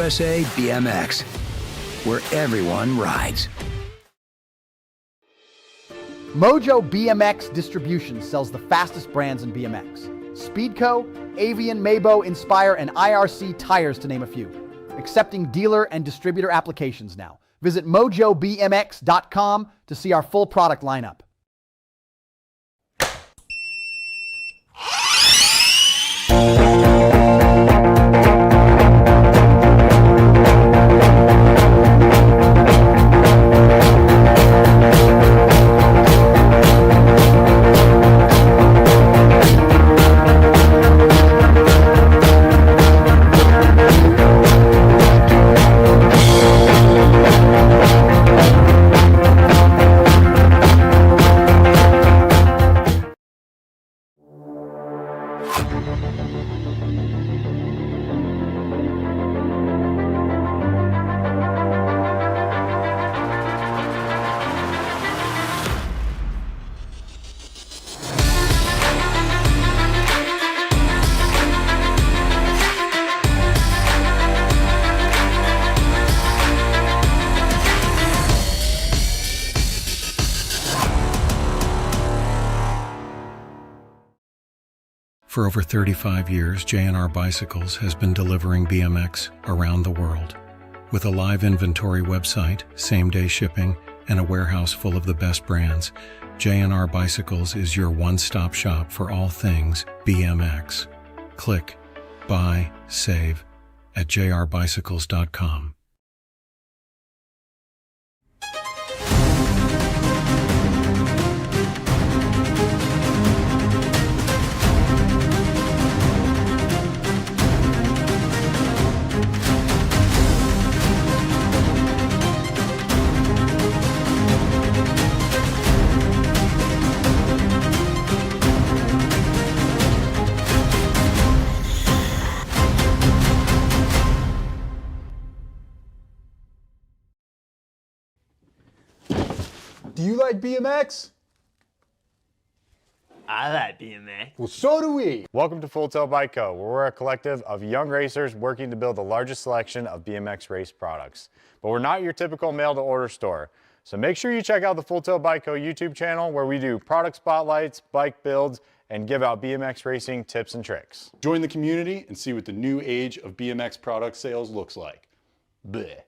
USA BMX, where everyone rides. Mojo BMX Distribution sells the fastest brands in BMX. Speedco, Avian, Mabo, Inspire, and IRC Tires, to name a few. Accepting dealer and distributor applications now. Visit mojobmx.com to see our full product lineup. For over 35 years, J&R Bicycles has been delivering BMX around the world. With a live inventory website, same-day shipping, and a warehouse full of the best brands, J&R Bicycles is your one-stop shop for all things BMX. Click, buy, save at jrbicycles.com. Do you like BMX? I like BMX. Well, so do we. Welcome to Full Tilt Bike Co., where we're a collective of young racers working to build the largest selection of BMX race products. But we're not your typical mail-to-order store. So make sure you check out the Full Tilt Bike Co. YouTube channel, where we do product spotlights, bike builds, and give out BMX racing tips and tricks. Join the community and see what the new age of BMX product sales looks like. Bleh.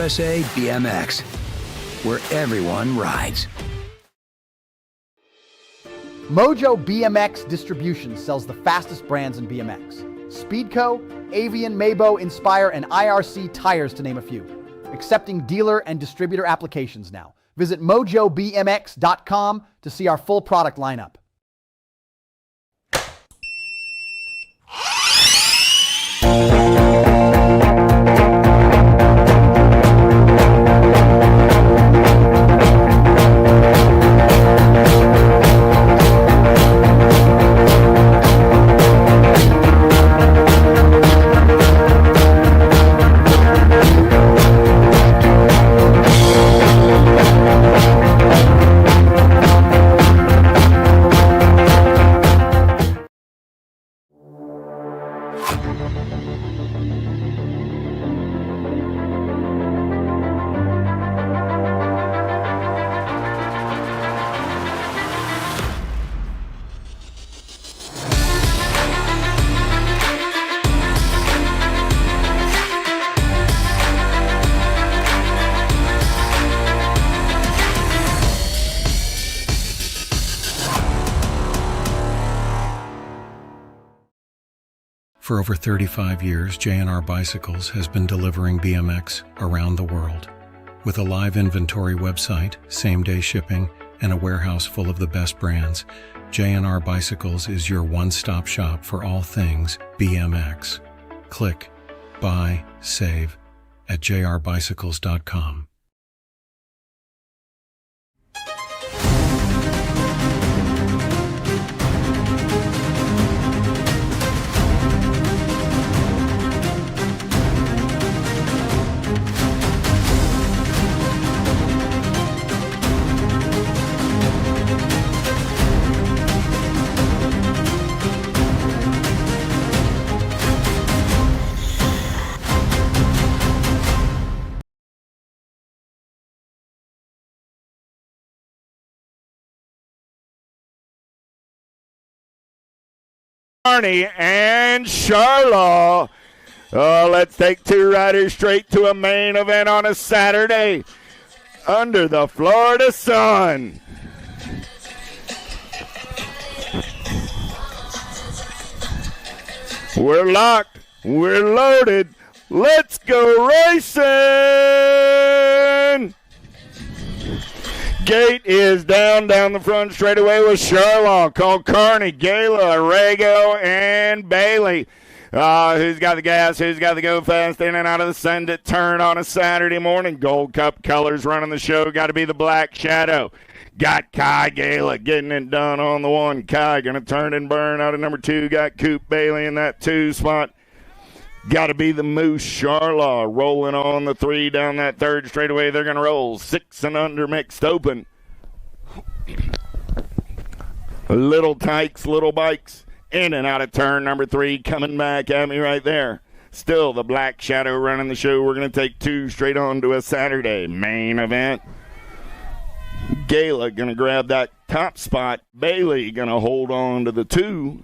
USA BMX, where everyone rides. Mojo BMX Distribution sells the fastest brands in BMX. Speedco, Avian, Maybo, Inspire, and IRC tires, to name a few. Accepting dealer and distributor applications now. Visit mojobmx.com to see our full product lineup. For over 35 years, J&R Bicycles has been delivering BMX around the world. With a live inventory website, same-day shipping, and a warehouse full of the best brands, J&R Bicycles is your one-stop shop for all things BMX. Click, buy, save at jrbicycles.com. Barney and Charlotte. Let's take two riders straight to a main event on a Saturday under the Florida sun. We're locked. We're loaded. Let's go racing. Gate is down the front straightaway with Charlotte, Colcarney, Gala, Rego, and Bailey. Who's got the gas? Who's got the go fast in and out of the Send It turn on a Saturday morning? Gold Cup colors running the show. Got to be the Black Shadow. Got Kai Gala getting it done on the one. Kai going to turn and burn out of number 2. Got Coop Bailey in that 2 spot. Got to be the Moose Charlotte rolling on the 3 down that 3rd straightaway. They're going to roll 6 and under mixed open. Little Tykes, Little Bikes in and out of turn number 3 coming back at me right there. Still the Black Shadow running the show. We're going to take 2 straight on to a Saturday main event. Gala going to grab that top spot. Bailey going to hold on to the 2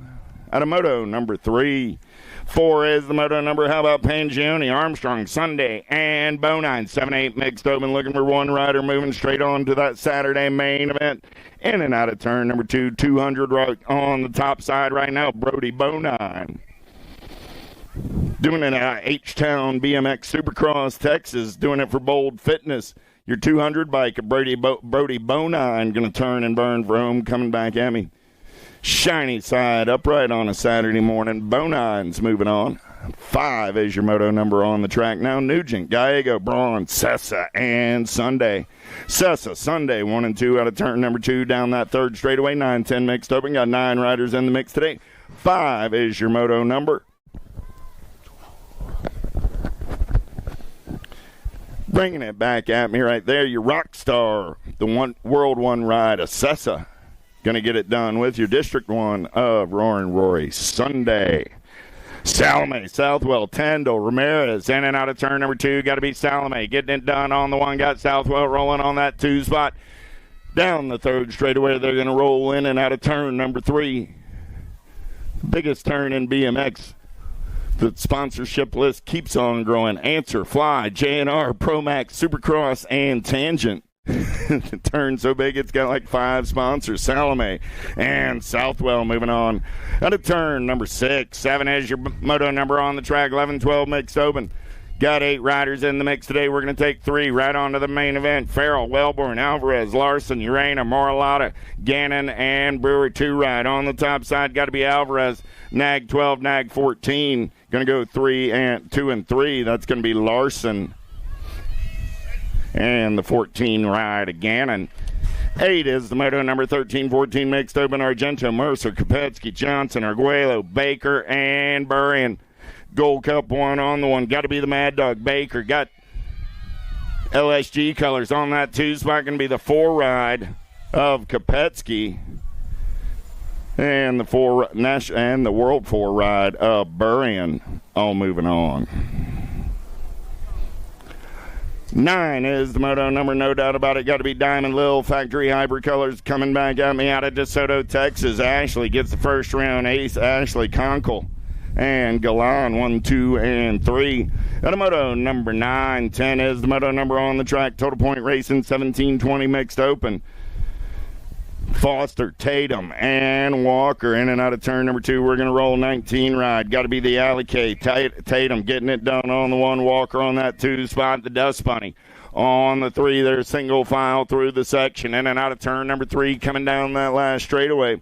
out of moto number 3. 4 is the moto number. How about Pangione, Armstrong, Sunday, and Bonine? 7-8 mixed open, looking for one rider, moving straight on to that Saturday main event. In and out of turn number 2, 200 right on the top side right now, Brody Bonine. Doing it at H-Town BMX Supercross, Texas, doing it for Bold Fitness. Your 200 bike, Brody Bonine, going to turn and burn for home, coming back at me. Shiny side upright on a Saturday morning. Bonine's moving on. 5 is your moto number on the track now. Nugent, Gallego, Braun, Sessa, and Sunday. Sessa, Sunday, 1 and 2 out of turn number 2 down that 3rd straightaway. 9-10 mixed open. Got 9 riders in the mix today. 5 is your moto number. Bringing it back at me right there, your rock star, the World 1 ride, Sessa. Going to get it done with your District 1 of Roaring Rory, Sunday. Salome, Southwell, Tendall, Ramirez, in and out of turn number 2. Got to be Salome getting it done on the 1. Got Southwell rolling on that 2 spot. Down the 3rd straightaway, they're going to roll in and out of turn number 3. Biggest turn in BMX. The sponsorship list keeps on growing. Answer, Fly, JNR, Promax, Supercross, and Tangent. The turn so big it's got like 5 sponsors. Salome and Southwell moving on. Out of turn number 6. 7 is your moto number on the track. 11, 12 mixed open. Got 8 riders in the mix today. We're going to take 3 right on to the main event. Farrell, Wellborn, Alvarez, Larson, Urena, Moralata, Gannon, and Brewer 2 ride. On the top side, got to be Alvarez. Nag 12, Nag 14. Going to go 2 and 3. That's going to be Larson. And the 14 ride of Gannon. 8 is the moto number 13, 14 mixed open. Argento, Mercer, Kopetsky, Johnson, Arguello, Baker, and Burrion. Gold Cup 1 on the one. Got to be the Mad Dog. Baker got LSG colors on that 2 spot. Going to be the 4 ride of Kopetsky. And the World 4 ride of Burrion. All moving on. 9 is the moto number, no doubt about it. Got to be Diamond Lil Factory Hybrid Colors coming back at me out of DeSoto, Texas. Ashley gets the first round. Ace Ashley Conkle and Galan 1, 2, and 3. Got a moto number 9. 10 is the moto number on the track. Total Point Racing 17-20 mixed open. Foster, Tatum, and Walker in and out of turn number 2. We're going to roll 19 ride. Got to be the Alley K. Tatum getting it done on the 1. Walker on that 2 spot. The Dust Bunny on the 3. They're single file through the section. In and out of turn number 3 coming down that last straightaway.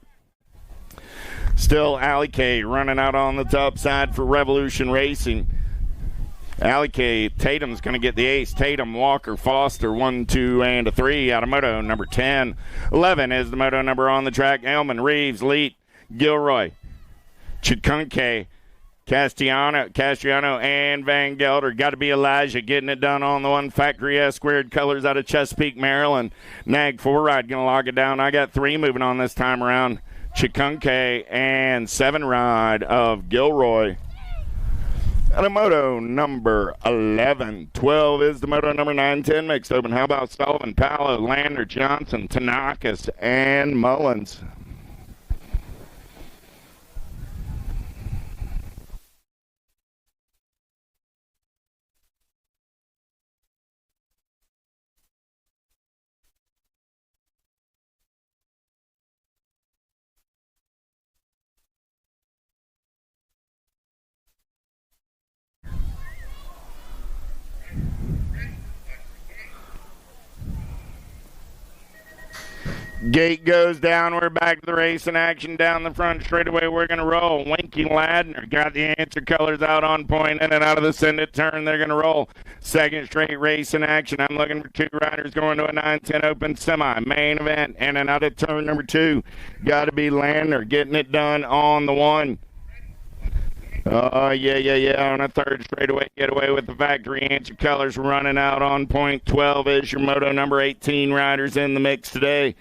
Still Alley K running out on the top side for Revolution Racing. Alley K, Tatum's going to get the ace. Tatum, Walker, Foster, 1, 2, and a 3 out of moto number 10. 11 is the moto number on the track. Elman, Reeves, Leet, Gilroy, Chikunke, Castellano, and Van Gelder. Got to be Elijah getting it done on the 1. Factory S squared colors out of Chesapeake, Maryland. Nag 4 ride going to log it down. I got 3 moving on this time around. Chikunke and 7 ride of Gilroy. And a moto number 11. 12 is the moto number 9. 10 mixed open. How about Sullivan, Palo, Lander, Johnson, Tanakis, and Mullins? Gate goes down. We're back to the race in action down the front straightaway. We're going to roll. Winky Ladner got the answer colors out on point in and out of the send it turn. They're going to roll. Second straight race in action. I'm looking for 2 riders going to a 9-10 open semi. Main event in and out of turn number 2. Got to be Ladner getting it done on the 1. Yeah. On a third straightaway getaway with the factory answer colors running out on point. 12 is your moto number 18 riders in the mix today.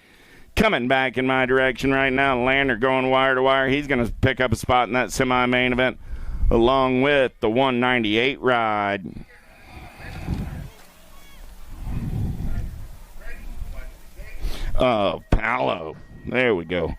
Coming back in my direction right now, Lander going wire to wire. He's going to pick up a spot in that semi-main event along with the 198 ride. Palo. There we go.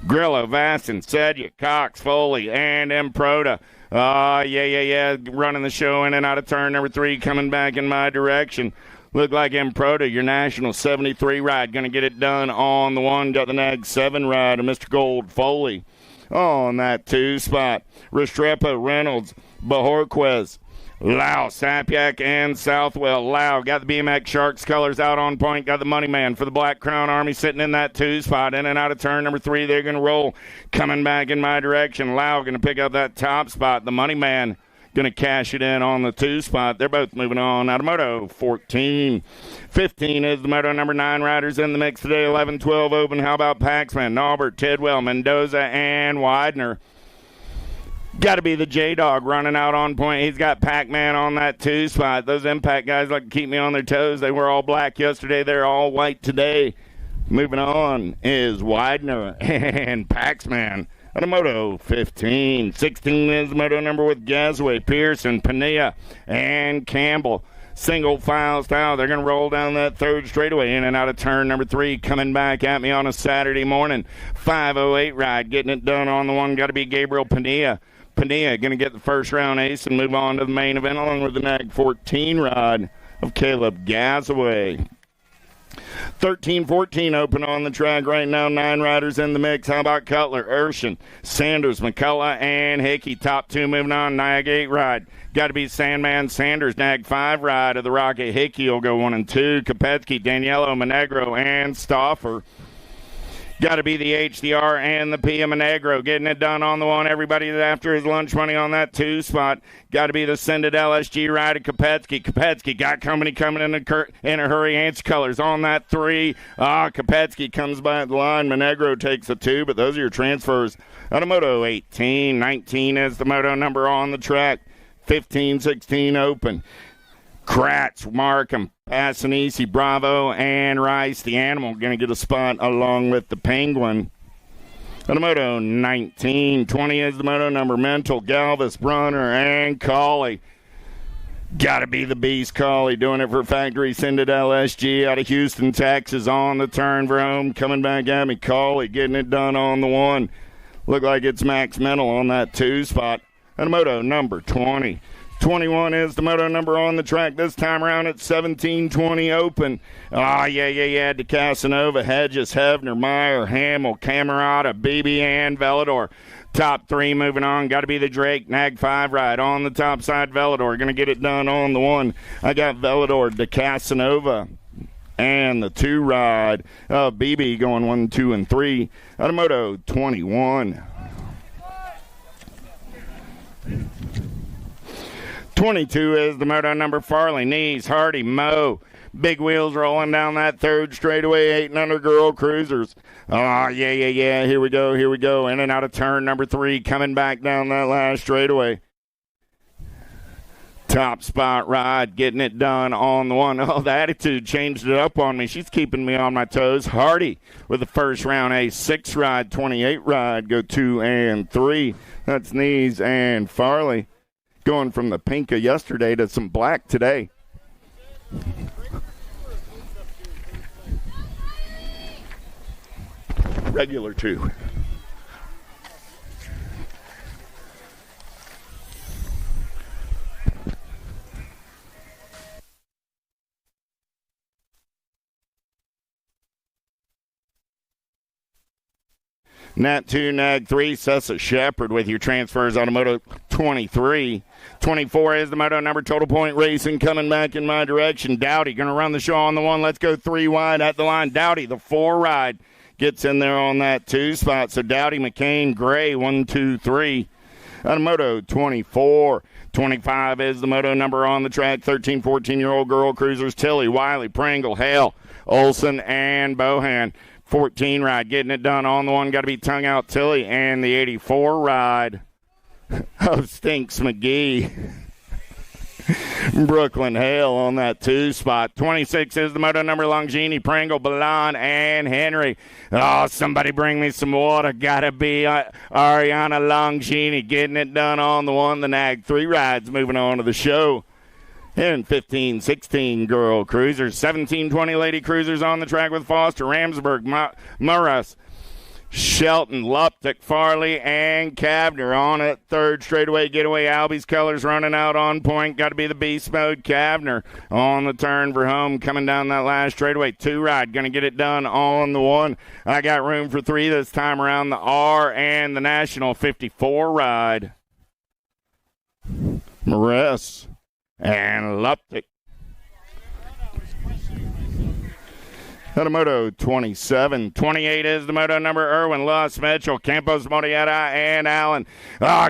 Grillo, Vasson, Sedya, Cox, Foley, and Improda. Yeah. Running the show in and out of turn number 3, coming back in my direction. Look like Improda, your national 73 ride, going to get it done on the 1. Got the Nag 7 ride of Mr. Gold Foley on that 2 spot. Restrepo, Reynolds, Bajorquez, Lau, Sapyak, and Southwell. Lau got the BMX Sharks colors out on point. Got the Money Man for the Black Crown Army sitting in that 2 spot. In and out of turn number 3, they're going to roll. Coming back in my direction, Lau going to pick up that top spot. The Money Man going to cash it in on the 2 spot. They're both moving on out of moto 14. 15 is the moto number 9 riders in the mix today. 11, 12 open. How about Paxman, Naubert, Tidwell, Mendoza, and Widener? Got to be the J-Dog running out on point. He's got Pac-Man on that 2 spot. Those Impact guys like to keep me on their toes. They were all black yesterday. They're all white today. Moving on is Widener and Paxman. On a moto 15. 16 is the moto number with Gasway, Pearson, Pania, and Campbell. Single file style. They're going to roll down that 3rd straightaway in and out of turn number 3. Coming back at me on a Saturday morning. 508 ride. Getting it done on the 1. Got to be Gabriel Pania. Padilla going to get the first round ace and move on to the main event along with the nag 14 ride of Caleb Gasaway. 13-14 open on the track right now. 9 riders in the mix. How about Cutler, Urshan, Sanders, McCullough, and Hickey? Top 2 moving on. Nag 8 ride. Got to be Sandman Sanders. Nag 5 ride of the Rocket. Hickey will go 1 and 2. Kopetsky, Daniello, Monegro, and Stauffer. Got to be the HDR and the Pia Monegro. Getting it done on the one. Everybody after his lunch money on that 2 spot. Got to be the Sended LSG ride of Kopetsky. Kopetsky got company coming in a hurry. Answer colors on that 3. Kopetsky comes by the line. Monegro takes a 2, but those are your transfers. Out of Moto 18. 19 is the Moto number on the track. 15, 16 open. Kratz, Markham, Passanisi, Bravo, and Rice. The Animal going to get a spot along with the Penguin. On the Moto 19, 20 is the Moto number. Mental, Galvis, Brunner, and Cawley. Got to be the Beast Cawley doing it for Factory Sended LSG out of Houston, Texas. On the turn for home. Coming back at me. Cawley getting it done on the 1. Look like it's Max Mental on that 2 spot. On the Moto number 20. 21 is the Moto number on the track. This time around it's 17-20 open. De Casanova, Hedges, Hevner, Meyer, Hamill, Camerata, BB, and Velador. Top 3 moving on. Got to be the Drake Nag 5 ride. On the top side, Velador. Going to get it done on the 1. I got Velador, De Casanova, and the 2 ride of BB going 1, 2, and 3. Out of Moto 21. 22 is the Moto number. Farley, Knees, Hardy, Moe. Big wheels rolling down that 3rd straightaway. 8 and under girl cruisers. Here we go. In and out of turn number 3. Coming back down that last straightaway. Top spot ride. Getting it done on the 1. The attitude changed it up on me. She's keeping me on my toes. Hardy with the first round a 6 ride, 28 ride. Go 2 and 3. That's Knees and Farley. Going from the pink of yesterday to some black today. Regular 2. Nat 2, Nag 3, Sessa Shepard with your transfers on Moto 23. 24 is the Moto number. Total Point Racing coming back in my direction. Dowdy going to run the show on the 1. Let's go 3 wide at the line. Dowdy, the 4 ride, gets in there on that 2 spot. So Dowdy, McCain, Gray, 1, 2, 3. On Moto 24. 25 is the Moto number on the track. 13, 14-year-old girl cruisers. Tilly, Wiley, Pringle, Hale, Olson, and Bohan. 14 ride, getting it done on the 1. Got to be Tongue Out Tilly, and the 84 ride of Stinks McGee. Brooklyn Hale on that 2 spot. 26 is the Moto number. Longini, Pringle, Balan, and Henry. Somebody bring me some water. Got to be Ariana Longini getting it done on the 1. The Nag 3 rides moving on to the show. And 15, 16 girl cruisers. 17, 20 lady cruisers on the track with Foster, Ramsburg, Murras, Shelton, Luptic, Farley, and Cavner on it. 3rd straightaway getaway. Albie's colors running out on point. Got to be the beast mode. Cavner on the turn for home. Coming down that last straightaway. 2 ride. Going to get it done on the 1. I got room for 3 this time around. The R and the National 54 ride. Morris and Luptic. Out of Moto 27. 28 is the Moto number. Irwin, Luss, Mitchell, Campos, Morietta, and Allen.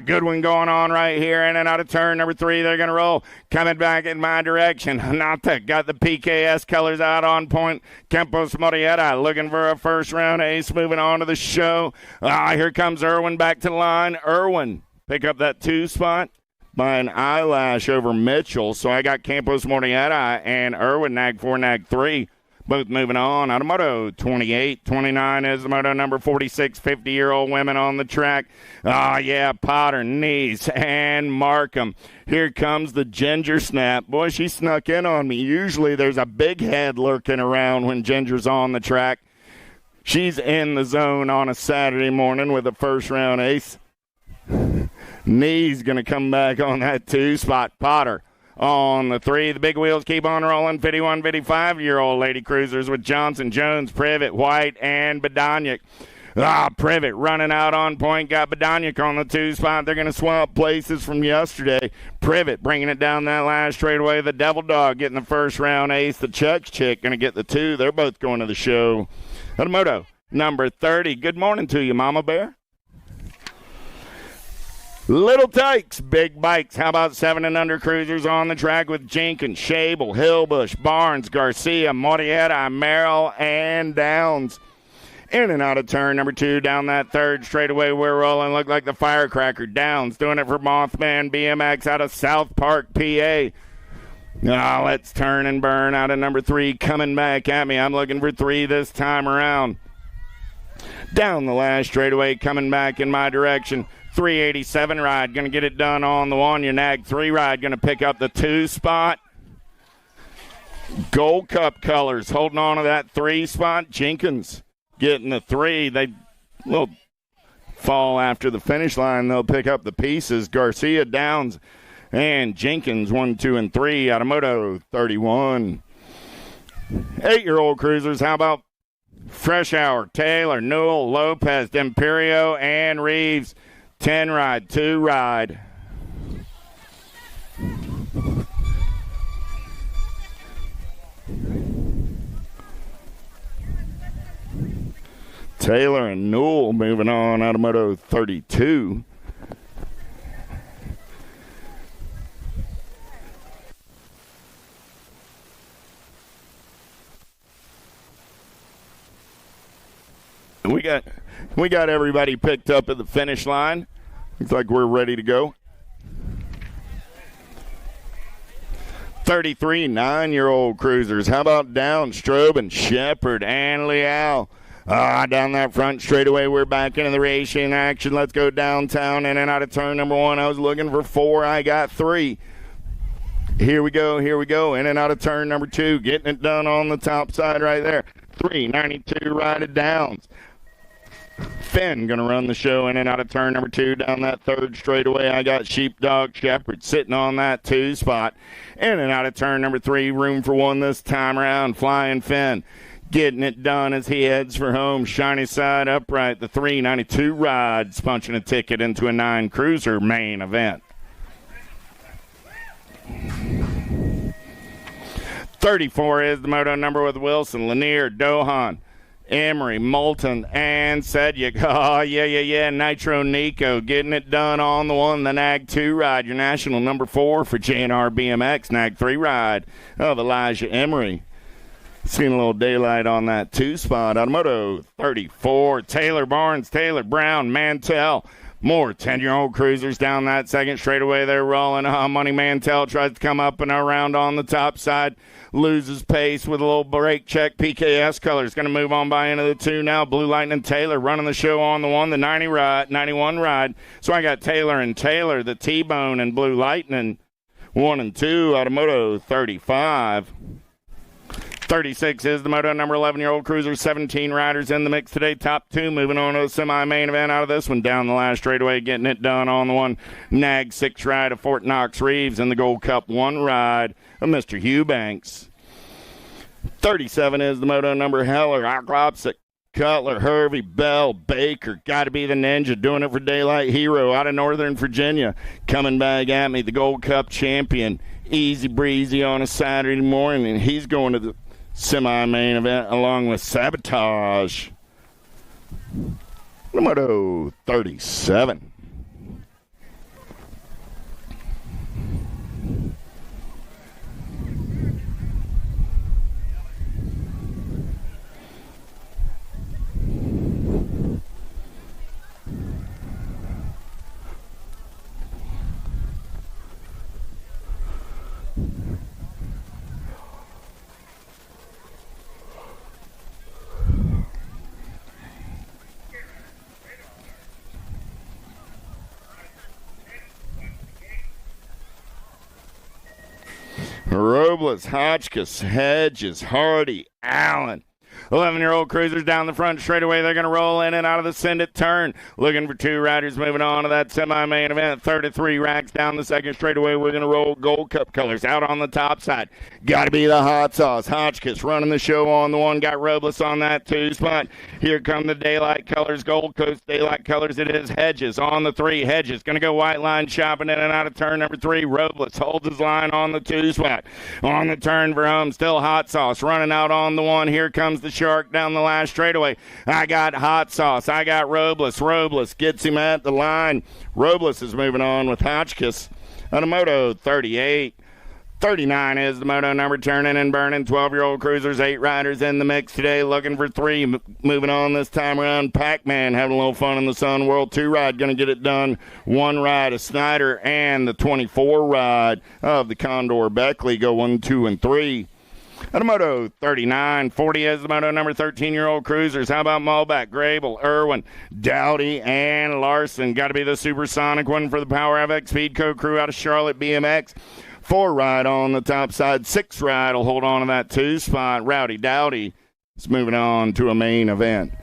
Good one going on right here. In and out of turn number 3. They're going to roll. Coming back in my direction. Nata got the PKS colors out on point. Campos, Morietta looking for a first round ace. Moving on to the show. Here comes Irwin back to the line. Irwin pick up that 2 spot by an eyelash over Mitchell. So I got Campos, Morietta, and Irwin, Nag 4, Nag 3. Both moving on. Out of Moto 28. 29 is the Moto number. 46, 50-year-old women on the track. Potter, Knees, and Markham. Here comes the Ginger Snap. Boy, she snuck in on me. Usually there's a big head lurking around when Ginger's on the track. She's in the zone on a Saturday morning with a first-round ace. Knee's going to come back on that 2-spot. Potter on the 3. The big wheels keep on rolling. 51, 55-year-old Lady Cruisers with Johnson, Jones, Privet, White, and Badoniak. Privet running out on point. Got Badoniak on the 2-spot. They're going to swap places from yesterday. Privet bringing it down that last straightaway. The Devil Dog getting the first round ace. The Chuck's Chick going to get the 2. They're both going to the show. Automoto number 30. Good morning to you, Mama Bear. Little Tykes, big bikes. How about 7 and under cruisers on the track with Jenkins, Shable, Hillbush, Barnes, Garcia, Morietta, Merrill, and Downs. In and out of turn number 2 down that 3rd straightaway. We're rolling. Look like the firecracker. Downs doing it for Mothman BMX out of South Park, PA. Let's turn and burn out of number 3. Coming back at me. I'm looking for 3 this time around. Down the last straightaway, coming back in my direction. 387 ride, going to get it done on the 1. Your Nag 3 ride, going to pick up the 2 spot. Gold Cup colors, holding on to that 3 spot. Jenkins getting the 3. They will fall after the finish line. They'll pick up the pieces. Garcia, Downs, and Jenkins 1, 2, and 3. Automoto 31. 8-year-old cruisers, how about Fresh Hour, Taylor, Newell, Lopez, D'Imperio, and Reeves. 10 ride, 2 ride. Taylor and Newell moving on. Automoto 32. We got everybody picked up at the finish line. Looks like we're ready to go. 33 9-year-old cruisers. How about Down, Strobin, Shepard, and Leal? Down that front straightaway, we're back into the racing action. Let's go downtown, in and out of turn number 1. I was looking for 4. I got 3. Here we go. In and out of turn number 2. Getting it done on the top side right there. 392 ride Downs. Finn going to run the show in and out of turn number 2 down that 3rd straightaway. I got Sheepdog Shepherd sitting on that 2 spot. In and out of turn number 3, room for 1 this time around. Flying Finn getting it done as he heads for home. Shiny side upright, the 392 rides, punching a ticket into a 9 cruiser main event. 34 is the moto number with Wilson, Lanier, Dohan, Emery, Moulton, and Sedgwick. Oh, yeah. Nitro Nico getting it done on the 1. The Nag 2 ride. Your national number 4 for JNR BMX. Nag 3 ride of Elijah Emery. Seen a little daylight on that 2 spot. Automoto 34. Taylor Barnes, Taylor Brown, Mantell. More 10-year-old cruisers down that 2nd straightaway. They're rolling. Money Mantell tries to come up and around on the top side. Loses pace with a little brake check. PKS colors going to move on by into the 2 now. Blue Lightning Taylor running the show on the 1. The 91 ride. So I got Taylor and Taylor, the T-Bone and Blue Lightning 1 and 2. Automoto 35. 36 is the moto number 11-year-old cruiser. 17 riders in the mix today. Top 2 moving on to the semi-main event out of this one. Down the last straightaway, getting it done on the 1. Nag 6 ride of Fort Knox Reeves and the Gold Cup 1 ride of Mr. Hugh Banks. 37 is the moto number Heller, Oklopsic, Cutler, Hervey, Bell, Baker. Got to be the Ninja doing it for Daylight Hero out of Northern Virginia. Coming back at me, the Gold Cup champion. Easy breezy on a Saturday morning, and he's going to the semi-main event along with Sabotage. Moto 37. Robles, Hotchkiss, Hedges, Hardy, Allen, 11-year-old cruisers down the front straightaway. They're going to roll in and out of the send it turn. Looking for 2 riders moving on to that semi-main event. 33 racks down the second straightaway. We're going to roll Gold Cup colors out on the top side. Got to be the hot sauce. Hotchkiss running the show on the 1. Got Robles on that 2 spot. Here come the Daylight colors. Gold Coast Daylight colors. It is Hedges on the 3. Hedges going to go white line shopping in and out of turn number 3. Robles holds his line on the 2 spot. On the turn for home, still hot sauce running out on the 1. Here comes the Shark down the last straightaway. I got hot sauce. I got Robles. Robles gets him at the line. Robles is moving on with Hotchkiss on a Moto 38. 39 is the moto number, turning and burning. 12-year-old cruisers, 8 riders in the mix today, looking for 3. Moving on this time around, Pac-Man having a little fun in the Sun World 2 ride, going to get it done. 1 ride of Snyder and the 24 ride of the Condor Beckley go 1, 2, and 3. At a Moto 39, 40 is the moto number, 13-year-old cruisers. How about Malbec, Grable, Irwin, Dowdy, and Larson? Got to be the supersonic one for the Power FX Speedco crew out of Charlotte BMX. 4 ride on the top side. 6 ride will hold on to that 2 spot. Rowdy Dowdy is moving on to a main event.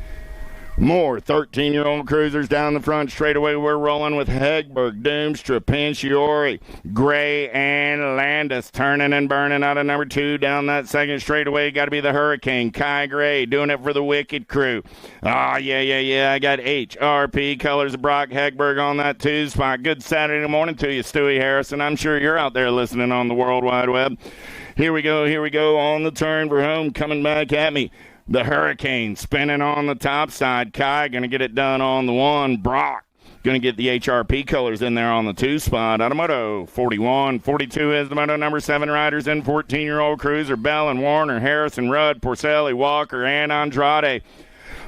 More 13-year-old cruisers down the front straightaway. We're rolling with Hegberg, Doomstra, Panciori, Gray, and Landis. Turning and burning out of number 2 down that second straightaway. Got to be the Hurricane. Kai Gray doing it for the Wicked crew. Yeah. I got HRP colors of Brock Hegberg on that 2 spot. Good Saturday morning to you, Stewie Harrison. I'm sure you're out there listening on the World Wide Web. Here we go on the turn for home. Coming back at me. The Hurricane spinning on the top side. Kai going to get it done on the 1. Brock going to get the HRP colors in there on the 2 spot. Out of Moto 41. 42 is the Moto number, 7 riders in. 14-year-old cruiser. Bell and Warner, Harrison, Rudd, Porcelli, Walker, and Andrade.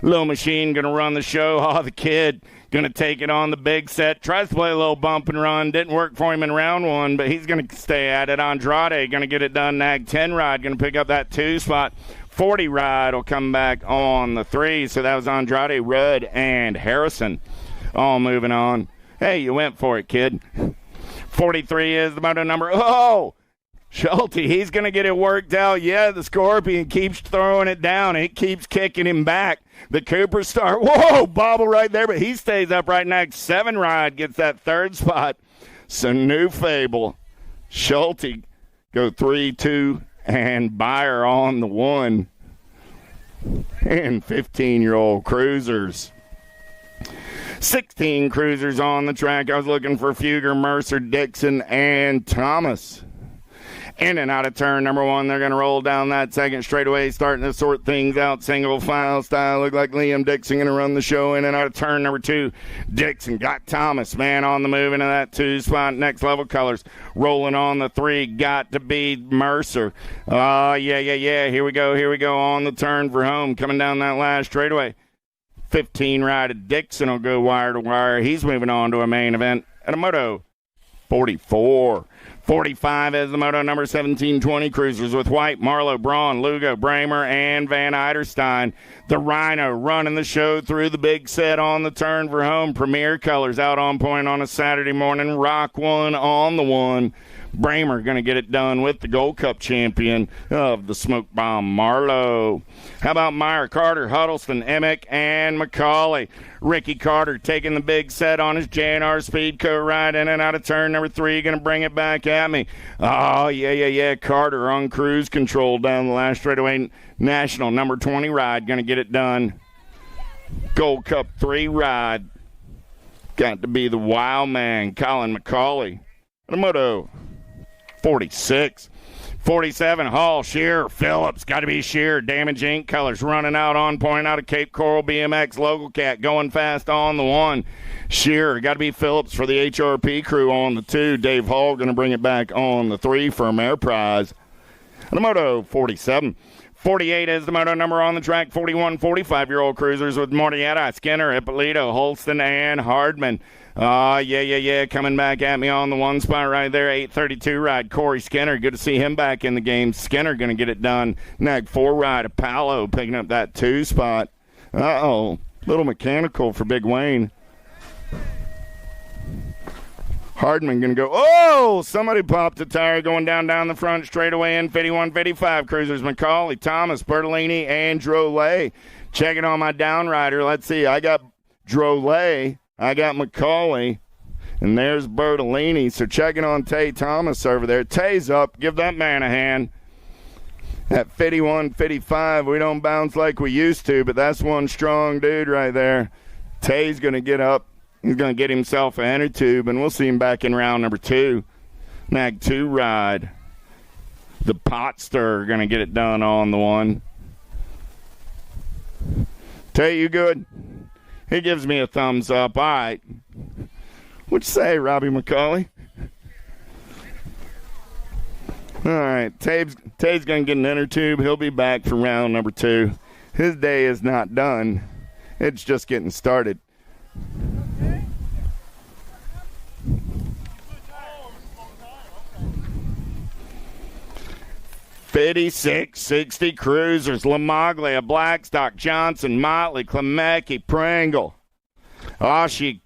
Little Machine going to run the show. The kid going to take it on the big set. Tries to play a little bump and run. Didn't work for him in round 1, but he's going to stay at it. Andrade going to get it done. Nag 10 ride going to pick up that 2 spot. 40 ride will come back on the 3. So that was Andrade, Rudd, and Harrison all moving on. Hey, you went for it, kid. 43 is the moto number. Schulte, he's going to get it worked out. Yeah, the Scorpion keeps throwing it down. It keeps kicking him back. The Cooper Star, bobble right there, but he stays up right next. 7 ride gets that 3rd spot. So New Fable, Schulte go 3, 2, and Beyer on the 1. And 15-year-old cruisers. 16 cruisers on the track. I was looking for Fugger, Mercer, Dixon, and Thomas. In and out of turn number 1. They're going to roll down that second straightaway, starting to sort things out single file style. Look like Liam Dixon going to run the show in and out of turn number 2. Dixon got Thomas, man, on the move into that 2 spot. Next level colors rolling on the 3. Got to be Mercer. Yeah. Here we go on the turn for home. Coming down that last straightaway. 15 ride of Dixon will go wire to wire. He's moving on to a main event at a Moto 44. 45 is the moto number, 1720 cruisers with White, Marlowe, Braun, Lugo, Bramer, and Van Eiderstein. The Rhino running the show through the big set on the turn for home. Premier colors out on point on a Saturday morning. Rock 1 on the 1. Bramer going to get it done with the Gold Cup champion of the Smoke Bomb, Marlowe. How about Meyer, Carter, Huddleston, Emick, and McCauley? Ricky Carter taking the big set on his J&R Speedco ride in and out of turn number 3. Going to bring it back at me. Yeah. Carter on cruise control down the last straightaway. National number 20 ride. Going to get it done. Gold Cup 3 ride. Got to be the wild man, Colin McCauley. The Moto 46. 47, Hall, Shearer, Phillips, got to be Shearer, Damage Inc. colors running out on point out of Cape Coral BMX, Local Cat going fast on the 1. Shearer, got to be Phillips for the HRP crew on the 2. Dave Hall going to bring it back on the 3 for Ameriprise. The Moto 47. 48 is the moto number on the track. 41, 45-year-old cruisers with Mortietta, Skinner, Ippolito, Holston, and Hardman. Yeah. Coming back at me on the 1 spot right there. 832 ride. Corey Skinner. Good to see him back in the game. Skinner going to get it done. Nag 4 ride. Apollo picking up that 2 spot. Little mechanical for Big Wayne. Hardman going to go. Oh, somebody popped a tire going down the front straightaway in 51-55. Cruisers McCauley, Thomas, Bertolini, and Drolet. Checking on my downrider. Let's see. I got Drolet. I got McCauley. And there's Bertolini. So checking on Tay Thomas over there. Tay's up. Give that man a hand. At 51-55, we don't bounce like we used to, but that's one strong dude right there. Tay's going to get up. He's going to get himself an inner tube, and we'll see him back in round number 2. Nag 2 ride. The pot stir going to get it done on the one. Tay, you good? He gives me a thumbs up. All right. What'd you say, Robbie McCauley? All right. Tay's going to get an inner tube. He'll be back for round number 2. His day is not done. It's just getting started. 56-60 Cruisers, Lamaglia, Blackstock, Johnson, Motley, Klemecki, Pringle, Oshie,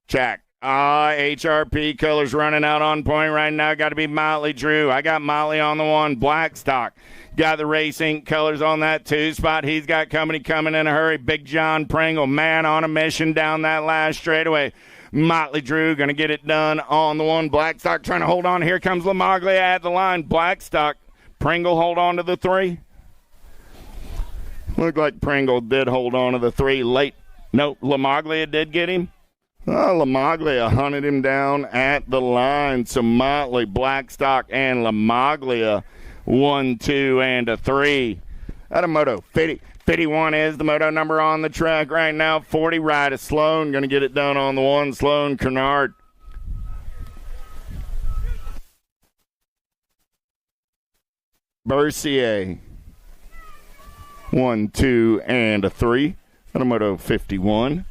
Jack. HRP colors running out on point right now. Got to be Motley Drew. I got Motley on the 1. Blackstock. Got the Race Ink colors on that 2 spot. He's got company coming in a hurry. Big John Pringle, man on a mission down that last straightaway. Motley Drew going to get it done on the 1. Blackstock trying to hold on. Here comes Lamaglia at the line. Blackstock. Pringle hold on to the 3. Looked like Pringle did hold on to the 3 late. Nope, Lamaglia did get him. Lamaglia hunted him down at the line. So Motley, Blackstock, and Lamaglia 1, 2, and a 3. At a moto 50. 51 is the moto number on the track right now. 40 ride is Sloan. Going to get it done on the 1. Sloan Kennard. Bercier. 1, 2, and a 3. At a moto 51.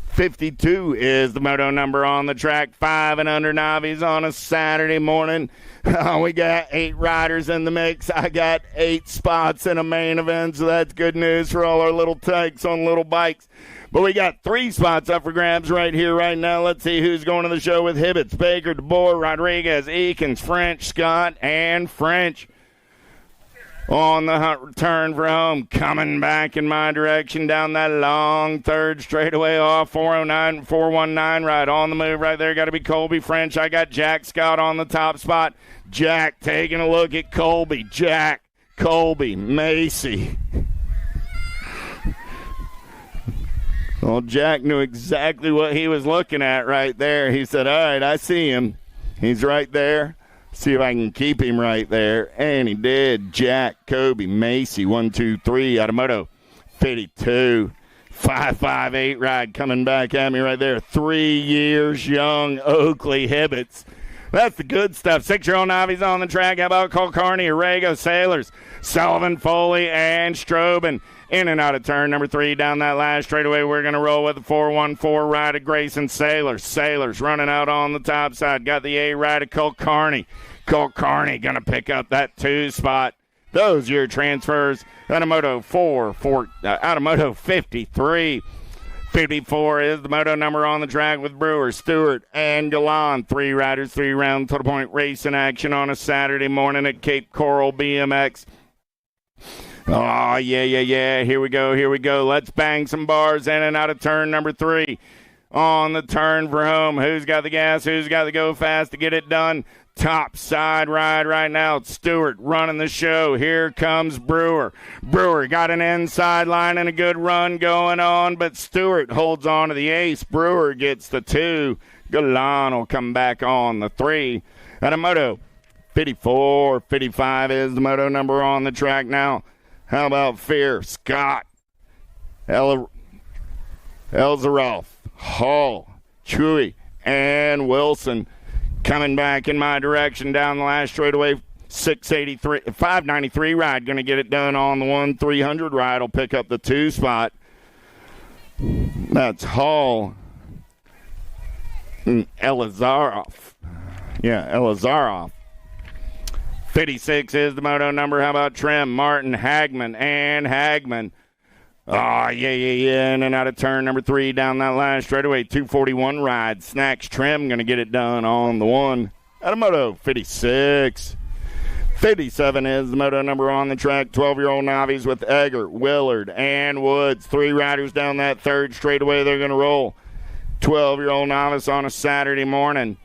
52 is the moto number on the track. 5 and under Navis on a Saturday morning. We got 8 riders in the mix. I got 8 spots in a main event, so that's good news for all our little tykes on little bikes. But we got 3 spots up for grabs right here, right now. Let's see who's going to the show with Hibbets, Baker, DeBoer, Rodriguez, Eakins, French, Scott, and French. On the return for home, coming back in my direction down that long third straightaway off 409, 419 right on the move right there. Got to be Colby French. I got Jack Scott on the top spot. Jack taking a look at Colby. Jack, Colby, Macy. Well, Jack knew exactly what he was looking at right there. He said, all right, I see him. He's right there. See if I can keep him right there. And he did. Jack, Kobe, Macy, 1, 2, 3. Automoto, 52. 558 ride coming back at me right there. 3 years young, Oakley Hibbets. That's the good stuff. 6-year-old Navi's on the track. How about Colcarney, Arago, Sailors, Sullivan, Foley, and Strobin. In and out of turn number 3 down that last straightaway. We're going to roll with the 414 ride of Grayson Sailors. Sailors running out on the top side. Got the A ride of Colcarney. Colcarney going to pick up that 2 spot. Those your transfers. Automoto 53. 54 is the moto number on the track with Brewer, Stewart, and Galan. 3 riders, 3 round to the point racing action on a Saturday morning at Cape Coral BMX. Oh, yeah. Here we go. Let's bang some bars in and out of turn number 3. On the turn for home. Who's got the gas? Who's got the go fast to get it done? Top side ride right now. Stewart running the show. Here comes Brewer. Brewer got an inside line and a good run going on, but Stewart holds on to the ace. Brewer gets the 2. Galan will come back on the 3. At a moto 54, 55 is the moto number on the track now. How about Fear? Scott, Elzeroff, Hall, Chewy, and Wilson coming back in my direction down the last straightaway. 593 ride going to get it done on the 1. 300 ride will pick up the 2 spot. That's Hall and Elizaroff. Yeah, Elizaroff. 56 is the moto number. How about Trim, Martin, Hagman, and Hagman? Oh, yeah. In and out of turn number 3 down that last straightaway. 241 ride. Snacks Trim going to get it done on the 1. At a moto 56. 57 is the moto number on the track. 12-year-old novice with Egger, Willard, and Woods. 3 riders down that 3rd straightaway. They're going to roll. 12-year-old novice on a Saturday morning.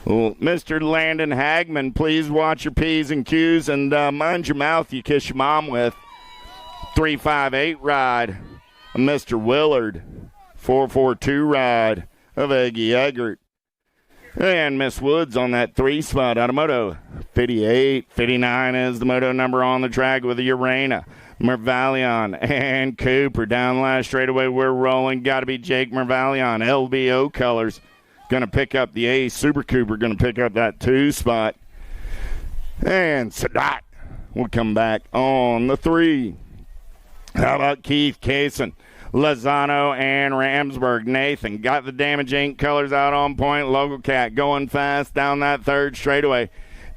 Well, Mr. Landon Hagman, please watch your P's and Q's and mind your mouth you kiss your mom with. 358 ride of Mr. Willard. 442 ride of Eggy Eggert. And Miss Woods on that 3 spot out of moto 58. 59 is the moto number on the track with the Urena, Mervalion, and Cooper. Down last straightaway, we're rolling. Got to be Jake Mervalion. LBO colors. Going to pick up the Ace. Super Cooper going to pick up that 2 spot. And Sadat will come back on the 3. How about Keith Kaysen, Lozano, and Ramsburg? Nathan got the Damage Inc. colors out on point. Local Cat going fast down that 3rd straightaway.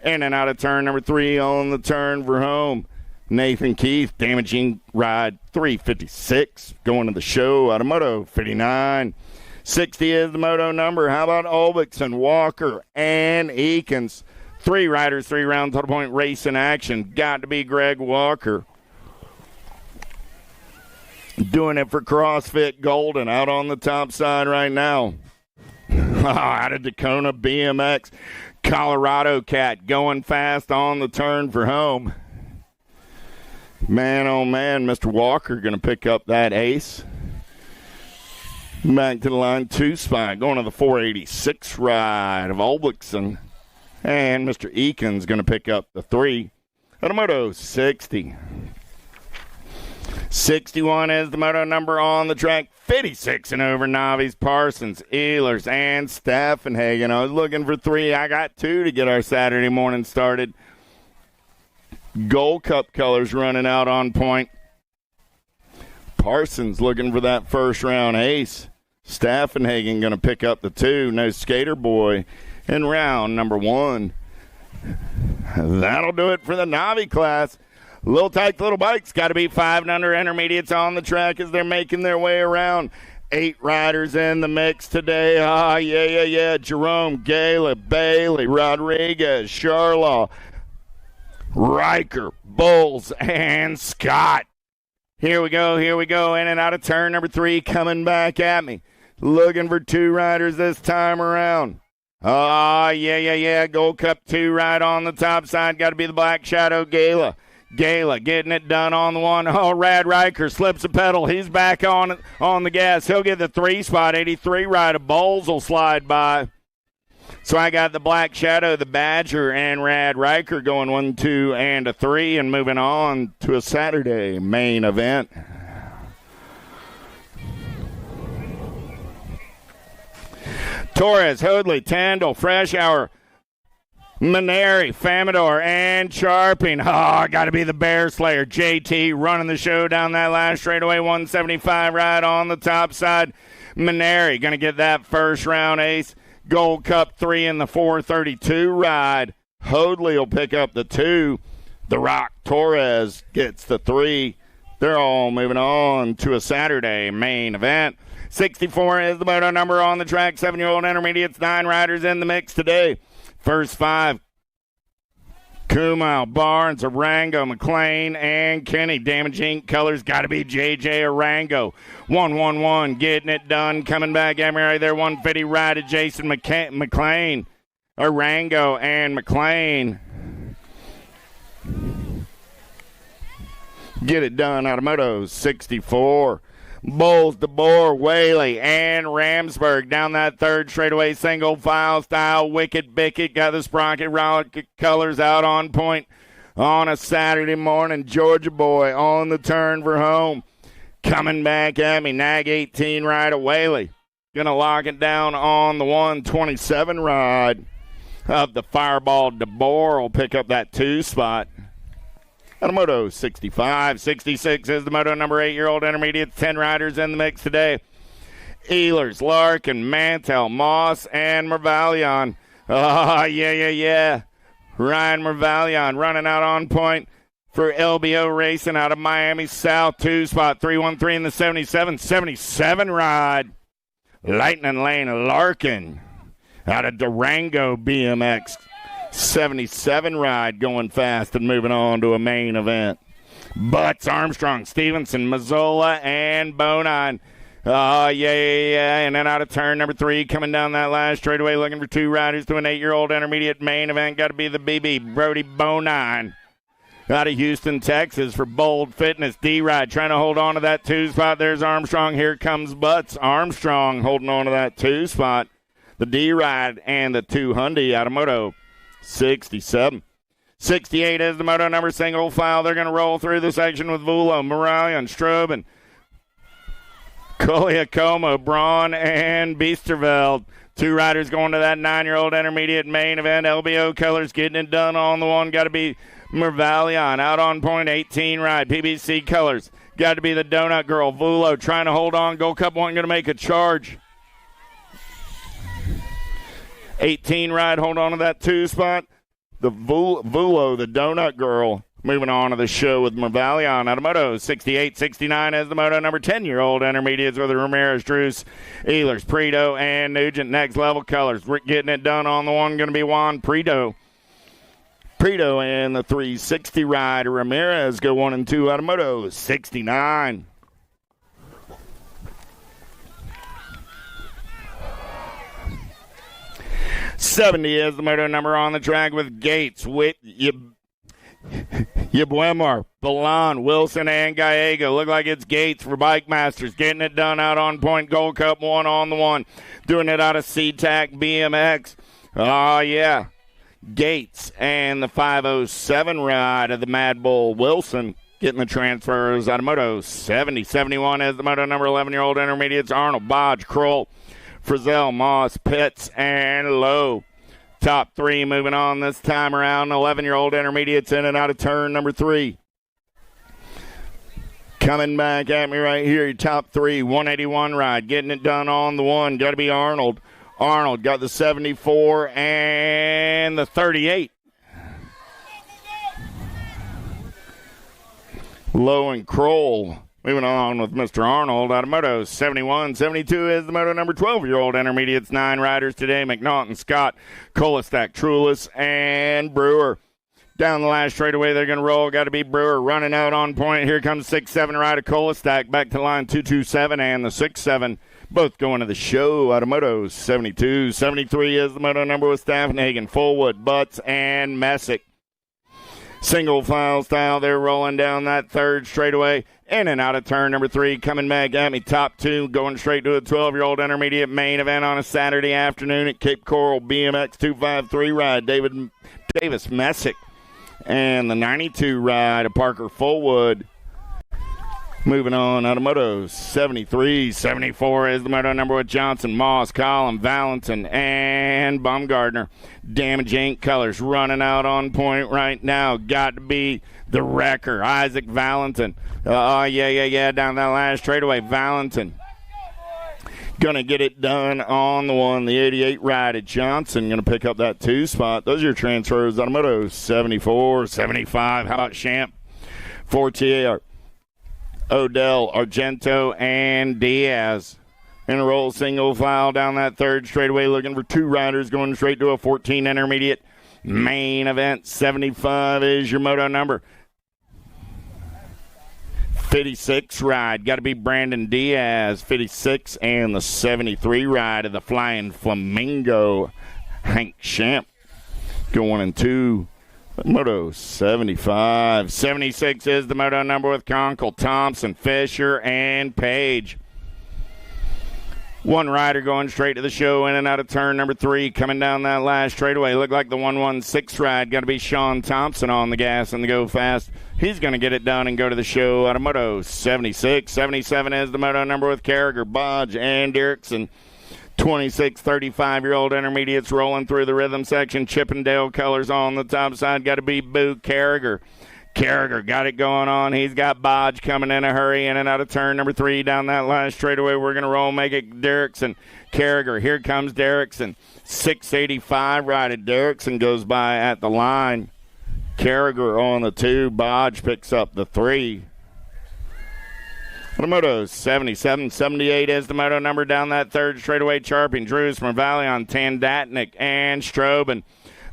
In and out of turn number 3 on the turn for home. Nathan Keith, Damage Inc. ride 356. Going to the show out of moto 59. 60 is the moto number. How about Olbix and Walker and Eakins? 3 riders, 3 round total point race in action. Got to be Greg Walker. Doing it for CrossFit Golden out on the top side right now. Out of Tacoma BMX. Colorado Cat going fast on the turn for home. Man, oh man, Mr. Walker going to pick up that Ace. Back to the line 2 spot, going to the 486 ride of Olbixson. And Mr. Eakins going to pick up the 3. At a moto 60. 61 is the moto number on the track. 56 and over novice Parsons, Ehlers, and Staffenhagen. I was looking for 3. I got 2 to get our Saturday morning started. Gold Cup colors running out on point. Parsons looking for that first round ace. Staffenhagen going to pick up the 2. No Skater Boy in round number 1. That'll do it for the Navi class. Little tight little bikes. Got to be 5 and under intermediates on the track as they're making their way around. 8 riders in the mix today. Yeah. Jerome, Gala, Bailey, Rodriguez, Charlaw, Riker, Bowles, and Scott. Here we go. In and out of turn number 3, coming back at me. Looking for 2 riders this time around. Yeah. Gold Cup 2 right on the top side. Got to be the Black Shadow Gala. Gala getting it done on the 1. Oh, Rad Riker slips a pedal. He's back on the gas. He'll get the 3 spot. 83 ride of Bowles will slide by. So I got the Black Shadow, the Badger, and Rad Riker going 1, 2, and a 3, and moving on to a Saturday main event. Torres, Hoadley, Tandle, Fresh Hour, Maneri, Famador, and Sharping. Got to be the Bear Slayer. JT running the show down that last straightaway. 175 ride on the top side. Maneri going to get that first round ace. Gold Cup 3 in the 432 ride. Hoadley will pick up the 2. The Rock Torres gets the 3. They're all moving on to a Saturday main event. 64 is the moto number on the track. 7-year-old intermediates, 9 riders in the mix today. First 5, Kumau, Barnes, Arango, McLean, and Kenny. Damage Inc. colors got to be JJ Arango. 111 getting it done. Coming back at me right there. 150 ride to Jason McLean. Arango and McLean. Get it done out of moto 64. Bowles, DeBoer, Whaley, and Ramsburg down that 3rd straightaway single file style. Wicked Bickett got the Sprocket Rocket colors out on point on a Saturday morning. Georgia Boy on the turn for home. Coming back at me, Nag 18 ride of Whaley. Gonna lock it down on the 127 ride of the Fireball. DeBoer will pick up that 2 spot. At a moto 65. 66 is the moto number 8-year-old intermediate. 10 riders in the mix today. Ehlers, Larkin, Mantel, Moss, and Mervalion. Yeah. Ryan Mervalion running out on point for LBO Racing out of Miami South. 2 spot, 313 in the 77 ride. Lightning Lane Larkin out of Durango BMX. 77 ride going fast and moving on to a main event. Butts, Armstrong, Stevenson, Mazzola, and Bonine. And then out of turn number 3, coming down that last straightaway, looking for 2 riders to an 8-year-old intermediate main event. Got to be the BB, Brody Bonine. Out of Houston, Texas for Bold Fitness. D-Ride trying to hold on to that 2 spot. There's Armstrong. Here comes Butts. Armstrong holding on to that 2 spot. The D-Ride and the 2 Hyundai out of Moto 67. 68 is the Moto number, single file. They're going to roll through the section with Vulo, Moralian, Strobin, Koliakomo, Braun, and Biesterveld. 2 riders going to that 9-year-old intermediate main event. LBO Colors getting it done on the one. Got to be Mervalion out on point, 18 ride. PBC Colors got to be the Donut Girl. Vulo trying to hold on. Gold Cup 1 going to make a charge. 18 ride, hold on to that 2 spot. The Vulo, the Donut Girl, moving on to the show with Mervalion out of Moto 68, 69 as the Moto number 10-year-old intermediates with the Ramirez, Drews, Ehlers, Preto, and Nugent. Next level colors. We're getting it done on the one, going to be Juan Preto. Preto and the 360 ride. Ramirez go 1 and 2 out of Moto 69. $70 is the Moto number on the track with Gates, Ybuemar, Balan, Wilson, and Gallego. Look like it's Gates for Bike Masters. Getting it done out on point. Gold Cup 1 on the one. Doing it out of SeaTac BMX. Oh, yeah. Gates and the 507 ride of the Mad Bull Wilson. Getting the transfers out of Moto 70. 71 is the Moto number 11-year-old intermediates. Arnold, Bodge, Kroll, Frizzell, Moss, Pitts, and Lowe. Top 3 moving on this time around. 11-year-old intermediates in and out of turn number 3. Coming back at me right here, your top 3, 181 ride. Getting it done on the one. Got to be Arnold. Arnold got the 74 and the 38. Lowe and Kroll. Moving on with Mr. Arnold out of Moto 71. 72 is the Moto number 12-year-old intermediates. 9 riders today. McNaughton, Scott, Kolestak, Trulis, and Brewer. Down the last straightaway, they're going to roll. Got to be Brewer running out on point. Here comes 6-7 rider Kolestak. Back to line 227 and the 6-7. Both going to the show out of Moto 72. 73 is the Moto number with Staffenhagen, Fullwood, Butts, and Messick. Single file style, they're rolling down that 3rd straightaway. In and out of turn number 3, coming back at me. Top 2, going straight to a 12-year-old intermediate main event on a Saturday afternoon at Cape Coral BMX 253 ride. Davis Messick and the 92 ride of Parker Fullwood. Moving on out of Moto 73. 74 is the Moto number with Johnson, Moss, Collin, Valentin, and Baumgardner. Damage Inc. Colors running out on point right now. Got to be the wrecker, Isaac Valentin. Down that last straightaway, Valentin. Going to get it done on the one, the 88 ride at Johnson. Going to pick up that 2 spot. Those are your transfers out of Moto 74, 75. How about Champ? Fortier, Odell, Argento, and Diaz. In a roll single file down that 3rd straightaway, looking for 2 riders going straight to a 14 intermediate main event. 75 is your Moto number. 56 ride, got to be Brandon Diaz. 56 and the 73 ride of the Flying Flamingo, Hank Champ. Go 1 and 2. Moto 75. 76 is the Moto number with Conkle, Thompson, Fisher, and Page. 1 rider going straight to the show in and out of turn number 3. Coming down that last straightaway. Look like the 116 ride. Got to be Sean Thompson on the gas and the go fast. He's going to get it done and go to the show out of Moto 76. 77 is the Moto number with Carragher, Bodge, and Erickson. 26, 35-year-old intermediates rolling through the rhythm section. Chippendale colors on the top side. Got to be Boo Carragher. Carragher got it going on. He's got Bodge coming in a hurry, in and out of turn number 3 down that last straightaway. We're going to roll, make it Derrickson. Carragher, here comes Derrickson. 685 right. Derrickson goes by at the line. Carragher on the 2. Bodge picks up the 3. The moto 77, 78 is the moto number down that third straightaway. Charping, Drews, Mervalion, Tandatnik, and Strobin.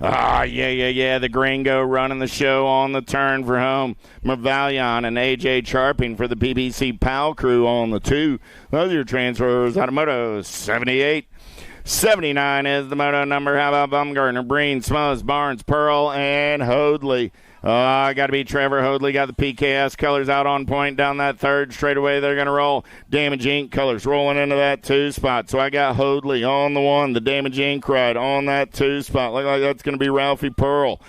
The gringo running the show on the turn for home. Mervalion and AJ Charping for the BBC PAL crew on the 2. Those are your transfers out of moto 78. 79 is the moto number. How about Bumgarner, Breen, Smoes, Barnes, Pearl, and Hoadley? Got to be Trevor Hoadley. Got the PKS colors out on point down that third straightaway. They're going to roll. Damage Inc. colors rolling into that 2 spot. So I got Hoadley on the 1. The Damage Inc. ride on that 2 spot. Look like that's going to be Ralphie Pearl.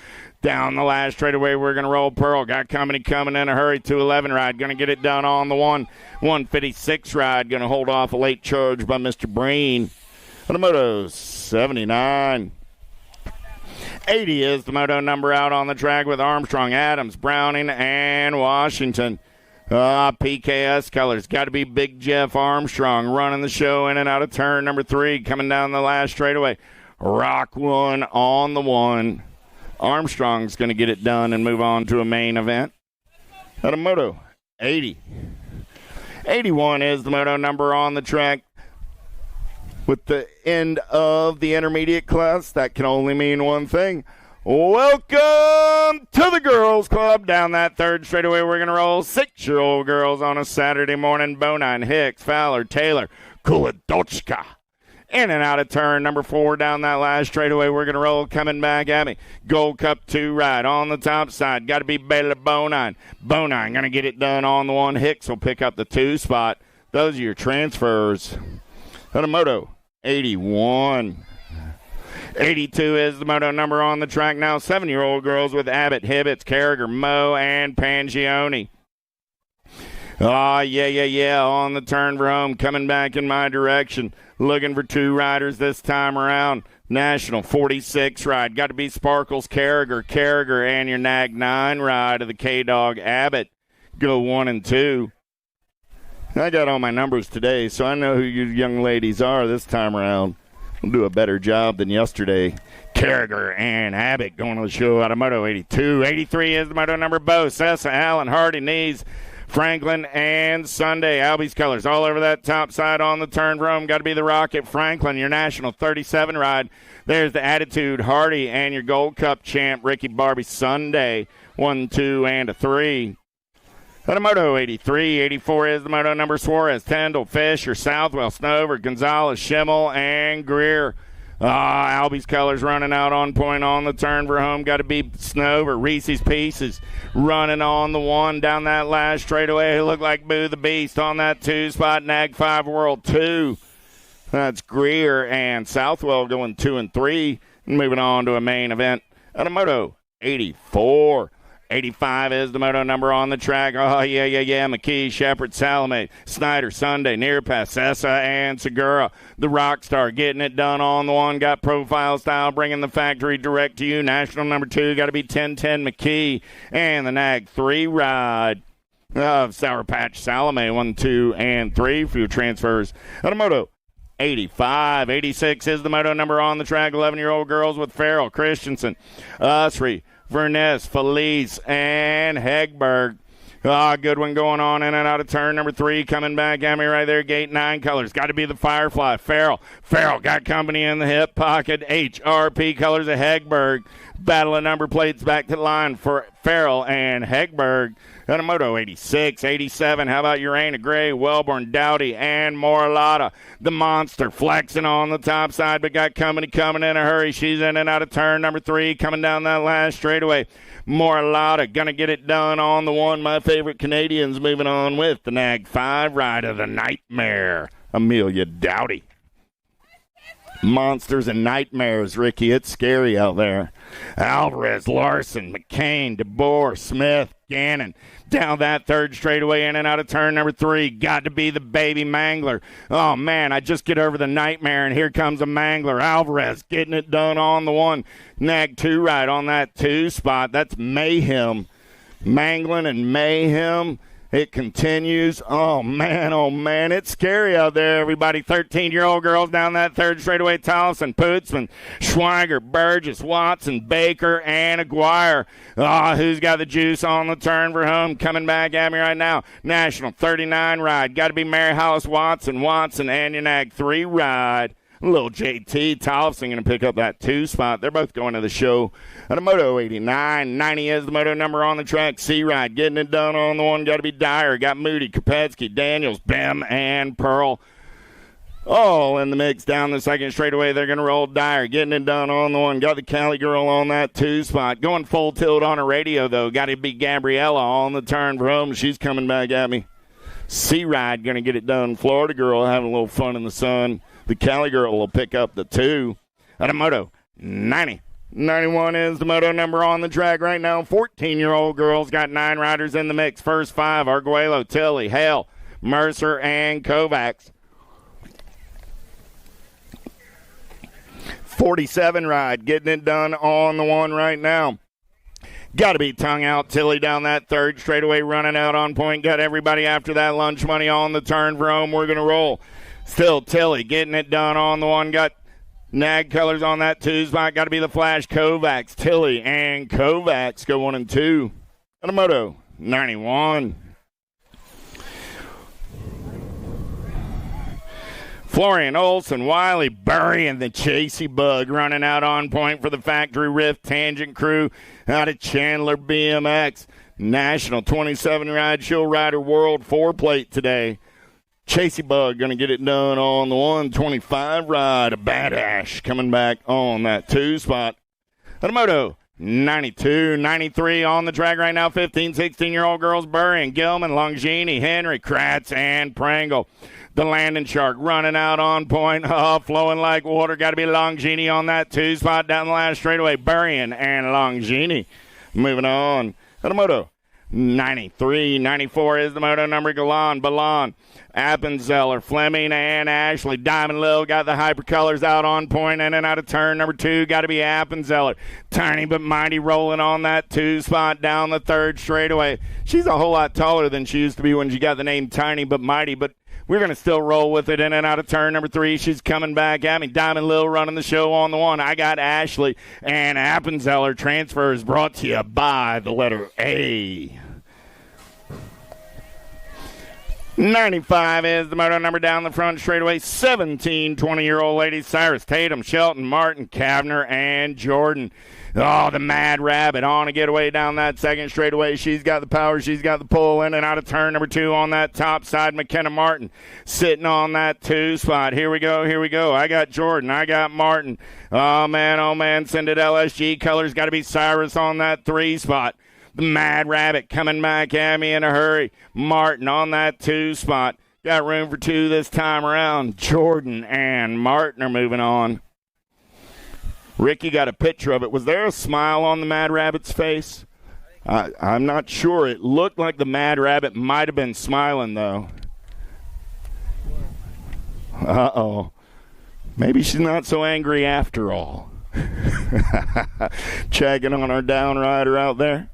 Down the last straightaway, we're going to roll Pearl. Got company coming in a hurry. 211 ride. Going to get it done on the 1. 156 ride. Going to hold off a late charge by Mr. Breen. On the moto 79. 80 is the moto number out on the track with Armstrong, Adams, Browning, and Washington. PKS colors. Got to be Big Jeff Armstrong running the show in and out of turn number 3, coming down the last straightaway. Rock 1 on the 1. Armstrong's going to get it done and move on to a main event. At a moto 80. 81 is the moto number on the track. With the end of the intermediate class, that can only mean one thing. Welcome to the girls' club. Down that third straightaway, we're going to roll 6-year-old girls on a Saturday morning. Bonine, Hicks, Fowler, Taylor, Kulidochka. In and out of turn number 4 down that last straightaway. We're going to roll coming back at me. Gold Cup 2 ride on the top side. Got to be Baylor Bonine. Bonine going to get it done on the 1. Hicks will pick up the 2 spot. Those are your transfers. Moto 81. 82 is the moto number on the track now. 7-year-old girls with Abbott, Hibbets, Carragher, Moe, and Pangione. On the turn for home. Coming back in my direction. Looking for 2 riders this time around. National 46 ride. Got to be Sparkles, Carragher, and your Nag 9 ride of the K-Dog Abbott. Go 1 and 2. I got all my numbers today, so I know who you young ladies are this time around. We'll do a better job than yesterday. Carragher and Abbott going to the show out of moto 82. 83 is the moto number. Bo, Sessa, Allen, Hardy, Nees, Franklin, and Sunday. Albie's colors all over that top side on the turn for home. Got to be the Rocket Franklin, your National 37 ride. There's the Attitude Hardy and your Gold Cup champ, Ricky Barbie Sunday. 1, 2, and a 3. A moto 83, 84 is the moto number. Suarez, Tyndall, Fisher, Southwell, Snover, Gonzalez, Schimmel, and Greer. Albie's colors running out on point on the turn for home. Got to be Snover. Reese's Pieces running on the 1 down that last straightaway. He looked like Boo the Beast on that 2 spot. Nag 5 World 2. That's Greer and Southwell going 2 and 3. Moving on to a main event. A moto 84. 85 is the moto number on the track. McKee, Shepard, Salome, Snyder, Sunday, Nearpass, Sessa, and Segura. The Rockstar getting it done on the 1. Got profile style, bringing the factory direct to you. National number 2, got to be 1010 McKee. And the Nag 3 ride of Sour Patch Salome, 1, 2, and 3 for your transfers. Moto 85. 86 is the moto number on the track. 11-year-old girls with Farrell, Christensen, Usry, Vernez, Felice, and Hegberg. Good one going on in and out of turn number 3. Coming back at me right there. Gate 9 colors. Got to be the Firefly. Farrell got company in the hip pocket. HRP colors of Hegberg. Battle of number plates back to the line for Farrell and Hegberg. And a moto 86, 87. How about Urana Gray, Wellborn, Dowdy, and Moralata? The Monster flexing on the top side, but got company coming in a hurry. She's in and out of turn number 3, coming down that last straightaway. Moralata going to get it done on the 1. My favorite Canadians moving on with the Nag 5 ride of the Nightmare, Amelia Dowdy. Monsters and nightmares, Ricky. It's scary out there. Alvarez, Larson, McCain, DeBoer, Smith, Gannon. Down that third straightaway, in and out of turn number 3. Got to be the Baby Mangler. Oh, man, I just get over the nightmare, and here comes a Mangler. Alvarez getting it done on the 1. Nag 2 ride on that 2 spot. That's Mayhem. Mangling and mayhem. It continues. Oh, man, it's scary out there, everybody. 13-year-old girls down that third straightaway. Towson, Pootsman, Schweiger, Burgess, Watson, Baker, and Aguirre. Who's got the juice on the turn for home? Coming back at me right now. National 39 ride. Got to be Maryhouse, Watson, and Yanag 3 ride. Little JT Towson going to pick up that 2 spot. They're both going to the show at a Moto 89. 90 is the moto number on the track. C-Ride getting it done on the one. Got to be Dyer. Got Moody, Kopetsky, Daniels, Bem, and Pearl. All in the mix down the second straightaway. They're going to roll Dyer. Getting it done on the one. Got the Cali girl on that 2 spot. Going full tilt on her radio, though. Got to be Gabriella on the turn for home. She's coming back at me. C-Ride going to get it done. Florida girl having a little fun in the sun. The Cali girl will pick up the 2 at a Moto 90. 91 is the moto number on the track right now. 14-year-old girls got 9 riders in the mix. First 5, Arguello, Tilley, Hale, Mercer, and Kovacs. 47 ride, getting it done on the one right now. Got to be tongue out. Tilley down that third straightaway, running out on point. Got everybody after that lunch money on the turn for home. We're going to roll. Still Tilley getting it done on the one. Got nag colors on that 2 spot. Got to be the Flash Kovacs. Tilley and Kovacs go 1 and 2 on a Moto 91. Florian Olson, Wiley, Burry, and the Chasey Bug running out on point for the Factory Rift Tangent crew out of Chandler BMX. National 27 ride show rider world 4 plate today. Chasey Bug going to get it done on the 125 ride. A Badash coming back on that 2 spot. At a Moto 92, 93 on the track right now. 15, 16-year-old girls Burry, Gilman, Longini, Henry, Kratz, and Prangle. The Landing Shark running out on point. Flowing like water. Got to be Longini on that 2 spot down the last straightaway. Burry and Longini. Moving on. At a Moto 93, 94 is the moto number. Galan, Balan, Appenzeller, Fleming, and Ashley. Diamond Lil got the hypercolors out on point, in and out of turn number 2. Got to be Appenzeller. Tiny but mighty rolling on that 2 spot down the third straightaway. She's a whole lot taller than she used to be when she got the name Tiny but Mighty, but we're going to still roll with it in and out of turn number 3. She's coming back at me. Diamond Lil running the show on the 1. I got Ashley. And Appenzeller transfers brought to you by the letter A. 95 is the moto number down the front straightaway. 17 20-year-old ladies. Cyrus, Tatum, Shelton, Martin, Kavner, and Jordan. Oh, the Mad Rabbit on a getaway down that second straightaway. She's got the power. She's got the pull in and out of turn number 2 on that top side. McKenna Martin sitting on that 2 spot. Here we go. I got Jordan. I got Martin. Oh, man. Send it LSG colors. Got to be Cyrus on that 3 spot. The Mad Rabbit coming back at me in a hurry. Martin on that 2 spot. Got room for 2 this time around. Jordan and Martin are moving on. Ricky got a picture of it. Was there a smile on the Mad Rabbit's face? I'm not sure. It looked like the Mad Rabbit might have been smiling, though. Uh-oh. Maybe she's not so angry after all. Checking on our down rider out there.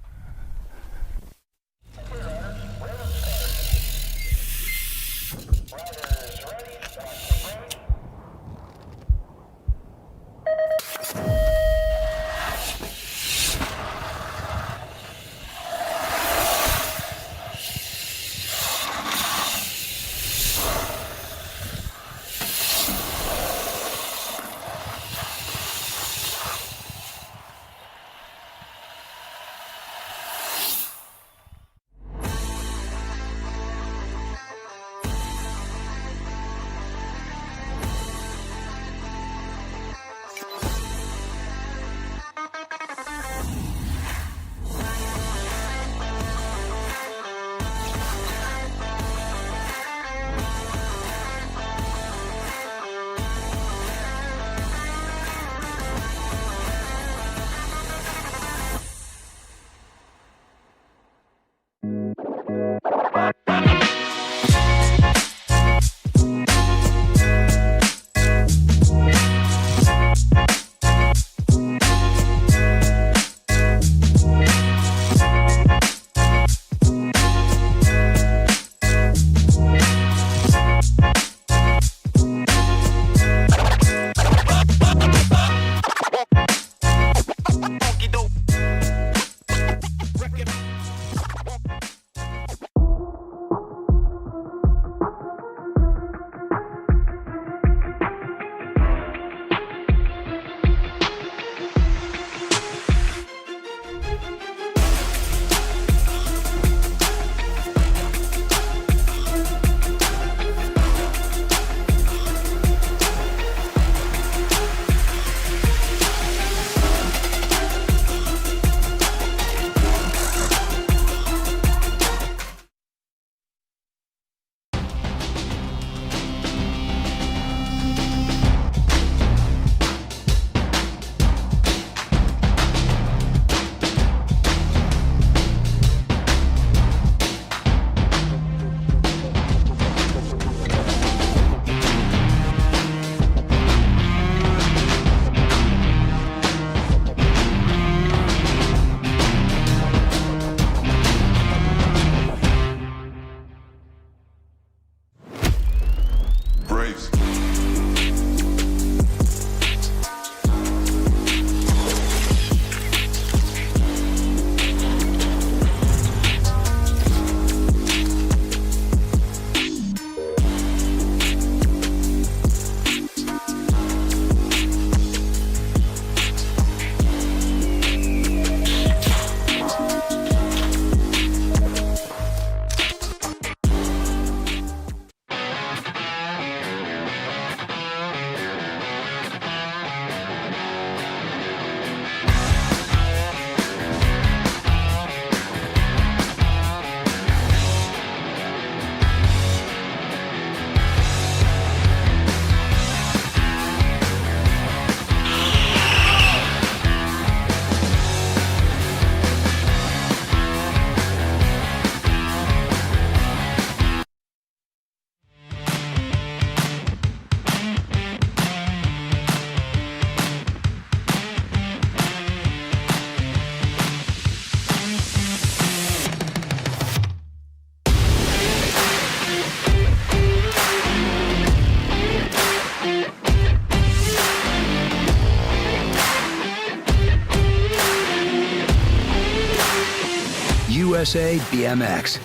USA BMX,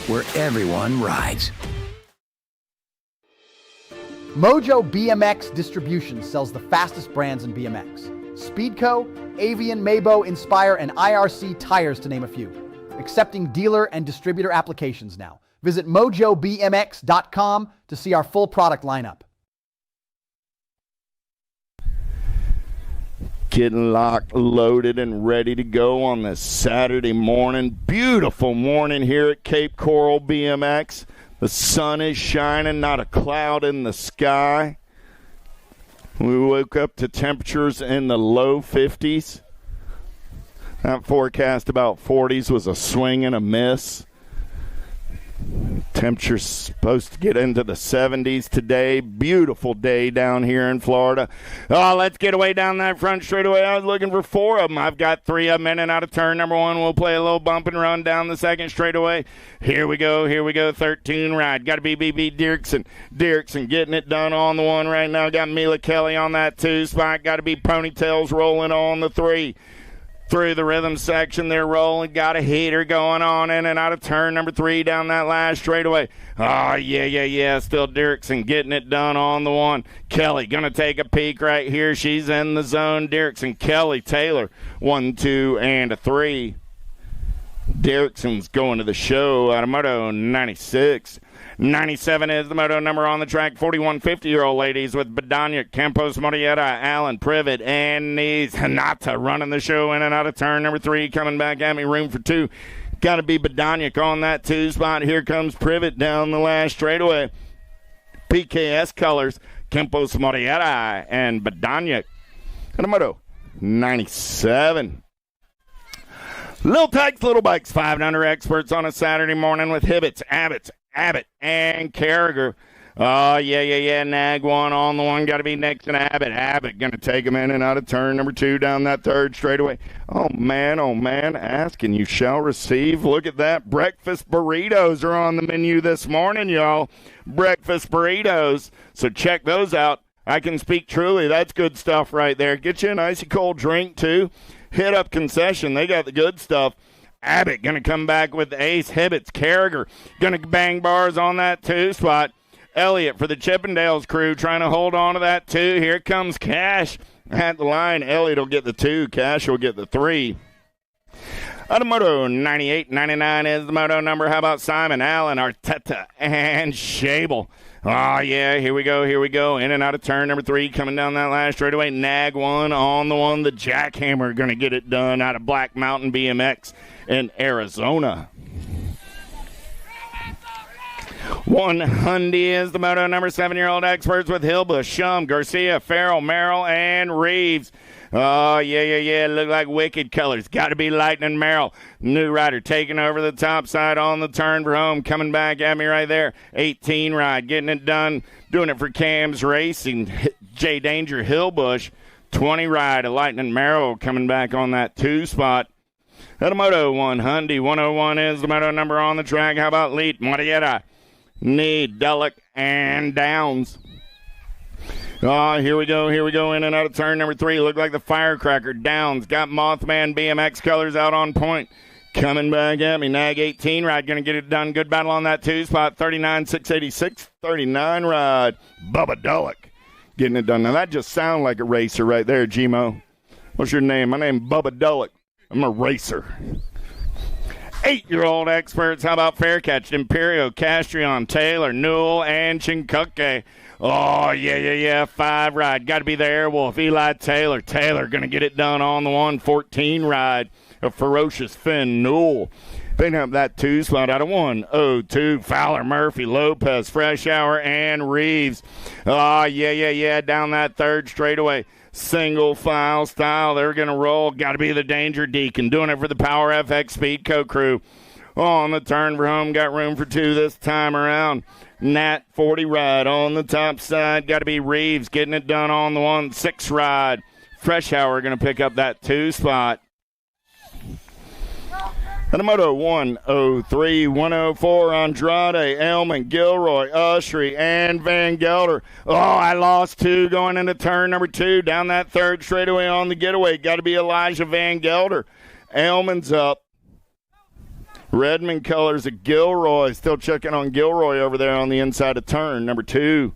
where everyone rides. Mojo BMX Distribution sells the fastest brands in BMX. Speedco, Avian, Maybo, Inspire, and IRC tires, to name a few. Accepting dealer and distributor applications now. Visit mojobmx.com to see our full product lineup. Getting locked, loaded, and ready to go on this Saturday morning. Beautiful morning here at Cape Coral BMX. The sun is shining, not a cloud in the sky. We woke up to temperatures in the low 50s. That forecast about 40s was a swing and a miss. Temperature's supposed to get into the 70s today. Beautiful day down here in Florida. Oh, let's get away down that front straightaway. I was looking for 4 of them. I've got 3 of them in and out of turn number 1. We'll play a little bump and run down the second straightaway. Here we go. 13 ride. Got to be BB Dirksen. Dirksen getting it done on the 1 right now. Got Mila Kelly on that 2 spot. Got to be Ponytails rolling on the 3. Through the rhythm section, they're rolling. Got a heater going on in and out of turn number 3 down that last straightaway. Oh, yeah. Still Dirksen getting it done on the 1. Kelly going to take a peek right here. She's in the zone. Dirksen, Kelly, Taylor. 1, 2, and a 3. Dirksen's going to the show out of Moto 96. 97 is the moto number on the track. 41 50-year-old ladies with Badanya, Campos, Morietta, Allen, Privet, and Hanata running the show in and out of turn number 3. Coming back at me, room for 2. Got to be Badanya on that 2 spot. Here comes Privet down the last straightaway. PKS colors, Campos, Morietta, and Badanya. And a moto 97. Little Tykes, Little Bikes, 500 experts on a Saturday morning with Hibbets, Abbott, and Carragher. Oh, yeah. Nag 1 on the 1. Got to be Nixon Abbott. Abbott going to take him in and out of turn number 2 down that third straightaway. Oh, man. Ask and you shall receive. Look at that. Breakfast burritos are on the menu this morning, y'all. Breakfast burritos. So check those out. I can speak truly. That's good stuff right there. Get you an icy cold drink, too. Hit up concession. They got the good stuff. Abbott going to come back with the ace. Hibbets, Carragher going to bang bars on that 2 spot. Elliott for the Chippendales crew trying to hold on to that 2. Here comes Cash at the line. Elliott will get the 2. Cash will get the 3. Out of Moto 98, 99 is the moto number. How about Simon, Allen, Arteta, and Shable? Oh, yeah, here we go. In and out of turn number 3, coming down that last straightaway. Nag 1 on the 1. The Jackhammer going to get it done out of Black Mountain BMX in Arizona. 100 is the moto number. 7-year-old experts with Hillbush, Shum, Garcia, Farrell, Merrill, and Reeves. Oh, yeah. Look like wicked colors. Got to be Lightning Merrill. New rider taking over the top side on the turn for home. Coming back at me right there. 18 ride. Getting it done. Doing it for Cam's Racing. J Danger Hillbush. 20 ride. A Lightning Merrill coming back on that 2 spot. At a Moto 100. 101 is the moto number on the track. How about Leet, Morietta, Need, Dullock, and Downs. Oh, here we go, in and out of turn number 3. Look like the firecracker. Downs got Mothman BMX colors out on point. Coming back at me, Nag 18 ride, going to get it done. Good battle on that 2 spot, 39-686, 39 ride. Bubba Dullock getting it done. Now, that just sounds like a racer right there, G-Mo. What's your name? My name is Bubba Dullock. I'm a racer. 8-year-old experts. How about Faircatch, Imperio, Castrion, Taylor, Newell, and Chincoke? Oh, yeah. 5 ride. Got to be the Airwolf, Eli Taylor. Taylor going to get it done on the 114 ride. A Ferocious Finn Newell. Picking up that 2 spot out of 102. Fowler, Murphy, Lopez, Fresh Hour, and Reeves. Oh, yeah. Down that third straightaway. Single file style. They're going to roll. Got to be the Danger Deacon. Doing it for the Power FX Speedco crew. On the turn for home. Got room for 2 this time around. Nat 40 ride on the top side. Got to be Reeves getting it done on the 16 ride. Fresh Hour going to pick up that 2 spot. And a Moto 103, 104, Andrade, Elman, Gilroy, Ushery, and Van Gelder. Oh, I lost 2 going into turn number 2. Down that third straightaway on the getaway. Got to be Elijah Van Gelder. Elman's up. Redmond colors of Gilroy. Still checking on Gilroy over there on the inside of turn. Number 2,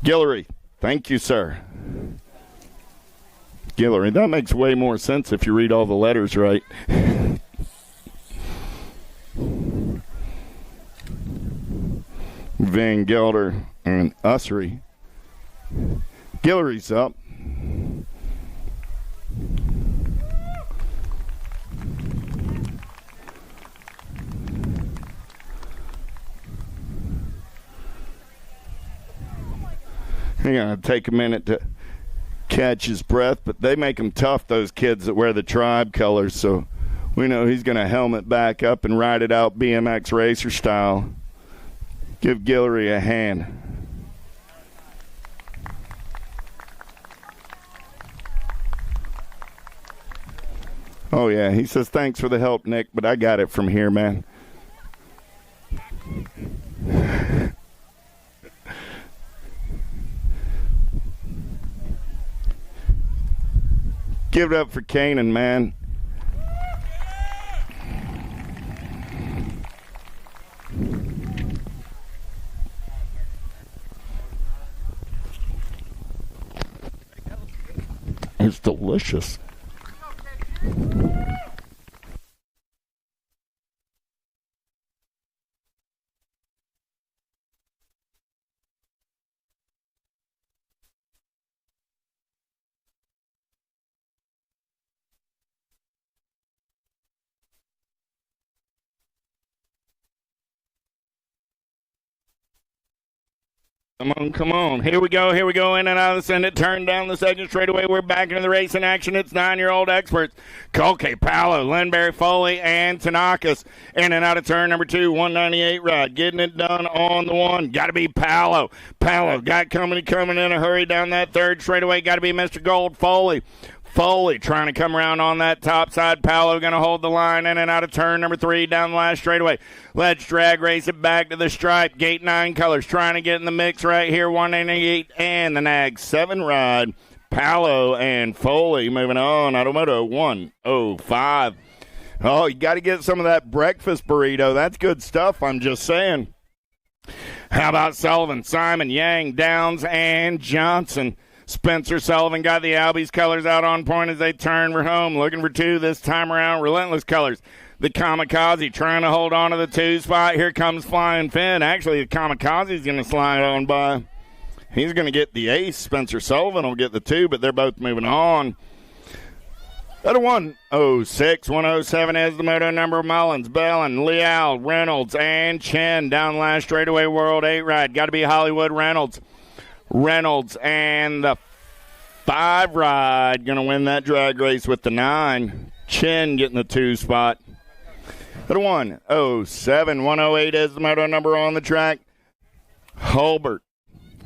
Guillory. Thank you, sir. Guillory. That makes way more sense if you read all the letters right. Van Gelder and Ussery. Guillory's up. He's going to take a minute to catch his breath, but they make them tough, those kids that wear the tribe colors, so we know he's going to helmet back up and ride it out BMX racer style. Give Guillory a hand. Oh, yeah, he says, thanks for the help, Nick, but I got it from here, man. Give it up for Kanan, man. It's delicious. Come on. Here we go. In and out of the Senate. Turn down the second straightaway. We're back into the racing action. It's 9-year-old experts. Kolke, Paolo, Lindberry, Foley, and Tanakis. In and out of turn number 2, 198 ride. Getting it done on the 1. Got to be Paolo. Paolo got coming in a hurry down that third straightaway. Got to be Mr. Gold, Foley. Foley trying to come around on that top side. Paolo going to hold the line in and out of turn number 3 down the last straightaway. Let's drag race it back to the stripe. Gate 9 colors trying to get in the mix right here. 198 and the Nag 7 ride. Paolo and Foley moving on. Automoto 105. Oh, you got to get some of that breakfast burrito. That's good stuff, I'm just saying. How about Sullivan, Simon, Yang, Downs, and Johnson? Spencer Sullivan got the Albies colors out on point as they turn for home. Looking for 2 this time around. Relentless colors. The Kamikaze trying to hold on to the 2 spot. Here comes Flying Finn. Actually, the Kamikaze is going to slide on by. He's going to get the ace. Spencer Sullivan will get the 2, but they're both moving on. At a 106, 107 is the moto number. Mullins, Bellin, Leal, Reynolds, and Chen down the last straightaway World 8 ride. Got to be Hollywood Reynolds. Reynolds and the 5 ride going to win that drag race with the 9. Chen getting the 2 spot. At a 107, 108 is the moto number on the track. Hulbert,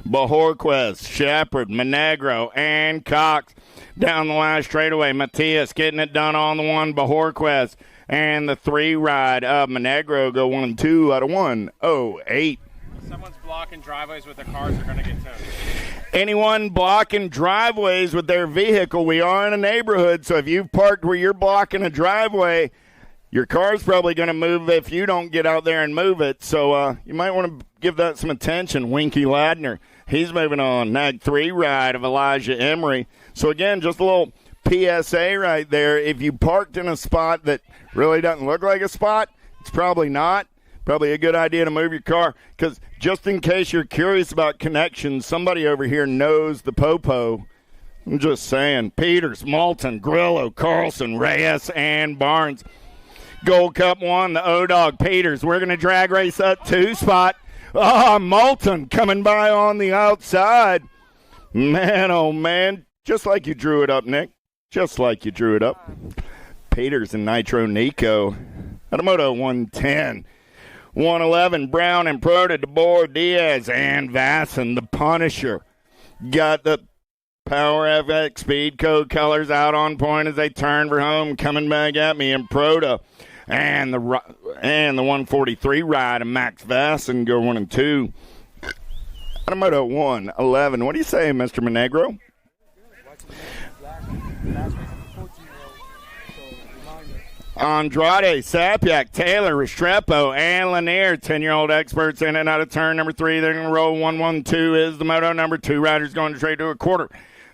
Bajorquez, Shepard, Monegro, and Cox down the last straightaway. Matias getting it done on the 1. Bajorquez and the 3 ride of Monegro go 1 and 2 out of 108. Someone's blocking driveways with their cars are going to get towed. Anyone blocking driveways with their vehicle, we are in a neighborhood, so if you've parked where you're blocking a driveway, your car's probably going to move if you don't get out there and move it. So you might want to give that some attention. Winky Ladner, he's moving on. Nag 3 ride of Elijah Emery. So, again, just a little PSA right there. If you parked in a spot that really doesn't look like a spot, it's probably not. Probably a good idea to move your car, because just in case you're curious about connections, somebody over here knows the Popo. I'm just saying. Peters, Moulton, Grillo, Carlson, Reyes, and Barnes. Gold Cup 1, the O-Dog, Peters. We're going to drag race that 2 spot. Moulton coming by on the outside. Man, oh, man. Just like you drew it up, Nick. Just like you drew it up. Peters and Nitro Nico. Automoto 110. 111, Brown and Prota, DeBoer, Diaz, and Vasson, the Punisher. Got the Power FX Speed Code colors out on point as they turn for home. Coming back at me in Prota. And the 143 ride of Max Vasson go 1 and 2. Automoto 111. What do you say, Mr. Monegro? Andrade, Sapyak, Taylor, Restrepo, and Lanier, 10-year-old experts in and out of turn number 3. They're going to roll 1-1-2 is the moto. Number 2 riders going straight to a quarter.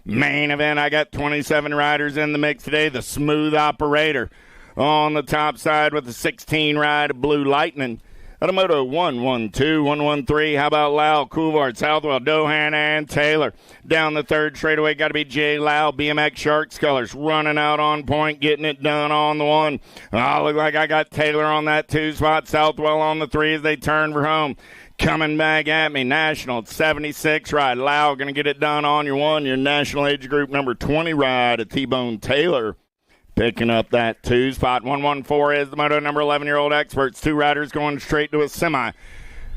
Main event, I got 27 riders in the mix today. The Smooth Operator on the top side with the 16 ride of Blue Lightning. Automoto 1-1-2, 1-1-3. How about Lau, Coulthard, Southwell, Dohan, and Taylor? Down the third straightaway, got to be Jay Lau, BMX Sharks colors, running out on point, getting it done on the 1. Oh, look like I got Taylor on that 2 spot, Southwell on the 3 as they turn for home. Coming back at me, National 76 ride. Lau going to get it done on your 1, your National Age Group number 20 ride at T-Bone Taylor. Picking up that 2 spot. 1-1-4 is the moto. Number 11-year-old experts. 2 riders going straight to a semi.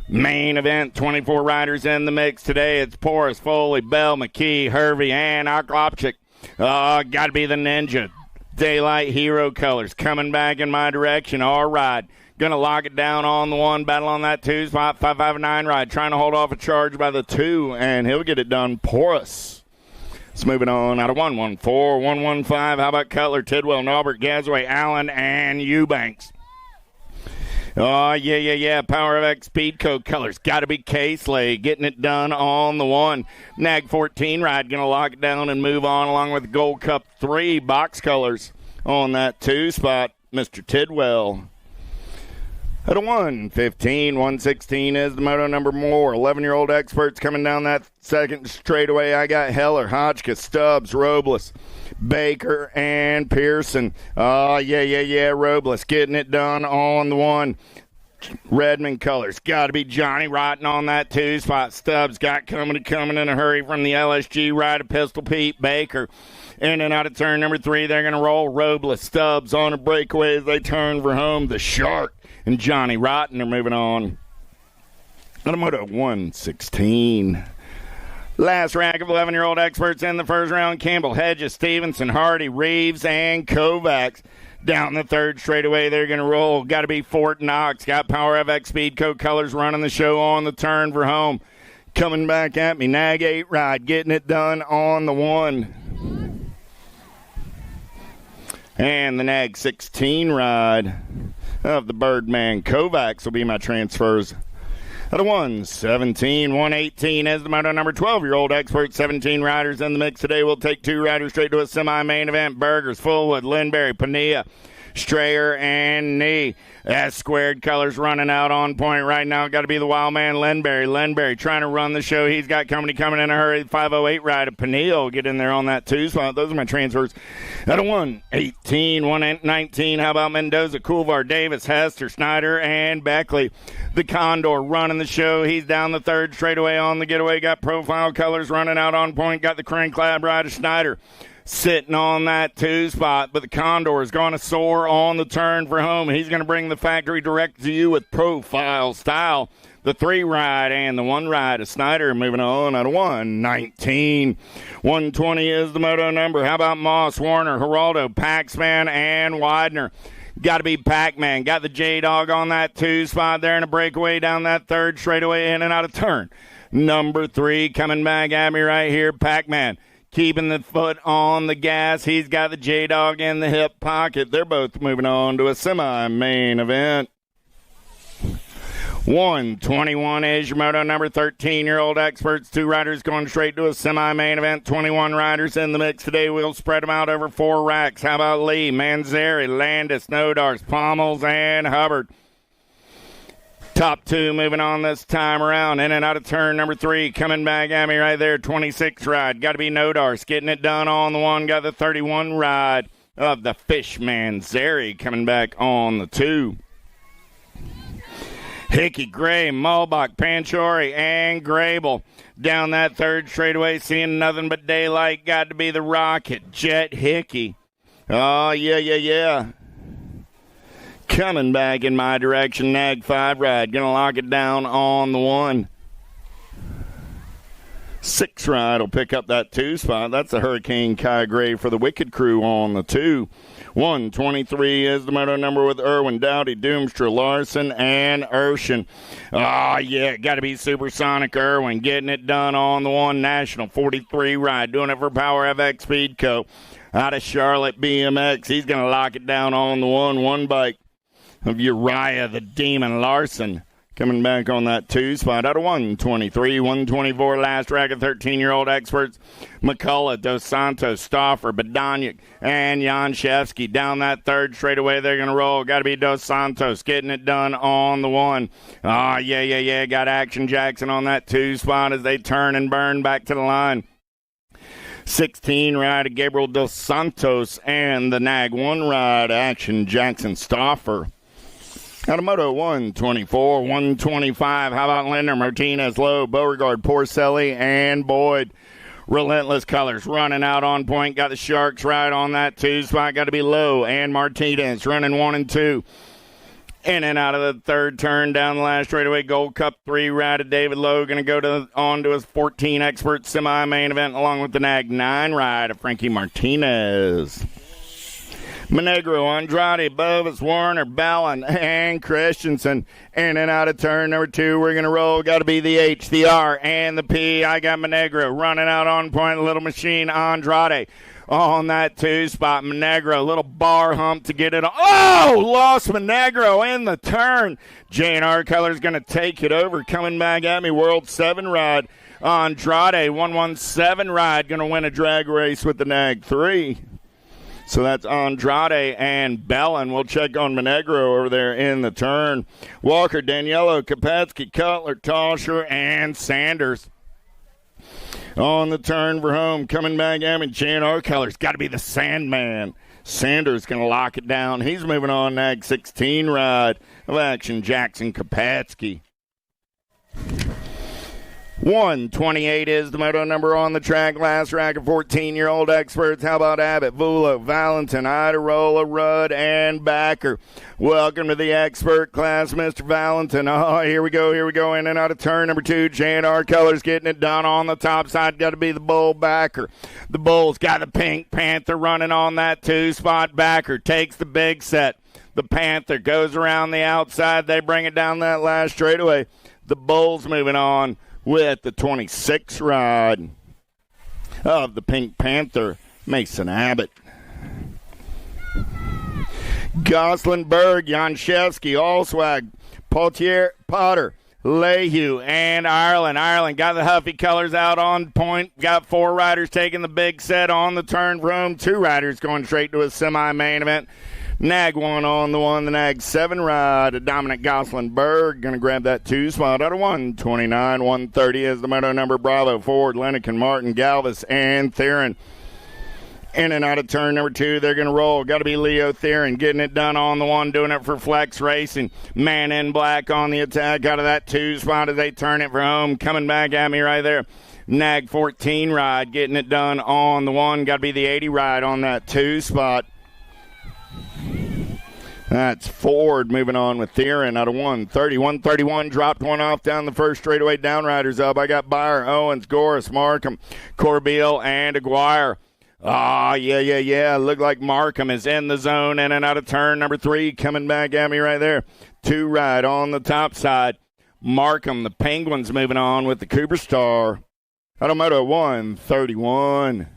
Main event, 24 riders in the mix today. It's Porras, Foley, Bell, McKee, Hervey, and Oklopchik. Got to be the Ninja. Daylight Hero colors coming back in my direction. All right. Going to lock it down on the 1. Battle on that 2 spot. 5-5-9 ride. Trying to hold off a charge by the 2, and he'll get it done. Porras. It's moving on out of 1-1-4, 1-1-5. How about Cutler, Tidwell, Norbert, Gasway, Allen, and Eubanks? Oh, yeah. Power of X Speedco colors. Got to be Casely getting it done on the 1. Nag 14 ride going to lock it down and move on along with Gold Cup 3 box colors on that 2 spot. Mr. Tidwell. At a 1-15, 1-16 is the moto. Number more. 11-year-old experts coming down that second straightaway. I got Heller, Hotchkiss, Stubbs, Robles, Baker, and Pearson. Oh, yeah. Robles getting it done on the 1. Redmond colors. Got to be Johnny Rotten on that 2 spot. Stubbs got coming in a hurry from the LSG ride of Pistol Pete. Baker in and out of turn number 3. They're going to roll. Robles, Stubbs on a breakaway as they turn for home. The Shark and Johnny Rotten are moving on. Automoto 116. Last rack of 11-year-old experts in the first round. Campbell, Hedges, Stevenson, Hardy, Reeves, and Kovacs. Down the third straightaway, they're going to roll. Got to be Fort Knox. Got Power FX Speedco colors running the show on the turn for home. Coming back at me, Nag 8 ride, getting it done on the 1. And the Nag 16 ride of the Birdman Kovacs will be my transfers. At a 117, 118 as the moto. Number 12-year-old expert. 17 riders in the mix today. We'll take 2 riders straight to a semi-main event. Burgers, Fullwood, Lindberry, Pania, Strayer, and Knee. That squared colors running out on point right now. Got to be the wild man, Lindberry. Lindberry trying to run the show. He's got company coming in a hurry. 508 ride of Pania will get in there on that 2 spot. Those are my transfers. At a 118, 119. How about Mendoza, Coulthard, Davis, Hester, Snyder, and Beckley? The Condor running the show. He's down the third straightaway on the getaway. Got profile colors running out on point. Got the Crank Lab ride of Snyder sitting on that 2 spot, but the Condor is going to soar on the turn for home. He's going to bring the factory direct to you with profile style. The 3 ride and the 1 ride of Snyder moving on at a 119. 120 is the moto number. How about Moss, Warner, Geraldo, Paxman, and Widener? Got to be Pac-Man. Got the J-Dog on that 2 spot there in a breakaway down that third straightaway in and out of turn. Number 3 coming back at me right here, Pac-Man. Keeping the foot on the gas. He's got the J-Dog in the hip pocket. They're both moving on to a semi-main event. 121 is your moto number. 13-year-old experts. 2 riders going straight to a semi-main event. 21 riders in the mix today. We'll spread them out over 4 racks. How about Lee, Manzari, Landis, Nodars, Pommels, and Hubbard? Top 2 moving on this time around. In and out of turn number 3. Coming back at me right there. 26 ride. Got to be Nodars. Getting it done on the 1. Got the 31 ride of the Fishman Zeri coming back on the 2. Hickey, Gray, Mulbach, Panchori, and Grable. Down that third straightaway, seeing nothing but daylight. Got to be the Rocket, Jet Hickey. Oh, yeah. Coming back in my direction, Nag 5 ride. Going to lock it down on the 1. 6 ride will pick up that 2 spot. That's the Hurricane Kai Gray for the Wicked Crew on the 2. 123 is the moto number with Irwin, Dowdy, Doomstra, Larson, and Urshan. Oh, yeah, got to be Supersonic Irwin. Getting it done on the 1 National 43 ride. Doing it for Power FX Speedco. out of Charlotte BMX. He's going to lock it down on the one bike of Uriah the Demon Larson. Coming back on that 2 spot out of 123, 124 last racket, 13-year-old experts. McCullough, Dos Santos, Stauffer, Badoniuk, and Janszewski. Down that 3rd straightaway, they're going to roll. Got to be Dos Santos getting it done on the 1. Yeah. Got Action Jackson on that 2 spot as they turn and burn back to the line. 16 ride of Gabriel Dos Santos and the Nag 1 ride, Action Jackson Stauffer. Out of Moto 124, 125. How about Linder, Martinez, Lowe, Beauregard, Porcelli, and Boyd? Relentless Colors running out on point. Got the Sharks right on that 2 spot. Got to be Lowe and Martinez running 1 and 2. In and out of the 3rd turn down the last straightaway. Gold Cup 3 ride of David Lowe. Going to go on to his 14 expert semi-main event along with the Nag 9 ride of Frankie Martinez. Monegro, Andrade, Bovis, Warner, Ballin, and Christensen. In and out of turn number 2. We're going to roll. Got to be the H, the R, and the P. I got Monegro running out on point. Little machine, Andrade on that 2 spot. Monegro, a little bar hump to get it on. Oh, lost Monegro in the turn. J&R Color's going to take it over. Coming back at me, World 7 ride. Andrade, 117 ride, going to win a drag race with the Nag 3. So that's Andrade and Bellin. We'll check on Monegro over there in the turn. Walker, Daniello, Kopetsky, Cutler, Tosher, and Sanders. On the turn for home. Coming back at me, J&R Colors. Got to be the Sandman. Sanders going to lock it down. He's moving on Nag 16 ride of Action Jackson Kopetsky. 128 is the moto number on the track. Last racket, 14-year-old experts. How about Abbott, Vulo, Valentin, Idarola, Rudd, and Backer? Welcome to the expert class, Mr. Valentin. Oh, here we go. In and out of turn number 2. J&R Colors getting it done on the top side. Got to be the Bull Backer. The Bull's got the Pink Panther running on that 2 spot. Backer takes the big set. The Panther goes around the outside. They bring it down that last straightaway. The Bull's moving on with the 26 ride of the Pink Panther, Mason Abbott. Gosselin, Berg, Janszewski, Allswag, Potter, Lehue, and Ireland. Ireland got the Huffy Colors out on point. Got 4 riders taking the big set on the turn for home. 2 riders going straight to a semi-main event. Nag 1 on the 1, the Nag 7 ride. Dominic Gosselin-Berg going to grab that 2 spot out of 129. 130 is the moto number. Bravo, Ford, Lennican, Martin, Galvis, and Theron. In and out of turn number 2, they're going to roll. Got to be Leo Theron getting it done on the 1, doing it for Flex Racing. Man in black on the attack out of that 2 spot as they turn it for home. Coming back at me right there. Nag 14 ride getting it done on the 1. Got to be the 80 ride on that 2 spot. That's Ford moving on with Theron out of 130. 131 dropped one off down the first straightaway. Downriders up. I got Byer, Owens, Goris, Markham, Corbeil, and Aguirre. Yeah. Look like Markham is in the zone in and out of turn number 3. Coming back at me right there. 2 ride on the top side. Markham, the Penguins moving on with the Cooper Star. Out of Moto 131.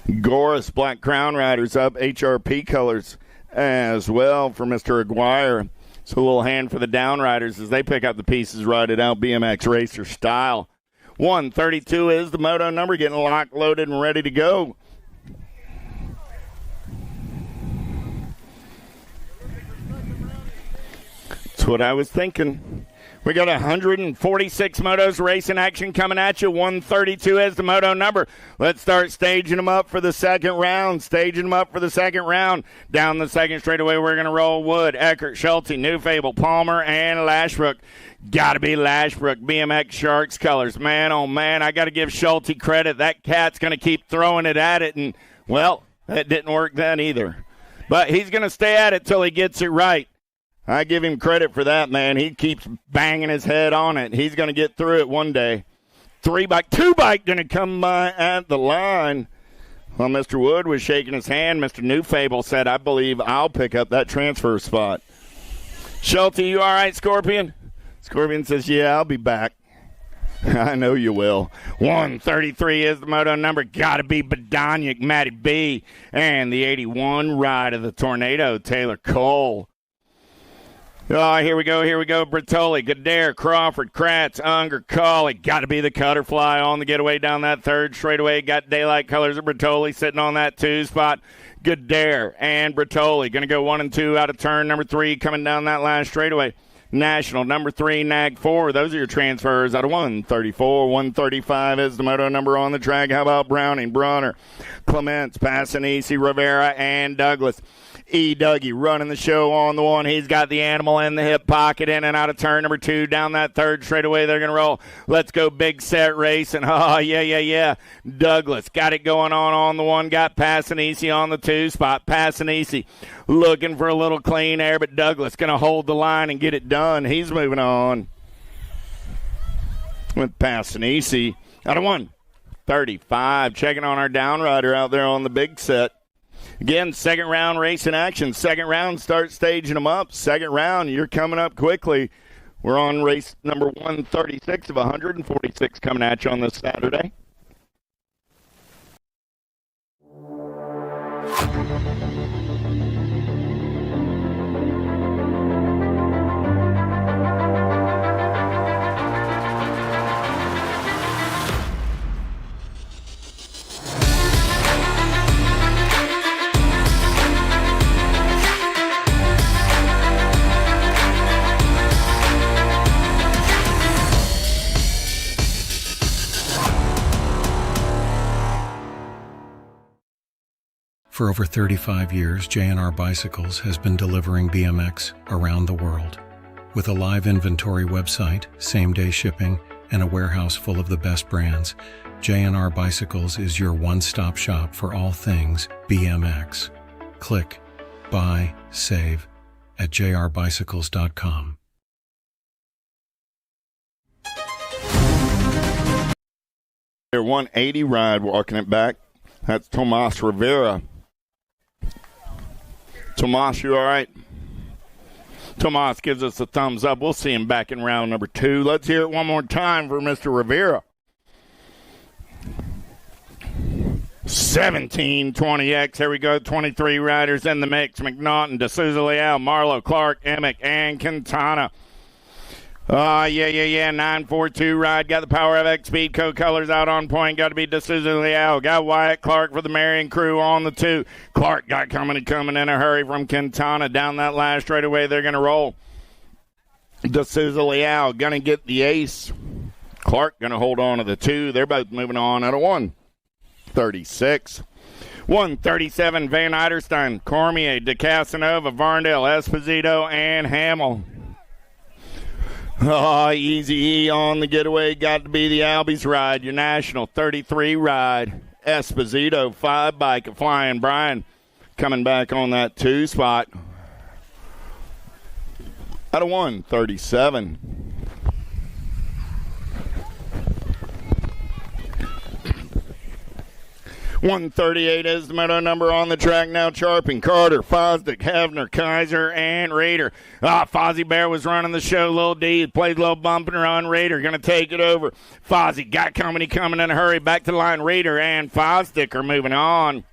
Goris, Black Crown Riders up, HRP Colors as well for Mr. Aguirre. So a little hand for the Downriders as they pick up the pieces, ride it out BMX racer style. 132 is the moto number, getting locked, loaded, and ready to go. That's what I was thinking. We got 146 motos racing action coming at you. 132 is the moto number. Let's start staging them up for the second round. Down the second straightaway, we're going to roll Wood, Eckert, Schulte, New Fable, Palmer, and Lashbrook. Got to be Lashbrook, BMX Sharks colors. Man, oh man, I got to give Schulte credit. That cat's going to keep throwing it at it, and, well, that didn't work then either. But he's going to stay at it till he gets it right. I give him credit for that, man. He keeps banging his head on it. He's going to get through it one day. 3-bike, 2-bike going to come by at the line. Well, Mr. Wood was shaking his hand. Mr. Newfable said, I believe I'll pick up that transfer spot. Schulte, you all right, Scorpion? Scorpion says, yeah, I'll be back. I know you will. 133 is the moto number. Got to be Badonic, Matty B. And the 81 ride of the Tornado, Taylor Cole. Oh, here we go. Bertoli, Gadare, Crawford, Kratz, Unger, Colley. Got to be the Cutterfly on the getaway down that third straightaway. Got daylight colors of Bertoli sitting on that 2 spot. Gadare and Bertoli going to go 1 and 2 out of turn number 3 coming down that last straightaway. National, number 3, Nag 4. Those are your transfers out of 134. 135 is the moto number on the track. How about Browning, Brunner, Clements, Passanisi, Rivera, and Douglas? E. Dougie running the show on the 1. He's got the animal in the hip pocket, in and out of turn number 2. Down that third straightaway, they're going to roll. Let's go big set racing. Oh, yeah. Douglas got it going on the 1. Got Passanisi on the 2 spot. Passanisi looking for a little clean air, but Douglas going to hold the line and get it done. He's moving on with Passanisi out of 135. Checking on our downrider out there on the big set. Again, second round race in action. Second round, start staging them up. Second round, you're coming up quickly. We're on race number 136 of 146 coming at you on this Saturday. For over 35 years, J&R Bicycles has been delivering BMX around the world. With a live inventory website, same-day shipping, and a warehouse full of the best brands, J&R Bicycles is your one-stop shop for all things BMX. Click, buy, save at jrbicycles.com. Their 180 ride, walking it back. That's Tomas Rivera. Tomas, you all right? Tomas gives us a thumbs up. We'll see him back in round number 2. Let's hear it one more time for Mr. Rivera. 1720X. Here we go. 23 riders in the mix. McNaughton, D'Souza Leal, Marlowe, Clark, Emick, and Quintana. Yeah. 942 ride. Got the Power of X Speed Co colors out on point. Got to be D'Souza Leal. Got Wyatt Clark for the Marion crew on the 2. Clark got coming in a hurry from Quintana. Down that last straightaway, they're going to roll. D'Souza Leal going to get the ace. Clark going to hold on to the 2. They're both moving on out of 136. 137, Van Eiderstein, Cormier, DeCasanova, Varndale, Esposito, and Hamill. Oh, Easy E on the getaway. Got to be the Albies ride. Your National 33 ride. Esposito, 5 bike. Flying Brian coming back on that 2 spot. Out of 137. 138 is the moto number on the track now. Charping, Carter, Fosdick, Hefner, Kaiser, and Raider. Fozzie Bear was running the show. Lil D played a little bump and run. Raider going to take it over. Fozzie got coming in a hurry. Back to the line. Raider and Fosdick are moving on.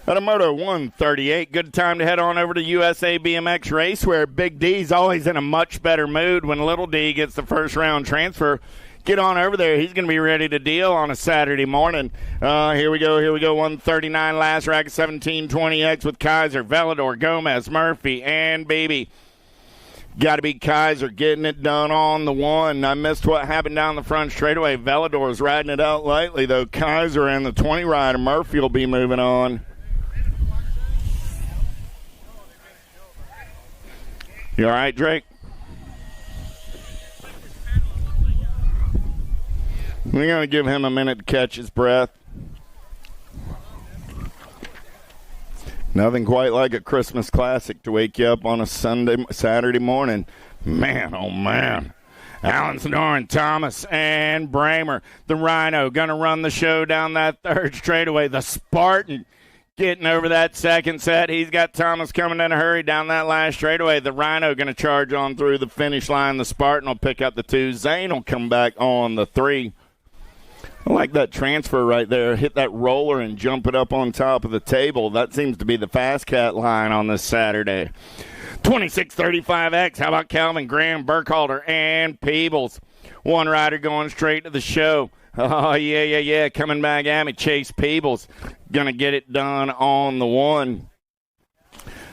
At a moto 138, good time to head on over to USA BMX Race, where Big D's always in a much better mood when Little D gets the first round transfer. Get on over there. He's going to be ready to deal on a Saturday morning. Here we go. 139 last rack, 1720X with Kaiser, Velador, Gomez, Murphy, and Beebe. Got to be Kaiser getting it done on the 1. I missed what happened down the front straightaway. Velador's riding it out lightly, though. Kaiser and the 20 rider, Murphy, will be moving on. You all right, Drake? We're going to give him a minute to catch his breath. Nothing quite like a Christmas classic to wake you up on a Saturday morning. Man, oh man. Alan Sonoran, Thomas, and Bramer. The Rhino going to run the show down that third straightaway. The Spartan getting over that second set. He's got Thomas coming in a hurry down that last straightaway. The Rhino going to charge on through the finish line. The Spartan will pick up the 2. Zane will come back on the 3. I like that transfer right there. Hit that roller and jump it up on top of the table. That seems to be the Fast Cat line on this Saturday. 2635X. How about Calvin, Graham, Burkhalter, and Peebles? One rider going straight to the show. Oh, yeah. Coming back at me, Chase Peebles. Going to get it done on the 1.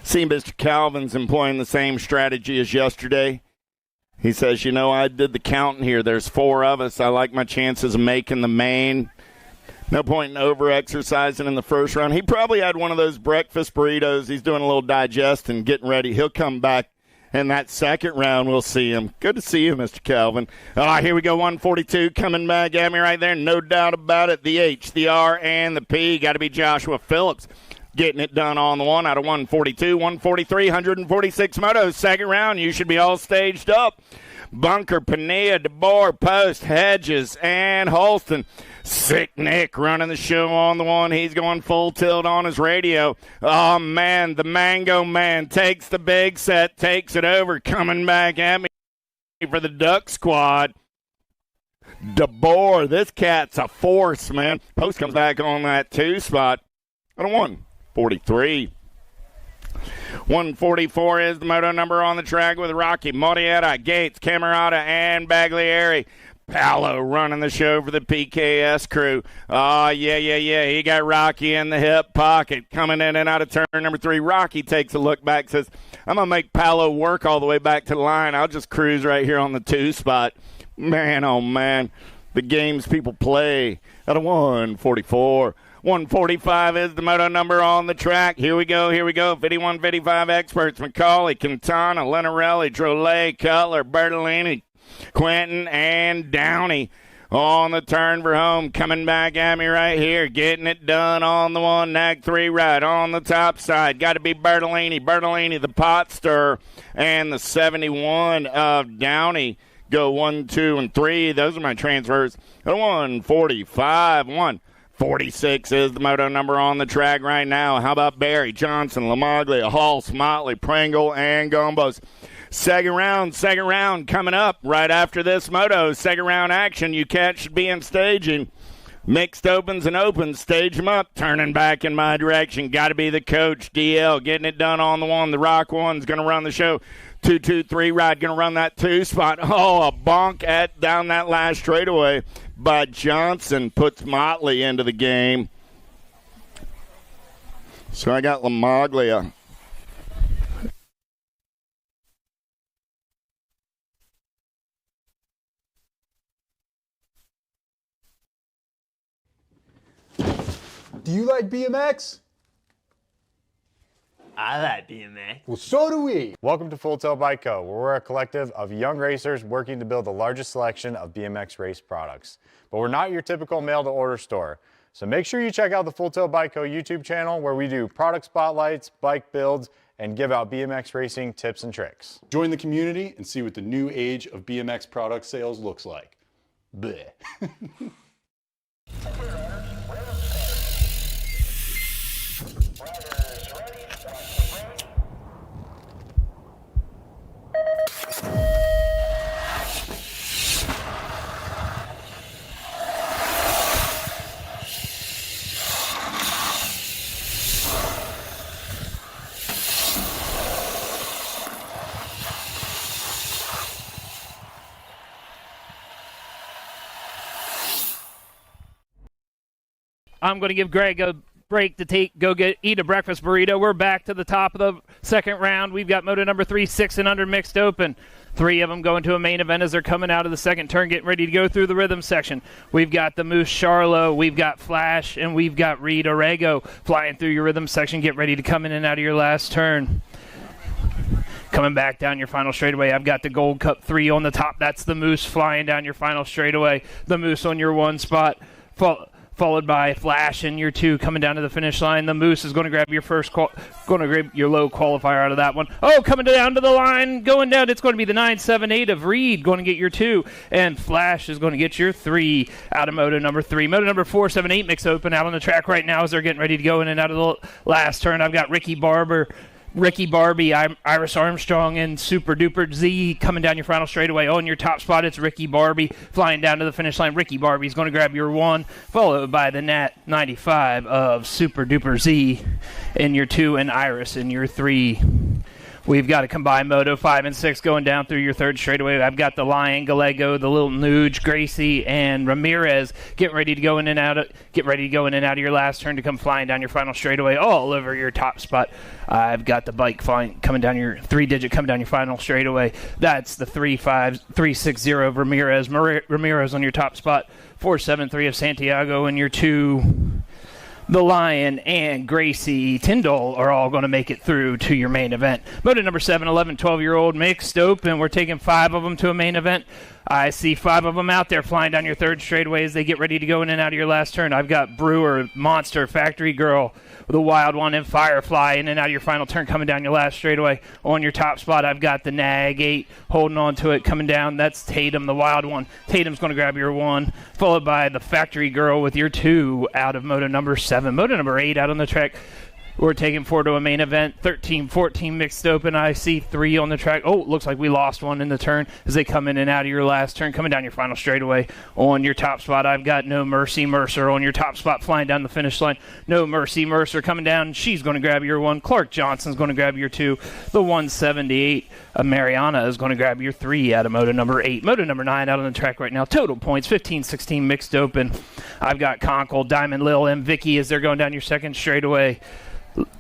See, Mr. Calvin's employing the same strategy as yesterday. He says, I did the counting here. There's 4 of us. I like my chances of making the main. No point in over-exercising in the first round. He probably had one of those breakfast burritos. He's doing a little digesting, getting ready. He'll come back in that second round. We'll see him. Good to see you, Mr. Calvin. Here we go, 142 coming back at me right there. No doubt about it. The H, the R, and the P. Got to be Joshua Phillips. Getting it done on the 1 out of 142, 143, 146 motos. Second round, you should be all staged up. Bunker, Pania, DeBoer, Post, Hedges, and Holston. Sick Nick running the show on the 1. He's going full tilt on his radio. Oh, man, the Mango Man takes the big set, takes it over, coming back at me for the Duck Squad. DeBoer, this cat's a force, man. Post comes back on that 2 spot. I don't want 43. 144 is the moto number on the track with Rocky, Morietta, Gates, Camerata, and Baglieri. Paolo running the show for the PKS crew. Oh, yeah. He got Rocky in the hip pocket. Coming in and out of turn number 3. Rocky takes a look back, says, I'm going to make Paolo work all the way back to the line. I'll just cruise right here on the 2 spot. Man, oh, man. The games people play out of 144. 145 is the moto number on the track. Here we go. 51-55 experts. McCauley, Quintana, Lenarelli, Drolet, Cutler, Bertolini, Quentin, and Downey on the turn for home. Coming back at me right here. Getting it done on the 1. Nag 3 right on the top side. Got to be Bertolini. Bertolini, the pot stir, and the 71 of Downey. Go 1, 2, and 3. Those are my transfers. 145, 146 is the moto number on the track right now. How about Barry, Johnson, Lamaglia, Halse, Motley, Pringle, and Gombos? Second round coming up right after this moto. Second round action. You cats should be in staging. Mixed opens and opens. Stage them up. Turning back in my direction. Got to be the coach, DL. Getting it done on the 1. The Rock 1's going to run the show. 2-2-3 ride. Going to run that 2 spot. Oh, a bonk down that last straightaway by Johnson puts Motley into the game. So I got Lamaglia. Do you like BMX? I like BMX. Well, so do we. Welcome to Full Tilt Bike Co., where we're a collective of young racers working to build the largest selection of BMX race products. But we're not your typical mail-to-order store. So make sure you check out the Full Tilt Bike Co. YouTube channel, where we do product spotlights, bike builds, and give out BMX racing tips and tricks. Join the community and see what the new age of BMX product sales looks like. Bleh. I'm going to give Greg a break to eat a breakfast burrito. We're back to the top of the second round. We've got moto number 3, 6 and under mixed open. 3 of them going to a main event as they're coming out of the second turn, getting ready to go through the rhythm section. We've got the Moose Charlo, we've got Flash, and we've got Reed Orego flying through your rhythm section. Get ready to come in and out of your last turn. Coming back down your final straightaway, I've got the Gold Cup 3 on the top. That's the Moose flying down your final straightaway. The Moose on your 1 spot. followed by Flash in your 2 coming down to the finish line. The Moose is going to grab your grab your low qualifier out of that one. Oh, coming down to the line, going down, it's going to be the 978 of Reed going to get your 2, and Flash is going to get your 3 out of moto number 3. Moto number 478 mix open out on the track right now as they're getting ready to go in and out of the last turn. I've got Ricky Barbie, Iris Armstrong, and Super Duper Z coming down your final straightaway. On your top spot, it's Ricky Barbie flying down to the finish line. Ricky Barbie's going to grab your 1, followed by the Nat 95 of Super Duper Z in your 2, and Iris in your 3. We've got a combined moto 5 and 6 going down through your third straightaway. I've got the Lion, Gallego, the Little Nuge, Gracie, and Ramirez getting ready to go in and out of your last turn to come flying down your final straightaway all over your top spot. I've got the bike coming down your 3-digit coming down your final straightaway. That's the 360 of Ramirez. Ramirez on your top spot. 473 of Santiago in your 2. The Lion and Gracie Tyndall are all going to make it through to your main event. Moto number 7, 11, 12-year-old mixed open. We're taking 5 of them to a main event. I see 5 of them out there flying down your third straightaway as they get ready to go in and out of your last turn. I've got Brewer, Monster, Factory Girl, the Wild One, and Firefly in and out of your final turn coming down your last straightaway. On your top spot, I've got the Nag 8 holding on to it coming down. That's Tatum, the Wild One. Tatum's going to grab your 1, followed by the Factory Girl with your 2 out of moto number 7. Moto number 8 out on the track. We're taking 4 to a main event. 13, 14 mixed open. I see 3 on the track. Oh, looks like we lost 1 in the turn as they come in and out of your last turn, coming down your final straightaway. On your top spot, I've got No Mercy Mercer on your top spot flying down the finish line. No Mercy Mercer coming down. She's going to grab your 1. Clark Johnson's going to grab your 2. The 178 Mariana is going to grab your 3 out of moto number 8. Moto number 9 out on the track right now. Total points, 15, 16 mixed open. I've got Conkle, Diamond Lil, and Vicky as they're going down your second straightaway.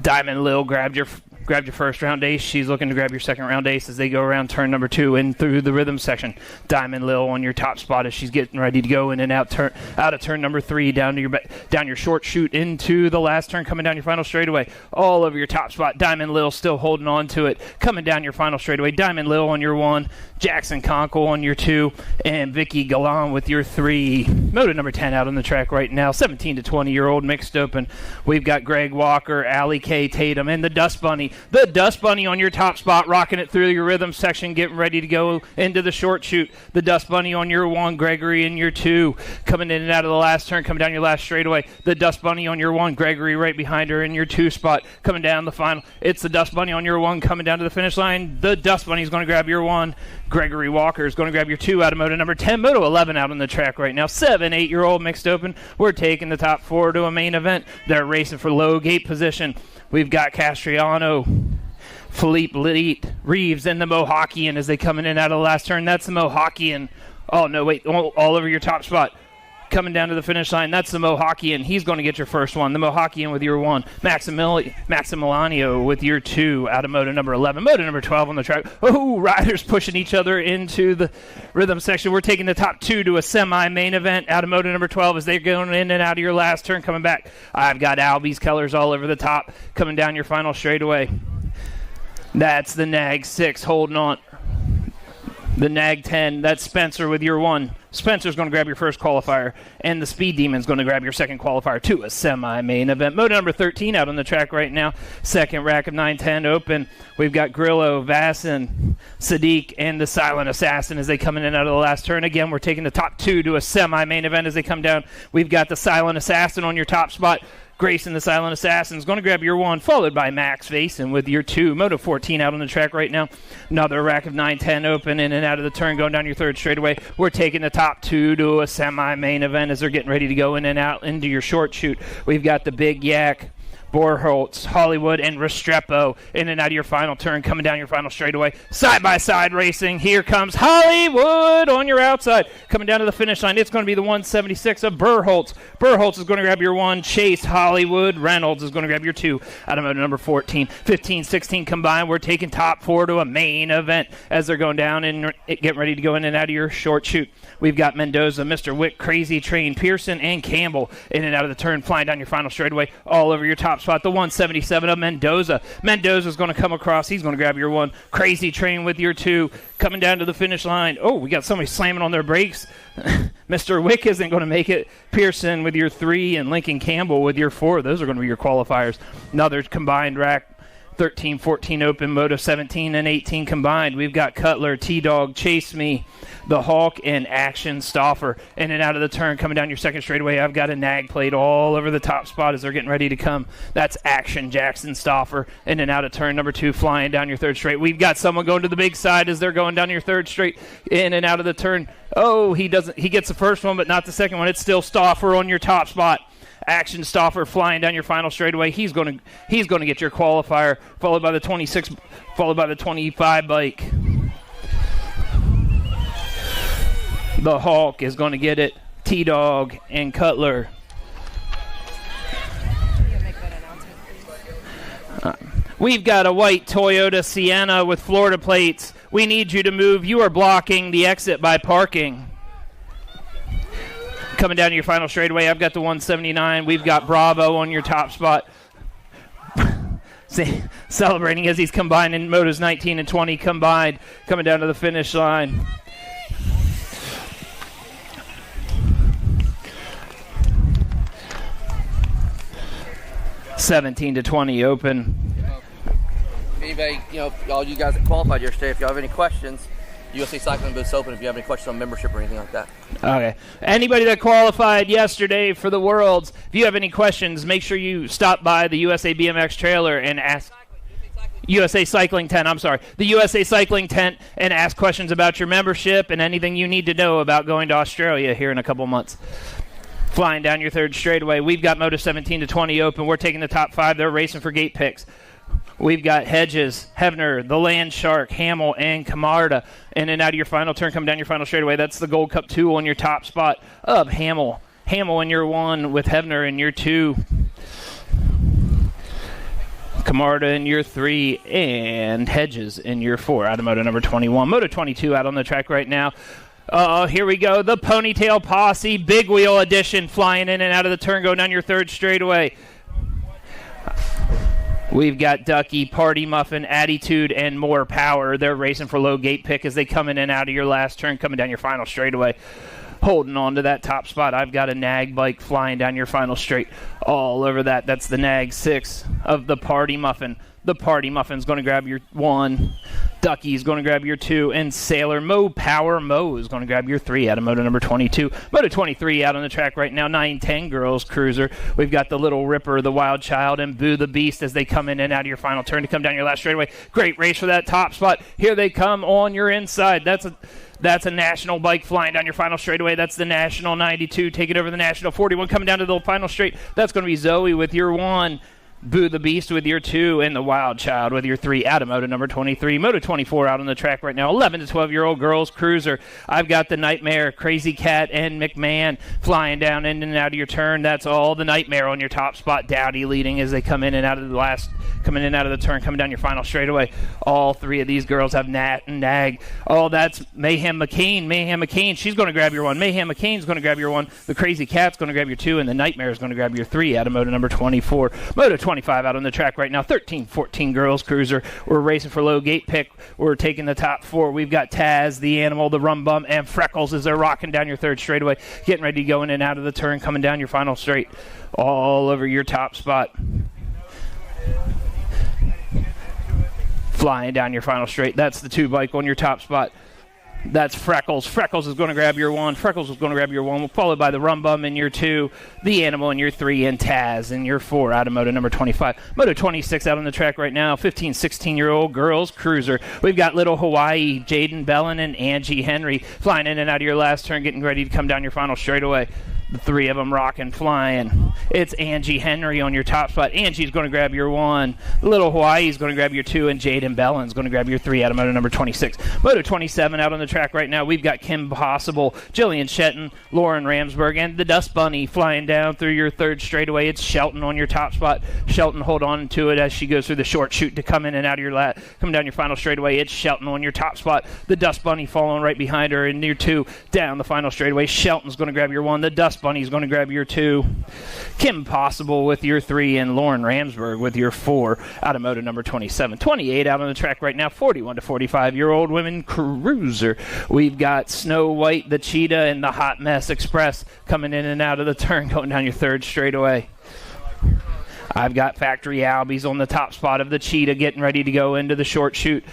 Diamond Lil grabbed your first round ace. She's looking to grab your second round ace as they go around turn number 2 and through the rhythm section. Diamond Lil on your top spot as she's getting ready to go in and out of turn number 3 down your short chute into the last turn coming down your final straightaway. All over your top spot. Diamond Lil still holding on to it coming down your final straightaway. Diamond Lil on your 1, Jackson Conkle on your 2, and Vicky Galan with your 3. Moto number 10 out on the track right now. 17 to 20-year-old mixed open. We've got Greg Walker, Allie K. Tatum, and the Dust Bunny. The Dust Bunny on your top spot, rocking it through your rhythm section, getting ready to go into the short chute. The Dust Bunny on your 1, Gregory in your 2, coming in and out of the last turn, coming down your last straightaway. The Dust Bunny on your 1, Gregory right behind her in your 2 spot, coming down the final. It's the Dust Bunny on your 1 coming down to the finish line. The Dust Bunny is going to grab your 1. Gregory Walker is going to grab your 2 out of moto number 10. Moto 11 out on the track right now. 7, 8-year-old mixed open. We're taking the top 4 to a main event. They're racing for low gate position. We've got Castriano, Philippe Reeves, and the Mohawkian as they come in and out of the last turn. That's the Mohawkian. Oh, no, wait. All over your top spot. Coming down to the finish line, that's the Mohawkian. He's going to get your first 1. The Mohawkian with your 1. Maximiliano with your 2 out of moto number 11. Moto number 12 on the track. Oh, riders pushing each other into the rhythm section. We're taking the top 2 to a semi-main event out of moto number 12 as they're going in and out of your last turn coming back. I've got Albie's colors all over the top coming down your final straightaway. That's the Nag 6 holding on. The Nag 10, that's Spencer with your 1. Spencer's going to grab your first qualifier, and the Speed Demon's going to grab your second qualifier to a semi-main event. Moto number 13 out on the track right now. Second rack of 9-10 open. We've got Grillo, Vassin, Sadiq, and the Silent Assassin as they come in and out of the last turn. Again, we're taking the top 2 to a semi-main event as they come down. We've got the Silent Assassin on your top spot. Grayson, the Silent Assassin, is going to grab your 1, followed by Max Vason with your 2. Moto 14 out on the track right now. Another rack of 9-10 open in and out of the turn, going down your third straightaway. We're taking the top 2 to a semi-main event as they're getting ready to go in and out into your short chute. We've got the Big Yak, Borholtz, Hollywood, and Restrepo in and out of your final turn, coming down your final straightaway. Side-by-side racing. Here comes Hollywood on your outside. Coming down to the finish line, it's going to be the 176 of Berholtz. Berholtz is going to grab your 1. Chase, Hollywood, Reynolds is going to grab your 2 out of moto number 14. 15, 16 combined. We're taking top 4 to a main event as they're going down and getting ready to go in and out of your short chute. We've got Mendoza, Mr. Wick, Crazy Train, Pearson, and Campbell in and out of the turn, flying down your final straightaway all over your top spot. The 177 of Mendoza. Mendoza's going to come across. He's going to grab your 1. Crazy Train with your 2. Coming down to the finish line. Oh, we got somebody slamming on their brakes. Mr. Wick isn't going to make it. Pearson with your 3 and Lincoln Campbell with your 4. Those are going to be your qualifiers. Another combined rack. 13, 14 open, Moto 17 and 18 combined. We've got Cutler, T-Dog, Chase Me, the Hawk, and Action Stauffer. In and out of the turn, coming down your second straightaway, I've got a nag plate all over the top spot as they're getting ready to come. That's Action Jackson Stauffer. In and out of turn number 2, flying down your third straight. We've got someone going to the big side as they're going down your third straight. In and out of the turn. Oh, he gets the first one, but not the second one. It's still Stauffer on your top spot. Action Stauffer flying down your final straightaway. He's going to get your qualifier, followed by the 26, followed by the 25 bike. The Hawk is going to get it. T-Dog and Cutler. We've got a white Toyota Sienna with Florida plates. We need you to move. You are blocking the exit by parking. Coming down to your final straightaway, I've got the 179. We've got Bravo on your top spot. Celebrating as he's combining Motos 19 and 20 combined. Coming down to the finish line. (17-20) open. If anybody, all you guys that qualified yesterday, if y'all have any questions, USA Cycling Booth's open if you have any questions on membership or anything like that. Okay. Anybody that qualified yesterday for the Worlds, if you have any questions, make sure you stop by the USA BMX trailer and ask. USA Cycling Tent, I'm sorry. The USA Cycling Tent, and ask questions about your membership and anything you need to know about going to Australia here in a couple months. Flying down your third straightaway, we've got Moto 17-20 open. We're taking the top 5. They're racing for gate picks. We've got Hedges, Hevner, the Land Shark, Hamill, and Camarda. In and out of your final turn, come down your final straightaway. That's the Gold Cup 2 on your top spot of Hamill. Hamill in your 1 with Hevner in your 2. Camarda in your 3, and Hedges in your 4. Out of Moto number 21. Moto 22 out on the track right now. Here we go. The Ponytail Posse, Big Wheel Edition, flying in and out of the turn, going down your third straightaway. We've got Ducky, Party Muffin, Attitude, and More Power. They're racing for low gate pick as they come in and out of your last turn, coming down your final straightaway. Holding on to that top spot, I've got a nag bike flying down your final straight. All over that, that's the nag 6 of the Party Muffin. The Party Muffin's going to grab your 1. Ducky's going to grab your 2. And Sailor Mo Power Mo is going to grab your 3 out of Moto number 22. Moto 23 out on the track right now. 9-10 Girls Cruiser. We've got the Little Ripper, the Wild Child, and Boo the Beast as they come in and out of your final turn to come down your last straightaway. Great race for that top spot. Here they come on your inside. That's a national bike flying down your final straightaway. That's the National 92 taking over the National 41. Coming down to the final straight. That's going to be Zoe with your 1. Boo the Beast with your 2, and the Wild Child with your 3 out of Moto number 23. Moto 24 out on the track right now. 11 to 12-year-old Girls Cruiser. I've got the Nightmare, Crazy Cat, and McMahon flying down in and out of your turn. That's all the Nightmare on your top spot. Dowdy leading as they come in and out of the turn, coming down your final straightaway. All 3 of these girls have Nat and Nag. Oh, that's Mayhem McCain. Mayhem McCain, she's going to grab your 1. Mayhem McCain's going to grab your 1. The Crazy Cat's going to grab your 2, and the Nightmare is going to grab your 3 out of Moto number 24. Moto 25 out on the track right now. 13-14 Girls Cruiser. We're racing for low gate pick. We're taking the top 4. We've got Taz, the Animal, the Rum Bum, and Freckles as they're rocking down your third straightaway, getting ready to go in and out of the turn, coming down your final straight, all over your top spot. Flying down your final straight. That's the 2 bike on your top spot. That's Freckles. Freckles is going to grab your 1. Freckles is going to grab your 1, followed by the Rum Bum in your 2, the Animal in your 3, and Taz in your 4 out of Moto number 25. Moto 26 out on the track right now. 15, 16-year-old Girls Cruiser. We've got Little Hawaii, Jaden Bellin, and Angie Henry flying in and out of your last turn, getting ready to come down your final straightaway. The 3 of them rocking, flying. It's Angie Henry on your top spot. Angie's going to grab your 1. Little Hawaii's going to grab your 2, and Jaden Bellin's going to grab your 3 out of Moto number 26. Moto 27 out on the track right now. We've got Kim Possible, Jillian Shetton, Lauren Ramsberg, and the Dust Bunny flying down through your third straightaway. It's Shelton on your top spot. Shelton, hold on to it as she goes through the short chute to come in and out of your come down your final straightaway. It's Shelton on your top spot. The Dust Bunny following right behind her in your 2 down the final straightaway. Shelton's going to grab your 1. The Dust Bunny's going to grab your 2. Kim Possible with your 3, and Lauren Ramsberg with your 4 out of moto number 27. 28 out on the track right now, 41 to 45-year-old women cruiser. We've got Snow White, the Cheetah, and the Hot Mess Express coming in and out of the turn, going down your third straightaway. I've got Factory Albies on the top spot of the Cheetah, getting ready to go into the short chute.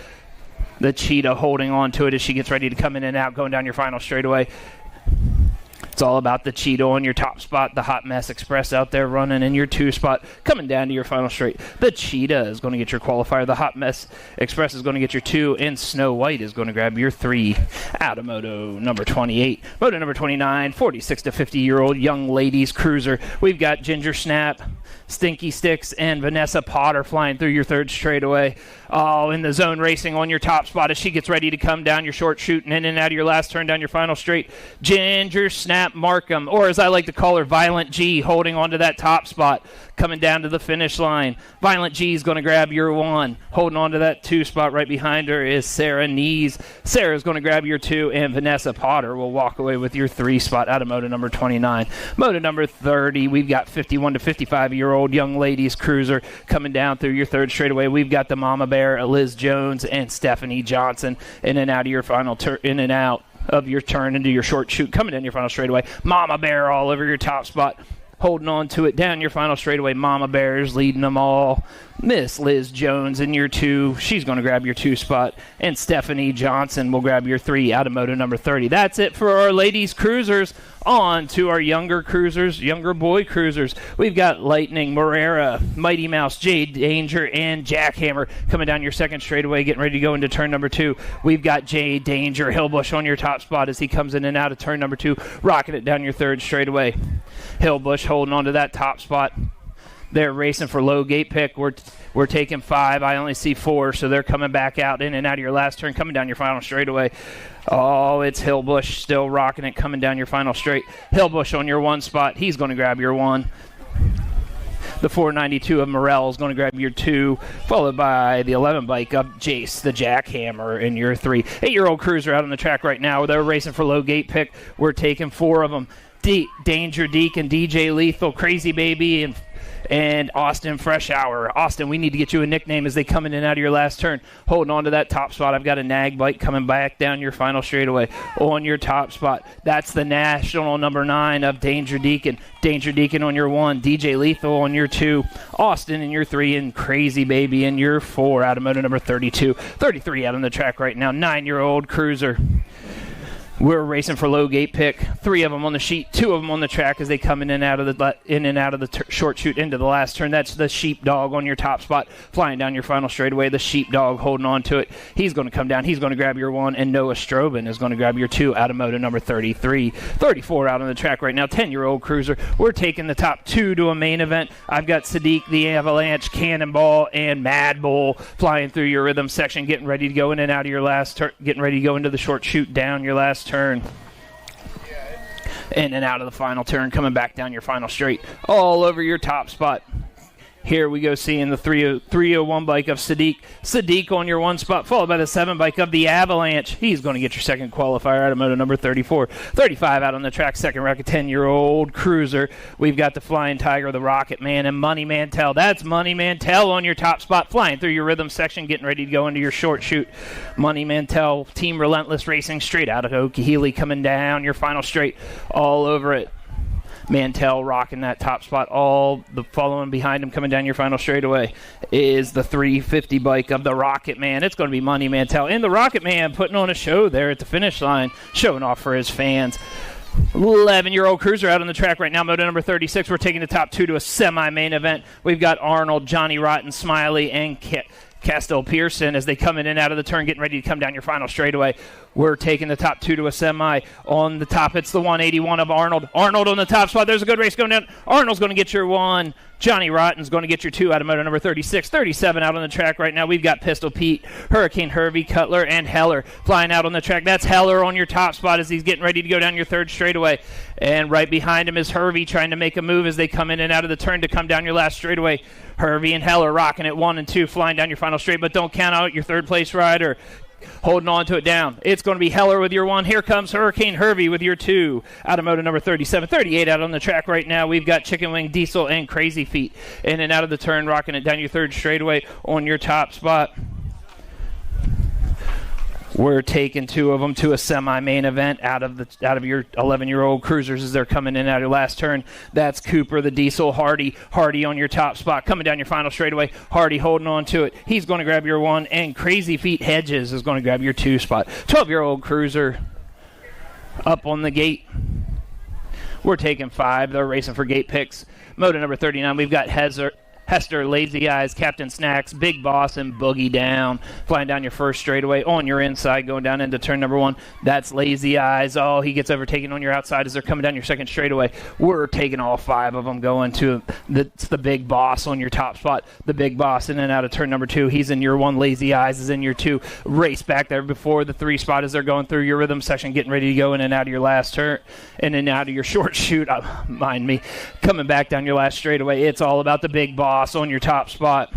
The Cheetah holding on to it as she gets ready to come in and out, going down your final straightaway. It's all about the Cheetah on your top spot. The Hot Mess Express out there running in your 2 spot, coming down to your final straight. The Cheetah is going to get your qualifier. The Hot Mess Express is going to get your 2, and Snow White is going to grab your 3 out of moto number 28. Moto number 29, 46 to 50-year-old young ladies cruiser. We've got Ginger Snap, Stinky Sticks, and Vanessa Potter flying through your third straightaway. Oh, in the zone racing on your top spot as she gets ready to come down your short chute and in and out of your last turn down your final straight. Ginger Snap Markham, or as I like to call her, Violent G, holding on to that top spot, coming down to the finish line. Violent G is going to grab your 1. Holding on to that 2 spot right behind her is Sarah Nees. Sarah is going to grab your 2, and Vanessa Potter will walk away with your 3 spot out of moto number 29. Moto number 30, we've got 51 to 55-year-old young ladies cruiser coming down through your third straightaway. We've got the Mama Bear, Liz Jones, and Stephanie Johnson in and out of your final turn, in and out of your turn into your short chute, coming in your final straightaway. Mama Bear all over your top spot, holding on to it down your final straightaway. Mama Bear's leading them all. Miss Liz Jones in your 2. She's going to grab your 2 spot. And Stephanie Johnson will grab your 3 out of moto number 30. That's it for our ladies cruisers. On to our younger cruisers, younger boy cruisers. We've got Lightning, Morera, Mighty Mouse, Jade Danger, and Jackhammer coming down your second straightaway, getting ready to go into turn number 2. We've got Jade Danger, Hillbush on your top spot as he comes in and out of turn number 2, rocking it down your third straightaway. Hillbush holding on to that top spot. They're racing for low gate pick. We're taking 5. I only see 4, so they're coming back out in and out of your last turn, coming down your final straightaway. Oh, it's Hillbush still rocking it, coming down your final straight. Hillbush on your 1 spot. He's going to grab your 1. The 492 of Morel is going to grab your 2, followed by the 11 bike of Jace, the Jackhammer, in your 3. 8-year-old cruiser out on the track right now. They're racing for low gate pick. We're taking 4 of them. Danger Deacon, DJ Lethal, Crazy Baby, and Austin Fresh Hour. Austin, we need to get you a nickname as they come in and out of your last turn. Holding on to that top spot, I've got a nag bike coming back down your final straightaway on your top spot. That's the national number 9 of Danger Deacon. Danger Deacon on your 1, DJ Lethal on your 2, Austin in your 3, and Crazy Baby in your 4 out of moto number 32. 33 out on the track right now, 9-year-old cruiser. We're racing for low gate pick. 3 of them on the sheet, 2 of them on the track as they come in and out of the short chute into the last turn. That's the Sheepdog on your top spot, flying down your final straightaway. The Sheepdog holding on to it. He's going to come down. He's going to grab your 1, and Noah Strobin is going to grab your 2 out of moto number 33. 34 out on the track right now, 10-year-old cruiser. We're taking the top 2 to a main event. I've got Sadiq, the Avalanche, Cannonball, and Mad Bull flying through your rhythm section, getting ready to go in and out of your last turn, getting ready to go into the short chute down your last turn. In and out of the final turn, coming back down your final straight, all over your top spot. Here we go, seeing the 301 bike of Sadiq. Sadiq on your 1 spot, followed by the 7 bike of the Avalanche. He's going to get your second qualifier out of moto number 34. 35 out on the track, second rack, a 10-year-old cruiser. We've got the Flying Tiger, the Rocket Man, and Money Mantell. That's Money Mantell on your top spot, flying through your rhythm section, getting ready to go into your short chute. Money Mantell, Team Relentless Racing, straight out of Okeechobee, coming down your final straight, all over it. Mantell rocking that top spot. All the following behind him, coming down your final straightaway, is the 350 bike of the Rocket Man. It's going to be Money Mantell and the Rocket Man putting on a show there at the finish line, showing off for his fans. 11-year-old cruiser out on the track right now, moto number 36. We're taking the top 2 to a semi-main event. We've got Arnold, Johnny Rotten, Smiley, and Castell Pearson as they come in and out of the turn, getting ready to come down your final straightaway. We're taking the top 2 to a semi. On the top, it's the 181 of Arnold. Arnold on the top spot. There's a good race going down. Arnold's going to get your 1. Johnny Rotten's going to get your 2 out of moto number 36. 37 out on the track right now. We've got Pistol Pete, Hurricane Hervey, Cutler, and Heller flying out on the track. That's Heller on your top spot as he's getting ready to go down your third straightaway. And right behind him is Hervey trying to make a move as they come in and out of the turn to come down your last straightaway. Hervey and Heller rocking it 1 and 2, flying down your final straight, but don't count out your third place rider, holding on to it down. It's going to be Heller with your 1. Here comes Hurricane Hervey with your 2. Out of moto number 37. 38 out on the track right now. We've got Chicken Wing, Diesel, and Crazy Feet in and out of the turn, rocking it down your 3rd straightaway on your top spot. We're taking 2 of them to a semi-main event out of your 11-year-old cruisers as they're coming in out of your last turn. That's Cooper, the Diesel, Hardy on your top spot. Coming down your final straightaway, Hardy holding on to it. He's going to grab your 1, and Crazy Feet Hedges is going to grab your 2 spot. 12-year-old cruiser up on the gate. We're taking 5. They're racing for gate picks. Moto number 39, we've got Hester, Lazy Eyes, Captain Snacks, Big Boss, and Boogie Down. Flying down your 1st straightaway on your inside, going down into turn number 1. That's Lazy Eyes. Oh, he gets overtaken on your outside as they're coming down your 2nd straightaway. We're taking all 5 of them going to the Big Boss on your top spot. The Big Boss in and out of turn number 2. He's in your 1. Lazy Eyes is in your 2. Race back there before the 3 spot as they're going through your rhythm section, getting ready to go in and out of your last turn, in and out of your short shoot. Mind me, coming back down your last straightaway. It's all about the Big Boss on your top spot.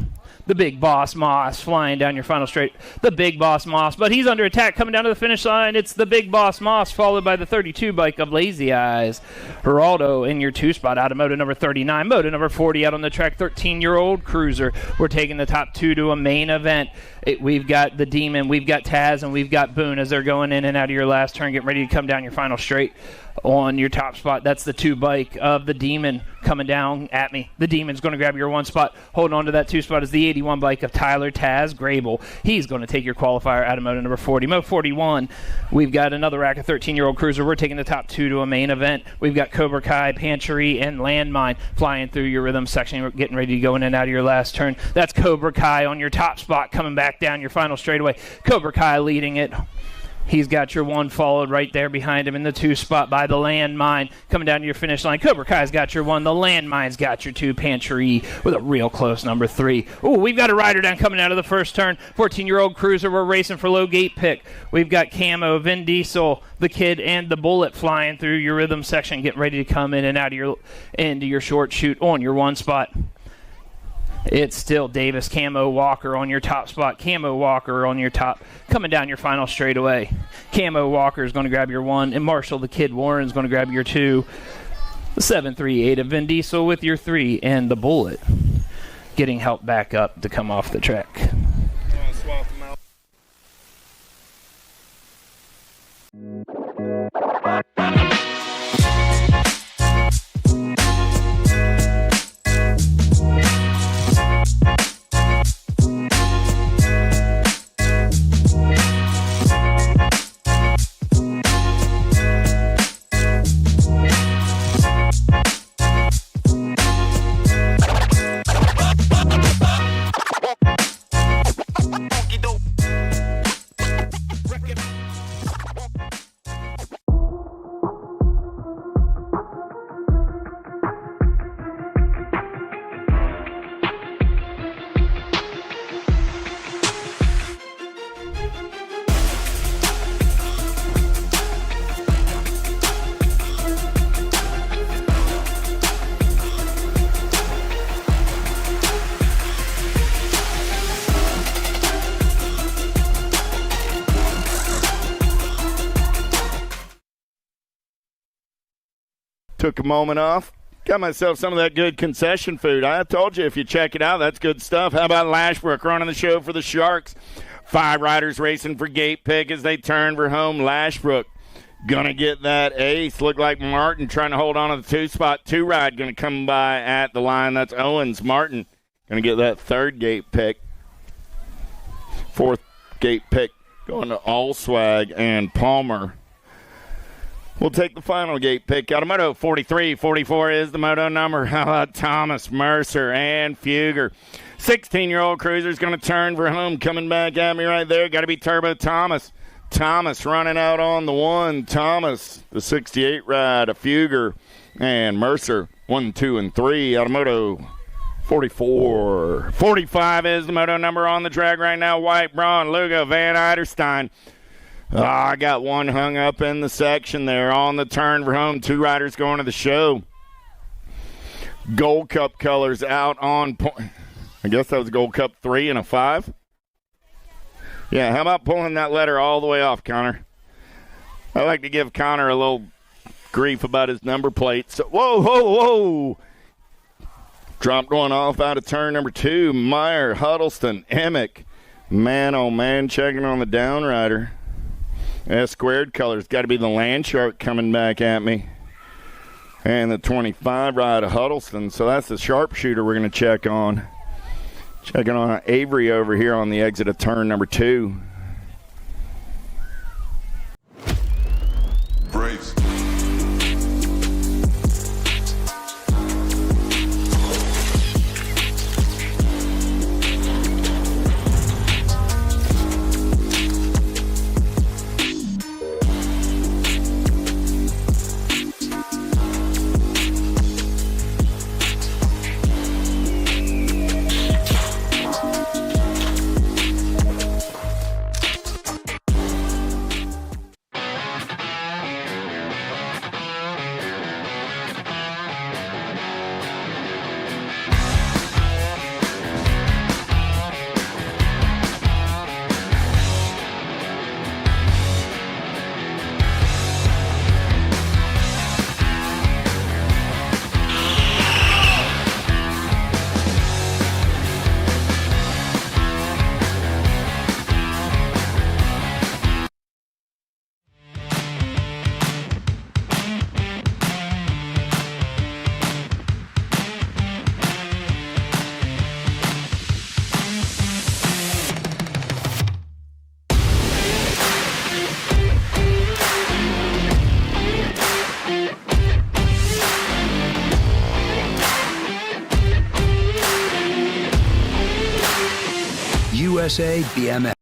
The Big Boss Moss flying down your final straight. The Big Boss Moss, but he's under attack coming down to the finish line. It's the Big Boss Moss followed by the 32 bike of Lazy Eyes. Geraldo in your 2 spot out of moto number 39. Moto number 40 out on the track, 13-year-old cruiser. We're taking the top 2 to a main event. We've got the Demon, we've got Taz, and we've got Boone as they're going in and out of your last turn, getting ready to come down your final straight on your top spot. That's the 2 bike of the Demon coming down at me. The Demon's going to grab your 1 spot. Holding on to that 2 spot is the 81 bike of Tyler Taz Grable. He's going to take your qualifier out of moto number 40. Moto 41, we've got another rack of 13-year-old cruiser. We're taking the top 2 to a main event. We've got Cobra Kai, Pantry, and Landmine flying through your rhythm section. We're getting ready to go in and out of your last turn. That's Cobra Kai on your top spot coming back down your final straightaway. Cobra Kai leading it. He's got your 1 followed right there behind him in the 2 spot by the Landmine. Coming down to your finish line, Cobra Kai's got your 1. The Landmine's got your 2. Pantry with a real close number 3. Ooh, we've got a rider down coming out of the 1st turn. 14-year-old cruiser. We're racing for low gate pick. We've got Camo, Vin Diesel, the Kid, and the Bullet flying through your rhythm section, getting ready to come in and out of into your short shoot on your 1 spot. It's still Davis, Camo, Walker on your top spot. Camo, Walker on your top. Coming down your final straightaway. Camo, Walker is going to grab your 1. And Marshall, the Kid, Warren is going to grab your 2. The 738 of Vin Diesel with your 3. And the Bullet getting help back up to come off the track. Took a moment off. Got myself some of that good concession food. I told you if you check it out, that's good stuff. How about Lashbrook running the show for the Sharks? 5 riders racing for gate pick as they turn for home. Lashbrook going to get that ace. Look like Martin trying to hold on to the 2 spot. 2 ride going to come by at the line. That's Owens. Martin going to get that 3rd gate pick. 4th gate pick going to Allswag and Palmer. We'll take the final gate pick out of moto 43. 44 is the moto number. How about Thomas, Mercer, and Fugger? 16-year-old cruiser's going to turn for home. Coming back at me right there. Got to be Turbo Thomas. Thomas running out on the 1. Thomas, the 68 ride, a Fugger, and Mercer, 1, 2, and 3 out of moto 44. 45 is the moto number on the track right now. White, Braun, Lugo, Van Eiderstein. Oh, I got 1 hung up in the section there on the turn for home. 2 riders going to the show. Gold Cup colors out on point. I guess that was Gold Cup 3 and a 5. Yeah, how about pulling that letter all the way off, Connor? I like to give Connor a little grief about his number plate. So, whoa, whoa, whoa. Dropped one off out of turn number 2. Meyer, Huddleston, Emick. Man, oh, man, checking on the downrider. S squared color's got to be the Land Shark coming back at me. And the 25 ride of Huddleston. So that's the sharpshooter we're going to check on. Checking on Avery over here on the exit of turn number 2. Brace. USA BMX.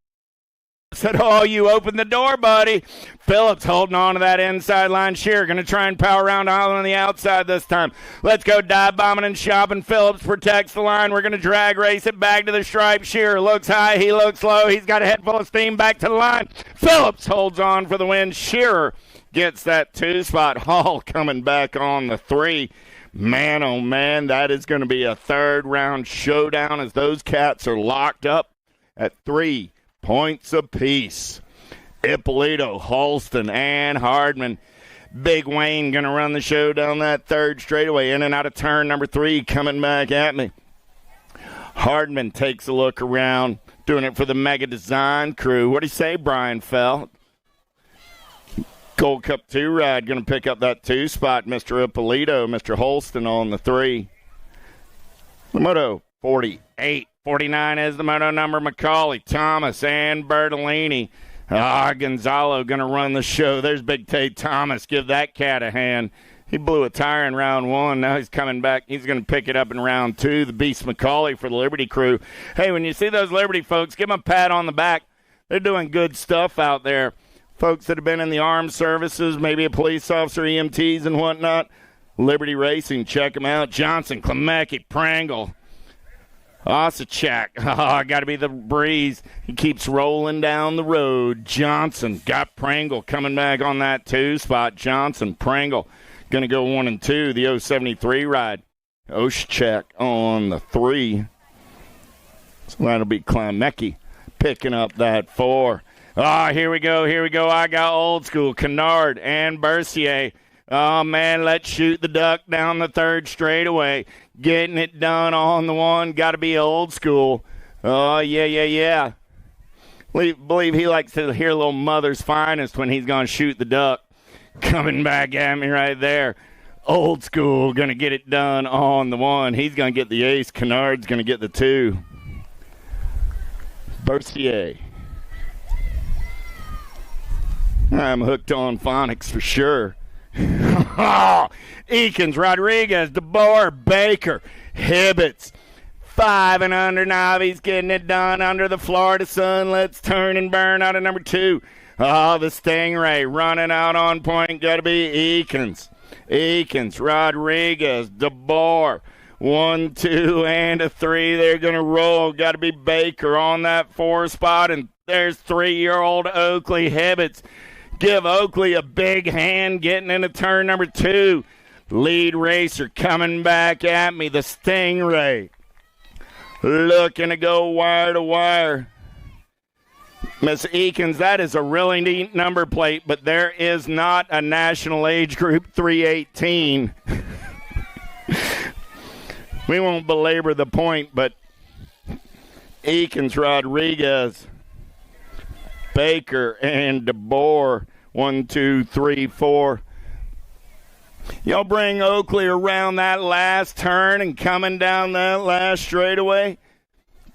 Said, oh, you opened the door, buddy. Phillips holding on to that inside line. Shearer going to try and power around Island on the outside this time. Let's go dive bombing and shopping. Phillips protects the line. We're going to drag race it back to the stripe. Shearer looks high. He looks low. He's got a head full of steam back to the line. Phillips holds on for the win. Shearer gets that 2 spot. Hall coming back on the 3. Man, oh, man, that is going to be a third round showdown as those cats are locked up at 3 points apiece. Ippolito, Halston, and Hardman. Big Wayne going to run the show down that third straightaway, in and out of turn number 3, coming back at me. Hardman takes a look around, doing it for the Mega Design crew. What do you say, Brian Fell? Gold Cup 2 ride going to pick up that 2 spot. Mr. Ippolito, Mr. Holston on the 3. The moto 48. 49 is the moto number. McCauley, Thomas, and Bertolini. Gonzalo going to run the show. There's Big Tate Thomas. Give that cat a hand. He blew a tire in round 1. Now he's coming back. He's going to pick it up in round 2. The Beast McCauley for the Liberty crew. Hey, when you see those Liberty folks, give them a pat on the back. They're doing good stuff out there. Folks that have been in the armed services, maybe a police officer, EMTs, and whatnot. Liberty Racing, check them out. Johnson, Klemecki, Prangle. Osachak, got to be the breeze. He keeps rolling down the road. Johnson got Prangle coming back on that 2 spot. Johnson, Prangle, going to go 1 and 2. The 073 ride. Oshchek on the 3. So that'll be Klemecki picking up that 4. Here we go. I got Old School, Kennard, and Bercier. Oh, man, let's shoot the duck down the third straightaway. Getting it done on the 1. Got to be Old School. Oh, yeah. Believe he likes to hear a little Mother's Finest when he's going to shoot the duck. Coming back at me right there. Old School going to get it done on the 1. He's going to get the ace. Kennard's going to get the 2. Bercier. I'm hooked on phonics for sure. Eakins, Rodriguez, DeBoer, Baker, Hibbets. 5 and under. Navi's getting it done under the Florida sun. Let's turn and burn out of number 2. The Stingray running out on point. Got to be Eakins, Rodriguez, DeBoer. 1, 2, and a 3. They're going to roll. Got to be Baker on that 4 spot. And there's 3-year-old Oakley Hibbets. Give Oakley a big hand getting into turn number 2. Lead racer coming back at me. The Stingray looking to go wire to wire. Miss Eakins, that is a really neat number plate, but there is not a national age group 318. We won't belabor the point, but Eakins, Rodriguez, Baker, and DeBoer. 1, 2, 3, 4. Y'all bring Oakley around that last turn and coming down that last straightaway.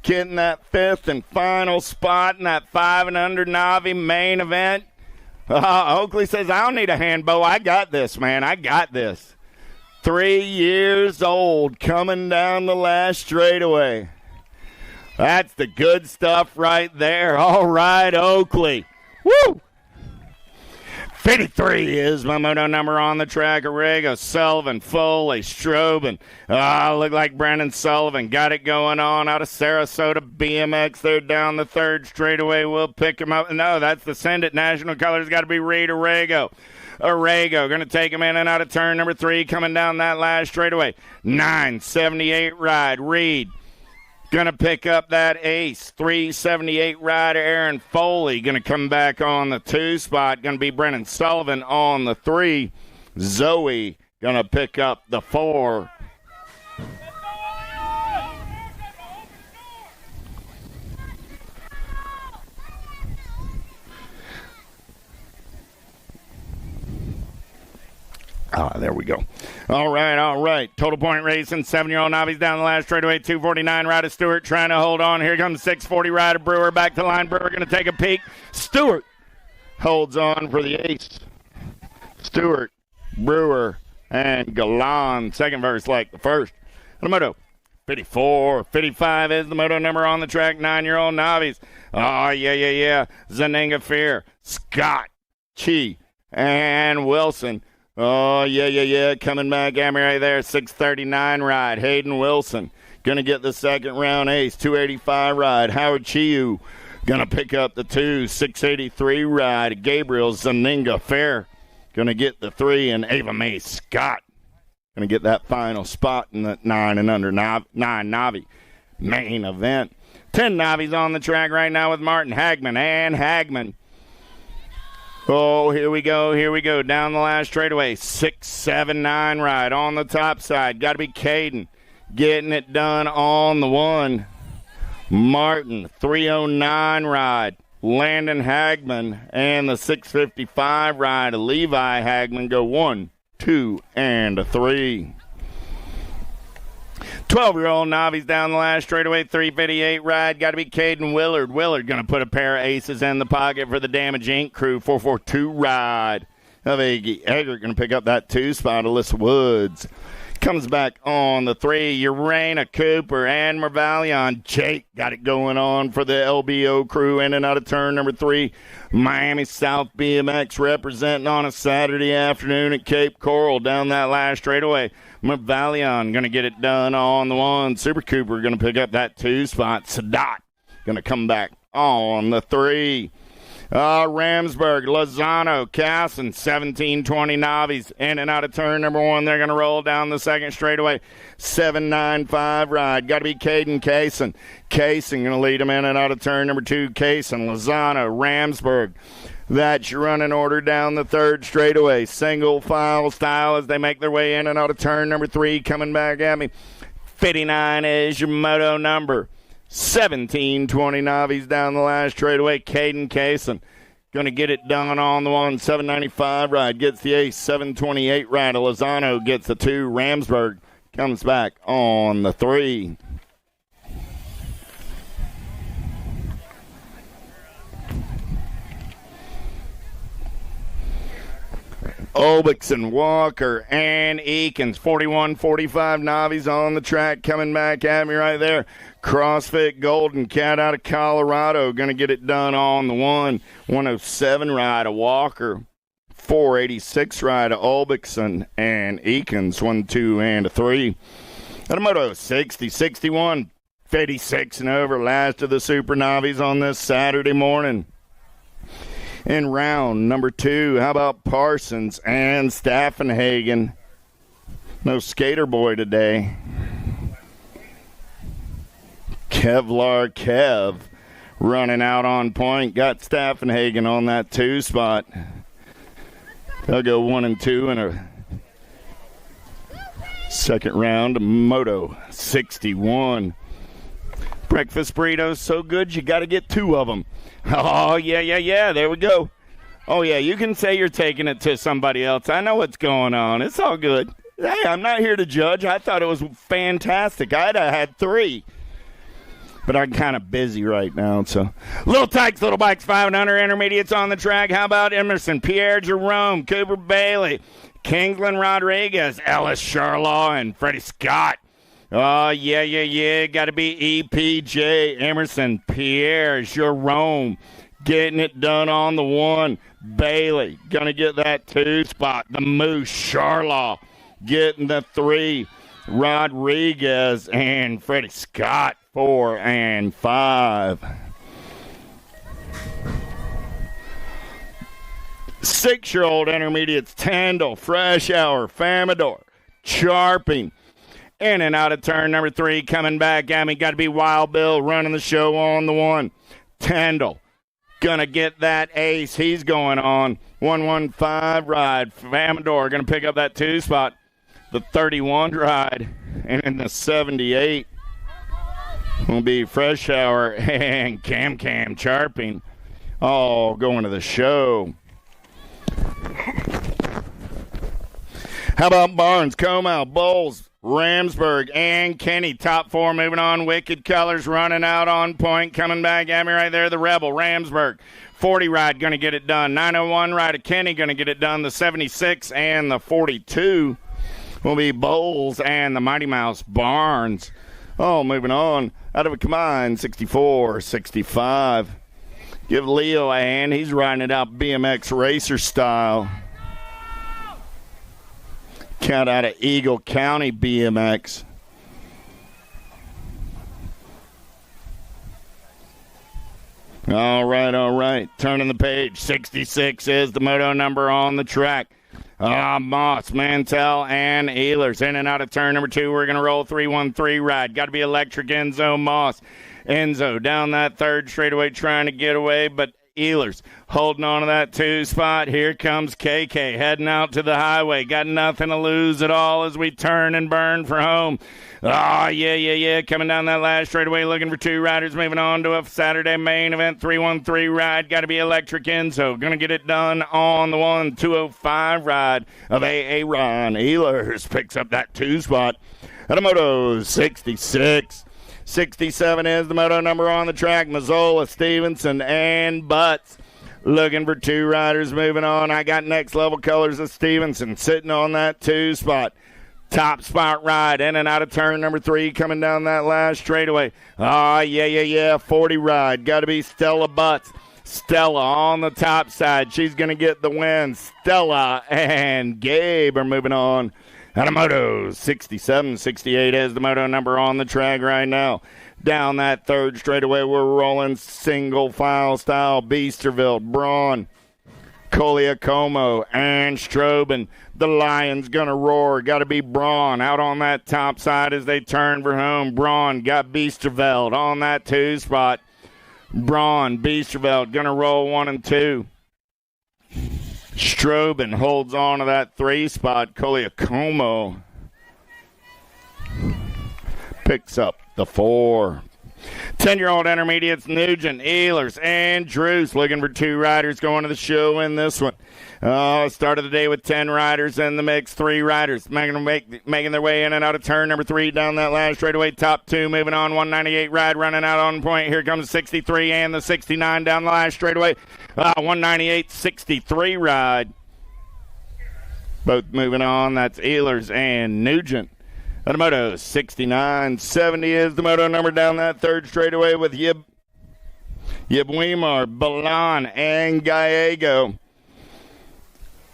Getting that fifth and final spot in that 5 and under Navi main event. Oakley says, I don't need a hand bow. I got this, man. I got this. 3 years old coming down the last straightaway. That's the good stuff right there. All right, Oakley. Woo! 53 is my moto number on the track. Arrego, Sullivan, Foley, Strobin. Look like Brandon Sullivan got it going on out of Sarasota BMX. They're down the third straightaway. We'll pick him up. No, that's the Send It National Colors. Got to be Reed Arrego. Arrego going to take him in and out of turn number 3 coming down that last straightaway. 978 ride. Reed. Going to pick up that ace. 378 rider Aaron Foley. Going to come back on the 2 spot. Going to be Brennan Sullivan on the 3. Zoe going to pick up the 4. There we go. All right. Total point racing. 7-year-old Navi's down the last straightaway. 249 rider Stewart trying to hold on. Here comes 640 rider Brewer back to line. Brewer going to take a peek. Stewart holds on for the ace. Stewart, Brewer, and Galan. Second verse like the first. The moto. 54, 55 is the moto number on the track. 9-year-old Navi's. Oh, yeah. Zaninga Fear, Scott, Chi, and Wilson. Oh, yeah. Coming back at me right there. 639 ride. Hayden Wilson going to get the second round ace. 285 ride. Howard Chiu going to pick up the 2. 683 ride. Gabriel Zaninga Fair going to get the 3. And Ava Mae Scott going to get that final spot in the 9 and under 9 Navi main event. 10 Navis on the track right now with Martin Hagman and Hagman. Oh, here we go. Down the last straightaway. 679 ride on the top side. Got to be Caden getting it done on the 1. Martin, 309 ride. Landon Hagman and the 655 ride. Levi Hagman go 1, 2, and 3. 12-year-old Navi's down the last straightaway, 358 ride. Got to be Caden Willard. Willard going to put a pair of aces in the pocket for the Damage Inc. crew. 442 ride of Iggy Eggert going to pick up that 2 spot. Alyssa Woods comes back on the 3. Urena Cooper and Mervalion. Jake got it going on for the LBO crew in and out of turn number 3. Miami South BMX representing on a Saturday afternoon at Cape Coral down that last straightaway. Mervalion going to get it done on the 1. Super Cooper going to pick up that 2 spot. Sadat going to come back on the 3. Ramsburg, Lozano, Casson, 1720 Navis in and out of turn number 1. They're going to roll down the second straightaway. 795 ride. Got to be Caden Kaysen. Kaysen going to lead him in and out of turn number 2. Kaysen, Lozano, Ramsburg. That's your running order down the third straightaway. Single file style as they make their way in and out of turn number 3. Coming back at me. 59 is your moto number. 1720 Navis down the last straightaway. Caden Kaysen going to get it done on the 1. 795 ride gets the ace. 728 ride. Lozano gets the 2. Ramsburg comes back on the 3. Obixon, Walker, and Eakins. 41-45 Navis on the track coming back at me right there. CrossFit Golden Cat out of Colorado going to get it done on the 1. 107 ride of Walker. 486 ride of Obixon and Eakins. 1, 2, and 3. At a moto 60, 61, 56 and over. Last of the Super Navis on this Saturday morning. In round number 2, how about Parsons and Staffenhagen? No skater boy today. Kevlar Kev running out on point. Got Staffenhagen on that 2 spot. They'll go 1 and 2 in a second round. Moto 61. Breakfast burritos so good you got to get 2 of them. Oh, yeah. There we go. Oh, yeah, you can say you're taking it to somebody else. I know what's going on. It's all good. Hey, I'm not here to judge. I thought it was fantastic. I'd have had 3. But I'm kind of busy right now, so. Little Tykes, Little Bikes, 500 intermediates on the track. How about Emerson, Pierre Jerome, Cooper Bailey, Kingsland Rodriguez, Ellis Charlaw, and Freddie Scott. Oh, yeah. Got to be EPJ, Emerson, Pierre Jerome, getting it done on the 1. Bailey, going to get that 2 spot. The Moose, Charlaw, getting the 3. Rodriguez and Freddie Scott, 4 and 5. 6-year-old intermediates, Tandle, Fresh Hour, Famador, Charping. In and out of turn number 3, coming back at me. Got to be Wild Bill running the show on the 1. Tandle, gonna get that ace. He's going on 115 ride. Famador gonna pick up that 2 spot. The 31 ride, and in the 78 will be Fresh Hour and Cam Charping, all going to the show. How about Barnes, Comal, Bowles, Ramsburg, and Kenny? Top 4 moving on. Wicked Colors running out on point. Coming back at me right there, the Rebel, Ramsburg. 40 ride, going to get it done. 901 ride of Kenny, going to get it done. The 76 and the 42 will be Bowles and the Mighty Mouse, Barnes. Oh, moving on. Out of a combined 64, 65. Give Leo a hand. He's riding it out BMX racer style. Count out of Eagle County BMX. All right. Turning the page. 66 is the moto number on the track. Moss, Mantell, and Ehlers. In and out of turn number 2. We're going to roll 313 ride. Got to be electric Enzo Moss. Enzo down that 3rd straightaway trying to get away, but Ehlers holding on to that 2 spot. Here comes KK heading out to the highway. Got nothing to lose at all as we turn and burn for home. Oh, yeah. Coming down that last straightaway looking for 2 riders. Moving on to a Saturday main event 313 ride. Got to be electric Enzo. Going to get it done on the 205 ride of AA Ron. Ehlers picks up that 2 spot at a Moto 66. 67 is the moto number on the track. Mazzola, Stevenson, and Butts looking for 2 riders. Moving on, I got Next Level Colors of Stevenson sitting on that 2 spot. Top spot ride in and out of turn number 3 coming down that last straightaway. Oh, yeah. 40 ride. Got to be Stella Butts. Stella on the top side. She's going to get the win. Stella and Gabe are moving on. Out of Moto 67, 68 is the moto number on the track right now. Down that 3rd straightaway, we're rolling single file style. Beasterville, Braun, Koliakomo, and Strobin. The Lions gonna roar. Got to be Braun out on that top side as they turn for home. Braun got Beasterveld on that 2 spot. Braun, Beasterveld gonna roll 1 and 2. Strobin holds on to that 3 spot. Koliakomo picks up the 4. 10-year-old intermediates, Nugent, Ehlers, and Drews looking for 2 riders going to the show in this one. Start of the day with 10 riders in the mix, 3 riders making their way in and out of turn number 3 down that last straightaway. Top 2 moving on, 198 ride running out on point. Here comes 63 and the 69 down the last straightaway. 198, 63 ride. Both moving on. That's Ehlers and Nugent. The moto 69, 70 is the moto number down that 3rd straightaway with Yib Weimar, Balan, and Gallego.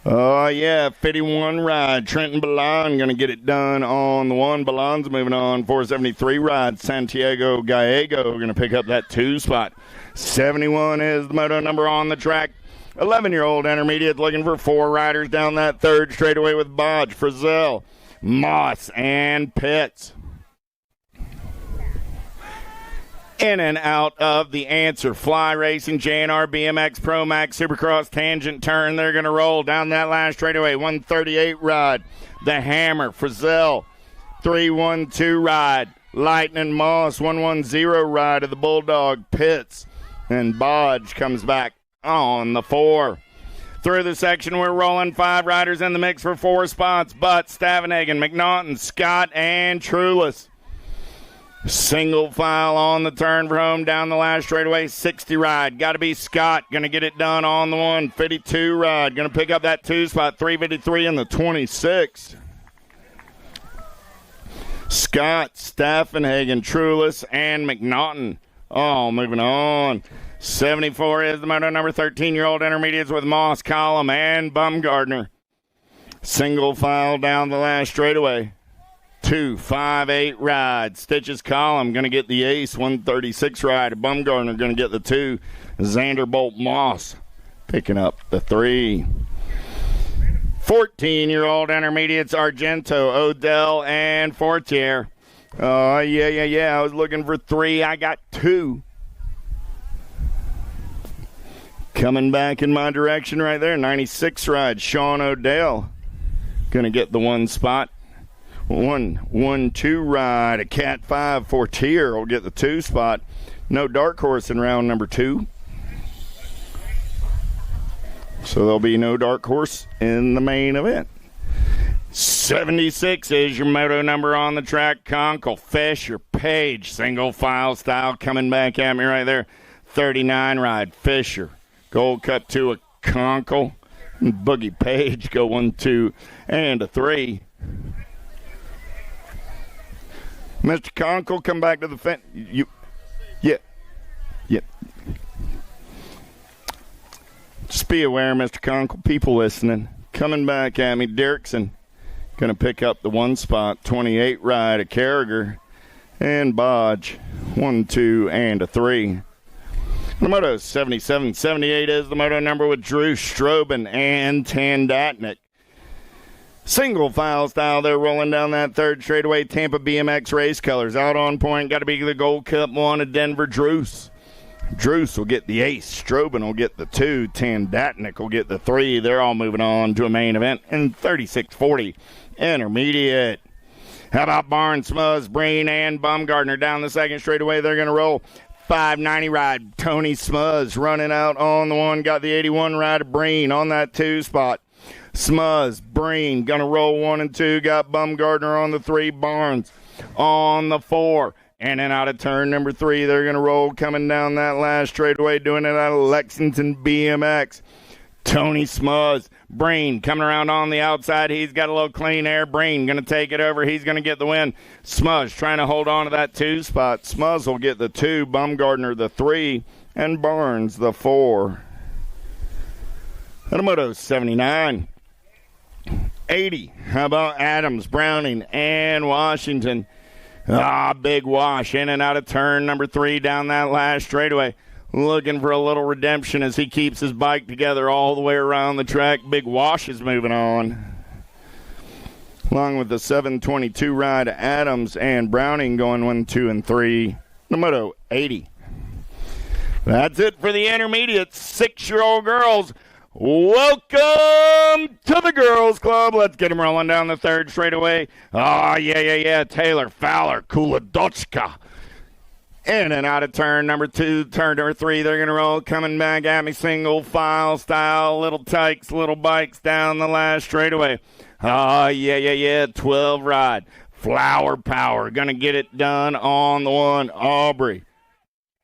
Oh, yeah, 51 ride. Trenton Balan going to get it done on the 1. Balan's moving on. 473 ride. Santiago Gallego going to pick up that 2 spot. 71 is the moto number on the track. 11-year-old intermediate looking for 4 riders down that 3rd straightaway with Bodge, Frizzell, Moss, and Pitts. In and out of the answer. Fly Racing, JNR, BMX, Pro Max, Supercross, Tangent Turn. They're going to roll down that last straightaway. 138 ride. The Hammer, Frizzell. 312 ride. Lightning Moss, 110 ride of the Bulldog Pitts. And Bodge comes back on the 4. Through the section, we're rolling 5 riders in the mix for 4 spots. Butt, Stavenhagen, McNaughton, Scott, and Trulis. Single file on the turn for home down the last straightaway. 60 ride. Got to be Scott. Going to get it done on the 152 ride. Going to pick up that 2 spot. 353 in the 26. Scott, Staffenhagen, Trulis, and McNaughton. Oh, moving on. 74 is the moto number 13-year-old intermediates with Moss, Collum, and Bumgardner. Single file down the last straightaway. 258 ride. Stitches Collum going to get the ace. 136 ride. Bumgardner going to get the 2. Xanderbolt Moss picking up the 3. 14-year-old intermediates, Argento, Odell, and Fortier. Oh, yeah. I was looking for 3. I got 2. Coming back in my direction right there. 96 ride, Sean Odell. Going to get the 1 spot. 1-2 ride, a Cat 5, Fortier will get the 2 spot. No dark horse in round number 2. So there'll be no dark horse in the main event. 76 is your moto number on the track. Conkle, Fisher, Page, single file style coming back at me right there. 39 ride, Fisher. Gold Cup 2, a Conkle. And Boogie Page go 1, 2, and a 3. Mr. Conkle, come back to the fence. Yeah. Just be aware, Mr. Conkle, people listening. Coming back at me, Derrickson going to pick up the 1 spot. 28 ride, a Carragher, and Bodge. 1, 2, and a 3. The moto 77. 78 is the moto number with Drew Strobin and Tandatnik. Single file style, they're rolling down that 3rd straightaway. Tampa BMX race colors. Out on point, got to be the Gold Cup 1 of Denver Druce. Druce will get the ace. Strobin will get the 2. Tandatnik will get the 3. They're all moving on to a main event in 36-40 intermediate. How about Barnes, Smuzz, Breen, and Bumgardner down the 2nd straightaway? They're going to roll 590 ride. Tony Smuzz running out on the 1. Got the 81 ride of Breen on that 2 spot. Smuzz, Breen, going to roll 1 and 2. Got Bumgardner on the 3. Barnes on the 4. And then out of turn number 3, they're going to roll coming down that last straightaway, doing it out of Lexington BMX. Tony Smuzz, Breen coming around on the outside. He's got a little clean air. Breen going to take it over. He's going to get the win. Smuzz trying to hold on to that 2 spot. Smuzz will get the 2. Bumgardner the 3. And Barnes the 4. Automoto 79. 80. How about Adams, Browning, and Washington? Big Wash in and out of turn number 3 down that last straightaway. Looking for a little redemption as he keeps his bike together all the way around the track. Big Wash is moving on. Along with the 722 ride, Adams and Browning going 1, 2, and 3. The moto 80. That's it for the intermediate 6-year-old girls. Welcome to the Girls Club. Let's get them rolling down the 3rd straightaway. Yeah. Taylor, Fowler, Kuladotchka. In and out of turn number 2, turn number 3. They're going to roll coming back at me. Single file style. Little tykes, little bikes down the last straightaway. Yeah. 12 ride. Flower Power. Going to get it done on the 1. Aubrey.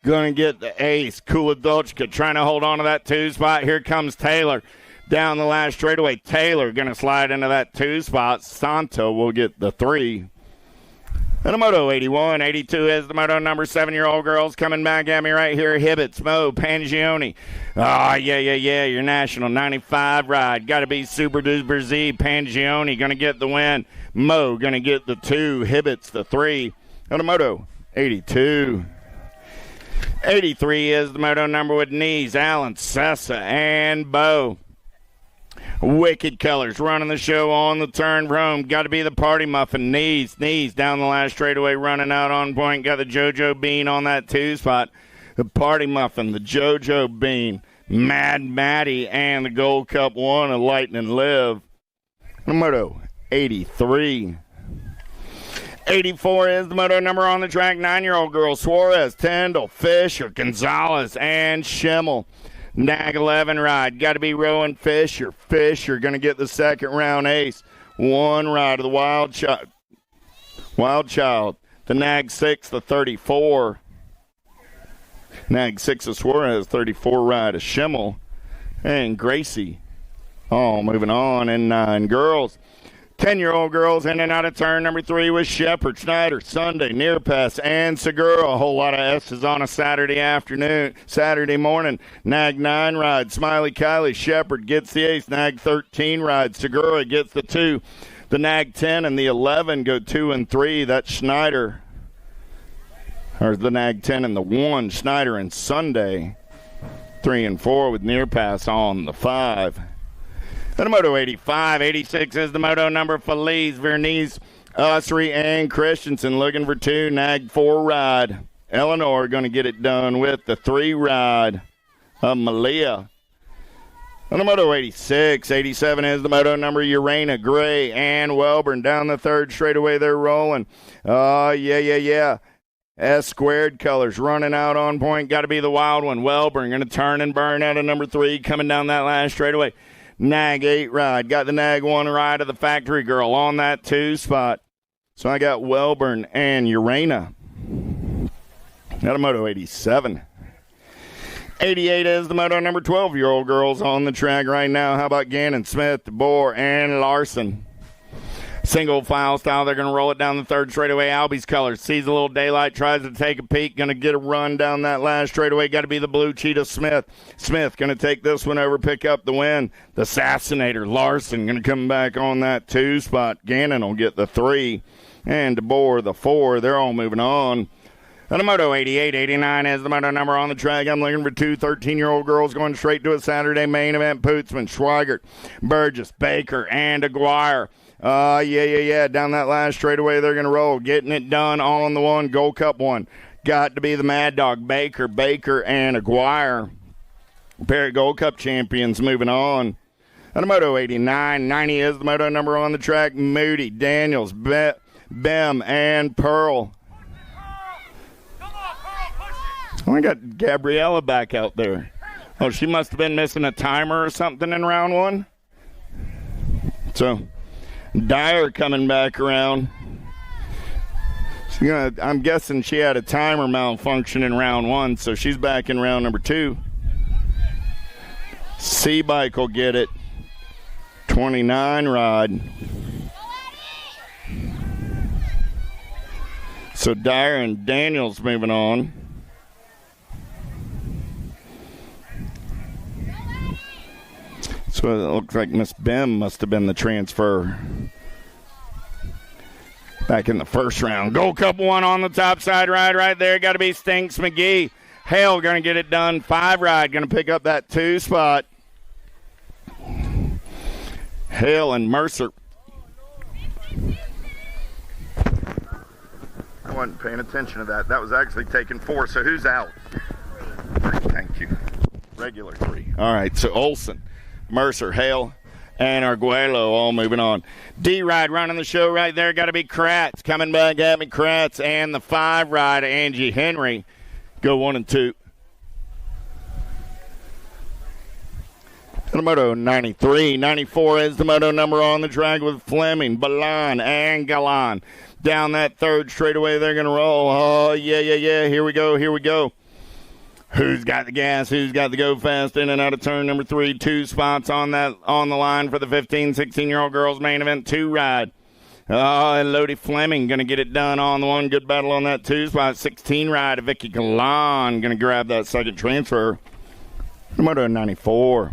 Going to get the ace. Kuladotchka trying to hold on to that 2 spot. Here comes Taylor down the last straightaway. Taylor going to slide into that 2 spot. Santo will get the 3. And a moto 81. 82 is the moto number 7-year-old girls coming back at me right here. Hibbets, Mo, Pangione. Yeah. Your national 95 ride. Got to be Super Duper Z. Pangione going to get the win. Mo going to get the 2. Hibbets the 3. And a moto 82. 83 is the moto number with Knees, Allen, Sessa, and Bo. Wicked Colors running the show on the turn for home. Got to be the Party Muffin. Knees down the last straightaway, running out on point. Got the JoJo Bean on that 2 spot. The Party Muffin, the JoJo Bean, Mad Maddie, and the Gold Cup 1 of Lightning Live. Moto 83. 84 is the moto number on the track. 9-year-old girl, Suarez, Tyndall, Fisher, Gonzalez, and Schimmel. Nag 11 ride. Got to be Rowan Fisher. Fisher going to get the second round ace. 1 ride of the Wild Child. The Nag 6, the 34. Nag 6 of Suarez, 34 ride of Schimmel. And Gracie. All moving on. And 9 girls. 10-year-old girls in and out of turn number 3 with Shepard, Schneider, Sunday, Near Pass, and Segura. A whole lot of S's on a Saturday morning. Nag 9 ride, Smiley Kylie, Shepard gets the ace. Nag 13 ride, Segura gets the 2. The Nag 10 and the 11 go 2 and 3. That's Schneider. Or the Nag 10 and the 1, Schneider and Sunday. 3 and 4 with Near Pass on the 5. Then a Moto 85, 86 is the moto number. Feliz, Vernice, Ussery, and Christensen looking for 2. Nag 4 ride. Eleanor going to get it done with the 3 ride of Malia. On the Moto 86, 87 is the moto number. Urena, Gray, and Welburn down the third straightaway. They're rolling. Yeah. S-squared colors running out on point. Got to be the wild one. Welburn going to turn and burn out of number 3 coming down that last straightaway. Nag 8 ride. Got the Nag 1 ride of the Factory Girl on that 2 spot. So I got Welburn and Urena. Got a Moto 87. 88 is the moto number. 12-year-old girls on the track right now. How about Gannon, Smith, DeBoer, and Larson? Single file style. They're going to roll it down the third straightaway. Albie's colors. Sees a little daylight. Tries to take a peek. Going to get a run down that last straightaway. Got to be the Blue Cheetah Smith. Smith going to take this one over, pick up the win. The Assassinator Larson going to come back on that 2 spot. Gannon will get the 3. And DeBoer the 4. They're all moving on. And a Moto 88, 89 is the moto number on the track. I'm looking for 2 13-year-old girls going straight to a Saturday main event. Pootsman, Schweigert, Burgess, Baker, and Aguirre. Yeah. Down that last straightaway, they're going to roll. Getting it done on the 1, Gold Cup 1. Got to be the Mad Dog, Baker, and Aguirre. Pair of Gold Cup champions moving on. And a Moto 89, 90 is the moto number on the track. Moody, Daniels, Bem, and Pearl. Oh, I got Gabriella back out there. Oh, she must have been missing a timer or something in round 1. So, Dyer coming back around. I'm guessing she had a timer malfunction in round 1, so she's back in round number 2. C-Bike will get it. 29 ride. So Dyer and Daniels moving on. So it looks like Miss Bem must have been the transfer back in the first round. Gold Cup 1 on the top side ride right there. Got to be Stinks McGee. Hale going to get it done. 5 ride going to pick up that 2 spot. Hale and Mercer. I wasn't paying attention to that. That was actually taking 4. So who's out? Thank you. Regular 3. All right. So Olson, Mercer, Hale, and Arguello all moving on. D-Ride running the show right there. Got to be Kratz coming back at me. Kratz and the 5 ride, Angie Henry. Go 1 and 2. The Moto 93. 94 is the moto number on the track with Fleming, Balan, and Galan. Down that third straightaway, they're going to roll. Oh, yeah. Here we go. Who's got the gas? Who's got the go fast in and out of turn number 3? 2 spots on the line for the 15, 16-year-old girls main event 2 ride. And Lodi Fleming going to get it done on the 1. Good battle on that 2 spot. 16 ride. Vicky Galan going to grab that second transfer. Moto 94.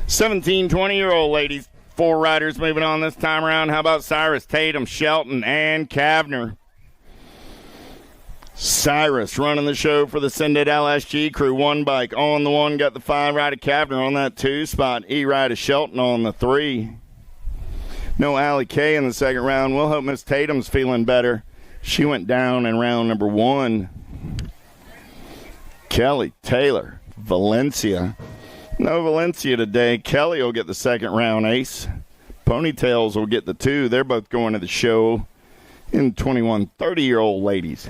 17, 20-year-old ladies. 4 riders moving on this time around. How about Cyrus, Tatum, Shelton, and Kavner? Cyrus running the show for the Sendit LSG crew. 1 bike on the 1, got the 5 Ride of Kavner on that 2 spot. E-Ride of Shelton on the 3. No Allie Kay in the second round. We'll hope Miss Tatum's feeling better. She went down in round number 1. Kelly Taylor, Valencia. No Valencia today. Kelly will get the second round ace. Ponytails will get the 2. They're both going to the show in 21 30-year-old ladies.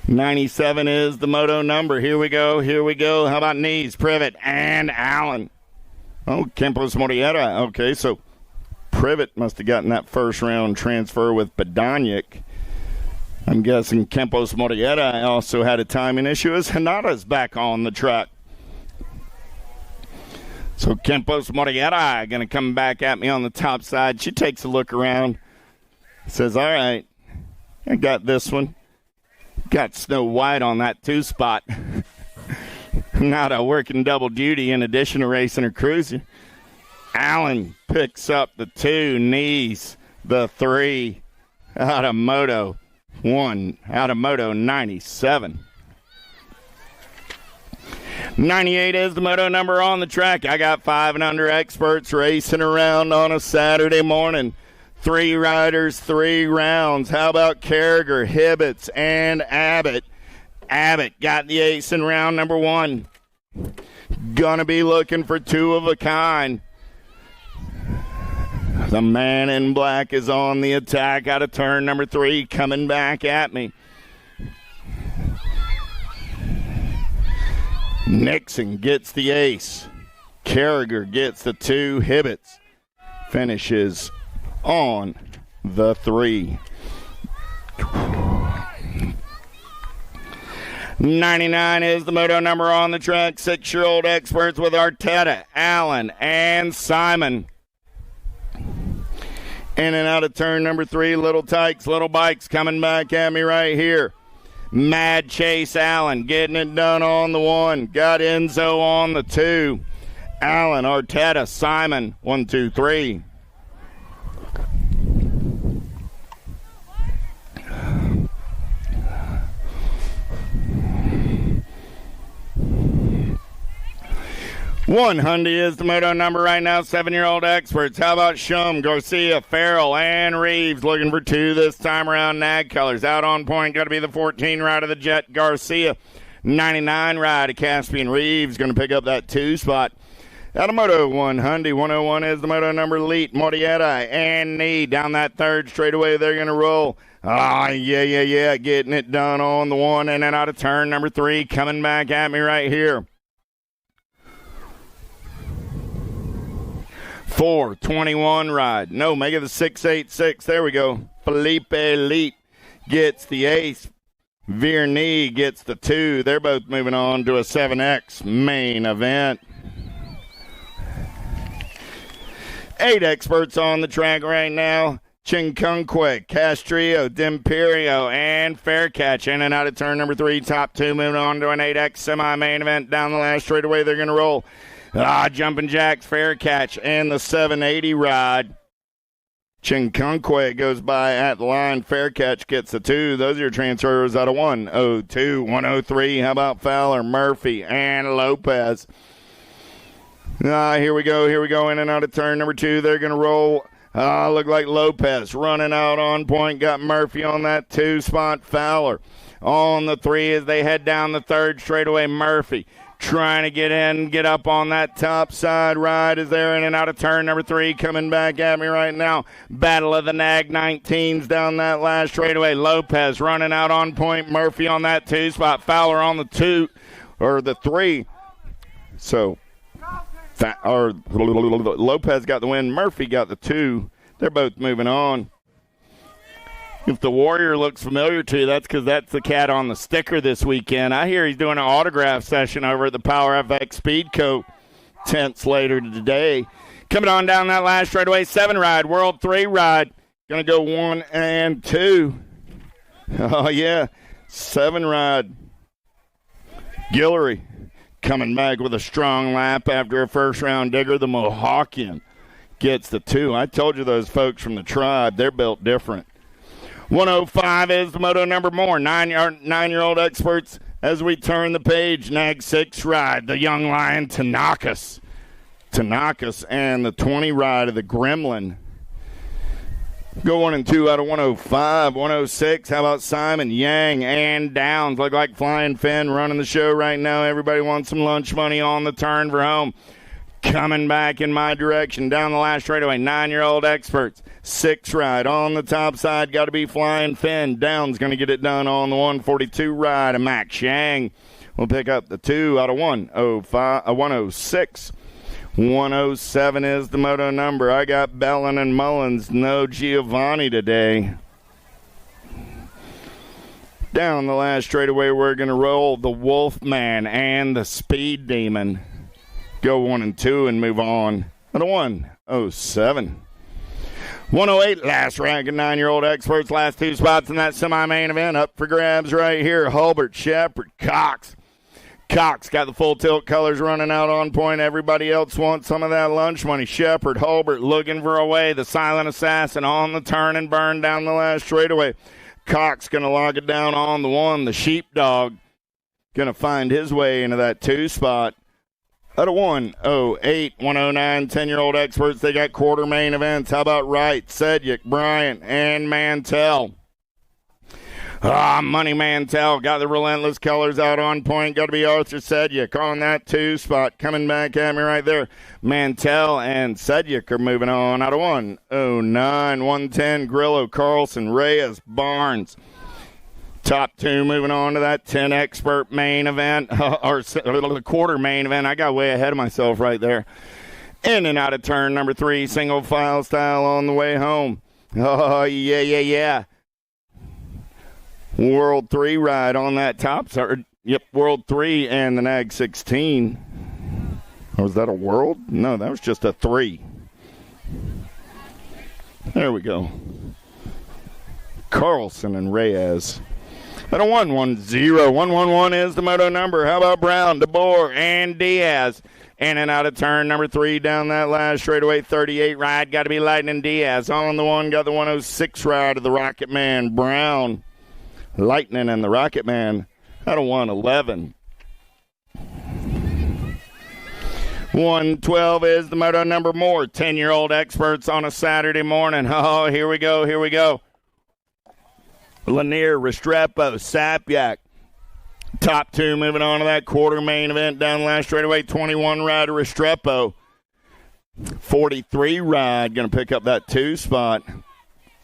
97 is the moto number. Here we go. How about Knees, Privet, and Allen? Oh, Campos Morieta. Okay, so Privet must have gotten that first round transfer with Badanic. I'm guessing Campos Morieta also had a timing issue as Hanada's back on the track. So Campos Morieta going to come back at me on the top side. She takes a look around, says, all right, I got this one. Got Snow White on that 2 spot. Hanada working double duty in addition to racing her cruiser. Allen picks up the 2, Knees the 3 out of Moto 1, out of Moto 97. 98 is the moto number on the track. I got 5 and under experts racing around on a Saturday morning. 3 riders, 3 rounds. How about Carragher, Hibbets, and Abbott? Abbott got the ace in round number 1. Gonna be looking for 2 of a kind. The man in black is on the attack out of turn number 3, coming back at me. Nixon gets the ace. Carragher gets the 2. Hibbets finishes on the 3. 99 is the moto number on the track. 6-year-old experts with Arteta, Allen, and Simon. In and out of turn number 3, Little Tykes, Little Bikes coming back at me right here. Mad Chase Allen getting it done on the 1. Got Enzo on the 2. Allen, Arteta, Simon, 1, 2, 3. $100 is the moto number right now. 7-year-old experts. How about Shum, Garcia, Farrell, and Reeves looking for 2 this time around. Nag colors out on point. Got to be the 14 ride of the Jet, Garcia. 99 ride of Caspian Reeves going to pick up that 2 spot. Out of Moto 100, 101 is the moto number. Leet, Morieta, and Knee down that 3rd straightaway. They're going to roll. Yeah. Getting it done on the 1 and then out of turn number 3. Coming back at me right here. 421 ride. No, make it the 686. There we go. Felipe Leet gets the ace. Vierny gets the 2. They're both moving on to a 7X main event. 8 experts on the track right now. Chinkunque, Castrillo, D'Imperio, and Faircatch in and out of turn number 3. Top 2 moving on to an 8X semi-main event. Down the last straightaway, they're going to roll. Jumping Jacks, Faircatch, and the 780 ride. Chinkunque goes by at the line. Faircatch gets the 2. Those are your transfers out of 102, 103. How about Fowler, Murphy, and Lopez? Here we go. In and out of turn number 2. They're going to roll. Look like Lopez running out on point. Got Murphy on that 2 spot. Fowler on the 3 as they head down the 3rd straightaway. Murphy trying to get in, get up on that top side ride as they're in and out of turn number 3. Coming back at me right now. Battle of the Nag 19s down that last straightaway. Lopez running out on point. Murphy on that 2 spot. Fowler on the 2 or the 3. So Lopez got the win. Murphy got the 2. They're both moving on. If the Warrior looks familiar to you, that's because that's the cat on the sticker this weekend. I hear he's doing an autograph session over at the Power FX Speedco tents later today. Coming on down that last straightaway, 7 ride, World 3 ride. Going to go 1 and 2. Oh, yeah, 7 ride. Guillory coming back with a strong lap after a first-round digger. The Mohawkian gets the 2. I told you those folks from the tribe, they're built different. 105 is the moto number more. Nine-year-old experts as we turn the page. Nag 6 ride, the young lion Tanakas. Tanakas and the 20 ride of the Gremlin. Go 1 and 2 out of 105. 106, how about Simon Yang and Downs? Look like Flying Finn running the show right now. Everybody wants some lunch money on the turn for home. Coming back in my direction down the last straightaway. 9-year-old experts. 6 ride on the top side. Got to be Flying Finn. Downs going to get it done on the 142 ride. And Max Shang will pick up the 2 out of 106. 107 is the moto number. I got Bellin and Mullins. No Giovanni today. Down the last straightaway, we're going to roll the Wolfman and the Speed Demon. Go 1 and 2 and move on. Out of 107. 108, last ranking 9-year-old experts. Last 2 spots in that semi-main event. Up for grabs right here. Hulbert, Shepard, Cox. Cox got the full tilt colors running out on point. Everybody else wants some of that lunch money. Shepard, Hulbert looking for a way. The silent assassin on the turn and burn down the last straightaway. Cox going to log it down on the 1. The sheepdog going to find his way into that 2 spot. Out of 108, 109, 10-year-old experts. They got quarter main events. How about Wright, Sedgwick, Bryant, and Mantell? Money Mantell got the relentless colors out on point. Got to be Arthur Sedgwick on that 2 spot. Coming back at me right there. Mantell and Sedgwick are moving on. Out of 109, 110, Grillo, Carlson, Reyes, Barnes. Top 2 moving on to that 10 expert main event, or the quarter main event. I got way ahead of myself right there. In and out of turn number 3, single file style on the way home. Oh, yeah. World 3 ride on that top. Yep, World 3 and the Nag 16. Or was that a World? No, that was just a 3. There we go. Carlson and Reyes. At a 110. 111 is the moto number. How about Brown, DeBoer, and Diaz? In and out of turn number 3 down that last straightaway. 38 ride. Got to be Lightning Diaz. On the 1, got the 106 ride of the Rocket Man. Brown, Lightning, and the Rocket Man. At a 111. 112 is the moto number more. 10-year-old experts on a Saturday morning. Oh, here we go. Lanier, Restrepo, Sapyak. Top 2 moving on to that quarter main event down the last straightaway. 21 ride of Restrepo. 43 ride going to pick up that 2 spot.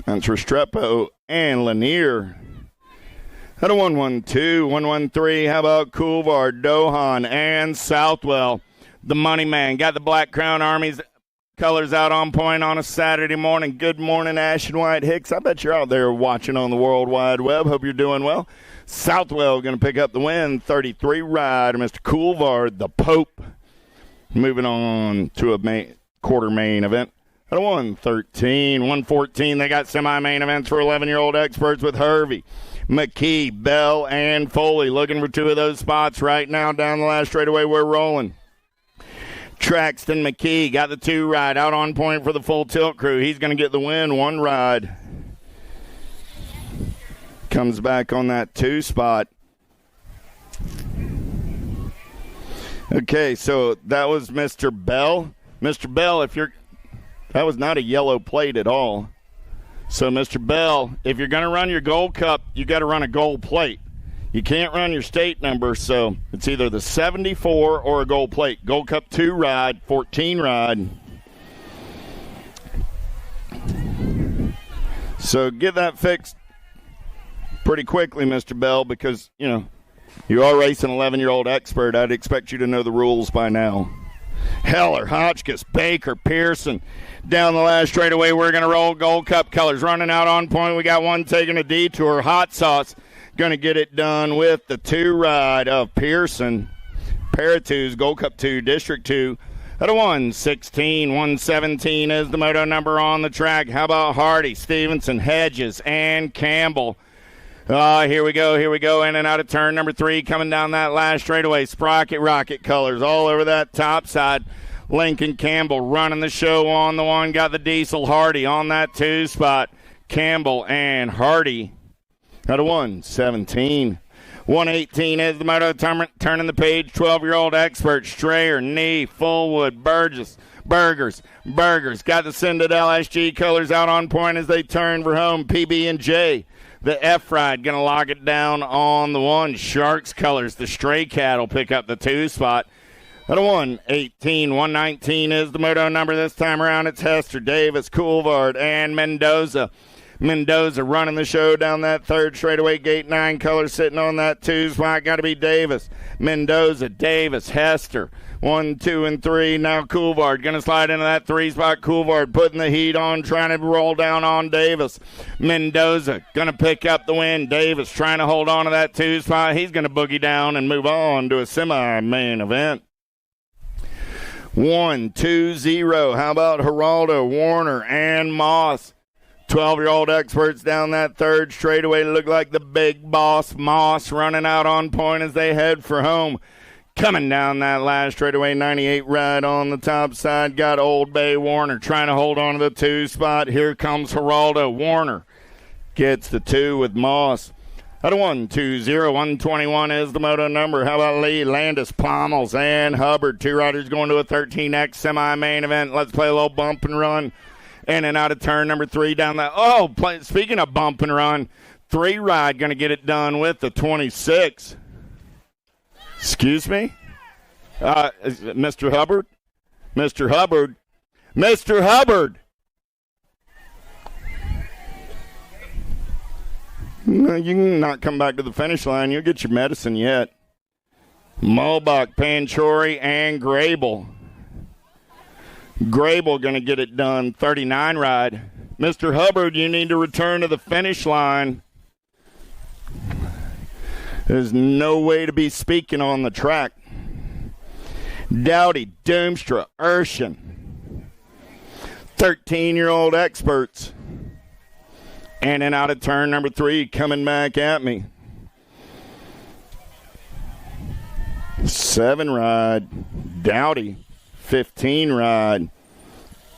That's Restrepo and Lanier. At a 112, 113, how about Coulvard, Dohan, and Southwell? The Money Man got the Black Crown Army's colors out on point on a Saturday morning. Good morning, Ash and White Hicks. I bet you're out there watching on the World Wide Web. Hope you're doing well. Southwell going to pick up the win. 33 ride, Mr. Coulvard, the Pope. Moving on to a quarter main event. At a 113, 114, they got semi-main events for 11-year-old experts with Hervey, McKee, Bell, and Foley. Looking for 2 of those spots right now down the last straightaway. We're rolling. Traxton McKee got the 2 ride out on point for the full tilt crew. He's going to get the win. 1 ride. Comes back on that 2 spot. Okay, so that was Mr. Bell. Mr. Bell, that was not a yellow plate at all. So, Mr. Bell, if you're going to run your Gold Cup, you got to run a gold plate. You can't run your state number, so it's either the 74 or a gold plate. Gold Cup 2 ride, 14 ride. So get that fixed pretty quickly, Mr. Bell, because, you are racing an 11-year-old expert. I'd expect you to know the rules by now. Heller, Hotchkiss, Baker, Pearson. Down the last straightaway, we're going to roll Gold Cup colors. Running out on point, we got one taking a detour. Hot Sauce going to get it done with the 2 ride of Pearson. Pair of 2s, Gold Cup 2, District 2. At a 116, 117 is the moto number on the track. How about Hardy, Stevenson, Hedges, and Campbell? Here we go, in and out of turn number 3, coming down that last straightaway. Sprocket Rocket colors all over that top side. Lincoln Campbell running the show on the 1, got the Diesel. Hardy on that 2 spot. Campbell, and Hardy. Out of 117. 118 is the moto tournament. Turning the page, 12-year-old expert. Strayer, Knee, Fullwood, Burgers. Got the Citadel SG colors out on point as they turn for home. PB&J. The F-Ride going to lock it down on the 1. Sharks colors. The Stray Cat will pick up the 2 spot. Out of 118, 119 is the moto number this time around. It's Hester, Davis, Coulvard, and Mendoza. Mendoza running the show down that 3rd straightaway, gate 9 color sitting on that 2 spot. Got to be Davis. Mendoza, Davis, Hester. 1, 2, and 3. Now Coulvard going to slide into that 3 spot. Coulvard putting the heat on, trying to roll down on Davis. Mendoza going to pick up the win. Davis trying to hold on to that 2 spot. He's going to boogie down and move on to a semi-main event. 1, 2, 0. How about Geraldo, Warner, and Moss? 12-year-old experts down that 3rd straightaway. Look like the big boss. Moss running out on point as they head for home. Coming down that last straightaway, 98 ride on the top side. Got Old Bay Warner trying to hold on to the 2 spot. Here comes Geraldo. Warner gets the 2 with Moss. Out of 120, 121 is the moto number. How about Lee, Landis, Pommels, and Hubbard? 2 riders going to a 13X semi-main event. Let's play a little bump and run. In and out of turn number 3 down that. Speaking of bump and run, 3 ride going to get it done with the 26. Excuse me? Mr. Hubbard? Mr. Hubbard? Mr. Hubbard! No, you can not come back to the finish line. You'll get your medicine yet. Mulbach, Panchori, and Grable. Grable going to get it done. 39 ride. Mr. Hubbard, you need to return to the finish line. There's no way to be speaking on the track. Dowdy, Doomstra, Urshan. 13-year-old experts. In and out of turn number 3, coming back at me. 7 ride, Dowdy. 15 ride,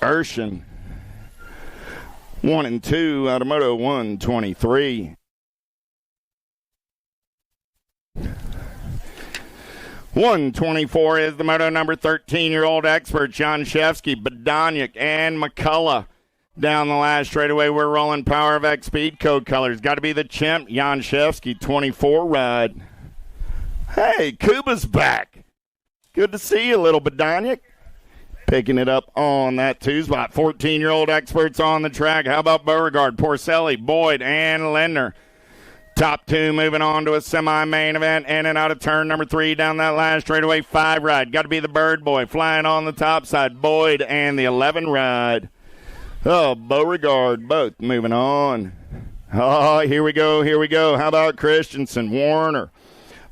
Urshan. 1 and 2 out of moto 123. 124 is the moto number. 13-year-old expert Janshevsky, Badaniak, and McCullough. Down the last straightaway, we're rolling Power of X Speed Code colors. Got to be the chimp, Janshevsky, 24 ride. Hey, Kuba's back. Good to see you, little Badaniak. Picking it up on that 2 spot. 14-year-old experts on the track. How about Beauregard, Porcelli, Boyd, and Lindner? Top 2 moving on to a semi-main event. In and out of turn number 3 down that last straightaway. 5 ride. Got to be the Bird Boy flying on the top side. Boyd and the 11 ride. Oh, Beauregard both moving on. Oh, here we go. How about Christensen, Warner,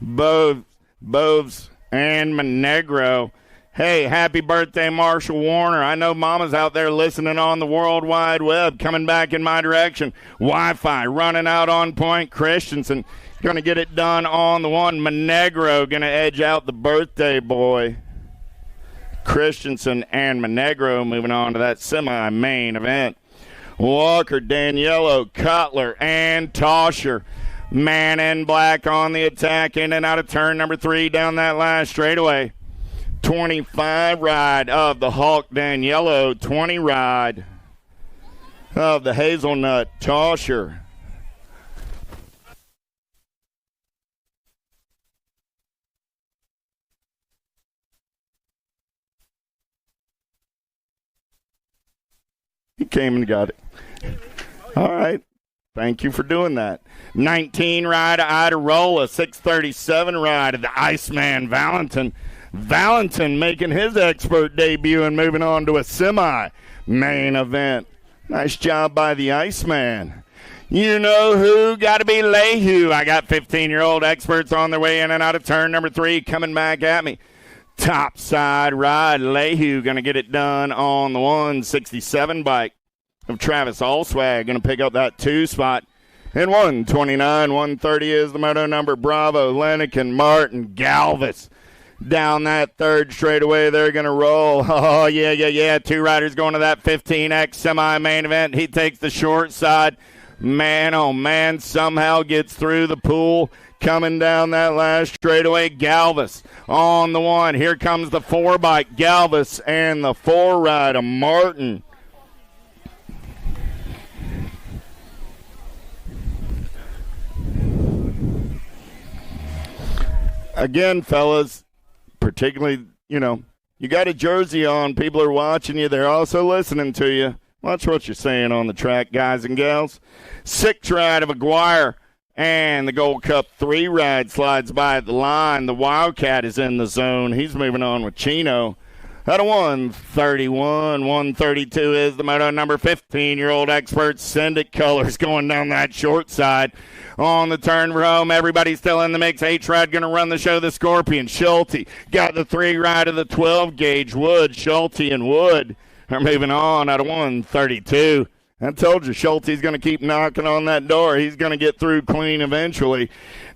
Boves, and Monegro? Hey, happy birthday, Marshall Warner. I know Mama's out there listening on the World Wide Web, coming back in my direction. Wi-Fi running out on point. Christensen going to get it done on the 1. Monegro going to edge out the birthday boy. Christensen and Monegro moving on to that semi-main event. Walker, Daniello, Cutler, and Tosher. Man in black on the attack. In and out of turn number 3 down that last straightaway. 25 ride of the Hulk Daniello. 20 ride of the Hazelnut Tosher. He came and got it. All right. Thank you for doing that. 19 ride of Idarola. 637 ride of the Iceman Valentin. Valentin making his expert debut and moving on to a semi-main event. Nice job by the Iceman. You know who? Got to be Lehue. I got 15-year-old experts on their way in and out of turn number 3 coming back at me. Top side ride. Lehue going to get it done on the 167 bike of Travis Allswag. Going to pick up that 2 spot. And 129, 130 is the moto number. Bravo, Lenikin, Martin, Galvis. Down that third straightaway, they're going to roll. Oh, yeah. Two riders going to that 15X semi-main event. He takes the short side. Man, oh, man, somehow gets through the pool. Coming down that last straightaway, Galvis on the one. Here comes the 4-bike, Galvis, and the 4-rider, Martin. Again, fellas, particularly, you got a jersey on. People are watching you. They're also listening to you. Watch what you're saying on the track, guys and gals. 6th ride of Aguirre, and the Gold Cup 3 ride slides by at the line. The Wildcat is in the zone. He's moving on with Chino. Out of 131, 132 is the moto number 15-year-old expert. Syndic Colors going down that short side. On the turn for home, everybody's still in the mix. H-Ride going to run the show, the Scorpion. Schulte got the 3 ride of the 12-gauge. Wood, Schulte, and Wood are moving on out of 132. I told you, Schulte's going to keep knocking on that door. He's going to get through clean eventually.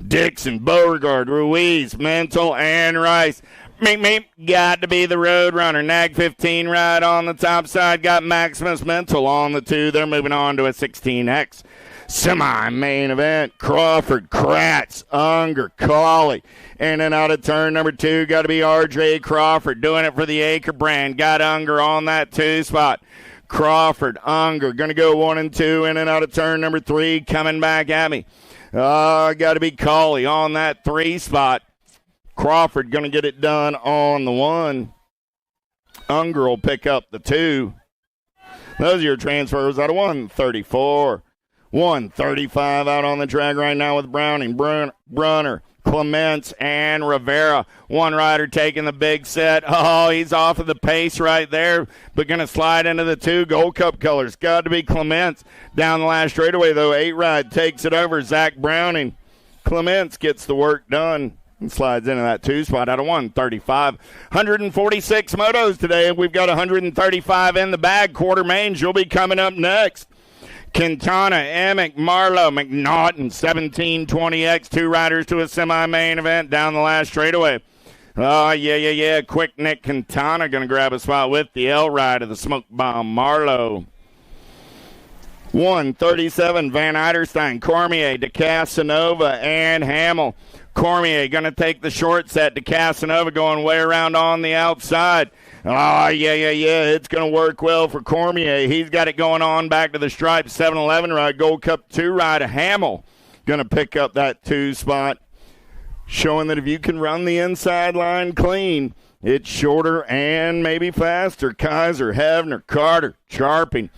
Dixon, Beauregard, Ruiz, Mental, and Rice. Meep, got to be the road runner. Nag 15 ride on the top side. Got Maximus Mental on the 2. They're moving on to a 16X. Semi-main event. Crawford, Kratz, Unger, Cawley. In and out of turn number 2. Got to be R.J. Crawford doing it for the Acre brand. Got Unger on that 2 spot. Crawford, Unger, going to go 1 and 2. In and out of turn number 3. Coming back at me. Got to be Cawley on that 3 spot. Crawford going to get it done on the 1. Unger will pick up the 2. Those are your transfers out of 134. 135 out on the track right now with Browning, Brunner, Clements, and Rivera. One rider taking the big set. Oh, he's off of the pace right there, but going to slide into the 2 Gold Cup colors. Got to be Clements. Down the last straightaway, though, 8 ride takes it over. Zach Browning. Clements gets the work done and slides into that 2 spot out of 135. 146 motos today, and we've got 135 in the bag. Quarter mains, you'll be coming up next. Quintana, Emick, Marlowe, McNaughton, 1720X, 2 riders to a semi-main event down the last straightaway. Oh, yeah. Quick Nick Quintana going to grab a spot with the L ride of the Smoke Bomb, Marlowe. 137, Van Eiderstein, Cormier, DeCasanova, and Hamill. Cormier going to take the short set. DeCasanova going way around on the outside. Oh, yeah. It's going to work well for Cormier. He's got it going on back to the stripe. 7-11 ride, Gold Cup 2 ride. Hamill going to pick up that 2 spot, showing that if you can run the inside line clean, it's shorter and maybe faster. Kaiser, Hevner, Carter, Sharping.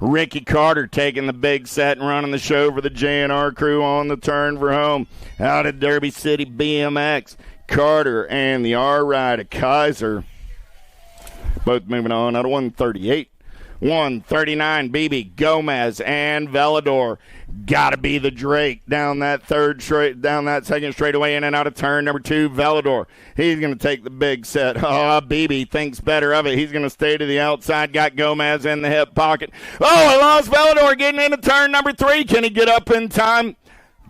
Ricky Carter taking the big set and running the show for the JNR crew on the turn for home. Out of Derby City BMX, Carter and the R ride of Kaiser. Both moving on out of 138. 139, BB, Gomez, and Velador. Gotta be the Drake down that second straightaway in and out of turn number 2, Velador. He's going to take the big set. Oh, BB thinks better of it. He's going to stay to the outside. Got Gomez in the hip pocket. Oh, I lost Velador getting into turn number 3. Can he get up in time?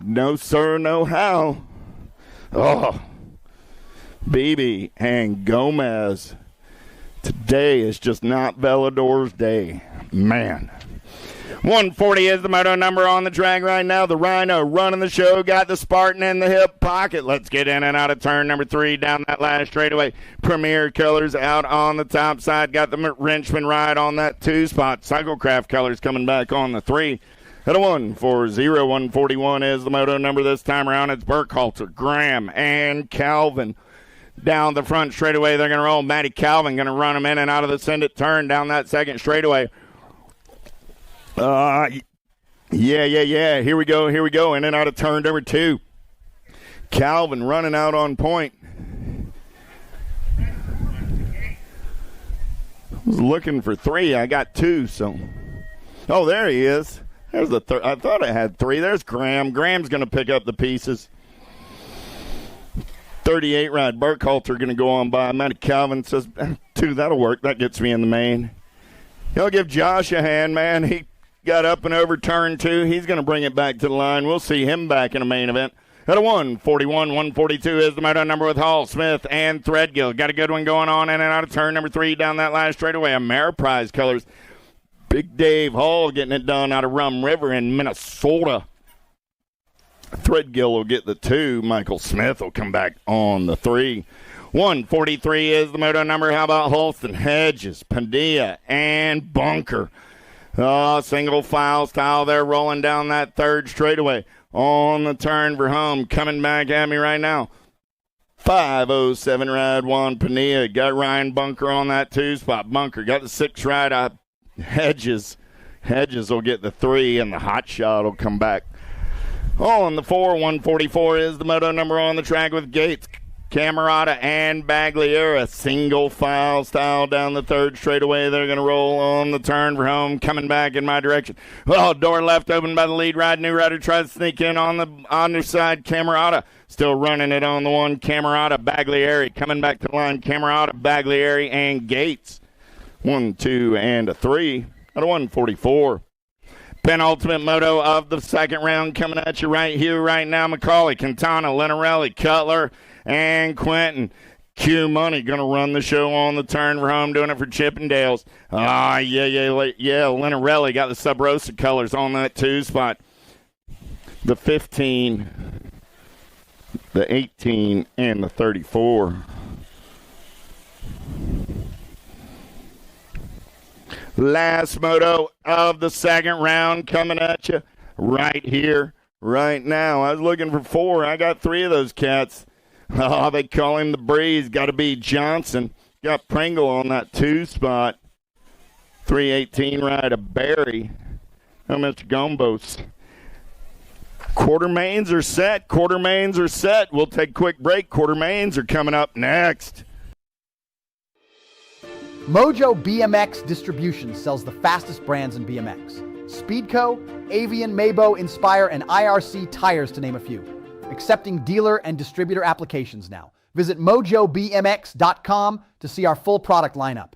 No, sir, no how. Oh, BB and Gomez. Today is just not Velador's day. Man. 140 is the moto number on the track right now. The Rhino running the show. Got the Spartan in the hip pocket. Let's get in and out of turn number 3 down that last straightaway. Premier Colors out on the top side. Got the Wrenchman ride on that 2 spot. Cyclecraft Colors coming back on the 3. At a 140, 141 is the moto number this time around. It's Burkhalter, Graham, and Calvin. Down the front straightaway, they're going to roll. Matty Calvin going to run them in and out of the send-it turn down that second straightaway. Yeah. Here we go. In and out of turn number 2. Calvin running out on point. I was looking for 3. I got 2, so. Oh, there he is. There's the third. I thought I had 3. There's Graham. Graham's going to pick up the pieces. 38 ride Burkhalter going to go on by. Matty Calvin says, 2, that'll work. That gets me in the main. He'll give Josh a hand, man. He got up and over turn 2. He's going to bring it back to the line. We'll see him back in a main event. At a 141, 142 is the moto number with Hall, Smith, and Threadgill. Got a good one going on in and out of turn number 3 down that last straightaway. Ameriprise colors. Big Dave Hall getting it done out of Rum River in Minnesota. Threadgill will get the 2. Michael Smith will come back on the 3. 143 is the moto number. How about Holston, Hedges, Padilla, and Bunker? Single file style there rolling down that third straightaway. On the turn for home, coming back at me right now. 507 ride Juan Padilla. Got Ryan Bunker on that 2 spot. Bunker got the 6 ride up. Hedges will get the 3, and the hot shot will come back. On the 4, 144 is the moto number on the track with Gates, Camerata, and Bagliera. Single file style down the third straightaway. They're going to roll on the turn for home, coming back in my direction. Door left open by the lead ride. New rider tries to sneak in on the underside. Camerata still running it on the 1. Camerata, Baglieri coming back to the line. Camerata, Baglieri, and Gates. 1, 2, and a 3 at a 144. Penultimate moto of the second round coming at you right here, right now. McCauley, Quintana, Lenarelli, Cutler, and Quentin. Q Money going to run the show on the turn for home, doing it for Chippendales. Lenarelli got the Sub Rosa colors on that 2 spot. The 15, the 18, and the 34. Last moto of the second round coming at you right here, right now. I was looking for 4. I got 3 of those cats. They call him the Breeze. Got to be Johnson. Got Pringle on that 2 spot. 318 ride of Barry. Mr. Gombos. Quarter mains are set. We'll take a quick break. Quarter mains are coming up next. Mojo BMX Distribution sells the fastest brands in BMX. Speedco, Avian, Mabo, Inspire, and IRC tires, to name a few. Accepting dealer and distributor applications now. Visit mojobmx.com to see our full product lineup.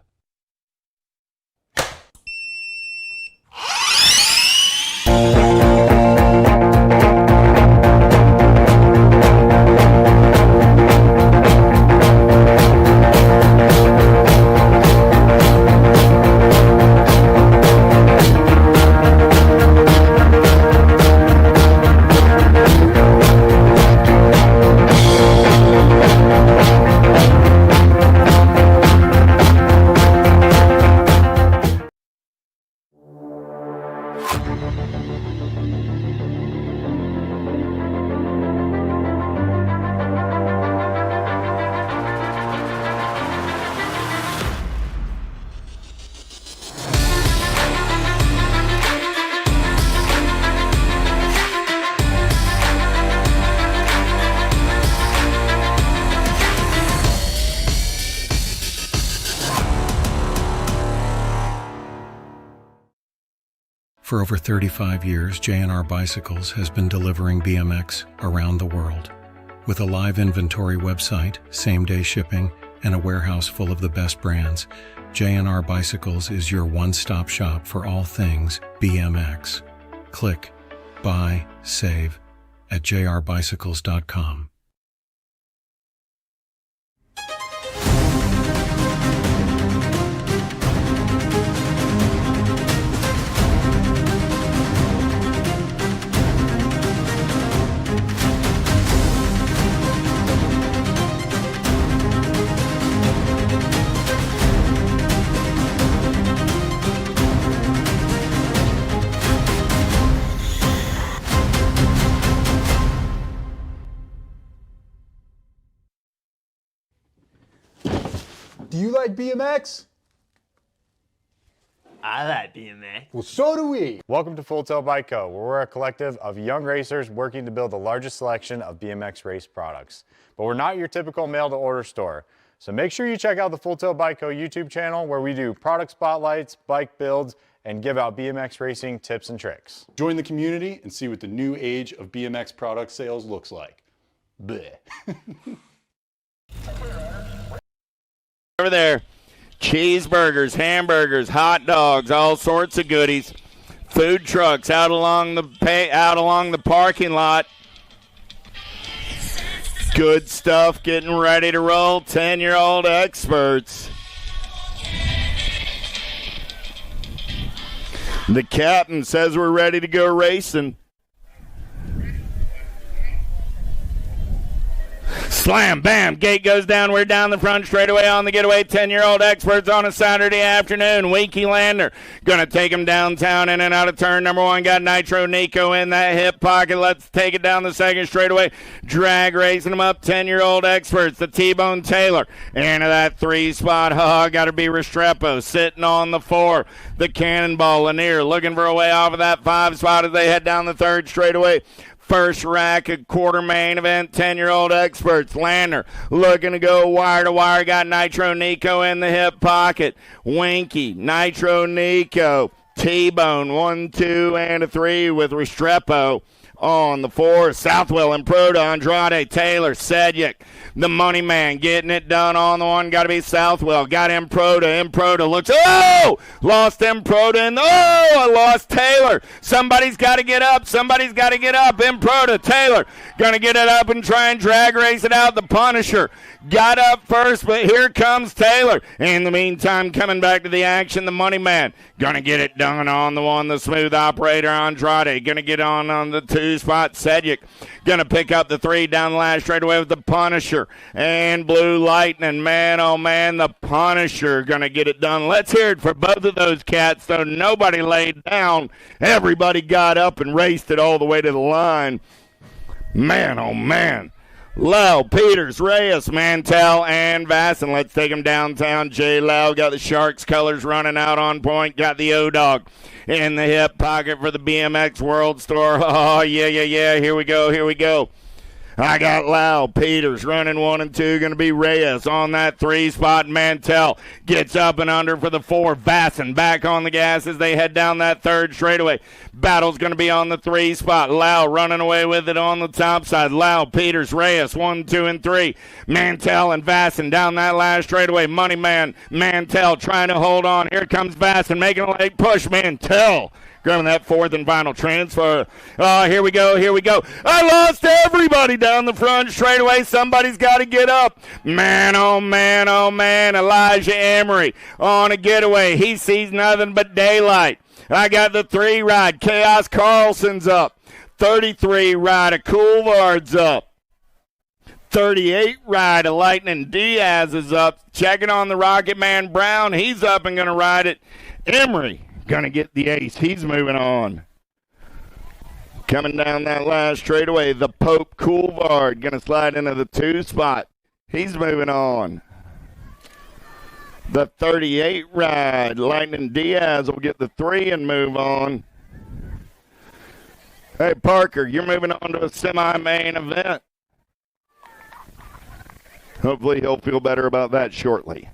For over 35 years, J&R Bicycles has been delivering BMX around the world. With a live inventory website, same-day shipping, and a warehouse full of the best brands, J&R Bicycles is your one-stop shop for all things BMX. Click, buy, save at jrbicycles.com. Do you like BMX? I like BMX. Well, so do we. Welcome to Full Tilt Bike Co., where we're a collective of young racers working to build the largest selection of BMX race products. But we're not your typical mail-to-order store. So make sure you check out the Full Tilt Bike Co. YouTube channel, where we do product spotlights, bike builds, and give out BMX racing tips and tricks. Join the community and see what the new age of BMX product sales looks like. Bleh. Over there, cheeseburgers, hamburgers, hot dogs, all sorts of goodies. Food trucks out along the parking lot. Good stuff, getting ready to roll. 10-year-old experts. The captain says we're ready to go racing. Slam, bam, gate goes down. We're down the front straightaway on the getaway. 10-year-old experts on a Saturday afternoon. Winky Lander going to take him downtown in and out of turn number 1. Got Nitro Nico in that hip pocket. Let's take it down the second straightaway. Drag racing him up. 10-year-old experts. The T-Bone Taylor into that 3-spot. Got to be Restrepo sitting on the 4. The Cannonball Lanier looking for a way off of that 5-spot as they head down the third straightaway. First rack, a quarter main event, 10-year-old experts. Lander looking to go wire to wire. Got Nitro Nico in the hip pocket. Winky, Nitro Nico, T-Bone, 1, 2, and a 3 with Restrepo on the 4. Southwell and Proto, Andrade, Taylor, Sedgwick. The money man getting it done on the 1. Got to be Southwell. Got Improda. Improda looks. Oh! Lost Improda. And I lost Taylor. Somebody's got to get up. Somebody's got to get up. Improda. Taylor going to get it up and try and drag race it out. The Punisher got up first, but here comes Taylor. In the meantime, coming back to the action, the money man going to get it done on the 1. The smooth operator, Andrade. Going to get on the 2-spot. Sedgwick going to pick up the 3 down the last straightaway with the Punisher and Blue Lightning. Man, oh man, the Punisher going to get it done. Let's hear it for both of those cats, though. Nobody laid down. Everybody got up and raced it all the way to the line. Man, oh man. Lau, Peters, Reyes, Mantell, and Vasson. Let's take them downtown. J. Lau got the Sharks colors running out on point. Got the O-Dog in the hip pocket for the BMX World Store. Oh, yeah. Here we go. I got Lau, Peters running 1 and 2. Going to be Reyes on that 3-spot. Mantell gets up and under for the 4. Vasson back on the gas as they head down that third straightaway. Battle's going to be on the 3-spot. Lau running away with it on the top side. Lau, Peters, Reyes, 1, 2, and 3. Mantell and Vasson down that last straightaway. Money man, Mantell trying to hold on. Here comes Vasson making a late push. Mantell grabbing that 4th and final transfer. Here we go. I lost everybody down the front straightaway. Somebody's got to get up. Man, oh man. Elijah Emery on a getaway. He sees nothing but daylight. I got the 3 ride. Chaos Carlson's up. 33 ride. A Coulthard's up. 38 ride. A Lightning Diaz is up. Checking on the Rocket Man Brown. He's up and going to ride it. Emery going to get the ace. He's moving on. Coming down that last straightaway, the Pope Coulthard going to slide into the 2-spot. He's moving on. The 38 ride, Lightning Diaz will get the 3 and move on. Hey, Parker, you're moving on to a semi-main event. Hopefully he'll feel better about that shortly.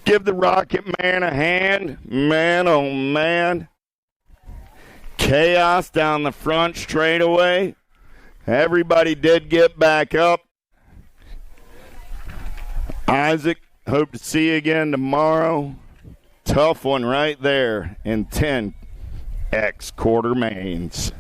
Give the Rocket Man a hand. Man, oh man. Chaos down the front straightaway. Everybody did get back up. Isaac, hope to see you again tomorrow. Tough one right there in 10X quarter mains.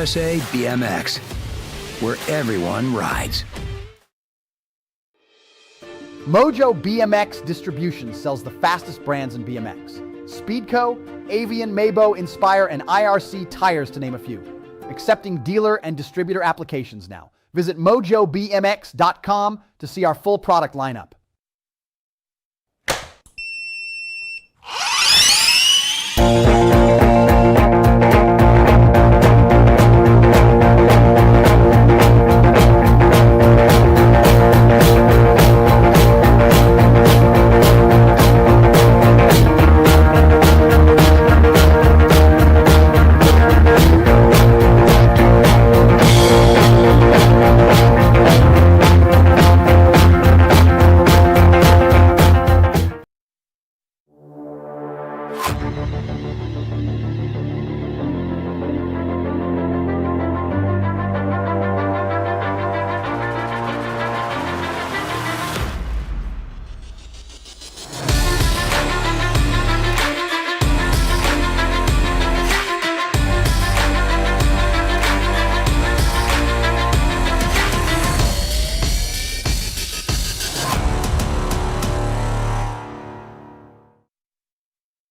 USA BMX, where everyone rides. Mojo BMX Distribution sells the fastest brands in BMX. Speedco, Avian, Mabo, Inspire, and IRC tires, to name a few. Accepting dealer and distributor applications now. Visit mojobmx.com to see our full product lineup.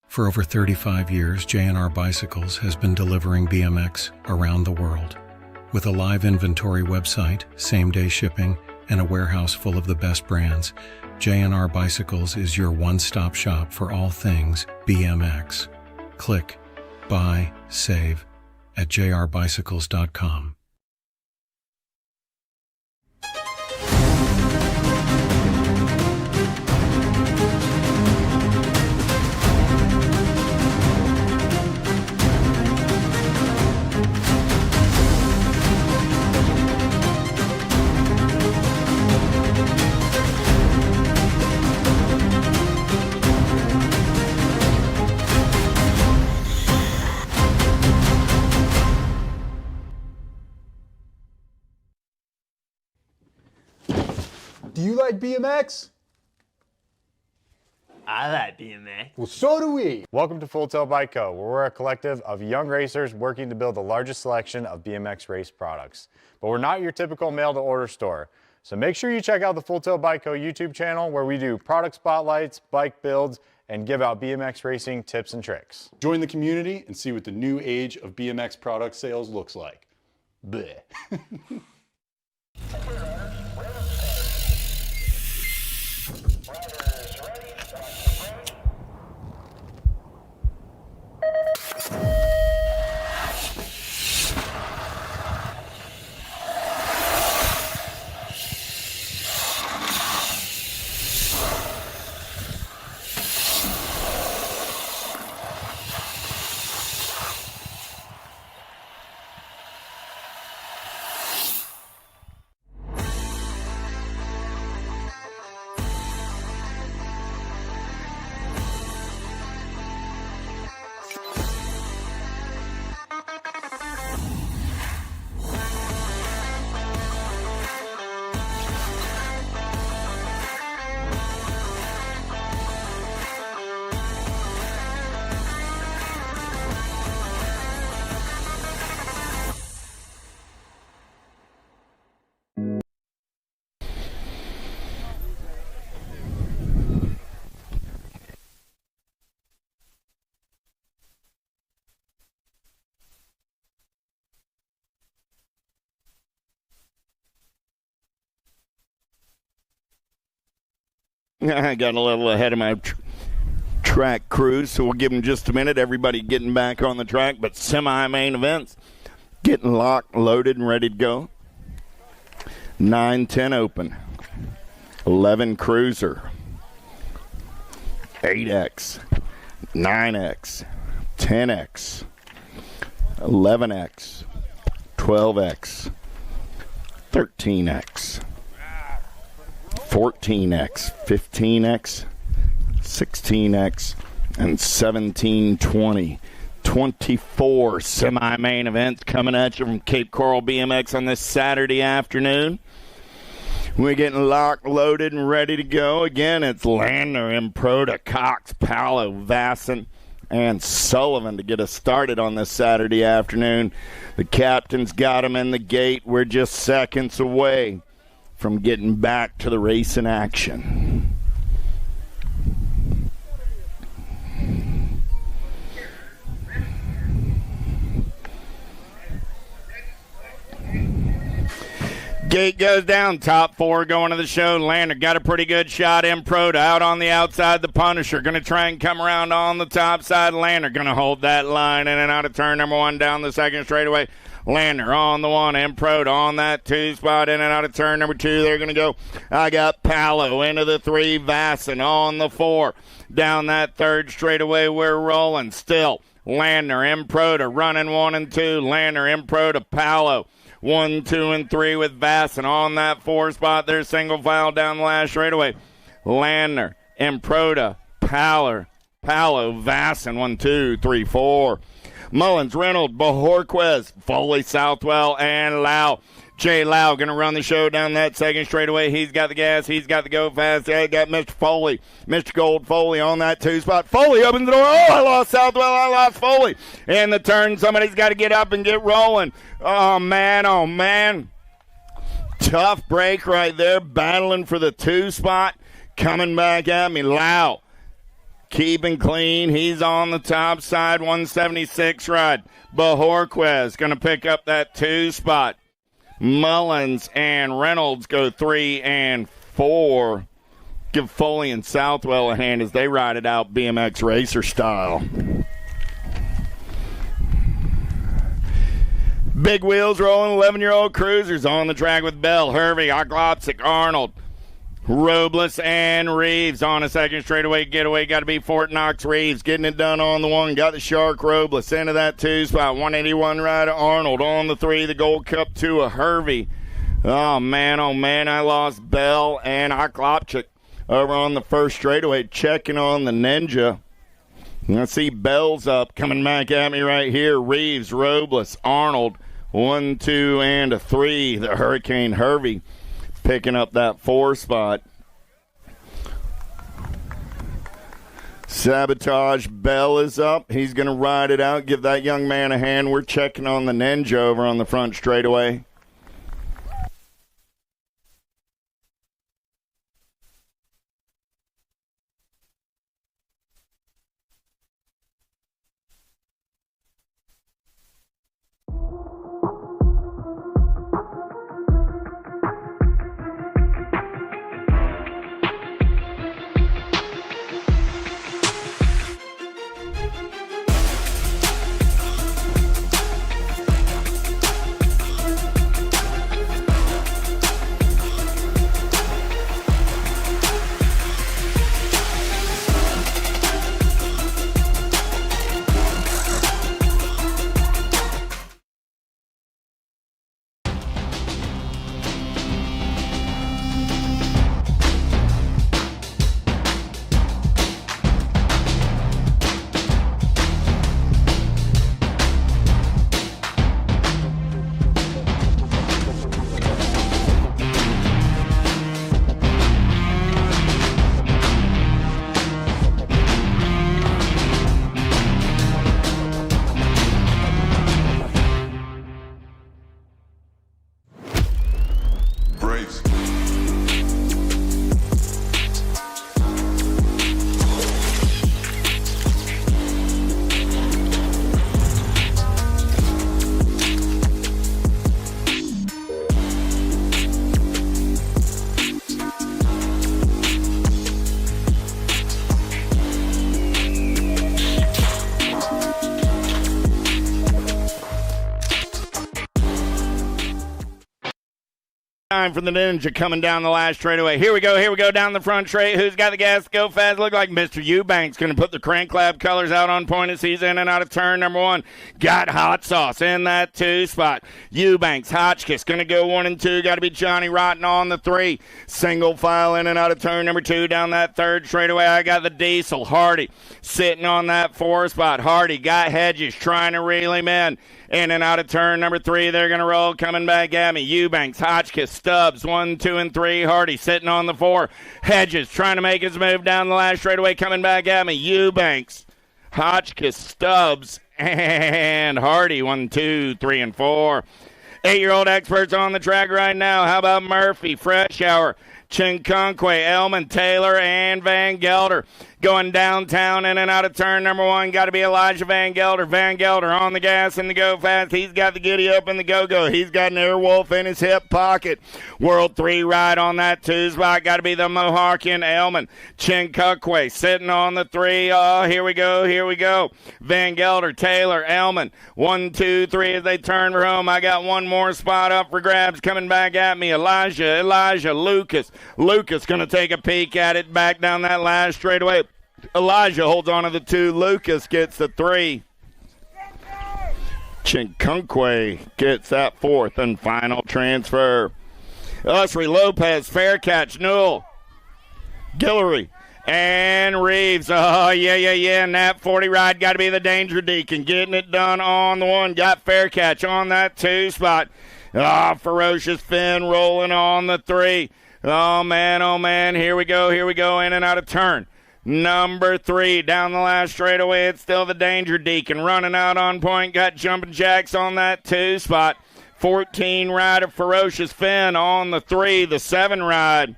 For over 35 years, J&R Bicycles has been delivering BMX around the world. With a live inventory website, same-day shipping, and a warehouse full of the best brands, J&R Bicycles is your one-stop shop for all things BMX. Click, buy, save at jrbicycles.com. Do you like BMX? I like BMX. Well, so do we. Welcome to Full Tilt Bike Co., where we're a collective of young racers working to build the largest selection of BMX race products. But we're not your typical mail-to-order store. So make sure you check out the Full Tilt Bike Co. YouTube channel, where we do product spotlights, bike builds, and give out BMX racing tips and tricks. Join the community and see what the new age of BMX product sales looks like. Bleh. I got a little ahead of my track cruise, so we'll give them just a minute. Everybody getting back on the track, but semi-main events getting locked, loaded, and ready to go. 9-10 open, 11 cruiser, 8X, 9X, 10X, 11X, 12X, 13X, 14X, 15X, 16X, and 1720. 24 semi-main events coming at you from Cape Coral BMX on this Saturday afternoon. We're getting locked, loaded, and ready to go. Again, it's Lander, Improda, Cox, Paolo, Vasson, and Sullivan to get us started on this Saturday afternoon. The captain's got him in the gate. We're just seconds away from getting back to the racing action. Gate goes down, top four going to the show. Lander got a pretty good shot. Improda out on the outside. The Punisher going to try and come around on the top side. Lander going to hold that line in and out of turn number one down the second straightaway. Lander on the one. Improda on that two spot in and out of turn number two. They're going to go. I got Palo into the three. Vasson on the four. Down that third straightaway, we're rolling. Still, Lander, Improda running 1 and 2. Lander, Improda, Palo. 1, 2, and 3 with Vasson on that 4 spot. There's single file down the last straightaway. Lander, Improda, Palo, Vasson. 1, 2, 3, 4. Mullins, Reynolds, Bajorquez, Foley, Southwell, and Lau. Jay Lau going to run the show down that second straightaway. He's got the gas. He's got the go fast. I got Mr. Foley. Mr. Gold Foley on that 2 spot. Foley opens the door. Oh, I lost Southwell. I lost Foley. In the turn, somebody's got to get up and get rolling. Oh, man. Oh, man. Tough break right there. Battling for the 2 spot. Coming back at me. Lau. Keeping clean. He's on the top side. 176 ride. Bajorquez going to pick up that 2 spot. Mullins and Reynolds go 3 and 4. Give Foley and Southwell a hand as they ride it out BMX racer style. Big wheels rolling, 11-year-old cruisers on the track with Bell, Hervey, Oglopsic, Arnold, Robles, and Reeves on a second straightaway getaway. Got to be Fort Knox. Reeves getting it done on the 1. Got the Shark Robles into that 2 spot. 181 rider Arnold on the 3. The Gold Cup 2 of Hervey. Oh, man, I lost Bell and Oklopchik over on the first straightaway checking on the Ninja. I see Bell's up coming back at me right here. Reeves, Robles, Arnold. 1, 2, and a 3. The Hurricane Hervey picking up that 4 spot. Sabotage Bell is up. He's going to ride it out, give that young man a hand. We're checking on the Ninja over on the front straightaway. For the Ninja coming down the last straightaway. Here we go down the front straight. Who's got the gas to go fast? Look like Mr. Eubanks going to put the Crank Lab colors out on point as he's in and out of turn number 1. Got Hot Sauce in that 2 spot. Eubanks, Hotchkiss going to go 1 and 2. Got to be Johnny Rotten on the 3. Single file in and out of turn number 2 down that third straightaway. I got the Diesel. Hardy sitting on that 4 spot. Hardy got Hedges trying to reel him in. In and out of turn number 3, they're going to roll, coming back at me. Eubanks, Hotchkiss, Stubbs, 1, 2, and 3. Hardy sitting on the 4. Hedges trying to make his move down the last straightaway, coming back at me. Eubanks, Hotchkiss, Stubbs, and Hardy. 1, 2, 3, and 4. 8-year-old experts on the track right now. How about Murphy, Freshour, Chinconkwe, Elman, Taylor, and Van Gelder. Going downtown in and out of turn number 1. Got to be Elijah Van Gelder. Van Gelder on the gas in the go fast. He's got the giddy up in the go-go. He's got an Airwolf in his hip pocket. World 3 ride on that 2 spot. Got to be the Mohawkian Elman. Chinconkwe sitting on the 3. Oh, here we go. Van Gelder, Taylor, Elman. 1, 2, 3 as they turn for home. I got one more spot up for grabs coming back at me. Elijah, Lucas. Lucas going to take a peek at it back down that last straightaway. Elijah holds on to the 2. Lucas gets the 3. Chinconkwe gets that 4th and final transfer. Usry, Lopez, fair catch, Newell, Guillory, and Reeves. Oh, yeah. And that 40 ride got to be the Danger Deacon. Getting it done on the 1. Got fair catch on that 2 spot. Ferocious Finn rolling on the 3. Oh, man. Here we go. In and out of turn. Number 3 down the last straightaway. It's still the Danger Deacon running out on point. Got Jumping Jacks on that 2 spot. 14 ride of Ferocious Finn on the 3. The 7 ride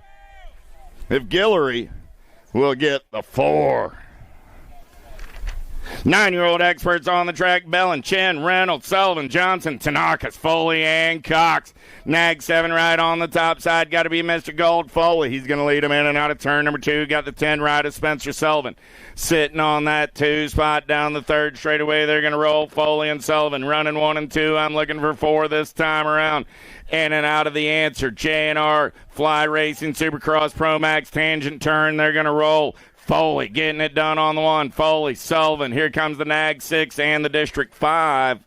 if Guillory will get the 4. 9-year-old experts on the track. Bellin, Chen, Reynolds, Sullivan, Johnson, Tanakas, Foley, and Cox. Nag 7 ride on the top side. Got to be Mr. Gold Foley. He's going to lead him in and out of turn number 2. Got the 10 ride of Spencer Sullivan. Sitting on that 2 spot down the 3rd straightaway. They're going to roll Foley and Sullivan. Running 1 and 2. I'm looking for 4 this time around. In and out of the answer. J&R, Fly Racing, Supercross, Pro Max, Tangent Turn. They're going to roll. Foley getting it done on the 1. Foley, Sullivan. Here comes the Nag 6 and the District 5.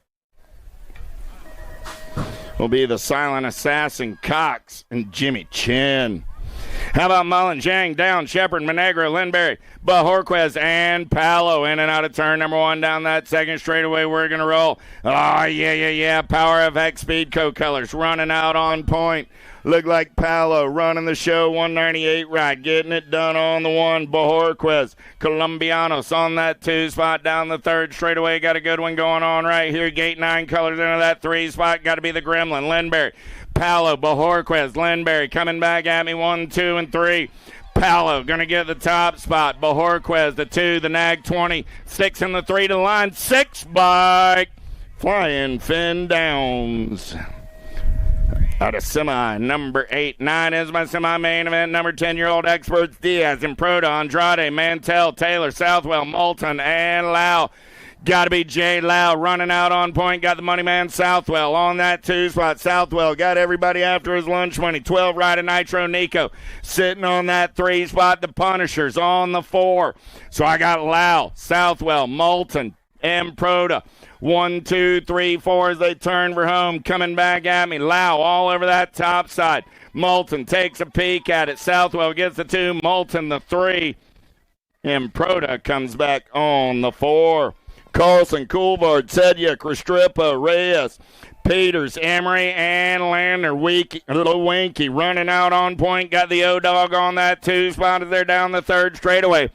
Will be the Silent Assassin, Cox, and Jimmy Chin. How about Mullen, Zhang, Down, Shepard, Monegro, Lindberry, Bajorquez, and Palo in and out of turn number 1 down that 2nd straightaway. We're going to roll. Oh, yeah. Power FX Speedco colors running out on point. Look like Palo running the show. 198 ride. Getting it done on the 1. Bajorquez, Colombianos on that 2 spot down the 3rd straightaway. Got a good one going on right here. Gate 9 colors into that 3 spot. Got to be the Gremlin. Lindberry, Palo, Bajorquez, Lindberry coming back at me. 1, 2, and 3. Palo going to get the top spot. Bajorquez, the 2, the Nag 20, 6 and the 3 to the line. 6 bike. Flying Finn Downs. Out of semi, number 8. 9 is my semi-main event. Number 10-year-old experts, Diaz, Improda, Andrade, Mantell, Taylor, Southwell, Moulton, and Lau. Got to be Jay Lau running out on point. Got the money man Southwell on that 2 spot. Southwell got everybody after his lunch money. 12 ride of Nitro Nico sitting on that 3 spot. The Punishers on the 4. So I got Lau, Southwell, Moulton, Improda. 1, 2, 3, 4 as they turn for home. Coming back at me. Lau all over that top side. Moulton takes a peek at it. Southwell gets the 2. Moulton the 3. Improda comes back on the 4. Carlson, Coulvard, Sedyak, Restrepo, Reyes, Peters, Emery, and Lander. Winky running out on point. Got the O-Dog on that 2 spot as they're down the 3rd straightaway.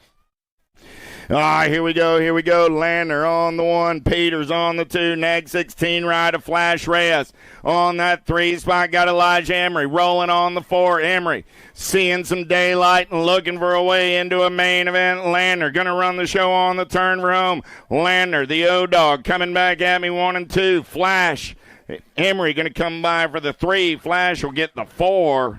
Here we go. Lander on the 1. Peters on the 2. Nag 16 ride of Flash Reyes. On that 3 spot, got Elijah Emery rolling on the 4. Emery seeing some daylight and looking for a way into a main event. Lander going to run the show on the turn for home. Lander, the O-Dog, coming back at me. 1 and 2. Flash. Emery going to come by for the 3. Flash will get the 4.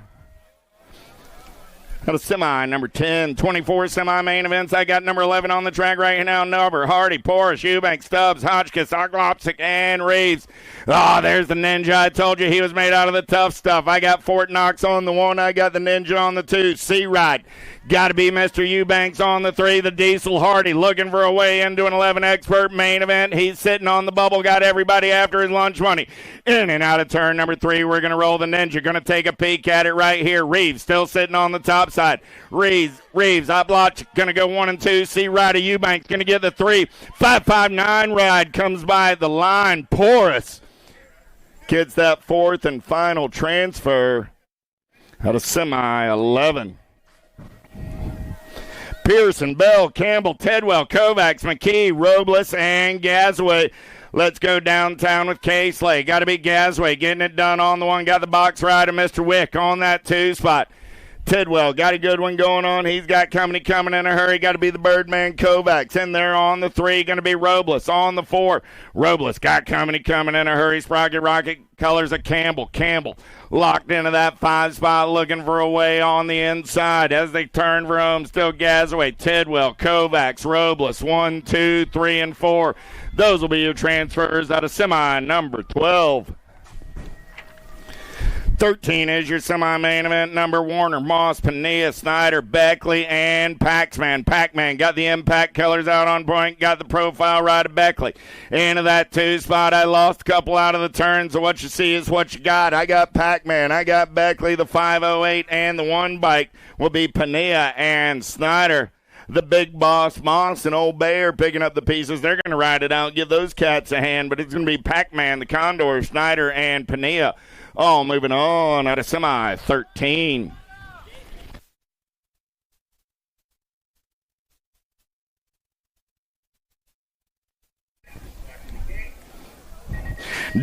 Got a semi, number 10, 24 semi-main events. I got number 11 on the track right now. Nuber, Hardy, Porras, Eubanks, Stubbs, Hotchkiss, Oglopsic, and Reeves. There's the Ninja. I told you he was made out of the tough stuff. I got Fort Knox on the 1. I got the Ninja on the 2. C-Ride. Got to be Mr. Eubanks on the 3. The Diesel Hardy looking for a way into an 11 expert main event. He's sitting on the bubble. Got everybody after his lunch money. In and out of turn number 3. We're going to roll the Ninja. Going to take a peek at it right here. Reeves still sitting on the top side. Reeves, Oblotch going to go 1 and 2. C-Ride of Eubanks going to get the 3. 5.59 ride comes by the line. Porras gets that 4th and final transfer out of semi 11. Pearson, Bell, Campbell, Tidwell, Kovacs, McKee, Robles, and Gasway. Let's go downtown with K-Slay. Got to be Gasway getting it done on the one. Got the box rider, Mr. Wick, on that 2 spot. Tidwell got a good one going on. He's got company coming in a hurry. Got to be the Birdman Kovacs in there on the 3. Going to be Robles on the 4. Robles got company coming in a hurry. Sprocket Rocket colors of Campbell. Campbell locked into that 5 spot, looking for a way on the inside as they turn for home. Still Gasaway, Tidwell, Kovacs, Robles. 1, 2, 3, and 4. Those will be your transfers out of semi number 12. 13 is your semi-main event number. Warner, Moss, Pania, Snyder, Beckley, and Paxman. Pac-Man got the impact colors out on point. Got the profile right of Beckley. Into that 2 spot. I lost a couple out of the turn, so what you see is what you got. I got Pac-Man. I got Beckley, the 508, and the 1 bike will be Pania and Snyder. The big boss, Moss, and Old Bear picking up the pieces. They're going to ride it out, give those cats a hand, but it's going to be Pac-Man, the Condor, Snyder, and Pania. All moving on out of semi 13.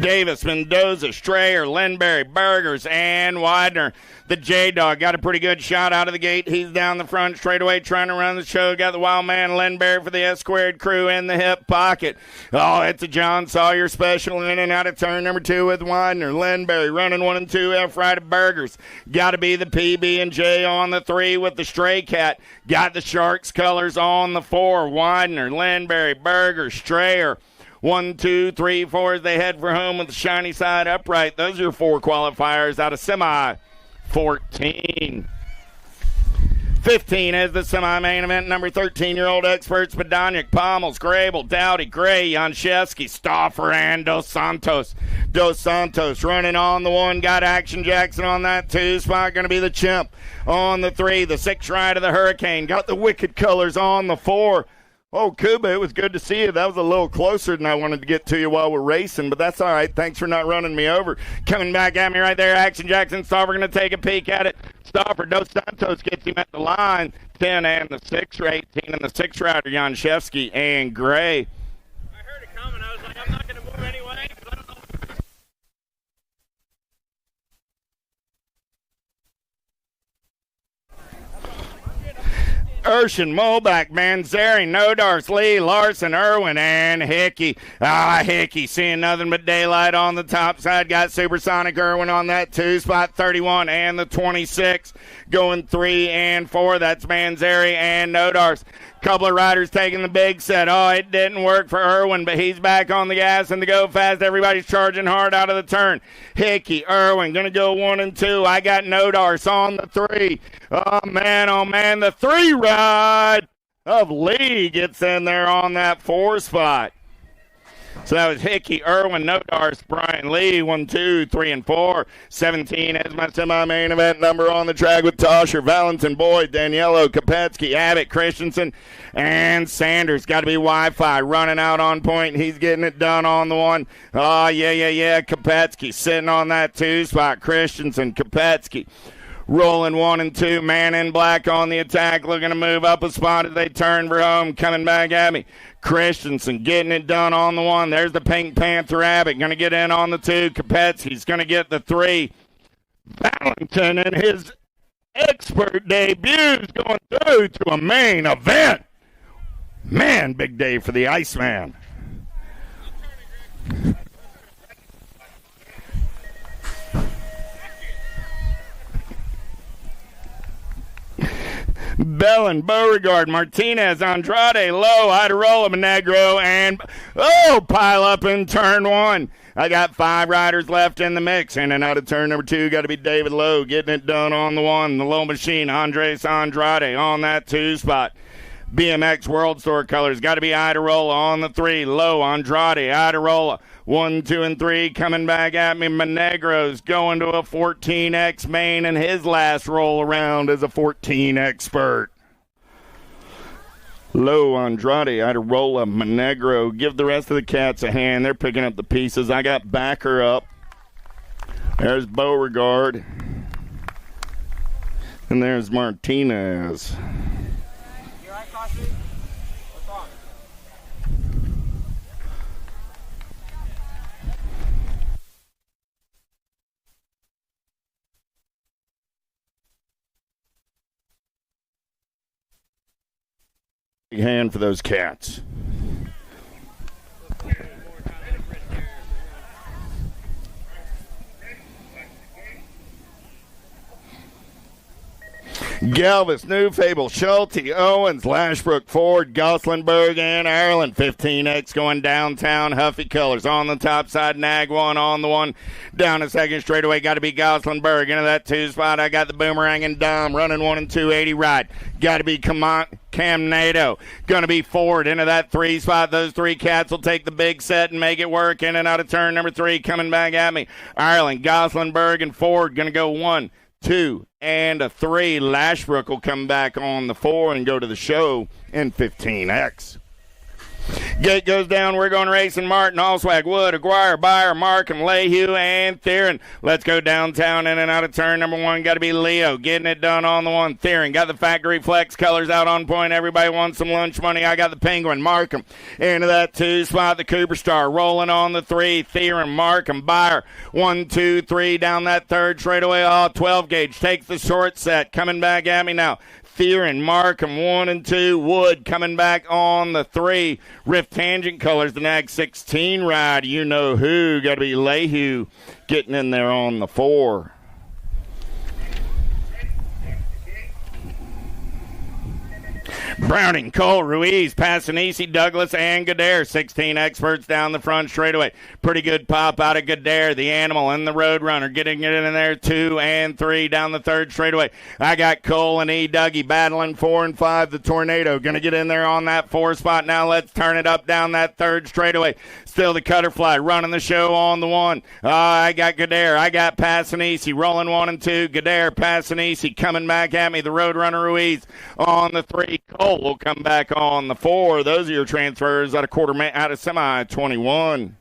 Davis, Mendoza, Strayer, Lindberry, Burgers, and Widener. The J-Dog got a pretty good shot out of the gate. He's down the front straightaway trying to run the show. Got the Wild Man Lindberry for the S-squared crew in the hip pocket. Oh, it's a John Sawyer special in and out of turn number 2 with Widener. Lindberry running 1 and 2 F right of Burgers. Got to be the PB&J on the 3 with the Stray Cat. Got the Sharks colors on the 4. Widener, Lindberry, Burgers, Strayer. 1, 2, 3, 4 as they head for home with the shiny side upright. Those are your 4 qualifiers out of semi 14. 15 is the semi-main event. Number 13-year-old experts, Badaniak, Pommels, Grable, Dowdy, Gray, Janszewski, Stauffer, and Dos Santos. Dos Santos running on the 1. Got Action Jackson on that 2 spot. Going to be the Chimp on the 3. The 6 ride of the Hurricane. Got the Wicked colors on the 4. Oh, Kuba, it was good to see you. That was a little closer than I wanted to get to you while we're racing, but that's all right. Thanks for not running me over. Coming back at me right there, Action Jackson. Stauffer going to take a peek at it. Stauffer, Dos Santos gets him at the line. 10 and the 6 or 18 and the 6 rider, Janszewski and Gray. I heard it coming. I was like, I'm not going to move anyway. I don't know. Urshan, Molbach, Manzari, Nodars, Lee, Larson, Irwin, and Hickey. Hickey seeing nothing but daylight on the top side. Got Supersonic Irwin on that 2 spot, 31 and the 26. Going 3 and 4. That's Manzari and Nodars. Couple of riders taking the big set. Oh, it didn't work for Irwin, but he's back on the gas and to go fast. Everybody's charging hard out of the turn. Hickey, Irwin, going to go 1 and 2. I got Nodars on the 3. Oh, man, the 3 ride of Lee gets in there on that 4 spot. So that was Hickey, Irwin, Nodars, Brian Lee, 1, 2, 3, and 4. 17 is my semi-main event number on the track with Tosher, Valentin, Boyd, Daniello, Kopetsky, Abbott, Christensen, and Sanders. Got to be Wi-Fi running out on point. He's getting it done on the 1. Oh, yeah. Kopetsky sitting on that 2 spot. Christensen, Kopetsky. Rolling 1 and 2, man in black on the attack, looking to move up a spot as they turn for home. Coming back at me. Christensen getting it done on the 1. There's the Pink Panther Abbott. Going to get in on the 2. Kopetsky's going to get the 3. Valentin in his expert debut going through to a main event. Man, big day for the Iceman. Bellin, Beauregard, Martinez, Andrade, Lowe, Idarola, Monegro, and pile up in turn 1. I got 5 riders left in the mix. In and out of turn number 2, got to be David Lowe getting it done on the 1. The Low Machine, Andres Andrade on that 2 spot. BMX World Store colors, got to be Idarola on the 3. Lowe, Andrade, Idarola. 1, 2, and 3 coming back at me. Monegro's going to a 14X main, and his last roll around as a 14 expert. Low, Andrade, Idarola, Monegro. Give the rest of the cats a hand. They're picking up the pieces. I got Backer up. There's Beauregard. And there's Martinez. Big hand for those cats. Galvis, New Fable, Schulte, Owens, Lashbrook, Ford, Goslinburg, and Ireland. 15X going downtown. Huffy Colors on the top side. Nag one on the one. Down a second straightaway. Got to be Goslinburg. Into that 2 spot. I got the Boomerang and Dom running 1 and 280 right. Got to be Cam Nato. Going to be Ford into that 3 spot. Those 3 cats will take the big set and make it work. In and out of turn number 3. Coming back at me. Ireland, Goslinburg, and Ford going to go 1, 2, and a 3. Lashbrook will come back on the 4 and go to the show in 15X. Gate goes down. We're going racing. Martin, Allswag, Wood, Aguirre, Byer, Markham, Lehue, and Theron. Let's go downtown in and out of turn number 1. Got to be Leo getting it done on the 1. Theron got the factory flex colors out on point. Everybody wants some lunch money. I got the Penguin. Markham into that 2 spot. The Cooper Star rolling on the 3. Theron, Markham, Byer. 1, 2, 3 down that 3rd straightaway. 12 gauge takes the short set. Coming back at me now. Theron, Markham, 1 and 2. Wood coming back on the 3. Rift Tangent Colors, the Nag 16 ride. You know who. Got to be Lehue getting in there on the 4. Browning, Cole, Ruiz, Passanisi, Douglas, and Gadare. 16 experts down the front straightaway. Pretty good pop out of Gadare, the Animal, and the Roadrunner. Getting it in there, 2 and 3 down the 3rd straightaway. I got Cole and E. Dougie battling 4 and 5. The Tornado going to get in there on that 4 spot. Now let's turn it up down that 3rd straightaway. Still the Cutterfly running the show on the 1. I got Gadare. I got Passanisi rolling 1 and 2. Gadare, Passanisi coming back at me. The Roadrunner Ruiz on the 3. Cole will come back on the 4. Those are your transfers out of semi 21.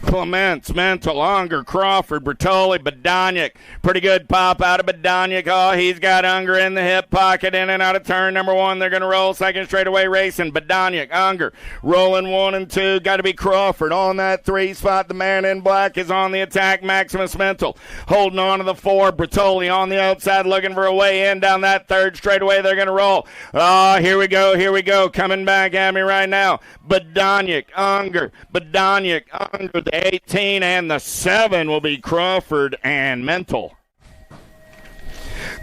Clements, Mental, Unger, Crawford, Bertoli, Badonic. Pretty good pop out of Badonic. Oh, he's got Unger in the hip pocket, in and out of turn number 1. They're going to roll second straightaway racing. Badonic, Unger, rolling 1 and 2. Got to be Crawford on that 3 spot. The man in black is on the attack. Maximus Mental holding on to the 4. Bertoli on the outside looking for a way in down that 3rd straightaway. They're going to roll. Oh, here we go. Coming back at me right now. Badonic, Unger, the 18 and the 7 will be Crawford and Mental.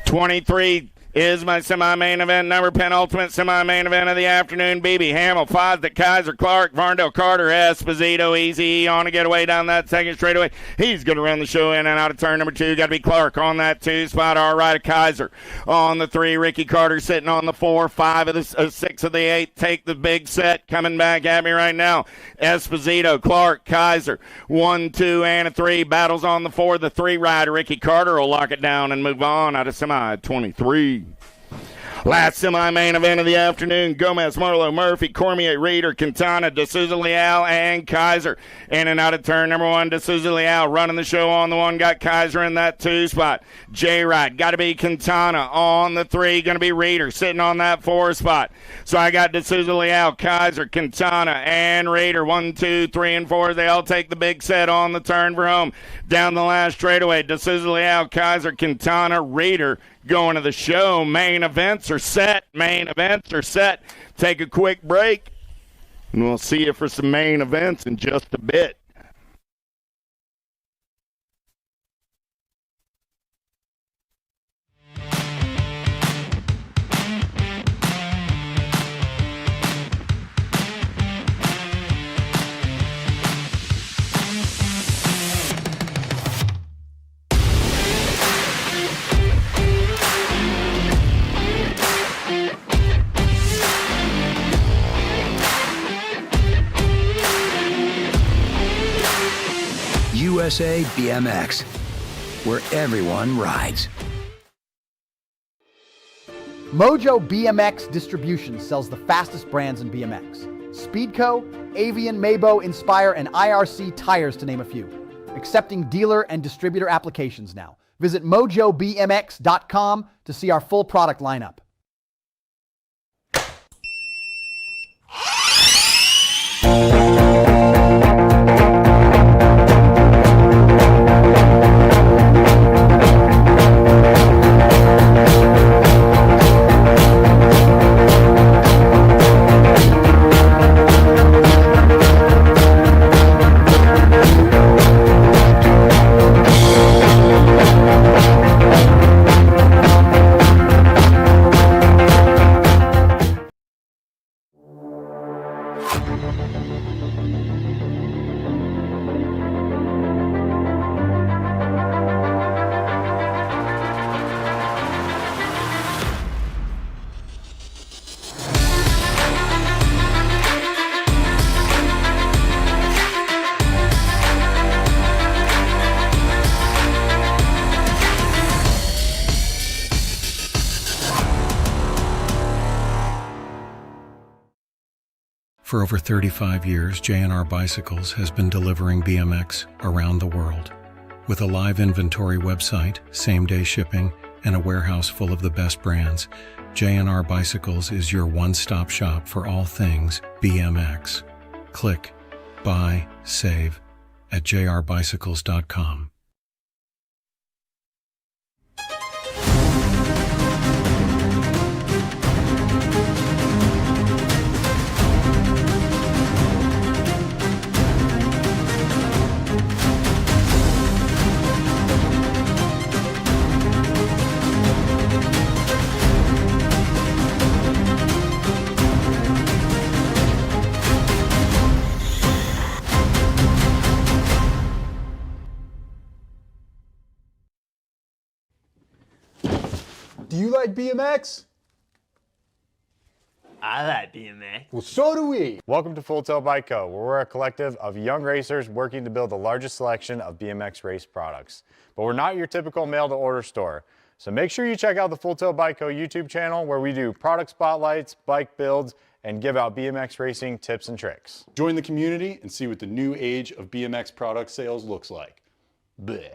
23 is my semi-main event number, penultimate semi-main event of the afternoon. BB Hamill, Fosdick, Kaiser, Clark, Varndale, Carter, Esposito, Easy on a getaway down that second straightaway. He's going to run the show in and out of turn number 2. Got to be Clark on that 2 spot. All right, Kaiser on the 3. Ricky Carter sitting on the 4. 5 of the 6 of the 8. Take the big set. Coming back at me right now. Esposito, Clark, Kaiser. 1, 2, and a 3. Battles on the 4. The 3 rider, Ricky Carter, will lock it down and move on out of semi 23. Last semi-main event of the afternoon, Gomez, Marlowe, Murphy, Cormier, Reeder, Quintana, D'Souza Leal, and Kaiser. In and out of turn number 1, D'Souza Leal running the show on the 1, got Kaiser in that 2 spot. J-Ride, got to be Quintana on the 3, going to be Reeder sitting on that 4 spot. So I got D'Souza Leal, Kaiser, Quintana, and Reeder. 1, 2, 3, and 4. They all take the big set on the turn for home. Down the last straightaway, D'Souza Leal, Kaiser, Quintana, Reeder. Going to the show. Main events are set. Take a quick break, and we'll see you for some main events in just a bit. USA BMX, where everyone rides. Mojo BMX Distribution sells the fastest brands in BMX. Speedco, Avian, Mabo, Inspire, and IRC tires, to name a few. Accepting dealer and distributor applications now. Visit mojobmx.com to see our full product lineup. For over 35 years, J&R Bicycles has been delivering BMX around the world. With a live inventory website, same-day shipping, and a warehouse full of the best brands, J&R Bicycles is your one-stop shop for all things BMX. Click, buy, save at jrbicycles.com. Do you like BMX? I like BMX. Well, so do we. Welcome to Full Tilt Bike Co., where we're a collective of young racers working to build the largest selection of BMX race products. But we're not your typical mail-to-order store. So make sure you check out the Full Tilt Bike Co. YouTube channel, where we do product spotlights, bike builds, and give out BMX racing tips and tricks. Join the community and see what the new age of BMX product sales looks like. Bleh.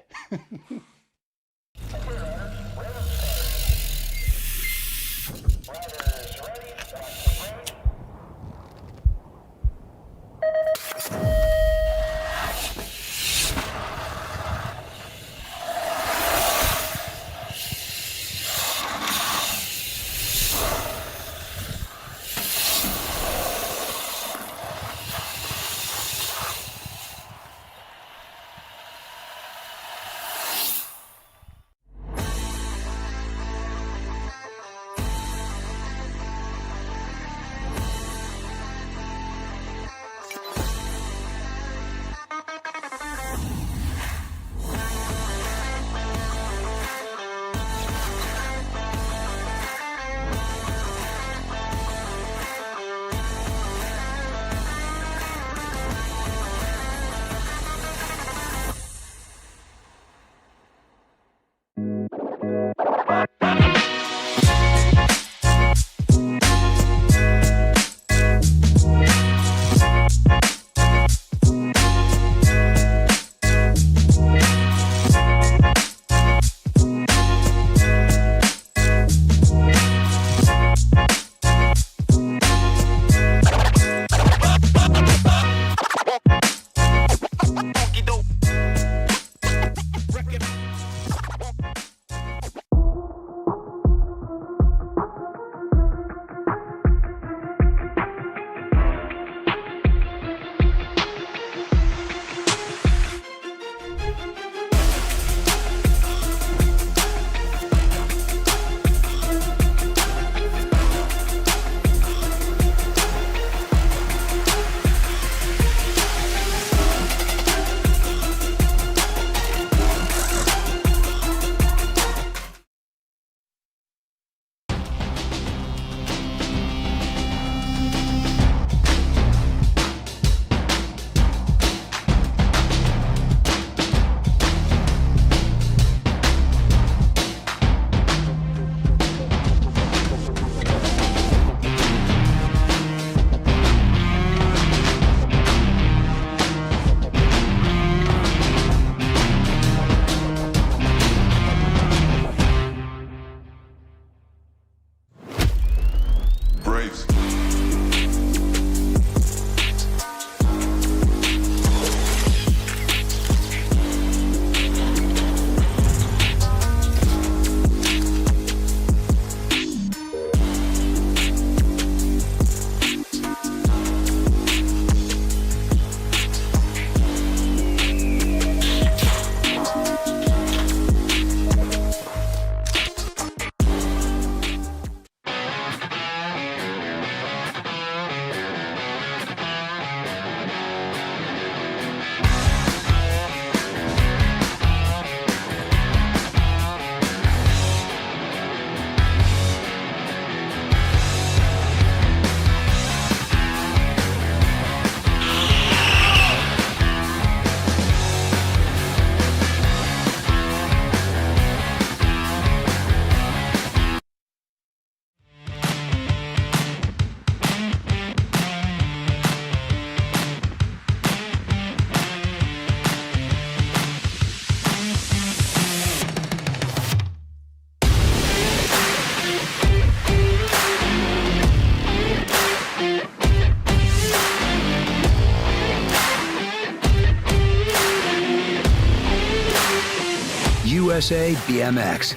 USA BMX,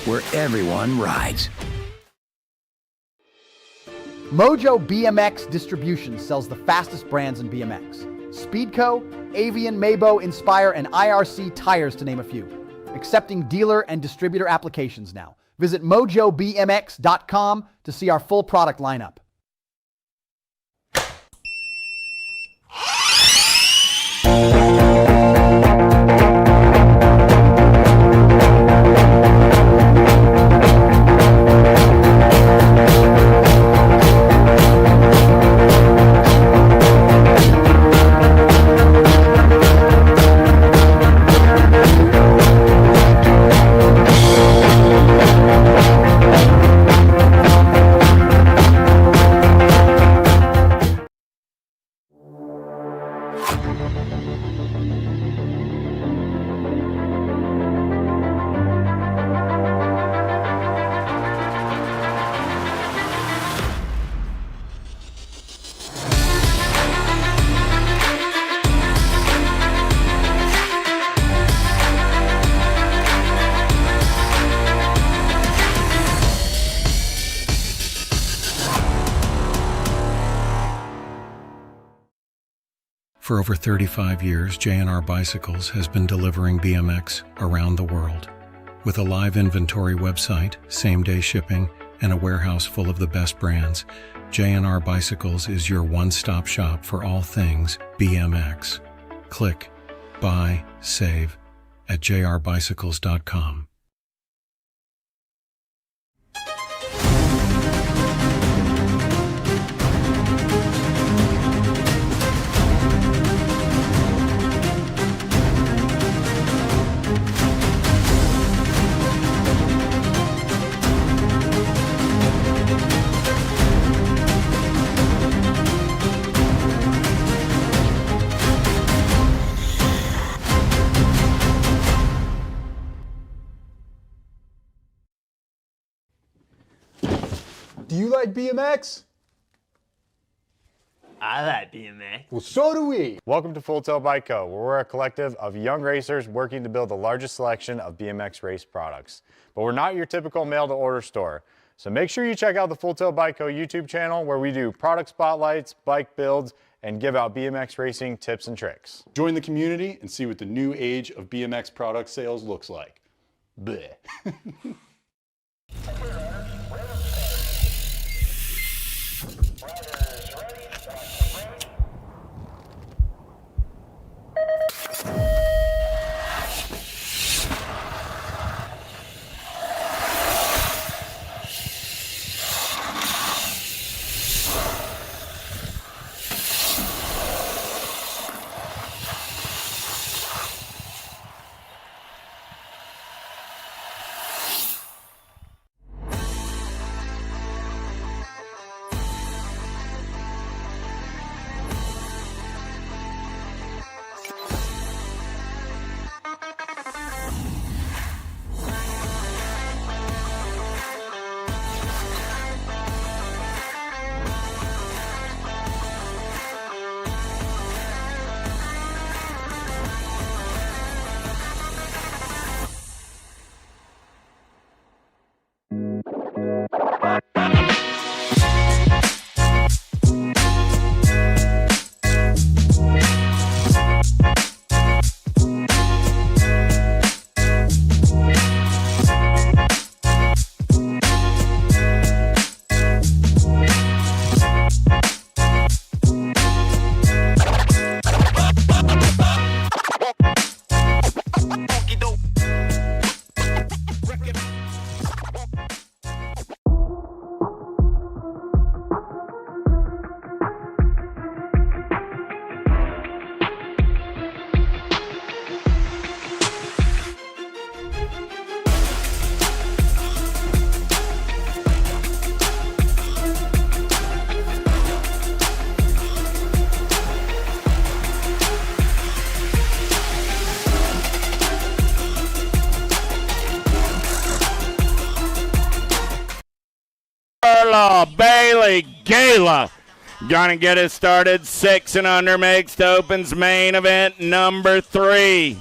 where everyone rides. Mojo BMX Distribution sells the fastest brands in BMX. Speedco, Avian, Mabo, Inspire, and IRC tires, to name a few. Accepting dealer and distributor applications now. Visit mojobmx.com to see our full product lineup. For over 35 years, J&R Bicycles has been delivering BMX around the world. With a live inventory website, same-day shipping, and a warehouse full of the best brands, J&R Bicycles is your one-stop shop for all things BMX. Click, buy, save at jrbicycles.com. Do you like BMX? I like BMX. Well, so do we. Welcome to Full Tilt Bike Co., where we're a collective of young racers working to build the largest selection of BMX race products. But we're not your typical mail-to-order store. So make sure you check out the Full Tilt Bike Co. YouTube channel, where we do product spotlights, bike builds, and give out BMX racing tips and tricks. Join the community and see what the new age of BMX product sales looks like. Bleh. Bailey Gala gonna get us started. 6 and under mixed opens main event number 3.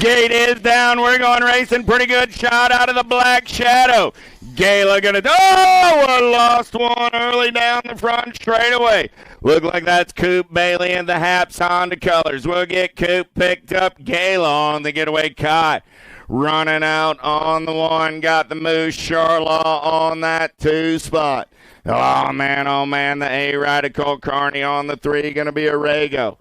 Gate is down. We're going racing. Pretty good shot out of the Black Shadow. Gala gonna lost one early down the front straightaway. Look like that's Coop Bailey in the Haps Honda colors. We'll get Coop picked up. Gala on the getaway. Kai running out on the one. Got the Moose Charlaw on that 2 spot. Oh man, the A-Rider Cole Carney on the 3. Gonna be a Rago.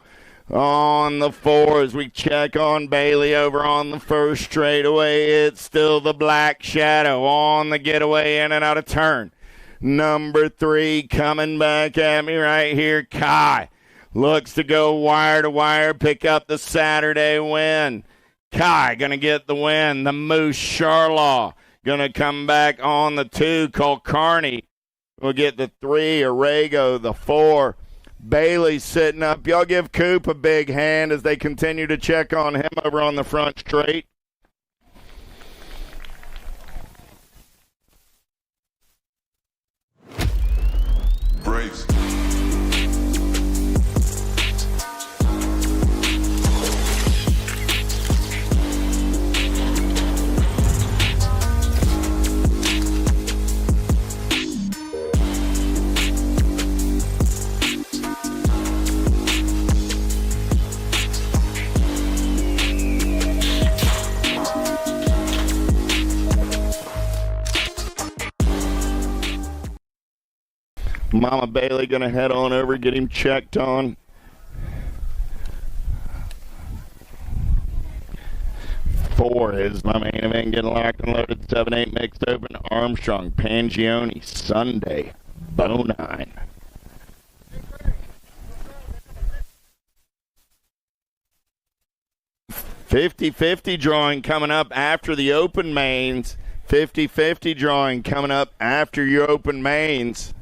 On the 4 as we check on Bailey over on the first straightaway. It's still the Black Shadow on the getaway in and out of turn. Number 3 coming back at me right here. Kai looks to go wire to wire, pick up the Saturday win. Kai going to get the win. The Moose Charlaw going to come back on the 2. Cole Carney will get the 3. Arago the 4. Bailey sitting up. Y'all give Coop a big hand as they continue to check on him over on the front straight. Brace. Mama Bailey going to head on over, get him checked on. Four is my main event, getting locked and loaded. 7-8 mixed open. Armstrong, Pangione, Sunday, Bonine. $50-50 drawing coming up after the open mains. $50-50 drawing coming up after your open mains.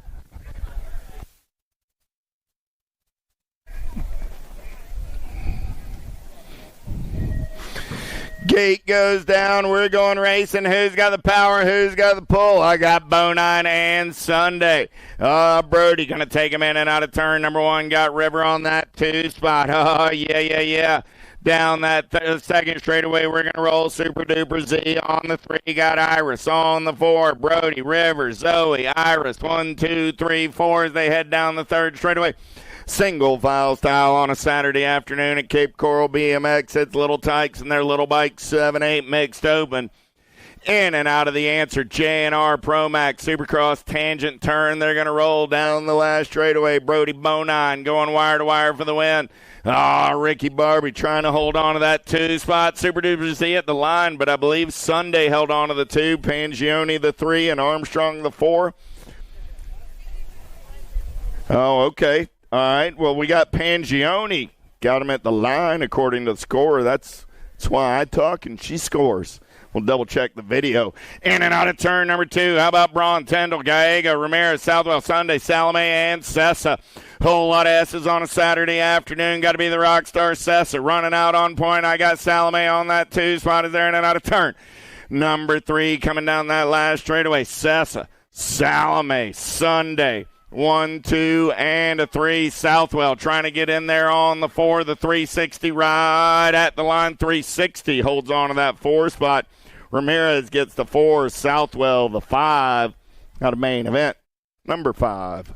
Gate goes down. We're going racing. Who's got the power? Who's got the pull? I got Bonine and Sunday. Brody going to take him in and out of turn. Number 1 got River on that 2 spot. Oh, yeah. Down that second straightaway, we're going to roll Super Duper Z. On the 3, got Iris. On the 4, Brody, River, Zoe, Iris. 1, 2, 3, 4 as they head down the third straightaway. Single file style on a Saturday afternoon at Cape Coral BMX. It's Little Tykes and their little bikes, 7-8 mixed open. In and out of the answer, J&R Pro Max Supercross tangent turn. They're going to roll down the last straightaway. Brody Bonine going wire to wire for the win. Ricky Barbie trying to hold on to that 2 spot. Super Duper Z at the line, but I believe Sunday held on to the 2, Pangione the 3, and Armstrong the 4. Oh, okay. All right, well, we got Pangione. Got him at the line according to the score. That's why I talk and she scores. We'll double-check the video. In and out of turn number 2. How about Braun, Tendall, Gallego, Ramirez, Southwell, Sunday, Salome, and Sessa. Whole lot of S's on a Saturday afternoon. Got to be the rock star Sessa. Running out on point. I got Salome on that 2 spot. Is there in and out of turn. Number 3 coming down that last straightaway. Sessa, Salome, Sunday. 1, 2, and a 3. Southwell trying to get in there on the 4. The 360 right at the line. 360 holds on to that 4 spot. Ramirez gets the 4. Southwell the 5. Got a main event. Number 5.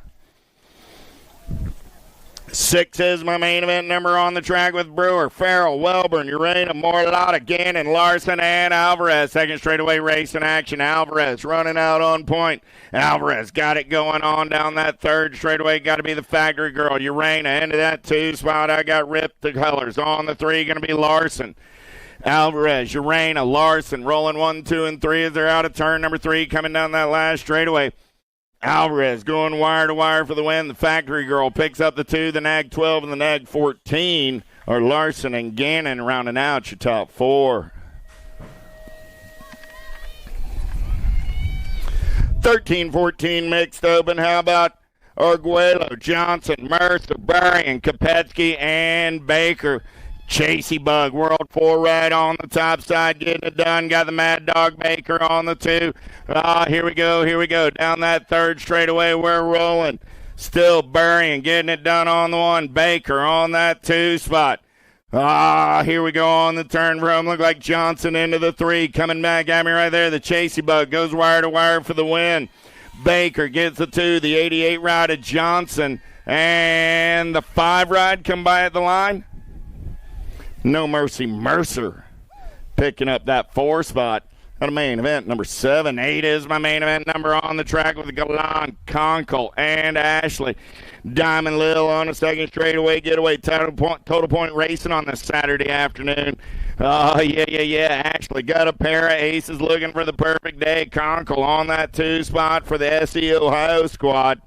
6 is my main event number on the track with Brewer, Farrell, Welburn, Urena, Morlotta, Gannon, Larson, and Alvarez. Second straightaway race in action. Alvarez running out on point. Alvarez got it going on down that third straightaway. Got to be the factory girl. Urena into that 2 spot. I got ripped the colors. On the 3, going to be Larson. Alvarez, Urena, Larson rolling 1, 2, and 3 as they're out of turn number 3 coming down that last straightaway. Alvarez going wire to wire for the win. The factory girl picks up the 2, the nag 12, and the nag 14 are Larson and Gannon rounding out your top 4. 13-14 mixed open. How about Arguello, Johnson, Mercer, Berrien, Kopetsky, and Baker? Chasey Bug, World 4 right on the top side, getting it done. Got the Mad Dog Baker on the 2. Here we go. Down that third straightaway, we're rolling. Still Berrien getting it done on the 1. Baker on that 2 spot. Here we go on the turn for him. Look like Johnson into the 3. Coming back at me right there. The Chasey Bug goes wire to wire for the win. Baker gets the 2. The 88 ride of Johnson. And the 5 ride come by at the line. No Mercy Mercer picking up that 4 spot. On a main event, number 7. 8 is my main event number on the track with Galan, Conkle, and Ashley. Diamond Lil on a second straightaway getaway. Total point racing on this Saturday afternoon. Yeah. Ashley got a pair of aces looking for the perfect day. Conkle on that 2 spot for the SE Ohio squad.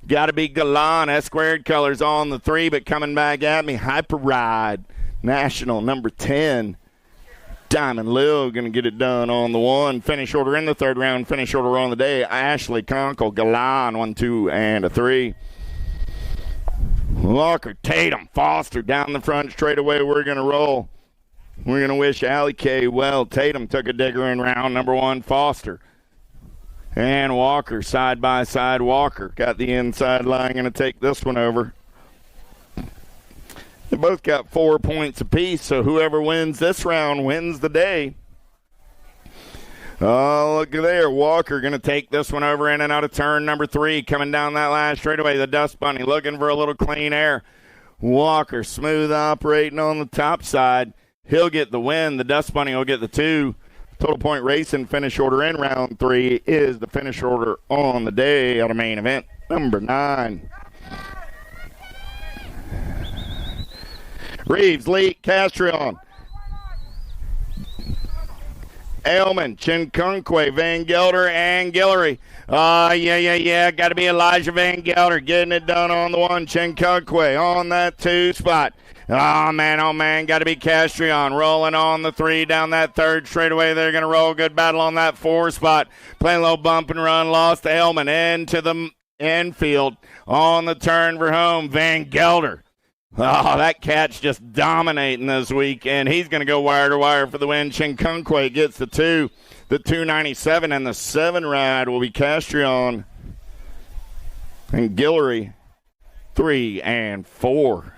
Got to be Galan. S-squared colors on the 3, but coming back at me, Hyper Ride. National number 10. Diamond Lil going to get it done on the 1. Finish order in the 3rd round. Finish order on the day. Ashley, Conkle, Galan, 1, 2, and a 3. Walker, Tatum, Foster down the front straightaway. We're going to roll. We're going to wish Allie K well. Tatum took a digger in round number 1. Foster and Walker side by side. Walker got the inside line. Going to take this one over. They both got 4 points apiece, so whoever wins this round wins the day. Oh, look there. Walker going to take this one over in and out of turn number 3. Coming down that last straightaway, the Dust Bunny looking for a little clean air. Walker smooth operating on the top side. He'll get the win. The Dust Bunny will get the 2. Total point racing finish order in round 3 is the finish order on the day out of main event number 9. Reeves, Lee, Castrion, Ailman, Chinkunkwe, Van Gelder, and Guillory. Yeah. Got to be Elijah Van Gelder getting it done on the 1. Chinkunkwe on that 2 spot. Oh, man. Got to be Castrion rolling on the 3 down that 3rd straightaway. They're going to roll. Good battle on that 4 spot. Playing a little bump and run. Lost Ailman into the infield on the turn for home. Van Gelder. Oh, that cat's just dominating this week, and he's going to go wire to wire for the win. Chinkunkwe gets the 2, the 297, and the 7 ride will be Castrion and Guillory, 3 and 4.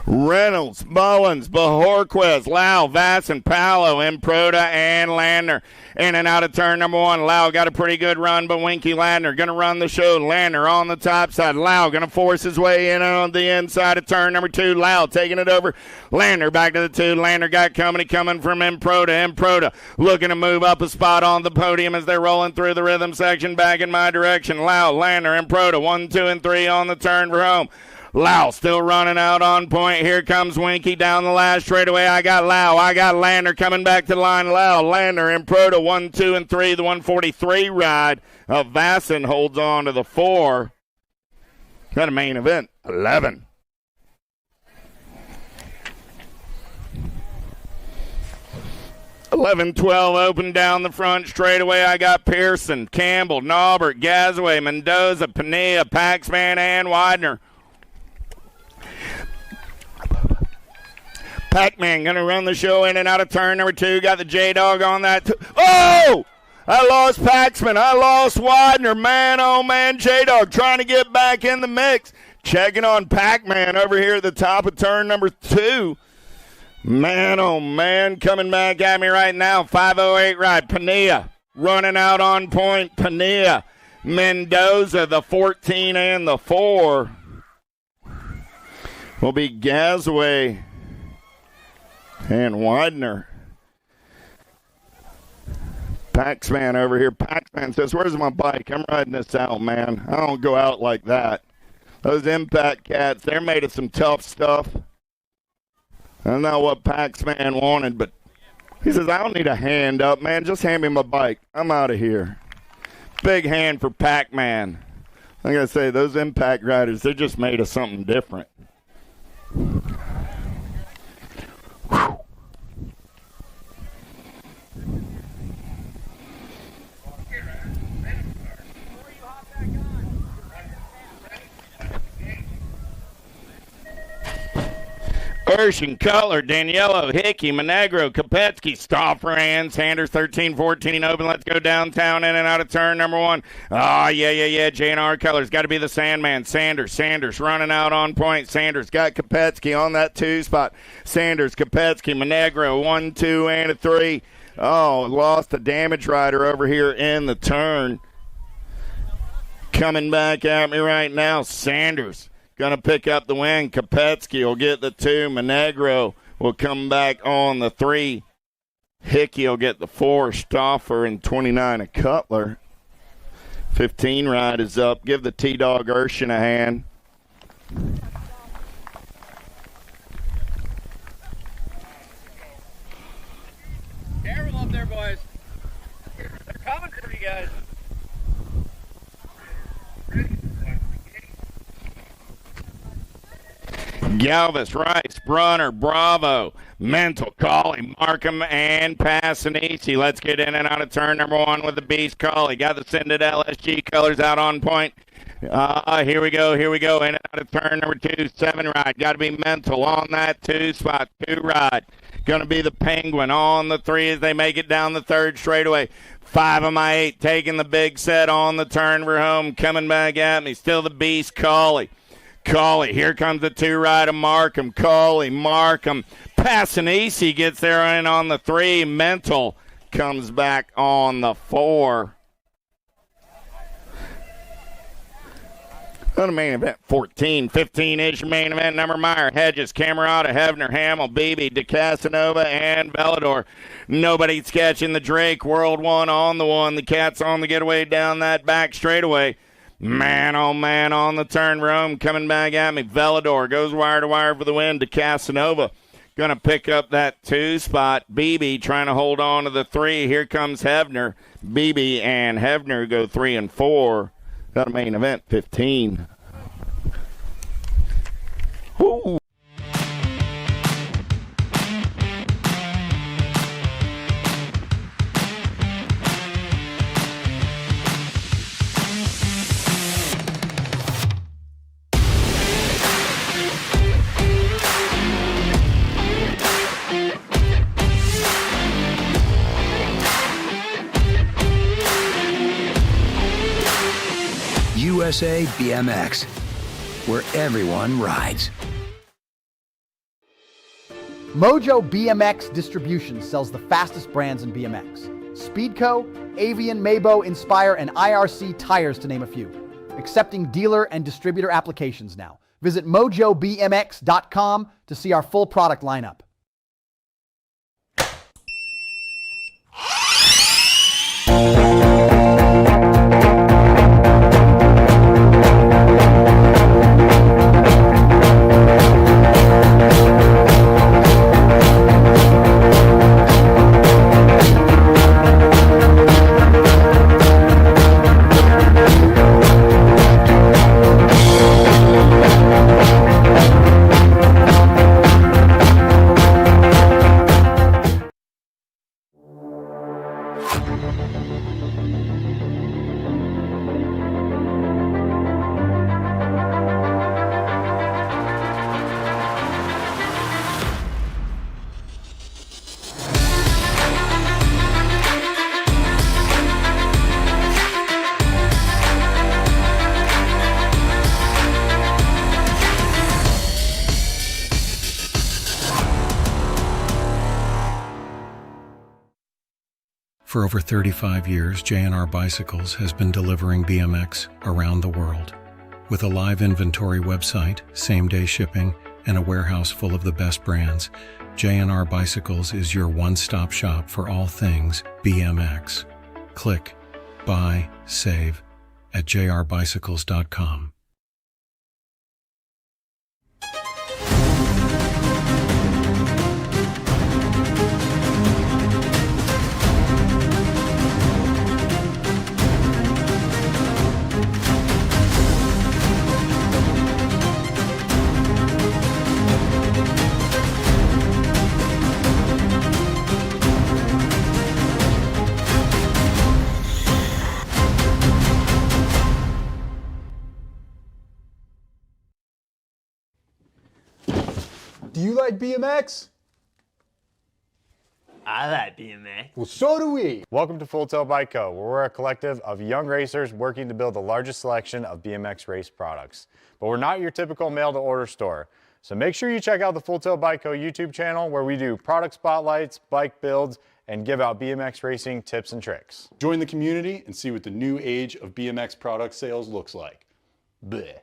Reynolds, Mullins, Bahorquez, Lau, Vasson, Paolo, Improda, and Landner. In and out of turn number 1. Lau got a pretty good run, but Winky Landner going to run the show. Landner on the top side. Lau going to force his way in on the inside of turn number 2. Lau taking it over. Landner back to the 2. Landner got company coming from Improda. Improda looking to move up a spot on the podium as they're rolling through the rhythm section back in my direction. Lau, Landner, Improda, 1, 2, and 3 on the turn for home. Lau still running out on point. Here comes Winky down the last straightaway. I got Lau. I got Landner coming back to the line. Lau, Landner, Improda, 1, 2, and 3. The 143 ride of Vasson holds on to the 4. Got a main event, 11. $11-12 open down the front straightaway. I got Pearson, Campbell, Naubert, Gazaway, Mendoza, Pania, Paxman, and Widener. Pac-Man going to run the show in and out of turn number 2. Got the J-Dog on that. Oh! I lost Paxman. I lost Widener. Man, oh, man. J-Dog trying to get back in the mix. Checking on Pac-Man over here at the top of turn number 2. Man, oh, man. Coming back at me right now. 508 ride. Pania running out on point. Pania. Mendoza, the 14 and the 4. Will be Gazaway and Widener. Paxman over here. Paxman says, where's my bike? I'm riding this out, man. I don't go out like that. Those Impact cats, they're made of some tough stuff. I don't know what Paxman wanted, but he says, I don't need a hand up, man. Just hand me my bike. I'm out of here. Big hand for Pac-Man. Like I say, those Impact riders, they're just made of something different. Whew. Gershon, Cutler, Daniello, Hickey, Monegro, Kopetsky, Stauffer, and Sanders, 13-14 open. Let's go downtown in and out of turn number one. Oh, yeah. J&R Colors got to be the Sandman. Sanders running out on point. Sanders got Kopetsky on that 2 spot. Sanders, Kopetsky, Monegro, 1, 2, and a 3. Oh, lost the damage rider over here in the turn. Coming back at me right now, Sanders going to pick up the win. Kopetsky will get the 2. Monegro will come back on the 3. Hickey will get the 4. Stauffer and 29 a Cutler. 15 ride is up. Give the T-Dog Urshan a hand. Careful up there, boys. They're coming for you guys. Galvis, Rice, Brunner, Bravo, Mental, Colley, Markham, and Passanisi. Let's get in and out of turn number one with the Beast Colley. Got the Sended LSG colors out on point. Here we go. In and out of turn number 2, 7 ride. Got to be Mental on that 2 spot, 2 ride. Going to be the Penguin on the 3 as they make it down the 3rd straightaway. 5 of my 8 taking the big set on the turn for home. Coming back at me. Still the Beast Colley. Here comes the 2 ride of Markham. Markham. Passanisi gets there in on the 3. Mental comes back on the 4. On the main event, 14, 15-ish main event number Meyer, Hedges, Camerata, Hefner, Hamill, Beebe, DeCasanova, and Velador. Nobody's catching the Drake. World 1 on the 1. The Cat's on the getaway down that back straightaway. Man, oh man, on the turn, Rome coming back at me. Velador goes wire to wire for the win. DeCasanova going to pick up that 2 spot. Beebe trying to hold on to the 3. Here comes Hefner. Beebe and Hefner go 3 and 4. Got a main event, 15. Woo. USA BMX, where everyone rides. Mojo BMX Distribution sells the fastest brands in BMX. Speedco, Avian, Mabo, Inspire, and IRC tires, to name a few. Accepting dealer and distributor applications now. Visit mojobmx.com to see our full product lineup. For over 35 years, J&R Bicycles has been delivering BMX around the world. With a live inventory website, same-day shipping, and a warehouse full of the best brands, J&R Bicycles is your one-stop shop for all things BMX. Click, buy, save at jrbicycles.com. Do you like BMX? I like BMX. Well, so do we. Welcome to Full Tilt Bike Co., where we're a collective of young racers working to build the largest selection of BMX race products. But we're not your typical mail-to-order store. So make sure you check out the Full Tilt Bike Co. YouTube channel, where we do product spotlights, bike builds, and give out BMX racing tips and tricks. Join the community and see what the new age of BMX product sales looks like. Bleh.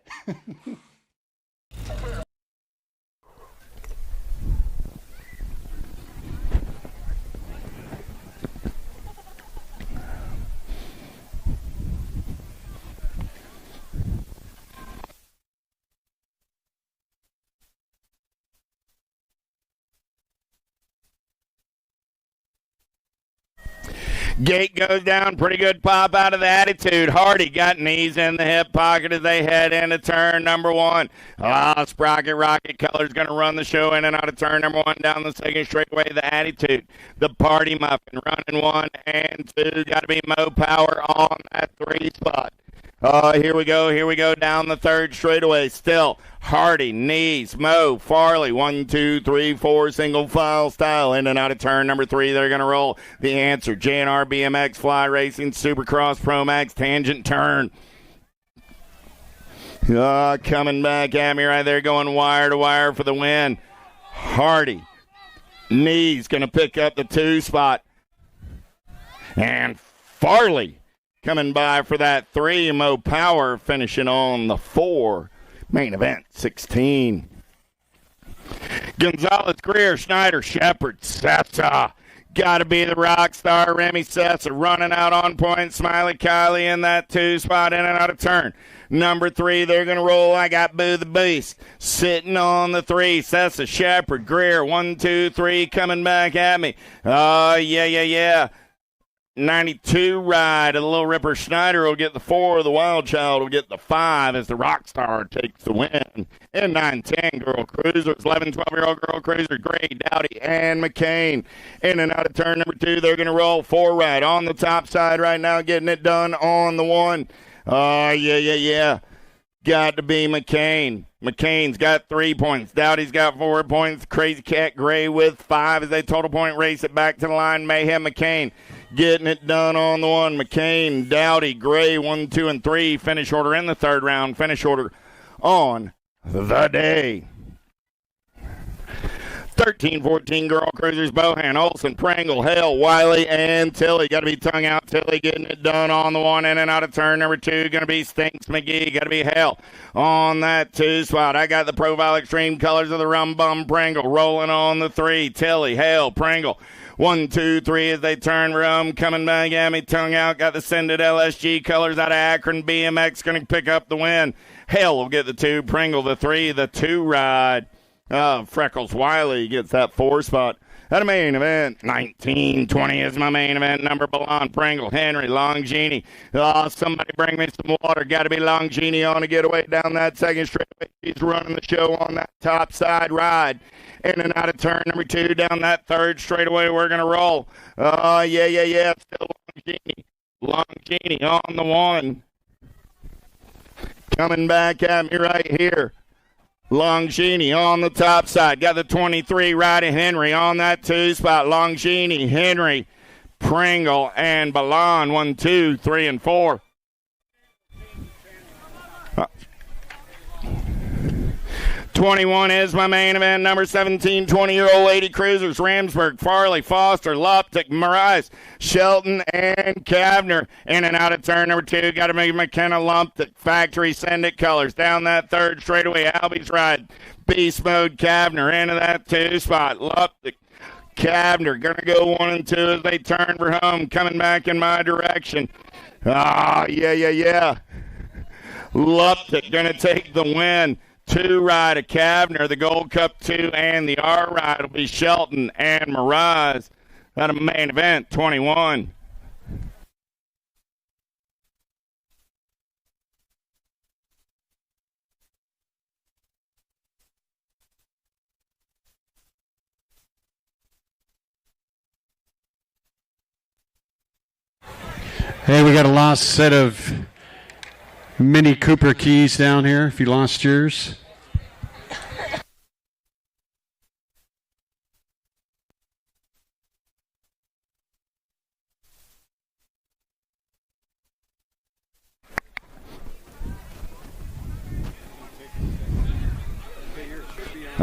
Gate goes down, pretty good pop out of the Attitude. Hardy got knees in the hip pocket as they head into turn number 1. Sprocket Rocket Color's going to run the show in and out of turn number 1 down the second straightaway. The Attitude, the Party Muffin running 1 and 2. Got to be Mo Power on that 3 spot. Here we go down the third straightaway. Still Hardy, knees, Mo, Farley, 1, 2, 3, 4, single file style. In and out of turn number 3, they're going to roll. The Answer, JNR BMX, Fly Racing, Supercross, Pro Max, Tangent Turn. Coming back at me right there, going wire to wire for the win. Hardy, knees, going to pick up the 2 spot. And Farley coming by for that 3. Mo Power finishing on the 4. Main event 16. Gonzalez, Greer, Schneider, Shepard, Sessa. Got to be the rock star, Remy Sessa, running out on point. Smiley Kylie in that 2 spot, in and out of turn. Number 3, they're going to roll. I got Boo the Beast sitting on the 3. Sessa, Shepard, Greer, 1, 2, 3, coming back at me. Yeah. 92 ride, and the Little Ripper Schneider will get the 4. The Wild Child will get the 5 as the Rockstar takes the win. In 9-10 Girl Cruisers, 11, 12-year-old Girl Cruiser, Gray, Dowdy, and McCain. In and out of turn number 2, they're going to roll 4 ride on the top side right now, getting it done on the 1. Yeah. Got to be McCain. McCain's got 3 points. Dowdy's got 4 points. Crazy Cat Gray with 5 as they total point race it back to the line. Mayhem McCain getting it done on the 1. McCain, Dowdy, Gray, 1, 2, and 3. Finish order in the 3rd round. Finish order on the day. 13-14 Girl Cruisers, Bohan, Olson, Pringle, Hale, Wiley, and Tilly. Got to be tongue out. Tilly getting it done on the 1, in and out of turn number 2. Going to be Stinks McGee. Got to be Hale on that 2 spot. I got the Profile Extreme colors of the Rum Bum Pringle rolling on the 3. Tilly, Hale, Pringle. 1, 2, 3 as they turn Rum. Coming back at me, tongue out. Got the Sended LSG colors out of Akron. BMX going to pick up the win. Hale will get the 2. Pringle the 3. The 2 ride. Freckles Wiley gets that 4 spot. At a main event, 19-20 is my main event number. Balon, Pringle, Henry, Longini. Somebody bring me some water. Got to be Longini on to get away down that second straightaway. He's running the show on that top side ride. In and out of turn number 2 down that 3rd straightaway. We're going to roll. Yeah. Still Longini. Longini on the 1. Coming back at me right here. Longini on the top side. Got the 23 riding Henry on that 2 spot. Longini, Henry, Pringle, and Balon. 1, 2, 3, and 4. 21 is my main event. Number 17, 20-year-old Lady Cruisers. Ramsburg, Farley, Foster, Loptic, Marais, Shelton, and Kavner. In and out of turn number 2. Got to make McKenna Lumptic. Factory Send It colors. Down that 3rd straightaway. Albie's ride. Beast Mode, Kavner. Into that 2 spot. Luptic. Kavner going to go 1 and 2 as they turn for home. Coming back in my direction. Yeah. Luptic going to take the win. 2 ride of Kavner, the Gold Cup 2, and the R ride will be Shelton and Miraz. At a main event, 21. Hey, we got a lost set of Mini Cooper keys down here if you lost yours.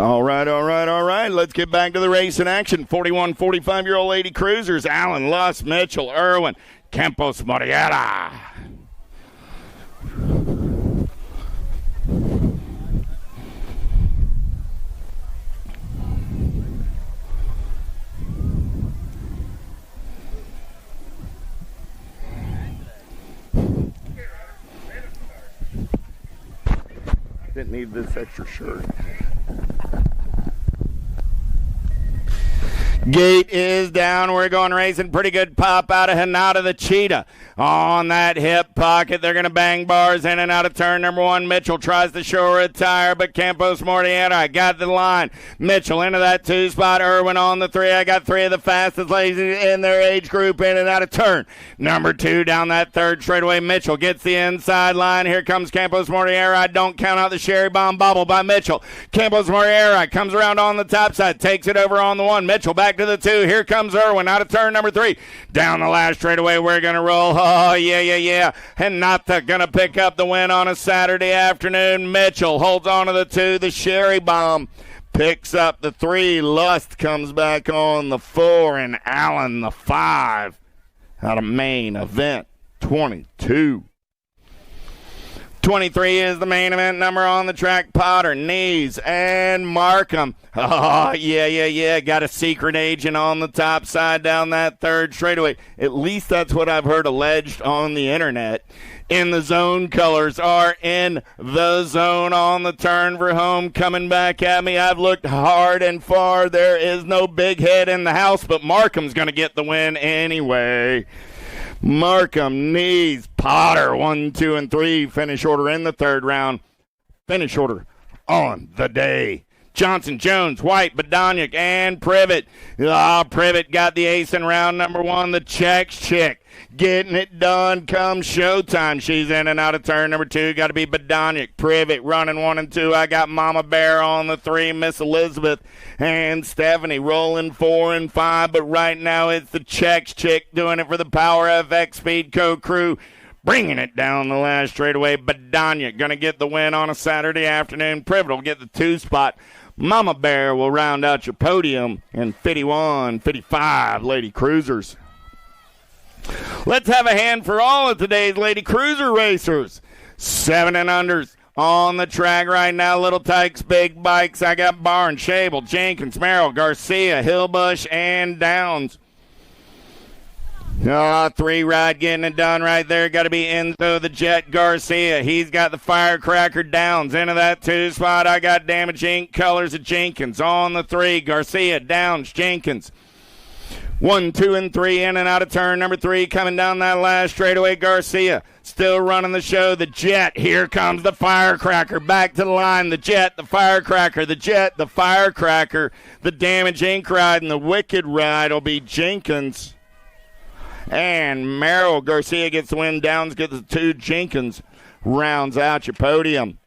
All right. Let's get back to the race in action. 41, 45-year-old lady cruisers. Allen, Luss, Mitchell, Irwin, Campos, Moriera. Didn't need this extra shirt. Gate is down. We're going racing. Pretty good pop out of Hinata the Cheetah. On that hip pocket, they're going to bang bars in and out of turn number 1. Mitchell tries to show her a tire, but Campos Mortiera got the line. Mitchell into that 2 spot. Irwin on the 3. I got 3 of the fastest ladies in their age group in and out of turn. Number 2 down that 3rd straightaway. Mitchell gets the inside line. Here comes Campos Mortiera. I don't count out the Sherry Bomb bobble by Mitchell. Campos Mortiera comes around on the top side, takes it over on the 1. Mitchell back to the 2. Here comes Irwin out of turn number 3. Down the last straightaway, we're going to roll. Oh, yeah. And Nata going to pick up the win on a Saturday afternoon. Mitchell holds on to the 2. The Sherry Bomb picks up the 3. Lust comes back on the 4. And Allen the 5 out of main event 22. 23 is the main event number on the track. Potter, Knees, and Markham. Oh, yeah. Got a secret agent on the top side down that 3rd straightaway. At least that's what I've heard alleged on the internet. In the zone, colors are in the zone on the turn for home. Coming back at me, I've looked hard and far. There is no big head in the house, but Markham's going to get the win anyway. Markham, Knees, Potter, 1, 2, and 3. Finish order in the 3rd round. Finish order on the day. Johnson, Jones, White, Badoniak, and Privet. Privet got the ace in round number 1. The Czech chick getting it done come showtime. She's in and out of turn number 2. Got to be Badoniak. Privet running 1 and 2. I got Mama Bear on the 3. Miss Elizabeth and Stephanie rolling 4 and 5. But right now it's the Czech chick doing it for the Power FX Speed Co crew. Bringing it down the last straightaway. Badoniak going to get the win on a Saturday afternoon. Privet will get the 2 spot. Mama Bear will round out your podium in 51, 55 Lady Cruisers. Let's have a hand for all of today's Lady Cruiser racers. 7 and unders on the track right now. Little Tykes, big bikes. I got Barnes, Shable, Jenkins, Merrill, Garcia, Hillbush, and Downs. 3 ride getting it done right there. Got to be Enzo the Jet Garcia. He's got the Firecracker Downs into that 2 spot. I got Damage Inc. Colors of Jenkins on the 3. Garcia, Downs, Jenkins. 1, 2, and 3 in and out of turn number 3. Coming down that last straightaway. Garcia still running the show. The Jet. Here comes the Firecracker. Back to the line. The Jet, the Firecracker. The Jet, the Firecracker. The Damage Inc. ride and the Wicked ride will be Jenkins. And Merrill. Garcia gets the win. Downs gets the 2. Jenkins rounds out your podium.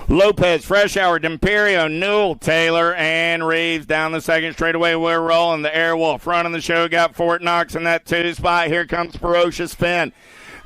Lopez, Fresh Hour, D'Imperio, Newell, Taylor, and Reeves down the 2nd straightaway. We're rolling. The Airwolf running the show. Got Fort Knox in that 2 spot. Here comes Ferocious Finn.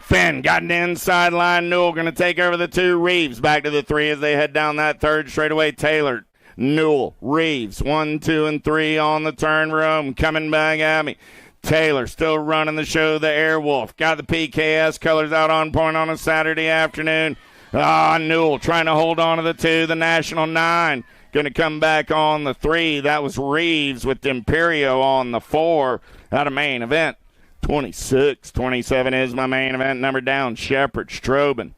Finn got an inside line. Newell going to take over the 2. Reeves back to the 3 as they head down that 3rd straightaway. Taylor, Newell, Reeves, 1, 2, and 3 on the turn room. Coming back at me. Taylor still running the show. The Airwolf got the PKS colors out on point on a Saturday afternoon. Newell trying to hold on to the 2. The National 9 going to come back on the 3. That was Reeves with D'Imperio on the 4 out of main event. 26, 27 is my main event number down. Shepard, Strobin.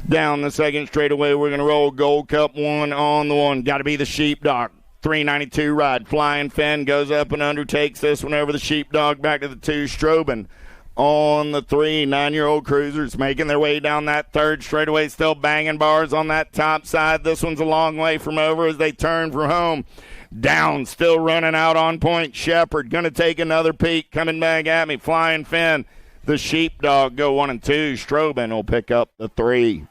Down the 2nd straightaway, we're going to roll Gold Cup 1 on the 1. Got to be the Sheepdog. 392 ride. Flying Finn goes up and undertakes this one over the Sheepdog. Back to the 2. Strobin on the 3. 9-year-old cruisers making their way down that 3rd straightaway. Still banging bars on that top side. This one's a long way from over as they turn for home. Down, still running out on point. Shepard going to take another peek. Coming back at me. Flying Finn. The Sheepdog go 1 and 2. Strobin will pick up the 3.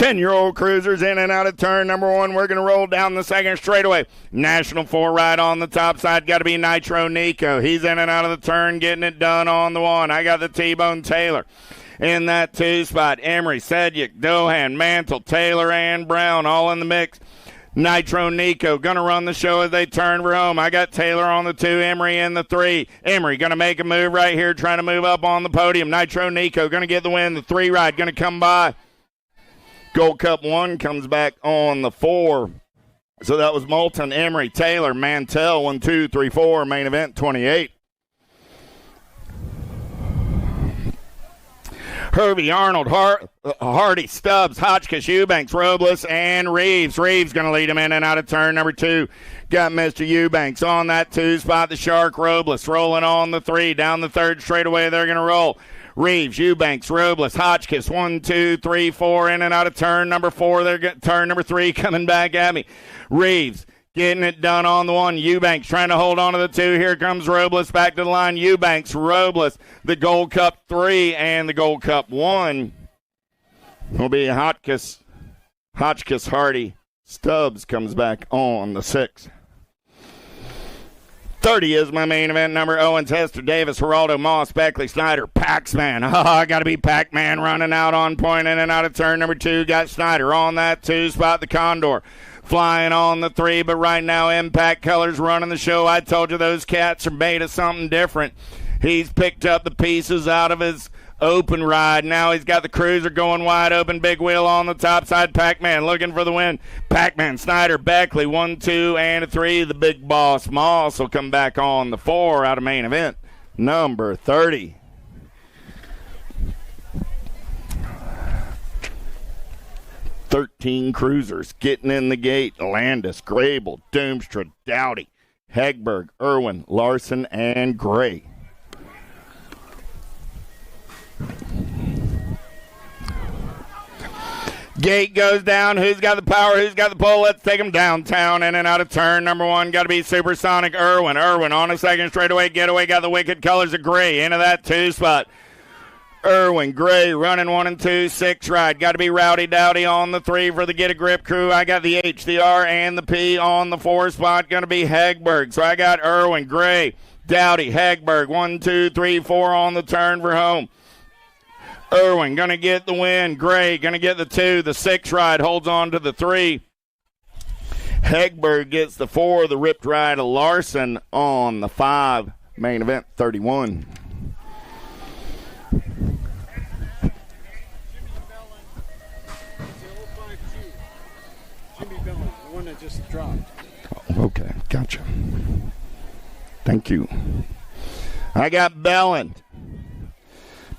10-year-old cruisers in and out of turn number 1. We're going to roll down the second straightaway. National 4 right on the top side. Got to be Nitro Nico. He's in and out of the turn, getting it done on the 1. I got the T-Bone Taylor in that 2 spot. Emery, Sedgwick, Dohan, Mantle, Taylor, and Brown all in the mix. Nitro Nico going to run the show as they turn for home. I got Taylor on the 2, Emery in the 3. Emery going to make a move right here, trying to move up on the podium. Nitro Nico going to get the win. The 3 ride going to come by. Gold Cup 1 comes back on the 4. So that was Moulton, Emery, Taylor, Mantell, 1, 2, 3, 4, main event 28. Hervey, Arnold, Hardy, Stubbs, Hotchkiss, Eubanks, Robles, and Reeves. Reeves going to lead him in and out of turn number 2. Got Mr. Eubanks on that 2 spot. The Shark, Robles rolling on the 3. Down the third straightaway, they're going to roll. Reeves, Eubanks, Robles, Hotchkiss, 1, 2, 3, 4, in and out of turn number 4. They're turn number 3 coming back at me. Reeves getting it done on the 1. Eubanks trying to hold on to the 2. Here comes Robles back to the line. Eubanks, Robles, the Gold Cup 3 and the Gold Cup 1 will be Hotchkiss, Hardy. Stubbs comes back on the 6. 30 is my main event number. Owens, Hester, Davis, Geraldo, Moss, Beckley, Snyder, Paxman. I got to be Pac-Man running out on point in and out of turn number 2. Got Snyder on that 2 spot. The Condor flying on the 3, but right now Impact Colors running the show. I told you those cats are made of something different. He's picked up the pieces out of his open ride. Now he's got the cruiser going wide open. Big wheel on the top side. Pac-Man looking for the win. Pac-Man, Snyder, Beckley, 1, 2, and a 3. The big boss Moss will come back on the 4 out of main event number 30. "13 cruisers getting in the gate. Landis, Grable, Doomstra, Dowdy, Hegberg, Irwin, Larson, and Gray. Gate goes down. Who's got the power? Who's got the pull? Let's take him downtown. In and out of turn number 1. Got to be Supersonic Irwin. Irwin on a second straightaway getaway. Got the wicked colors of Gray into that 2 spot. Irwin, Gray running 1 and 2. 6 ride. Got to be Rowdy Dowdy on the 3 for the Get a Grip crew. I got the H, the R, and the P on the 4 spot. Going to be Hegberg. So I got Irwin, Gray, Dowdy, Hegberg. 1, 2, 3, 4 on the turn for home. Irwin going to get the win. Gray going to get the 2. The 6 ride holds on to the 3. Hegberg gets the 4. The ripped ride of Larson on the 5. Main event 31. Jimmy Bellin, the one that just dropped. Oh, okay, gotcha. Thank you. I got Bellin,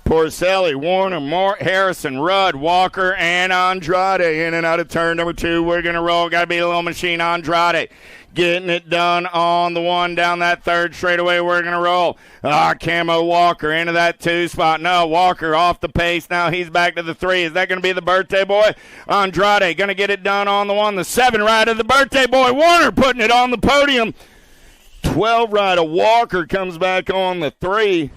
Porcelli, Warner, Harrison, Rudd, Walker, and Andrade in and out of turn number 2. We're going to roll. Got to be a little machine. Andrade getting it done on the 1 down that third straightaway. We're going to roll. Camo Walker into that 2 spot. No, Walker off the pace. Now he's back to the 3. Is that going to be the birthday boy? Andrade going to get it done on the 1. The 7 ride of the birthday boy. Warner putting it on the podium. 12 ride of Walker comes back on the 3.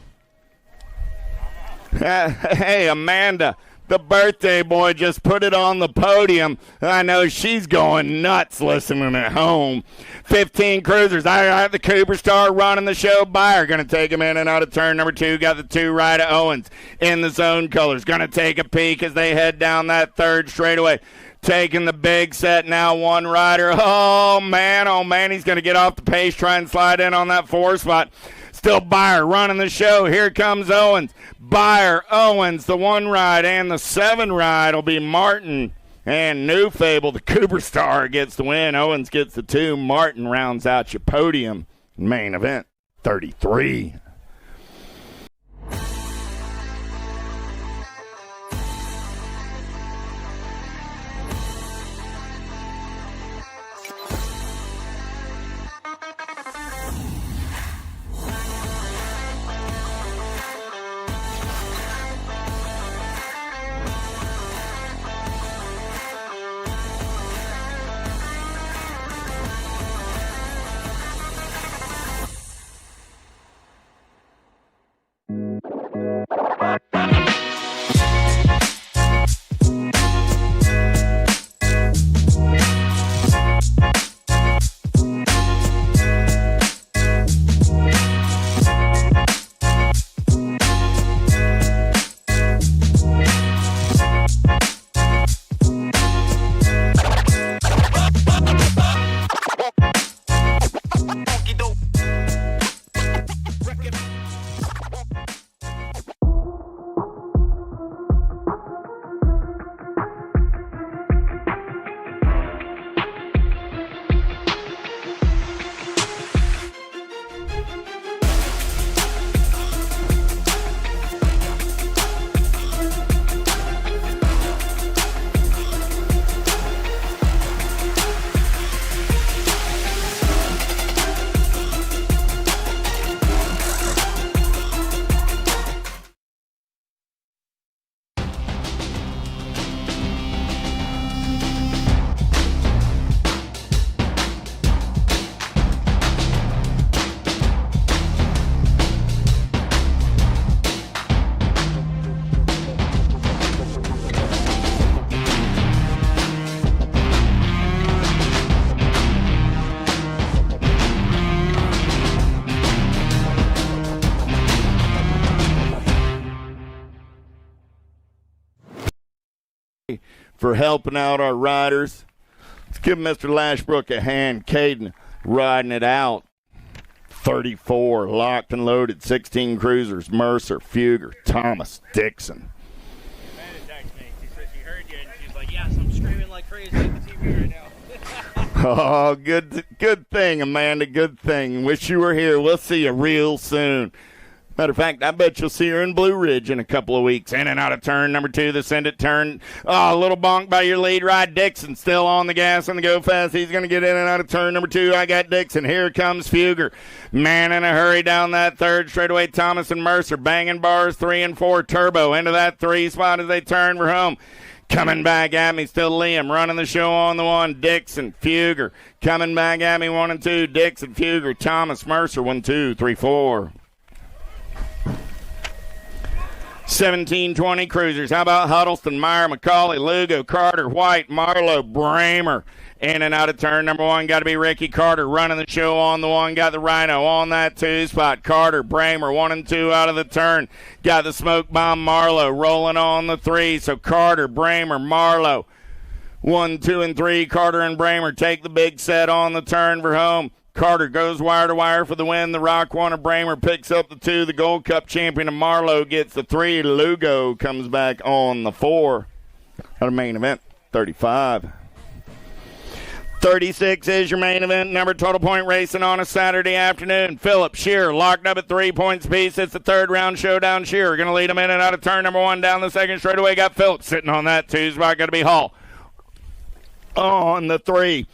Hey, Amanda, the birthday boy just put it on the podium. I know she's going nuts listening at home. 15 cruisers. I got the Cooper Star running the show. Buyer going to take him in and out of turn number 2. Got the 2 right of Owens in the zone colors. Going to take a peek as they head down that third straightaway. Taking the big set now, 1 rider. Oh, man, he's going to get off the pace, try and slide in on that 4 spot. Still Buyer running the show. Here comes Owens. Buyer, Owens, the 1 ride, and the 7 ride will be Martin and New Fable. The Cooper Star gets the win. Owens gets the 2. Martin rounds out your podium. Main event 33. for helping out our riders. Let's give Mr. Lashbrook a hand. Caden riding it out. 34, locked and loaded, 16 cruisers, Mercer, Fugger, Thomas, Dixon. Amanda texted me. She heard you, and she's like, yes, I'm screaming like crazy at the TV right now. Oh, good thing, Amanda, good thing. Wish you were here. We'll see you real soon. Matter of fact, I bet you'll see her in Blue Ridge in a couple of weeks. In and out of turn number 2, the send it turn. Oh, a little bonk by your lead ride. Dixon still on the gas on the go fast. He's going to get in and out of turn number 2. I got Dixon. Here comes Fugger. Man in a hurry down that third straightaway. Thomas and Mercer banging bars 3 and 4. Turbo into that 3 spot as they turn for home. Coming back at me, still Liam running the show on the 1. Dixon, Fugger. Coming back at me, 1 and 2. Dixon, Fugger, Thomas, Mercer, 1, 2, 3, 4. 17-20 cruisers. How about Huddleston, Meyer, McCauley, Lugo, Carter, White, Marlowe, Bramer. In and out of turn number 1. Got to be Ricky Carter running the show on the 1. Got the Rhino on that 2 spot. Carter, Bramer, 1 and 2 out of the turn. Got the smoke bomb, Marlowe rolling on the 3. So Carter, Bramer, Marlowe. 1, 2, and 3. Carter and Bramer take the big set on the turn for home. Carter goes wire to wire for the win. The Rock Warner Bramer picks up the 2. The Gold Cup champion of Marlowe gets the 3. Lugo comes back on the 4. Our main event, 35. 36 is your main event. Number total point racing on a Saturday afternoon. Phillip Shearer locked up at 3 points apiece. It's the third round showdown. Shearer going to lead him in and out of turn number 1 down the second straightaway. Got Phillip sitting on that 2 spot. Going to be Hall on the 3.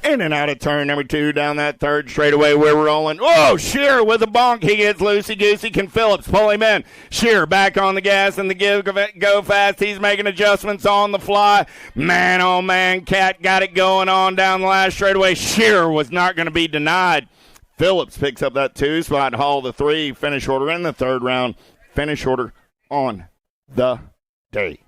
In and out of turn number 2 down that third straightaway. We're rolling. Oh, Shearer with a bonk. He gets loosey-goosey. Can Phillips pull him in? Shearer back on the gas and the go fast. He's making adjustments on the fly. Man, oh, man. Cat got it going on down the last straightaway. Shearer was not going to be denied. Phillips picks up that 2 spot. Hall the 3. Finish order in the third round. Finish order on the day.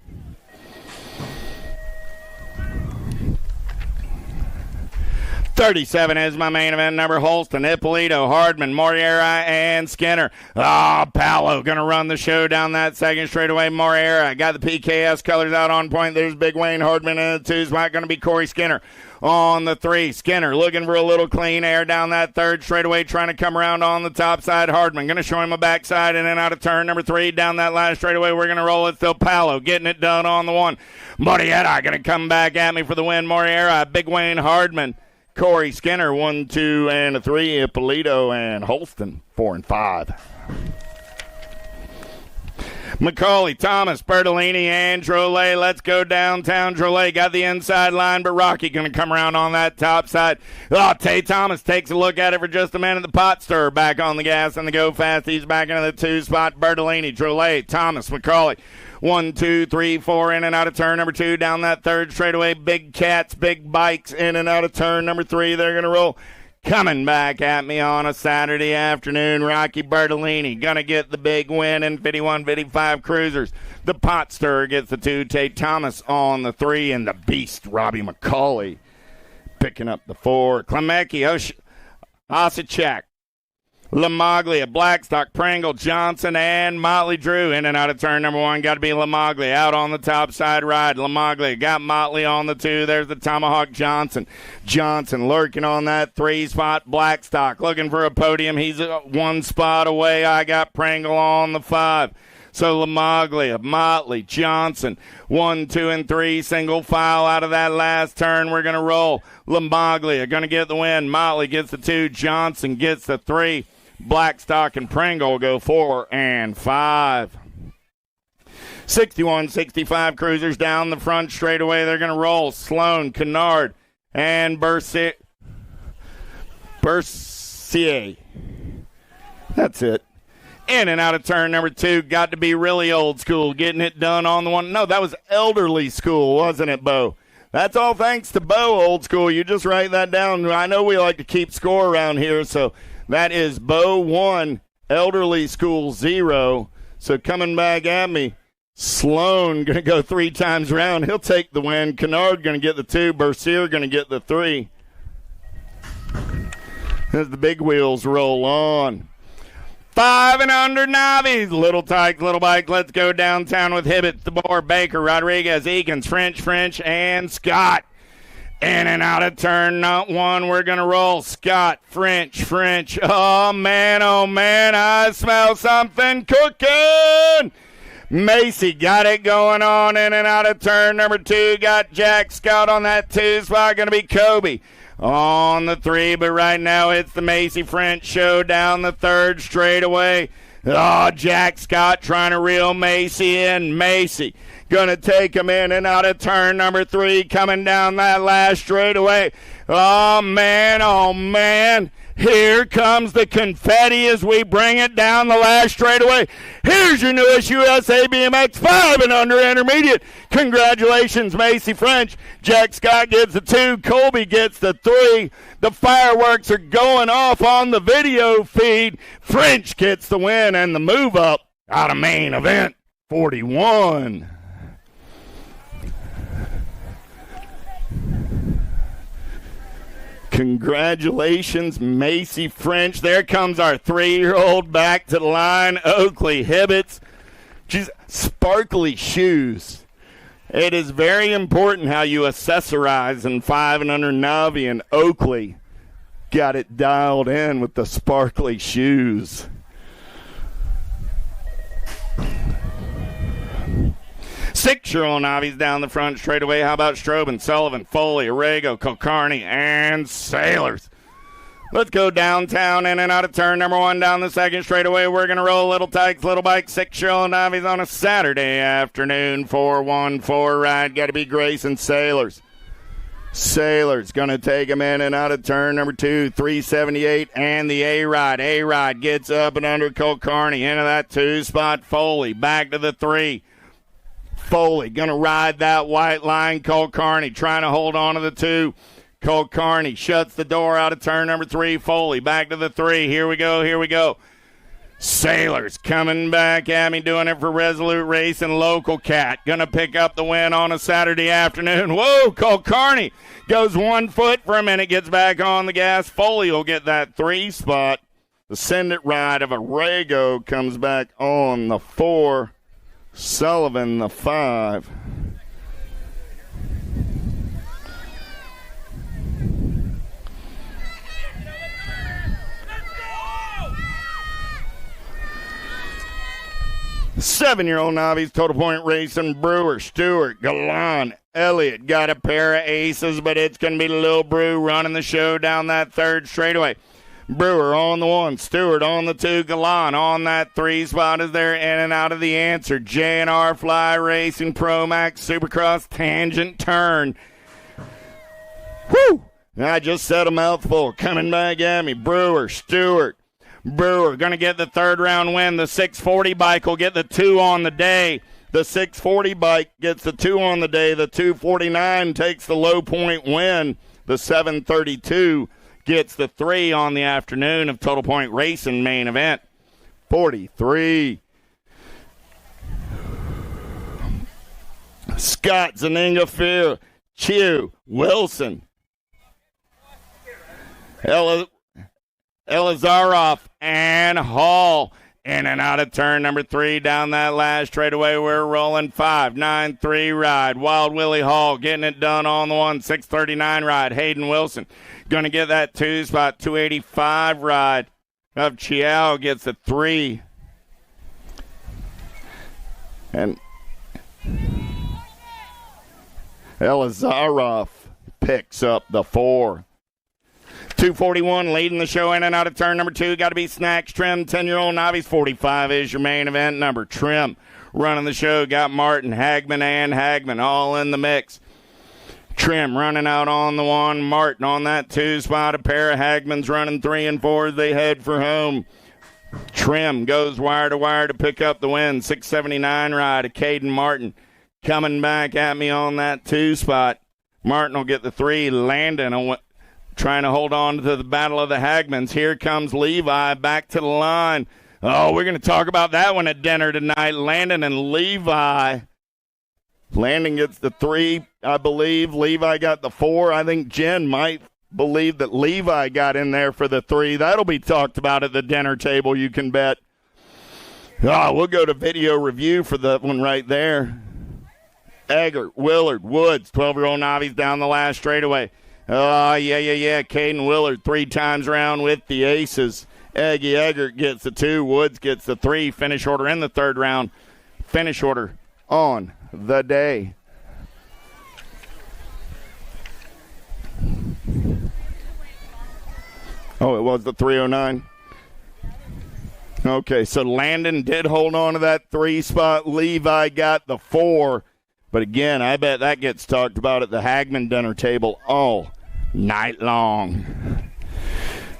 37 is my main event number. Holston, Ippolito, Hardman, Moriera, and Skinner. Paolo going to run the show down that second straightaway. Moriera got the PKS colors out on point. There's Big Wayne Hardman in the 2 spot. Going to be Corey Skinner on the 3. Skinner looking for a little clean air down that third straightaway, trying to come around on the top side. Hardman going to show him a backside in and out of turn number 3 down that last straightaway. We're going to roll it. Still Paolo getting it done on the 1. Moriera going to come back at me for the win. Moriera, Big Wayne Hardman, Corey Skinner, 1, 2, and a 3. Ippolito and Holston, 4 and 5. McCauley, Thomas, Bertolini, and Drolet. Let's go downtown. Drolet got the inside line, but Rocky going to come around on that top side. Tay Thomas takes a look at it for just a minute. The pot stirrer back on the gas and the go fast. He's back into the 2 spot. Bertolini, Drolet, Thomas, McCauley. 1, 2, 3, 4, in and out of turn number 2 down that third straightaway. Big cats, big bikes, in and out of turn number 3. They're going to roll. Coming back at me on a Saturday afternoon, Rocky Bertolini going to get the big win in 51-55 cruisers. The pot stirrer gets the 2. Tate Thomas on the 3, and the beast, Robbie McCauley, picking up the 4. Klemecki, Osachek, Lamaglia, Blackstock, Pringle, Johnson, and Motley Drew. In and out of turn number 1. Got to be Lamaglia out on the top side ride. Lamaglia got Motley on the 2. There's the Tomahawk Johnson. Johnson lurking on that 3 spot. Blackstock looking for a podium. He's 1 spot away. I got Pringle on the 5. So Lamaglia, Motley, Johnson, 1, 2, and 3, single file out of that last turn. We're going to roll. Lamaglia going to get the win. Motley gets the 2. Johnson gets the 3. Blackstock and Pringle go 4 and 5. 61-65 cruisers down the front straightaway. They're going to roll. Sloan, Kennard, and Bercier. That's it. In and out of turn number 2. Got to be really old school. Getting it done on the 1. No, that was elderly school, wasn't it, Bo? That's all thanks to Bo, old school. You just write that down. I know we like to keep score around here, so that is Bo 1, elderly school 0. So coming back at me, Sloan going to go 3 times around. He'll take the win. Kennard going to get the 2. Bercier going to get the 3. As the big wheels roll on. 5 and under novice. Little Tyke, Little Bike. Let's go downtown with Hibbett, DeBoer, Baker, Rodriguez, Eakins, French, and Scott. In and out of turn, not one. We're going to roll. Scott, French. Oh, man, I smell something cooking. Macy got it going on in and out of turn number 2. Got Jack Scott on that 2 spot. Going to be Kobe on the 3, but right now it's the Macy French show down the 3rd straightaway. Oh, Jack Scott trying to reel Macy in. Macy going to take him in and out of turn number 3, coming down that last straightaway. Oh, man. Here comes the confetti as we bring it down the last straightaway. Here's your newest USA BMX 5 and under intermediate. Congratulations, Macy French. Jack Scott gets the 2. Colby gets the 3. The fireworks are going off on the video feed. French gets the win and the move up out of main event 41. Congratulations, Macy French. There comes our 3-year-old back to the line, Oakley Hibbets. She's sparkly shoes. It is very important how you accessorize in 5 and under Navi, and Oakley got it dialed in with the sparkly shoes. 6-year-old Navi's down the front straightaway. How about Strobin, Sullivan, Foley, Arrego, Kulkarni, and Sailors? Let's go downtown in and out of turn number 1 down the 2nd straightaway. We're going to roll Little Tykes, Little Bike, 6-year-old Navi's on a Saturday afternoon. 4-1-4 ride. Got to be Grayson Sailors. Sailors going to take him in and out of turn number 2, 378, and the A-Ride. A-Ride gets up and under Kulkarni into that 2 spot. Foley back to the 3. Foley going to ride that white line. Kulkarni trying to hold on to the 2. Kulkarni shuts the door out of turn number 3. Foley back to the 3. Here we go. Sailors coming back at me, doing it for Resolute Racing. Local Cat going to pick up the win on a Saturday afternoon. Whoa, Kulkarni goes 1 foot for a minute, gets back on the gas. Foley will get that 3 spot. The Send It ride of Arrego comes back on the 4. Sullivan the 5. Seven-year-old Navi's Total Point Racing. Brewer, Stewart, Galan, Elliott got a pair of aces, but it's going to be Lil Brew running the show down that 3rd straightaway. Brewer on the 1, Stewart on the 2, Galan on that 3 spot as they're in and out of the answer. J&R Fly Racing, Pro Max Supercross Tangent Turn. Whew! I just said a mouthful. Coming back at me, Brewer, Stewart. Brewer going to get the 3rd round win. The 640 bike will get the 2 on the day. The 640 bike gets the 2 on the day. The 249 takes the low point win. The 732 gets the 3 on the afternoon of Total Point Racing main event 43. Scott, Zaninga, Fear, Chew, Wilson, Elizaroff, and Hall. In and out of turn number 3 down that last straightaway. We're rolling 5-9-3 ride. Wild Willie Hall getting it done on the 1. 639 ride. Hayden Wilson going to get that 2 spot. 285 ride of Chiao gets the 3. And Elizaroff picks up the 4. 241 leading the show in and out of turn number 2. Got to be Snacks Trim. 10-year-old Navi's 45 is your main event number. Trim running the show. Got Martin, Hagman, and Hagman all in the mix. Trim running out on the 1. Martin on that 2 spot. A pair of Hagmans running 3 and 4 as they head for home. Trim goes wire to wire to pick up the win. 679 ride of Caden Martin coming back at me on that 2 spot. Martin will get the 3. Landon trying to hold on to the battle of the Hagmans. Here comes Levi back to the line. Oh, we're going to talk about that one at dinner tonight. Landon and Levi. Landon gets the 3, I believe. Levi got the 4. I think Jen might believe that Levi got in there for the 3. That'll be talked about at the dinner table, you can bet. We'll go to video review for that one right there. Egger, Willard, Woods, 12-year-old novice down the last straightaway. Caden Willard 3 times around with the aces. Eggy Egger gets the 2. Woods gets the 3. Finish order in the 3rd round. Finish order on the day. Oh, it was the 309. Okay, so Landon did hold on to that 3 spot. Levi got the 4. But again, I bet that gets talked about at the Hagman dinner table all night long.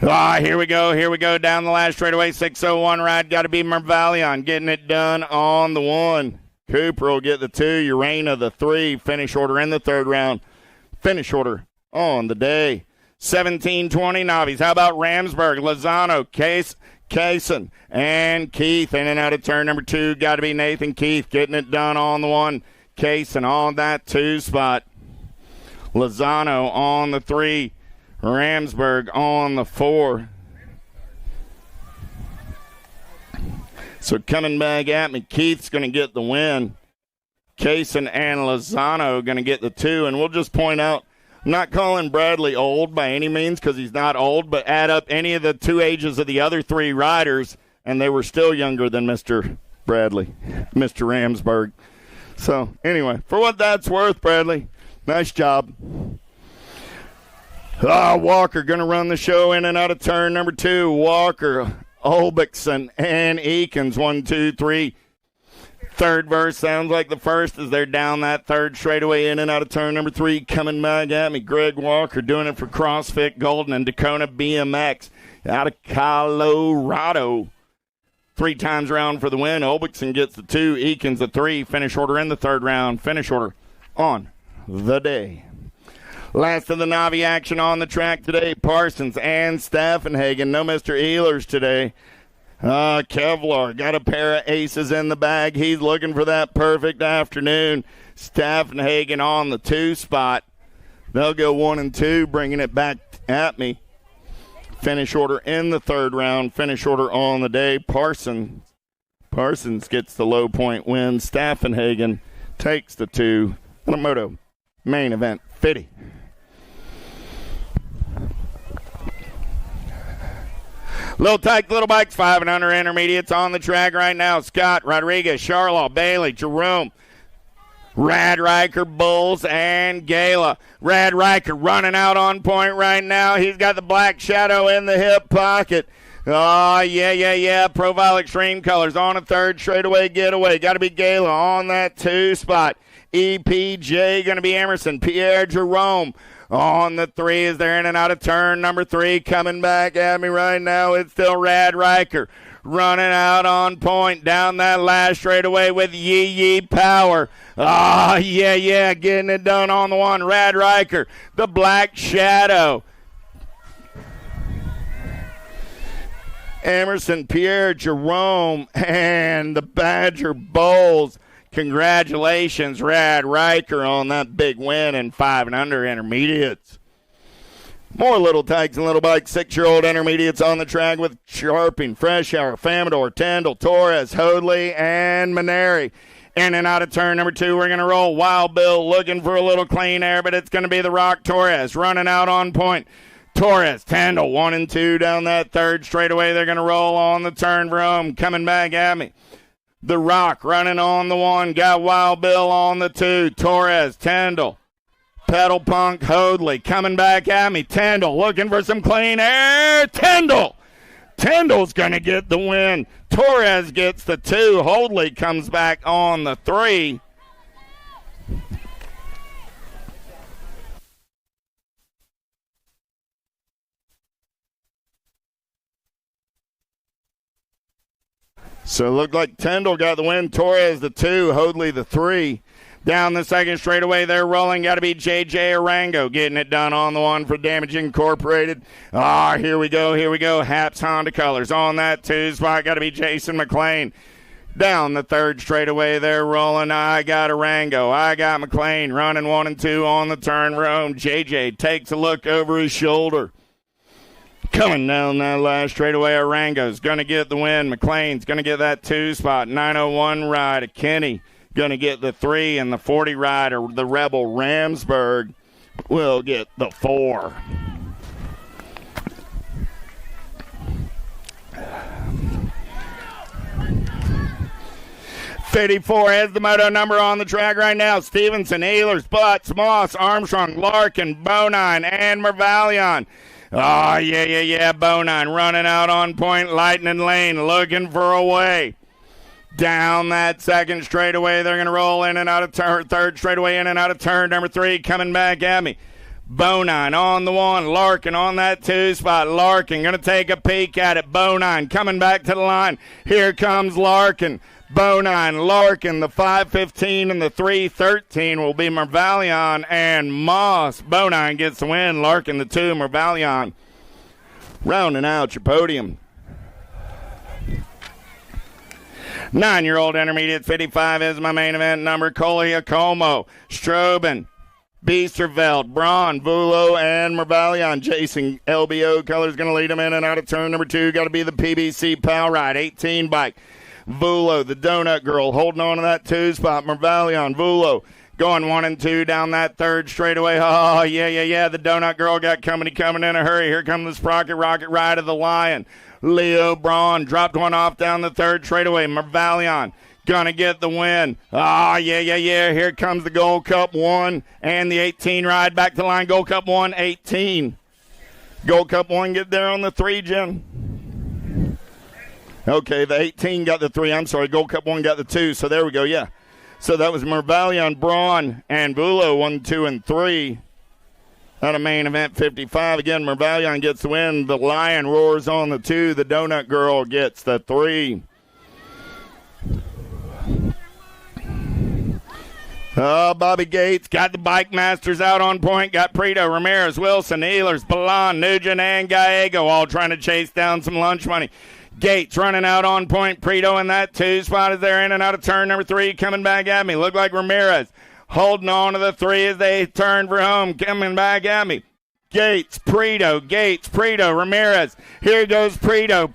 Here we go down the last straightaway. 601 ride. Got to be Mervalion getting it done on the 1. Cooper will get the 2. Urena the 3. Finish order in the 3rd round. Finish order on the day. 1720 novice. How about Ramsburg, Lozano, Kaysen, and Keith in and out of turn number 2. Got to be Nathan Keith getting it done on the 1. Kaysen on that 2 spot. Lozano on the 3. Ramsburg on the 4. So coming back at me, Keith's going to get the win. Kaysen and Lozano going to get the 2. And we'll just point out, I'm not calling Bradley old by any means because he's not old, but add up any of the 2 ages of the other 3 riders, and they were still younger than Mr. Bradley, Mr. Ramsburg. So, anyway, for what that's worth, Bradley, nice job. Walker going to run the show in and out of turn number 2. Walker, Olbixson, and Eakins, 1, 2, 3. 3rd verse sounds like the first as they're down that 3rd straightaway in and out of turn number 3. Coming back at me, Greg Walker doing it for CrossFit Golden and Dakota BMX out of Colorado. 3 times around for the win. Olbixson gets the 2. Eakins the 3. Finish order in the 3rd round. Finish order on the day. Last of the Navi action on the track today. Parsons and Staffenhagen. No Mr. Ehlers today. Kevlar got a pair of aces in the bag. He's looking for that perfect afternoon. Staffenhagen on the 2 spot. They'll go 1 and 2, bringing it back at me. Finish order in the 3rd round. Finish order on the day. Parsons gets the low point win. Staffenhagen takes the 2. Moto main event 50. Little Tyke, Little Bikes, 5 and under intermediates on the track right now. Scott, Rodriguez, Charlotte, Bailey, Jerome, Rad Riker, Bulls, and Gala. Rad Riker running out on point right now. He's got the black shadow in the hip pocket. Oh, yeah. Profile Extreme Colors on a 3rd straightaway getaway. Got to be Gala on that 2 spot. EPJ going to be Emerson. Pierre Jerome on the 3 as they're in and out of turn number 3. Coming back at me right now, it's still Rad Riker running out on point down that last straightaway with Yee Power. Yeah, getting it done on the 1. Rad Riker, the Black Shadow. Emerson, Pierre Jerome, and the Badger Bulls. Congratulations, Rad Riker, on that big win in 5 and under intermediates. More Little Tykes and Little Bikes 6-year-old intermediates on the track with Sharping, Freshour, Famador, Tendall, Torres, Hoadley, and Maneri. In and out of turn number 2, we're going to roll. Wild Bill looking for a little clean air, but it's going to be the Rock Torres running out on point. Torres, Tendall, 1 and 2 down that 3rd straightaway. They're going to roll on the turn for home. Coming back at me. The Rock running on the 1. Got Wild Bill on the 2. Torres, Tendall, Pedal Punk, Hoadley coming back at me. Tendall looking for some clean air. Tendall's going to get the win. Torres gets the 2. Hoadley comes back on the 3. So it looked like Tendall got the win. Torres the 2. Hoadley the 3. Down the 2nd straightaway, they're rolling. Got to be J.J. Arango getting it done on the 1 for Damage Incorporated. Here we go. Haps Honda Colors on that 2 spot. Got to be Jason McLean. Down the third straightaway, they're rolling. I got Arango. I got McLean running 1 and 2 on the turn for home. JJ takes a look over his shoulder. Coming down that last straightaway, Arango's going to get the win. McLean's going to get that 2 spot. 901 ride. Kenny going to get the 3, and the 40 rider, the Rebel Ramsburg, will get the 4. $54 has the moto number on the track right now. Stevenson, Ehlers, Butts, Moss, Armstrong, Larkin, Bonine, and Mervalion. Oh, yeah. Bonine running out on point. Lightning Lane looking for a way. Down that second straightaway, they're going to roll in and out of turn. Third straightaway, in and out of turn number 3, coming back at me. Bonine on the 1, Larkin on that 2 spot. Larkin going to take a peek at it. Bonine coming back to the line. Here comes Larkin. Bonine, Larkin, the 5:15 and the 3:13 will be Mervalion and Moss. Bonine gets the win. Larkin the 2, Mervalion. Rounding out your podium. 9-year-old intermediate 55 is my main event number. Colliacomo, Strobin, Biesterveld, Braun, Vulo, and Mervalion. Jason LBO colors going to lead him in and out of turn number 2. Got to be the PBC Pal Ride 18 bike. Vulo, the Donut Girl, holding on to that 2 spot. Mervalion, Vulo, going 1 and 2 down that third straightaway. Oh, yeah. The Donut Girl got coming in a hurry. Here comes the Sprocket Rocket Ride of the Lion. Leo Braun dropped one off down the third straightaway. Mervalion gonna get the win. Oh, yeah. Here comes the Gold Cup 1 and the 18 ride back to the line. Gold Cup 1, 18. Gold Cup 1 get there on the 3, Jen. Okay, the 18 got the 3. I'm sorry, Gold Cup 1 got the 2. So there we go, yeah. So that was Mervalion, Braun, and Vulo 1, 2, and 3. Out of main event 55. Again, Mervalion gets the win. The Lion roars on the 2. The Donut Girl gets the 3. Oh, Bobby Gates got the Bike Masters out on point. Got Prito, Ramirez, Wilson, Ehlers, Balan, Nugent, and Gallego all trying to chase down some lunch money. Gates running out on point. Prito in that 2 spot as they're in and out of turn number 3. Coming back at me. Look like Ramirez holding on to the 3 as they turn for home. Coming back at me. Gates, Prito, Ramirez. Here goes Prito,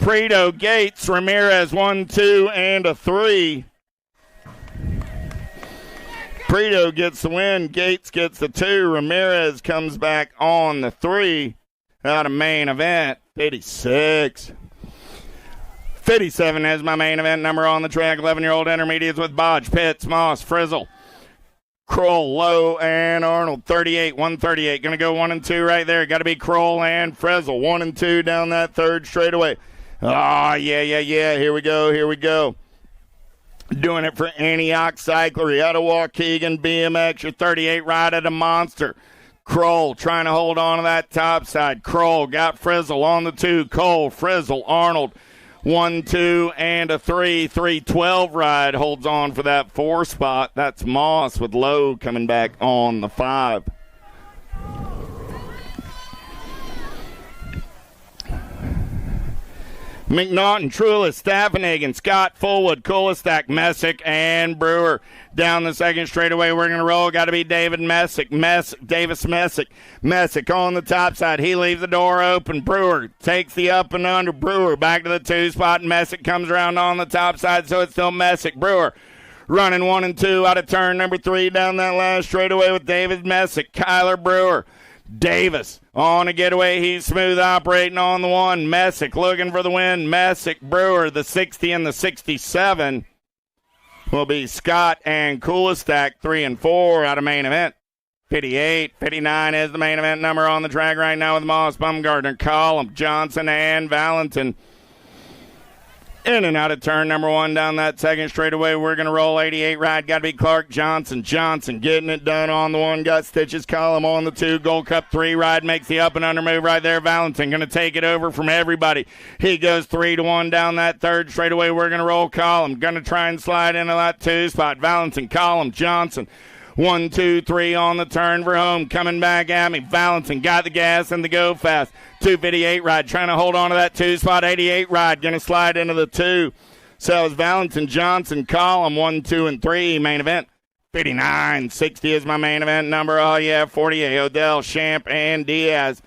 Gates, Ramirez. 1, 2, and a 3. Prito gets the win. Gates gets the 2. Ramirez comes back on the 3. Out of main event 56. 57 is my main event number on the track. 11-year-old intermediates with Bodge, Pitts, Moss, Frizzle, Kroll, Lowe, and Arnold. 38, 138. Going to go 1 and 2 right there. Got to be Kroll and Frizzle. 1 and 2 down that third straightaway. Oh, yeah. Here we go. Doing it for Antioch Cyclery out of Waukegan BMX. Your 38 ride at a monster. Kroll trying to hold on to that top side. Kroll got Frizzle on the 2. Cole, Frizzle, Arnold. 1, 2, and a 3. 312 ride holds on for that 4 spot. That's Moss with Lowe coming back on the 5. McNaughton, Trulis, Staffenhagen, Scott, Fullwood, Kulistak, Messick, and Brewer. Down the second straightaway, we're going to roll. Got to be David Messick. Davis Messick. Messick on the top side. He leaves the door open. Brewer takes the up and under. Brewer back to the 2 spot. Messick comes around on the top side, so it's still Messick. Brewer running 1 and 2 out of turn number 3 down that last straightaway with David Messick. Kyler Brewer. Davis on a getaway. He's smooth operating on the 1. Messick looking for the win. Messick, Brewer, the 60 and the 67 will be Scott and Kulistak. 3 and 4 out of main event. 58, 59 is the main event number on the track right now with Moss, Bumgardner, Collum, Johnson, and Valentin. In and out of turn number 1 down that second straightaway. We're going to roll 88 ride. Got to be Clark Johnson. Johnson getting it done on the 1. Got Stitches. Column on the 2. Gold Cup 3 ride makes the up and under move right there. Valentin going to take it over from everybody. He goes 3-1 down that third straightaway. We're going to roll Column. Going to try and slide into that 2 spot. Valentin, Column, Johnson. 1, 2, 3 on the turn for home. Coming back at me. Valentin got the gas and the go fast. 258 ride. Trying to hold on to that 2 spot. 88 ride. Going to slide into the 2. So is Valentin Johnson, column 1, 2, and 3, main event. 59.60 is my main event number. Oh, yeah, 48, Odell, Champ, and Diaz.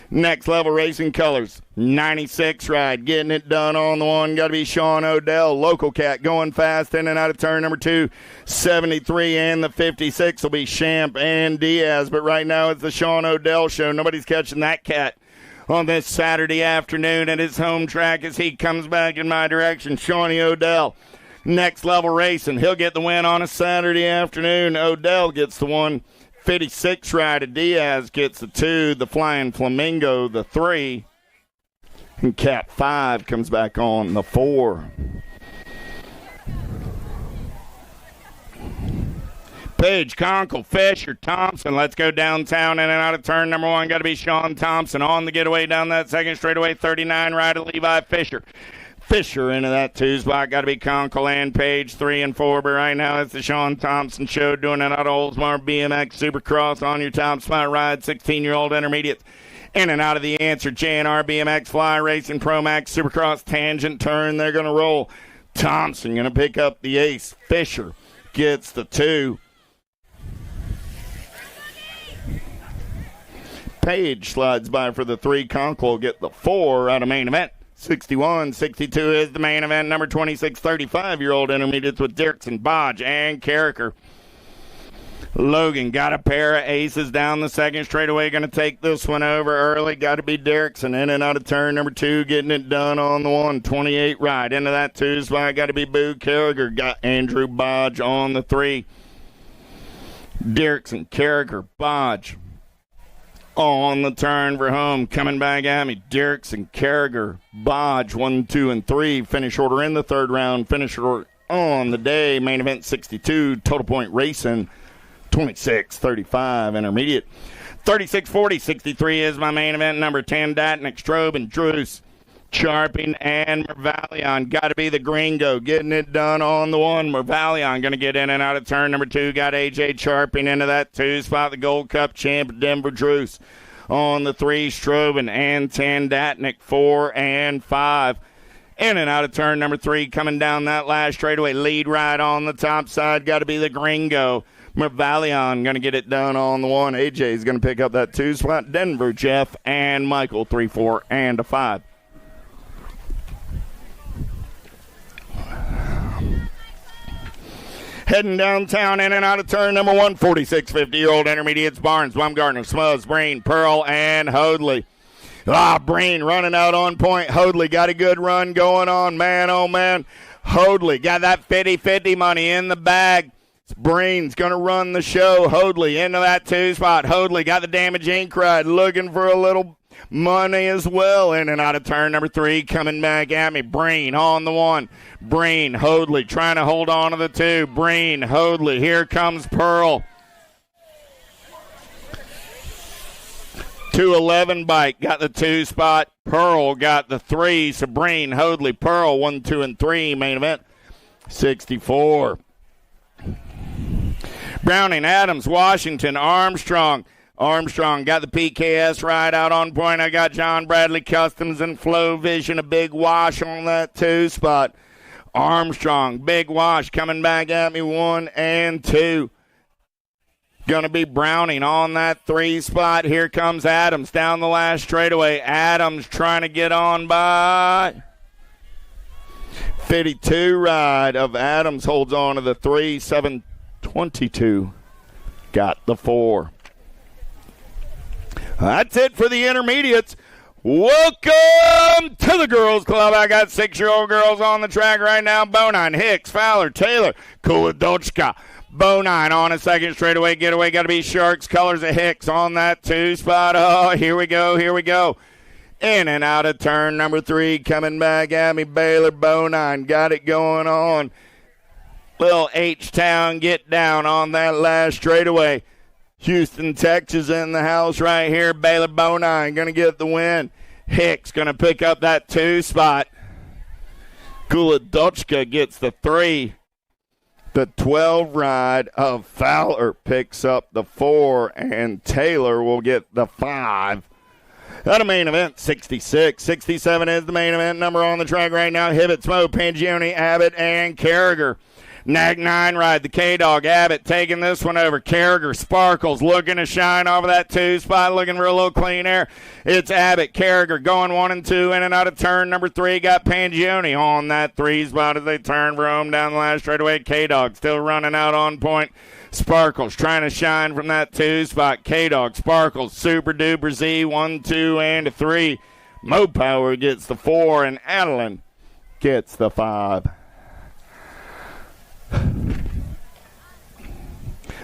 Next level racing colors. 96 ride, getting it done on the one. Got to be Sean Odell. Local cat going fast in and out of turn number 2. 73 and the 56 will be Champ and Diaz. But right now it's the Sean Odell show. Nobody's catching that cat on this Saturday afternoon at his home track as he comes back in my direction. Shawnee Odell. Next level racing. He'll get the win on a Saturday afternoon. Odell gets the 156 ride. Diaz gets the 2. The Flying Flamingo, the 3. And Cap 5 comes back on the 4. Page, Conkle, Fisher, Thompson. Let's go downtown in and out of turn number 1. Got to be Sean Thompson on the getaway down that second straightaway. 39 right of Levi Fisher. Fisher into that 2 spot. Got to be Conkle and Page 3 and 4. But right now it's the Sean Thompson show doing it out of Oldsmar BMX Supercross on your top spot ride. 16-year-old intermediates. In and out of the answer. JNR BMX Fly Racing Pro Max Supercross tangent turn. They're going to roll. Thompson going to pick up the ace. Fisher gets the 2. Page slides by for the 3. Conkle will get the 4 out of main event. 61-62 is the main event. Number 26, 35-year-old intermediates with Dirksen, Bodge, and Carricker. Logan got a pair of aces down the second straightaway. Going to take this one over early. Got to be Dirksen in and out of turn number 2. Getting it done on the 128 ride. Into that 2 spot. Got to be Boo Carricker. Got Andrew Bodge on the 3. Dirksen, Carricker, Bodge on the turn for home. Coming back at me. Dirksen, Carricker, Bodge, 1, 2, and 3. Finish order in the third round. Finish order on the day. Main event 62. Total point racing 26-35 intermediate. 36-40-63 is my main event. Number 10, Datnick, Strobe, and Druce. Charping and Mervalion. Got to be the Gringo. Getting it done on the 1. Mervalion going to get in and out of turn number 2. Got AJ Charping into that 2 spot. The Gold Cup champ, Denver Druce. On the 3, Stroben and 10, Datnick, 4 and 5. In and out of turn number 3. Coming down that last straightaway. Lead ride on the top side. Got to be the Gringo. Mervalion going to get it done on the 1. AJ is going to pick up that 2 spot. Denver, Jeff, and Michael, 3, 4, and a 5. Heading downtown in and out of turn number 1, 46, 50-year-old intermediates, Barnes, Baumgartner, Smuz, Breen, Pearl, and Hoadley. Breen running out on point. Hoadley got a good run going on. Man, oh, man. Hoadley got that 50-50 money in the bag. Breen's going to run the show. Hoadley into that 2 spot. Hoadley got the Damage Inc. ride, looking for a little money as well. In and out of turn number 3, coming back at me. Breen on the 1. Breen, Hoadley trying to hold on to the 2. Breen, Hoadley. Here comes Pearl. 211 bike got the 2 spot. Pearl got the 3. So Breen, Hoadley, Pearl, 1, 2, and 3. Main event 64. Browning, Adams, Washington, Armstrong. Armstrong got the PKS ride out on point. I got John Bradley Customs and Flow Vision, a big wash on that 2 spot. Armstrong, big wash coming back at me, 1 and 2. Going to be Browning on that 3 spot. Here comes Adams down the last straightaway. Adams trying to get on by. 52 ride of Adams holds on to the 3, 722. Got the 4. That's it for the intermediates. Welcome to the girls club. I got 6-year-old girls on the track right now. Bonine, Hicks, Fowler, Taylor, Kulidochka. Bonine on a second straightaway getaway. Got to be Sharks colors of Hicks on that 2 spot. Oh, here we go. Here we go. In and out of turn number 3. Coming back at me. Baylor Bonine. Got it going on. Little H-Town get down on that last straightaway. Houston, Texas in the house right here. Baylor Bonine going to get the win. Hicks going to pick up that 2 spot. Kulidochka gets the 3. The 12 ride of Fowler picks up the 4, and Taylor will get the 5. At a main event, 66. 67 is the main event number on the track right now. Hibbett, Smo, Pangioni, Abbott, and Carragher. Nag 9 ride, the K-Dog. Abbott taking this one over. Carragher, Sparkles looking to shine over that 2 spot, looking for a little clean air. It's Abbott, Carragher going 1 and 2, in and out of turn number 3. Got Pangioni on that 3 spot as they turn for home down the last straightaway. K-Dog still running out on point. Sparkles trying to shine from that 2 spot. K-Dog, Sparkles, Super Duper Z, 1, 2, and a 3. Mo Power gets the 4, and Adeline gets the 5.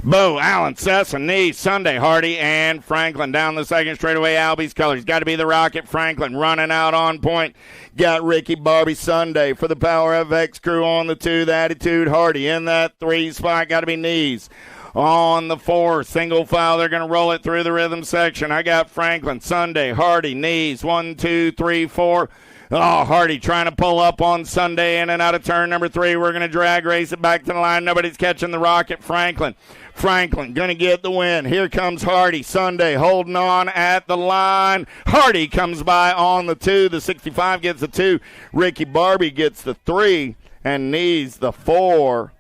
Bo, Allen, Sessa, Nee, Sunday, Hardy, and Franklin down the second straightaway. Albie's colors. Got to be the Rocket. Franklin running out on point. Got Ricky, Barbie, Sunday for the Power FX crew on the 2. The Attitude, Hardy in that 3 spot. Got to be Knees. On the 4, single file. They're going to roll it through the rhythm section. I got Franklin, Sunday, Hardy, Knees. 1, 2, 3, 4. Oh, Hardy trying to pull up on Sunday in and out of turn number 3. We're going to drag race it back to the line. Nobody's catching the Rocket. Franklin going to get the win. Here comes Hardy. Sunday holding on at the line. Hardy comes by on the 2. The 65 gets the 2. Ricky Barbie gets the 3 and Knees the 4.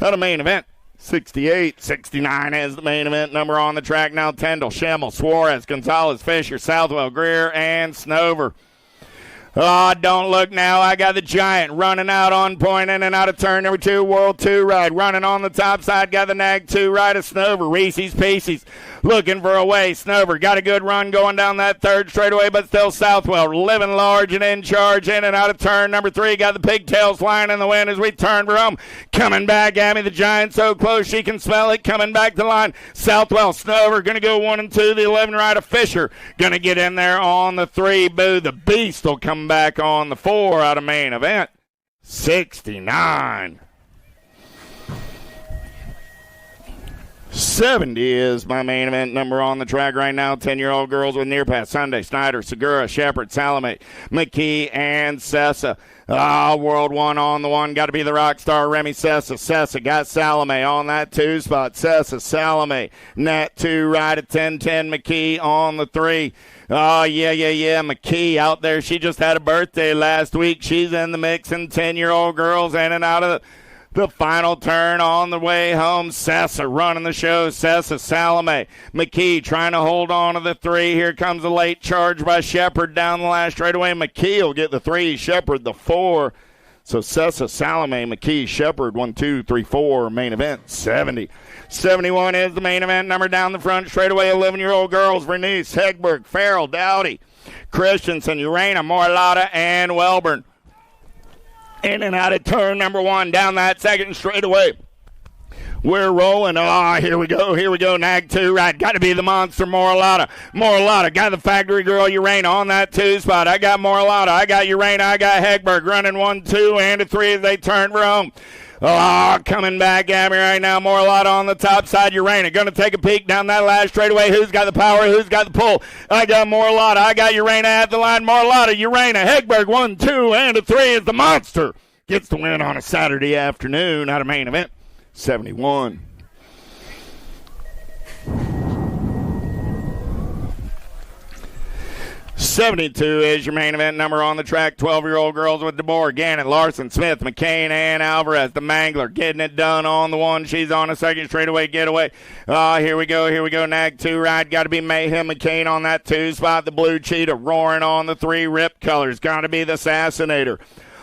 At a main event. 68, 69 is the main event number on the track now. Tyndall, Schemmel, Suarez, Gonzalez, Fisher, Southwell, Greer, and Snover. Oh, don't look now. I got the Giant running out on point in and out of turn number 2. World 2 ride running on the top side. Got the Nag 2 ride of Snover. Reese's Pieces looking for a way. Snover got a good run going down that 3rd straightaway, but still Southwell living large and in charge in and out of turn number 3. Got the pigtails flying in the wind as we turn for home. Coming back at me, the Giant so close she can smell it. Coming back to the line. Southwell, Snover going to go 1 and 2. The 11 ride of Fisher going to get in there on the 3. Boo, the Beast will come back on the 4 out of main event. 69. 70 is my main event number on the track right now. 10-year-old girls with near pass. Sunday, Snyder, Segura, Shepard, Salome, McKee, and Sessa. World 1 on the 1. Got to be the rock star, Remy Sessa. Sessa got Salome on that 2 spot. Sessa, Salome, Nat 2, ride at 10-10. McKee on the 3. Oh, yeah. McKee out there. She just had a birthday last week. She's in the mix, and 10-year-old girls in and out of the final turn on the way home. Sessa running the show. Sessa, Salome, McKee trying to hold on to the 3. Here comes a late charge by Shepard down the last straightaway. McKee will get the 3. Shepard the 4. So Sessa, Salome, McKee, Shepard, 1, 2, 3, 4. Main event 70. 71 is the main event number down the front straightaway. 11-year-old girls. Bernice, Hegberg, Farrell, Dowdy, Christensen, Urena, Morlata, and Welburn. In and out of turn number 1 down that 2nd straightaway. We're rolling. Here we go. Nag 2 ride. Got to be the monster, Morlata. Got the factory girl, Urena, on that 2 spot. I got Morlata. I got Urena. I got Hegberg running 1, 2, and a 3 as they turn for home. Coming back at me right now. Morlata on the top side. Urena going to take a peek down that last straightaway. Who's got the power? Who's got the pull? I got Morlata. I got Urena at the line. Morlata, Urena, Hegberg, 1, 2, and a 3 is the monster. Gets the win on a Saturday afternoon out of main event. 71. $72 is your main event number on the track. 12-year-old girls with DeBoer, Gannon, Larson, Smith, McCain, and Alvarez. The Mangler getting it done on the 1. She's on a 2nd straightaway getaway. Here we go. Nag 2 ride. Got to be Mayhem, McCain on that 2 spot. The Blue Cheetah roaring on the 3. Rip Colors. Got to be the Assassinator.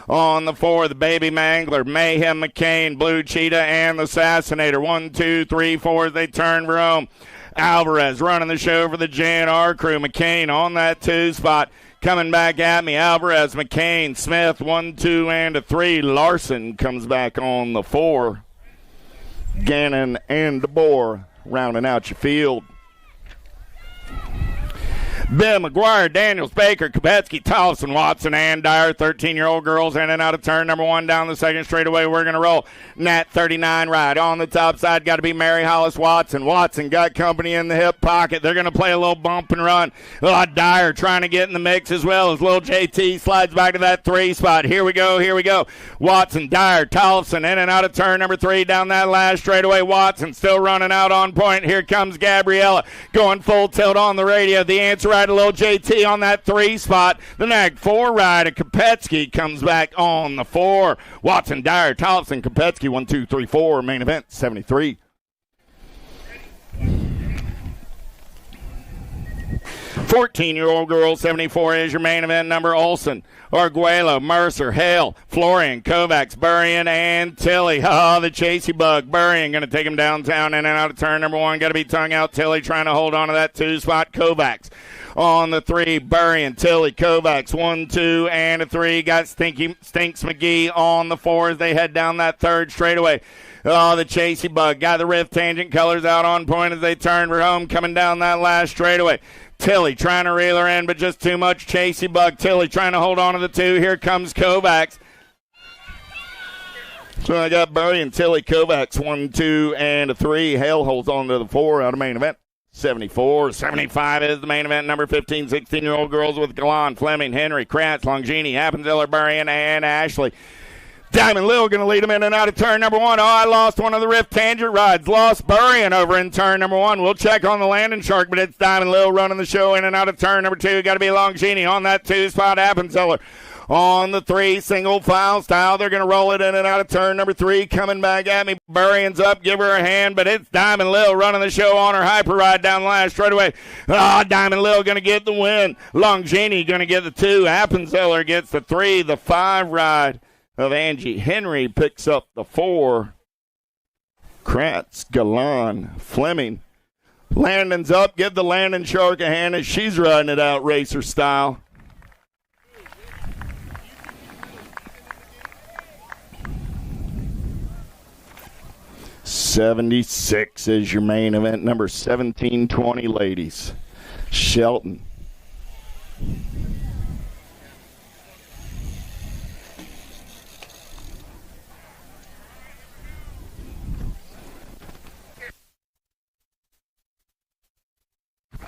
On the 4, the Baby Mangler, Mayhem, McCain, Blue Cheetah, and the Assassinator. 1, 2, 3, 4 as they turn for home. Alvarez running the show for the JNR crew. McCain on that 2 spot. Coming back at me, Alvarez, McCain, Smith, 1, 2, and a 3. Larson comes back on the 4. Gannon and DeBoer rounding out your field. Ben McGuire, Daniels, Baker, Kopetsky, Tollefson, Watson, and Dyer. 13-year-old girls in and out of turn number 1 down the second straightaway. We're going to roll. Nat 39 right on the top side. Got to be Mary Hollis Watson. Watson got company in the hip pocket. They're going to play a little bump and run. Dyer trying to get in the mix as well as little JT slides back to that 3 spot. Here we go. Watson, Dyer, Tollefson in and out of turn number 3 down that last straightaway. Watson still running out on point. Here comes Gabriella going full tilt on the radio. The answer right, a little JT on that 3 spot. The nag 4 ride of Kopetsky comes back on the 4. Watson, Dyer, Tollefson, Kopetsky 1, 2, 3, 4. Main event 73. 14-year-old girl 74 is your main event number. Olson, Arguello, Mercer, Hale, Florian, Kovacs, Burrian, and Tilly. The chasey bug. Burrian going to take him downtown in and out of turn number 1. Got to be tongue out. Tilly trying to hold on to that 2 spot. Kovacs on the 3. Burrian, Tilly, Kovacs 1, 2, and a 3. Got Stinks McGee on the 4 as they head down that 3rd straightaway. The chasey bug. Got the Rift Tangent colors out on point as they turn for home, coming down that last straightaway. Tilly trying to reel her in, but just too much chasey bug. Tilly trying to hold on to the 2. Here comes Kovacs. So I got Burrian, Tilly, Kovacs 1, 2, and a 3. Hale holds on to the 4 out of main event. 74, 75 is the main event. Number 15, 16-year-old girls with Galan, Fleming, Henry, Kratz, Longini, Appenziller, Burrian, and Ashley. Diamond Lil going to lead him in and out of turn number 1. I lost one of the Rift Tangent rides. Lost Burrian over in turn number 1. We'll check on the landing shark, but it's Diamond Lil running the show in and out of turn number 2. Got to be Longini on that 2 spot. Appenziller on the 3, single file style. They're going to roll it in and out of turn number 3. Coming back at me. Burrian's up. Give her a hand, but it's Diamond Lil running the show on her hyper ride down the last straightaway. Diamond Lil going to get the win. Longini going to get the 2. Appenziller gets the 3. The 5 ride of Angie Henry picks up the 4. Kratz, Galan, Fleming. Landon's up. Give the landing shark a hand as she's riding it out racer style. '76 is your main event number. 1720 ladies. Shelton.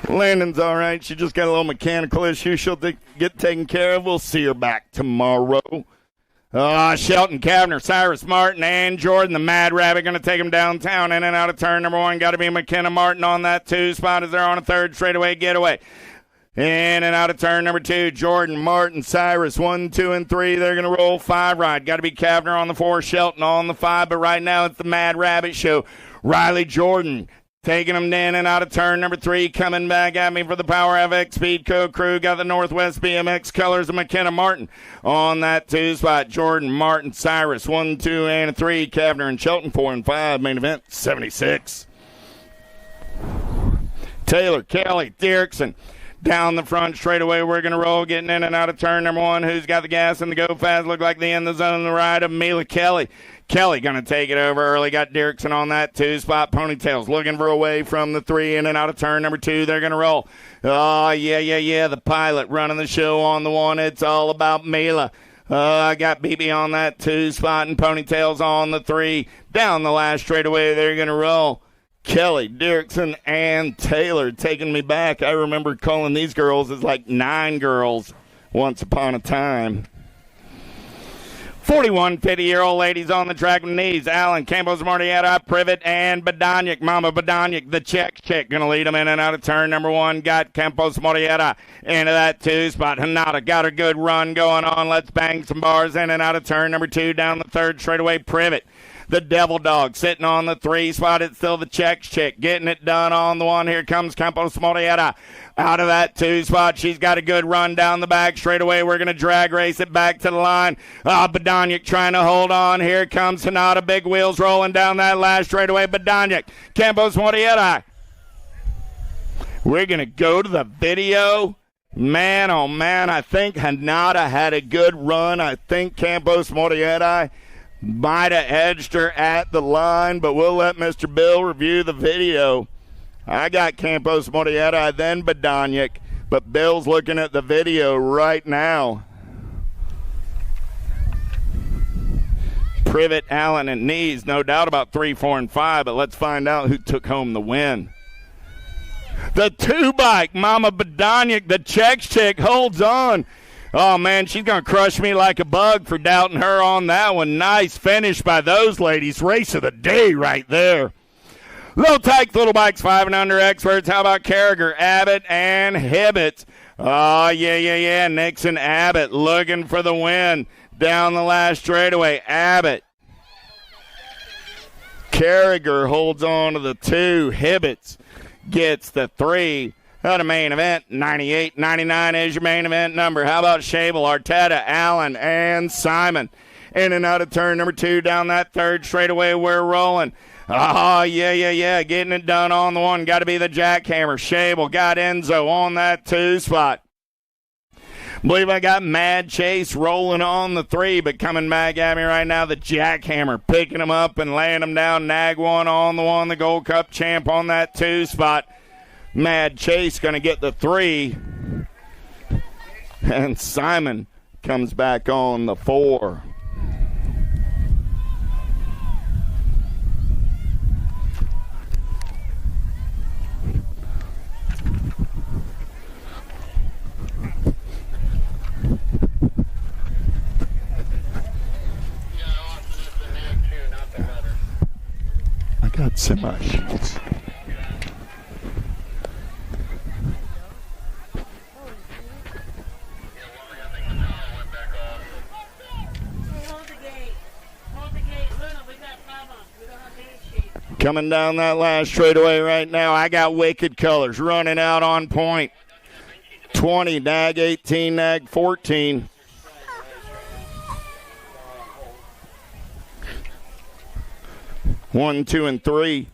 Landon's all right. She just got a little mechanical issue. She'll get taken care of. We'll see her back tomorrow. Shelton, Kavner, Cyrus Martin, and Jordan, the Mad Rabbit, going to take him downtown in and out of turn number 1. Got to be McKenna Martin on that 2 spot as they're on a 3rd straightaway getaway. In and out of turn number 2, Jordan, Martin, Cyrus, 1, 2, and 3. They're going to roll 5 ride. Got to be Kavner on the 4, Shelton on the 5, but right now it's the Mad Rabbit show. Riley Jordan taking him in and out of turn number 3, coming back at me for the Power FX Speedco crew. Got the Northwest BMX colors of McKenna Martin on that 2 spot. Jordan, Martin, Cyrus, 1, 2, and a 3. Kavner and Shelton 4 and 5. Main event 76. Taylor, Kelly, Dirksen. Down the front straightaway, we're going to roll, getting in and out of turn number 1. Who's got the gas and the go fast? Look like the in the zone, the ride of Mila Kelly. Kelly going to take it over early. Got Dirksen on that 2 spot. Ponytails looking for a way from the 3 in and out of turn number 2. They're going to roll. Yeah. The pilot running the show on the 1. It's all about Mila. I got BB on that 2 spot and Ponytails on the 3. Down the last straightaway, they're going to roll. Kelly, Dirksen, and Taylor taking me back. I remember calling these girls as like 9 girls once upon a time. 41 50-year-old ladies on the track with knees. Allen, Campos, Martietta, Privet, and Badanic. Mama Badanic, the check. Going to lead them in and out of turn number 1. Got Campos, Martietta into that 2 spot. Hanada got a good run going on. Let's bang some bars in and out of turn number 2. Down the 3rd straightaway, Privet. The Devil Dog sitting on the 3 spot. It's still the check chick getting it done on the 1. Here comes Campos Morietta out of that 2 spot. She's got a good run down the back straightaway. We're going to drag race it back to the line. Badanic trying to hold on. Here comes Hanada. Big wheels rolling down that last straightaway. Badanic, Campos Morietta. We're going to go to the video. Man, oh man, I think Hanada had a good run. I think Campos Morietta might have edged her at the line, but we'll let Mr. Bill review the video. I got Campos Morietta, then Badanic, But Bill's looking at the video right now. Privet, Allen, and Knees, no doubt about 3, 4, and 5, but let's find out who took home the win. The 2-bike, Mama Badaniak, the Czech chick, holds on. Oh, man, she's going to crush me like a bug for doubting her on that one. Nice finish by those ladies. Race of the day right there. Low tyke little bikes, 5 and under experts. How about Carragher, Abbott, and Hibbett? Oh, yeah. Nixon, Abbott looking for the win down the last straightaway. Abbott. Carragher holds on to the 2. Hibbett gets the 3. Out of main event, 98-99 is your main event number. How about Shable, Arteta, Allen, and Simon? In and out of turn number 2 down that third straightaway. We're rolling. Oh, yeah. Getting it done on the 1. Got to be the jackhammer. Shable got Enzo on that 2 spot. Believe I got Mad Chase rolling on the 3, but coming back at me right now, the jackhammer, picking him up and laying him down. Nag one on the 1, the Gold Cup champ on that 2 spot. Mad Chase going to get the 3. And Simon comes back on the 4. I got semi-sheets. Coming down that last straightaway right now, I got Wicked Colors running out on point. 20, nag 18, nag 14. One, 2, and 3.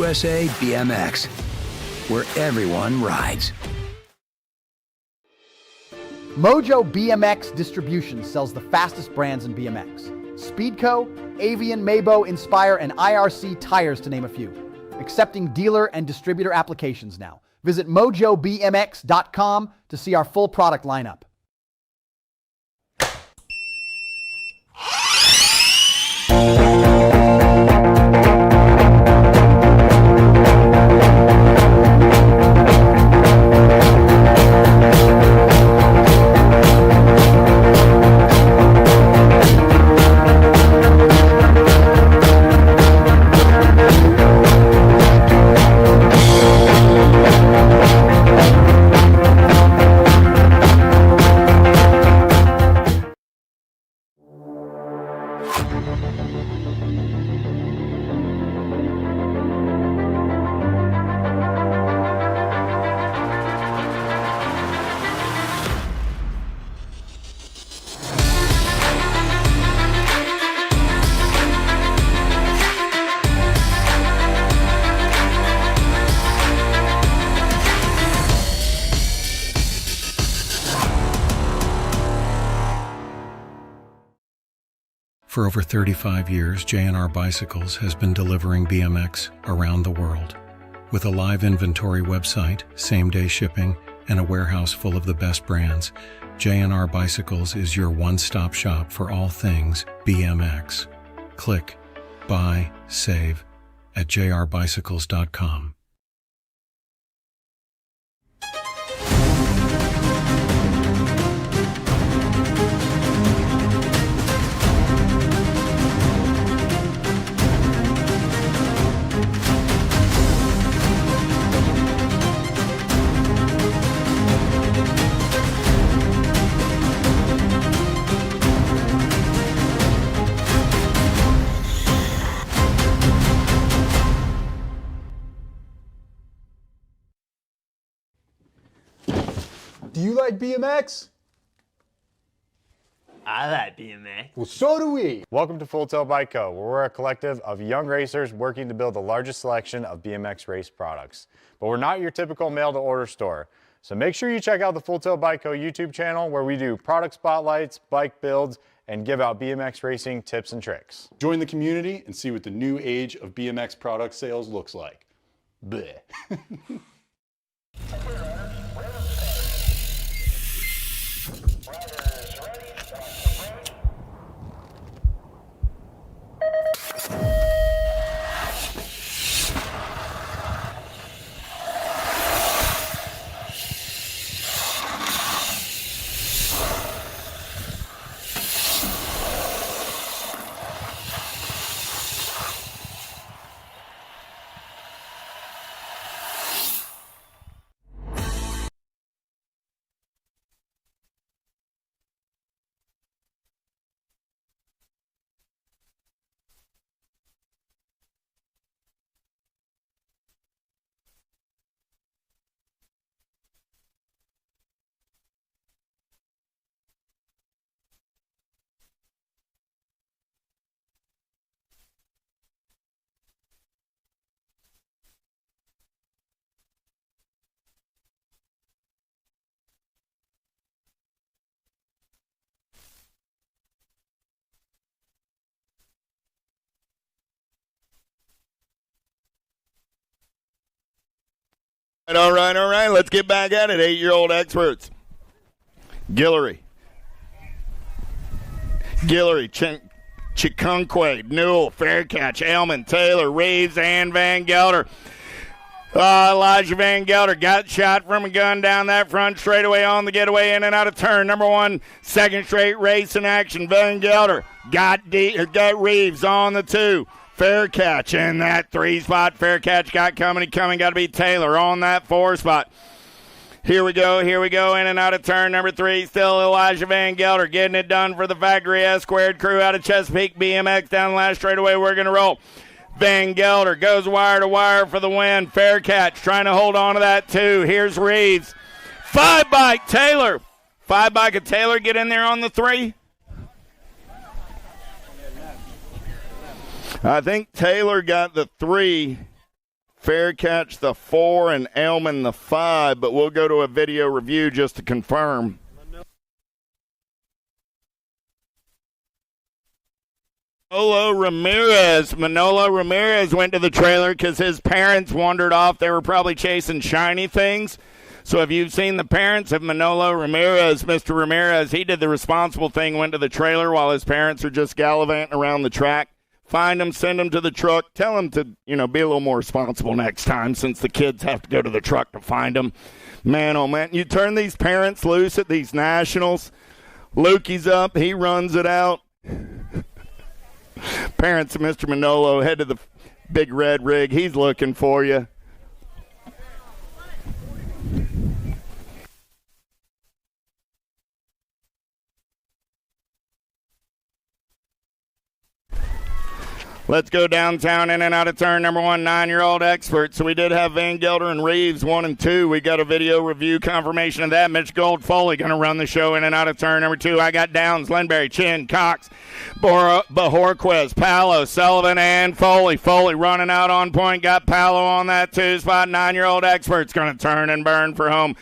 USA BMX, where everyone rides. Mojo BMX Distribution sells the fastest brands in BMX. Speedco, Avian, Mabo, Inspire, and IRC tires, to name a few. Accepting dealer and distributor applications now. Visit mojobmx.com to see our full product lineup. For over 35 years, J&R Bicycles has been delivering BMX around the world. With a live inventory website, same-day shipping, and a warehouse full of the best brands, J&R Bicycles is your one-stop shop for all things BMX. Click buy, save at jrbicycles.com. Do you like BMX? I like BMX. Well, so do we. Welcome to Full Tilt Bike Co., where we're a collective of young racers working to build the largest selection of BMX race products. But we're not your typical mail-to-order store. So make sure you check out the Full Tilt Bike Co. YouTube channel, where we do product spotlights, bike builds, and give out BMX racing tips and tricks. Join the community and see what the new age of BMX product sales looks like. Bleh. All right. Let's get back at it. 8-year-old experts. Guillory, Chikunque, Newell, Faircatch, Aylman, Taylor, Reeves, and Van Gelder. Elijah Van Gelder got shot from a gun down that front straightaway on the getaway in and out of turn. Number 1, second straight race in action. Van Gelder got Reeves on the 2. Faircatch in that 3 spot. Faircatch got coming. Got to be Taylor on that 4 spot. Here we go, in and out of turn number 3. Still Elijah Van Gelder getting it done for the Factory S Squared crew out of Chesapeake BMX down the last straightaway. We're going to roll. Van Gelder goes wire to wire for the win. Faircatch trying to hold on to that 2. Here's Reeves. 5-bike Taylor. 5-bike of Taylor get in there on the 3. I think Taylor got the 3, Faircatch the 4, and Aylman the 5, but we'll go to a video review just to confirm. Manolo Ramirez went to the trailer because his parents wandered off. They were probably chasing shiny things. So if you've seen the parents of Manolo Ramirez, Mr. Ramirez, he did the responsible thing, went to the trailer while his parents are just gallivanting around the track. Find them, send them to the truck. Tell them to, be a little more responsible next time, since the kids have to go to the truck to find them. Man, oh man, you turn these parents loose at these nationals. Lukey's up, he runs it out. Parents of Mr. Manolo, head to the big red rig. He's looking for you. Let's go downtown, in and out of turn number 1, 9-year-old expert. So we did have Van Gelder and Reeves 1 and 2. We got a video review confirmation of that. Mitch Gold Foley going to run the show in and out of turn number 2. I got Downs, Lenberry, Chin, Cox, Bajorquez, Palo, Sullivan, and Foley. Foley running out on point. Got Palo on that 2 spot. 9-year-old expert's going to turn and burn for home.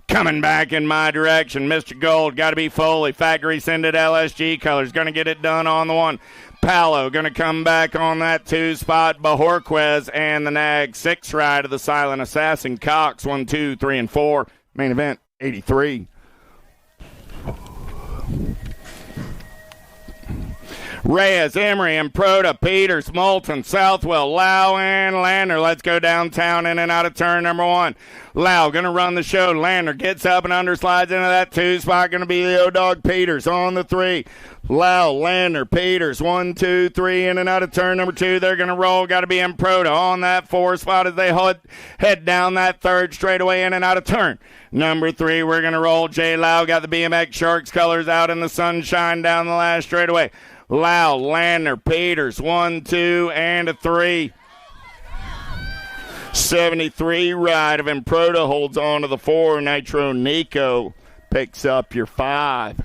Coming back in my direction, Mr. Gold, got to be Foley. Factory sended LSG colors, going to get it done on the 1. Palo going to come back on that 2 spot. Bajorquez and the Nag 6 ride of the Silent Assassin. Cox 1, 2, 3, and 4. Main event 83. Reyes, Emery, Improda, Peters, Moulton, Southwell, Lau, and Lander. Let's go downtown in and out of turn number 1. Lau going to run the show. Lander gets up and underslides into that 2 spot. Going to be the O-Dog Peters on the 3. Lau, Lander, Peters, 1, 2, 3, in and out of turn number 2. They're going to roll. Got to be Improda on that 4 spot as they head down that 3rd straightaway in and out of turn number 3. We're going to roll. J. Lau got the BMX Sharks colors out in the sunshine down the last straightaway. Lau, Lander, Peters, 1, 2, and a 3. 73 ride of Improda holds on to the 4. Nitro Nico picks up your 5.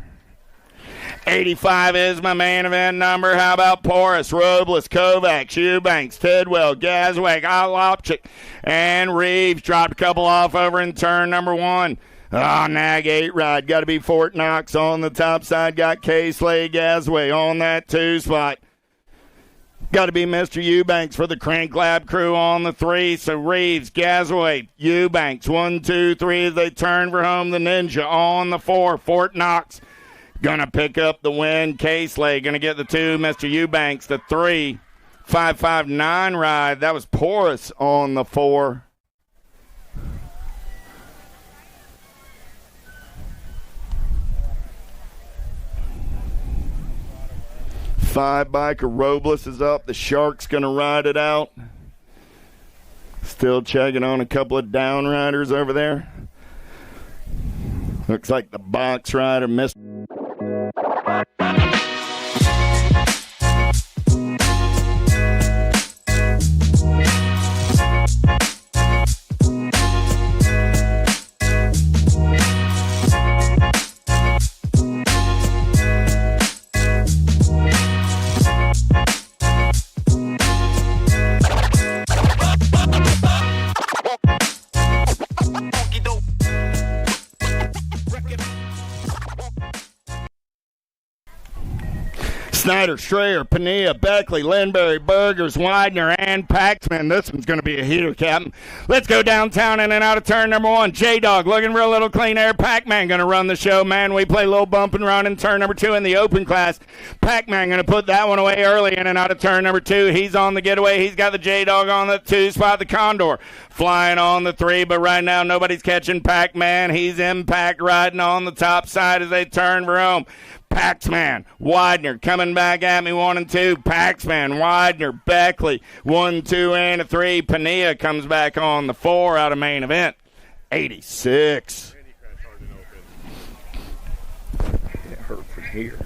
85 is my main event number. How about Porras, Robles, Kovacs, Eubanks, Tidwell, Gaswick, Olopchik, and Reeves. Dropped a couple off over in turn number 1. Nag 8 ride. Got to be Fort Knox on the top side. Got K-Slay Gasway on that 2 spot. Got to be Mr. Eubanks for the Crank Lab crew on the 3. So Reeves, Gasway, Eubanks, 1, 2, 3 as they turn for home. The Ninja on the 4. Fort Knox going to pick up the win. K-Slay going to get the 2. Mr. Eubanks, the 3. 559 ride. That was Porras on the 4. 5 biker Robles is up. The Shark's going to ride it out. Still checking on a couple of down riders over there. Looks like the box rider missed. Snyder, Schreier, Pania, Beckley, Lindberry, Burgers, Widener, and Paxman. This one's going to be a heater, Captain. Let's go downtown in and out of turn number 1. J-Dog looking for a little clean air. Pac-Man going to run the show. Man, we play low bump and run in turn number 2 in the open class. Pac-Man going to put that one away early in and out of turn number 2. He's on the getaway. He's got the J-Dog on the 2 spot. The Condor flying on the 3, but right now nobody's catching Pac-Man. He's Impact riding on the top side as they turn for home. Paxman, Widener coming back at me, 1 and 2. Paxman, Widener, Beckley, 1, 2, and a 3. Pania comes back on the 4 out of main event. 86. It hurt from here.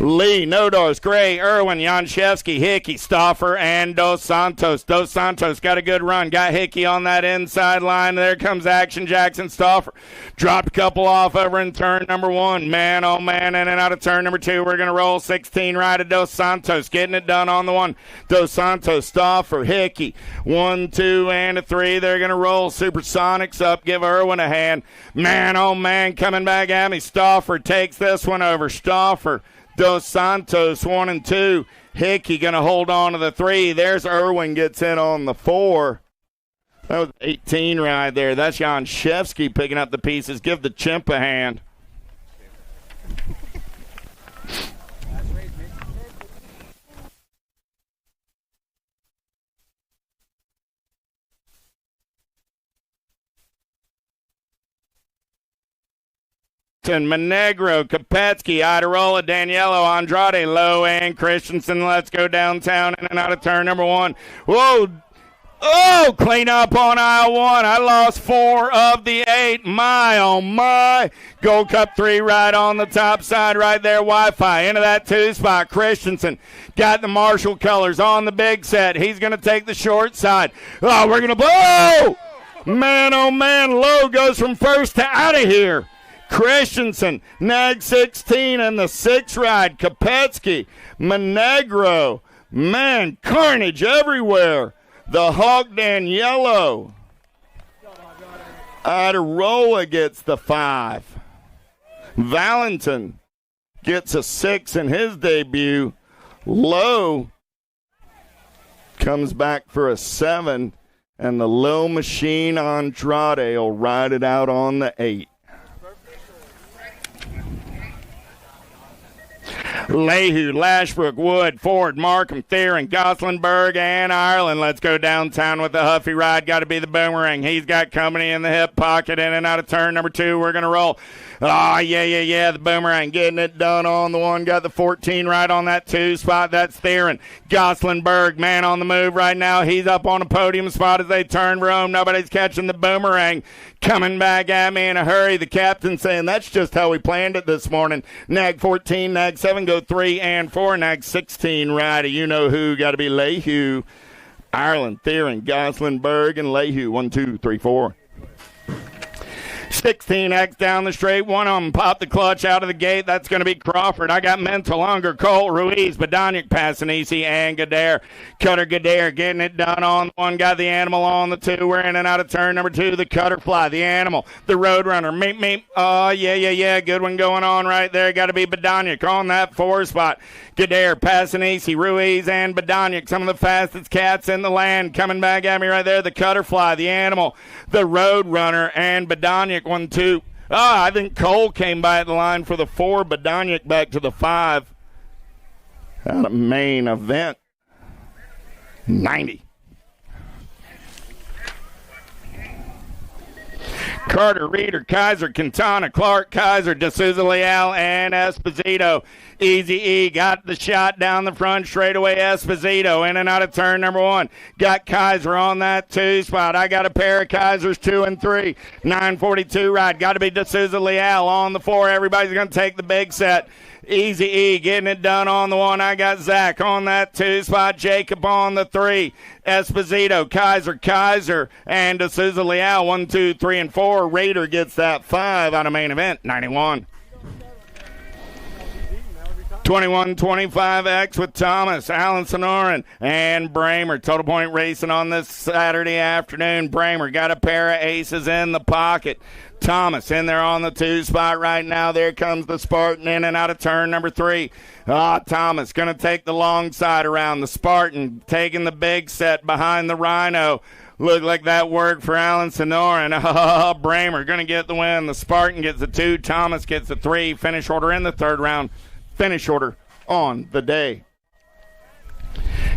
Lee, Nodars, Gray, Irwin, Janshevsky, Hickey, Stauffer, and Dos Santos. Dos Santos got a good run. Got Hickey on that inside line. There comes Action Jackson. Stauffer dropped a couple off over in turn number 1. Man, oh man, in and out of turn number 2. We're going to roll 16 right at Dos Santos. Getting it done on the 1. Dos Santos, Stauffer, Hickey. 1, 2, and a 3. They're going to roll Supersonics up. Give Irwin a hand. Man, oh man, coming back at me. Stauffer takes this one over. Stauffer. Dos Santos, 1 and 2. Hickey going to hold on to the 3. There's Irwin, gets in on the 4. That was 18 right there. That's Janshevsky picking up the pieces. Give the chimp a hand. Monegro, Kopetsky, Idarola, Daniello, Andrade, Lowe, and Christensen. Let's go downtown in and out of turn number 1. Whoa! Oh, clean up on aisle 1. I lost 4 of the 8. My, oh my. Gold Cup 3 right on the top side right there. Wi-Fi into that 2 spot. Christensen got the Marshall colors on the big set. He's going to take the short side. Oh, we're going to blow! Man, oh man. Lowe goes from first to out of here. Christensen, Nag 16 and the 6 ride. Kopetsky, Monegro. Man, carnage everywhere. The Hawk Daniello. Idarola gets the 5. Valentin gets a 6 in his debut. Lowe comes back for a 7. And the Low Machine Andrade will ride it out on the 8. Lehue, Lashbrook, Wood, Ford, Markham, Theron, Goslinburg, and Ireland. Let's go downtown with the Huffy ride. Got to be the Boomerang. He's got company in the hip pocket, in and out of turn number 2. We're going to roll. Oh, yeah, the Boomerang getting it done on the 1. Got the 14 right on that 2 spot. That's Theron. Goslinburg, man on the move right now. He's up on a podium spot as they turn for home. Nobody's catching the Boomerang. Coming back at me in a hurry. The captain saying that's just how we planned it this morning. Nag 14, Nag 7, go 3 and 4. Nag 16 right. You know who. Got to be Lehue. Ireland, Theron, Goslinburg, and Lehue. 1, 2, 3, 4. 16X down the straight. One of them popped the clutch out of the gate. That's going to be Crawford. I got Mental, Unger, Cole, Ruiz, Badonic, Passanisi, and Gadare. Cutter Gadare getting it done on the 1. Got the Animal on the 2. We're in and out of turn number 2. The Cutterfly, the Animal, the Roadrunner. Meep. Oh, yeah. Good one going on right there. Got to be Badonic on that 4 spot. Gadare, Passanisi, Ruiz, and Badonic. Some of the fastest cats in the land. Coming back at me right there. The Cutterfly, the Animal, the Roadrunner, and Badonic. 1, 2. I think Cole came by at the line for the 4. Badonic back to the 5. Out of main event. 90. Carter, Reeder, Kaiser, Quintana, Clark, Kaiser, D'Souza, Leal, and Esposito. Easy E got the shot down the front straightaway. Esposito in and out of turn number 1. Got Kaiser on that 2 spot. I got a pair of Kaisers 2 and 3. 9:42 ride. Got to be D'Souza, Leal on the 4. Everybody's going to take the big set. Easy E getting it done on the 1. I got Zach on that 2 spot. Jacob on the 3. Esposito, Kaiser, and D'Souza, Leal. 1, 2, 3, and 4. Raider gets that 5 out of main event. 91. 21-25X with Thomas, Alan Sonoran, and Bramer. Total point racing on this Saturday afternoon. Bramer got a pair of aces in the pocket. Thomas in there on the 2 spot right now. There comes the Spartan in and out of turn number 3. Thomas going to take the long side around. The Spartan taking the big set behind the Rhino. Looked like that worked for Alan Sonoran. Bramer going to get the win. The Spartan gets the 2. Thomas gets the 3. Finish order in the 3rd round. Finish order on the day.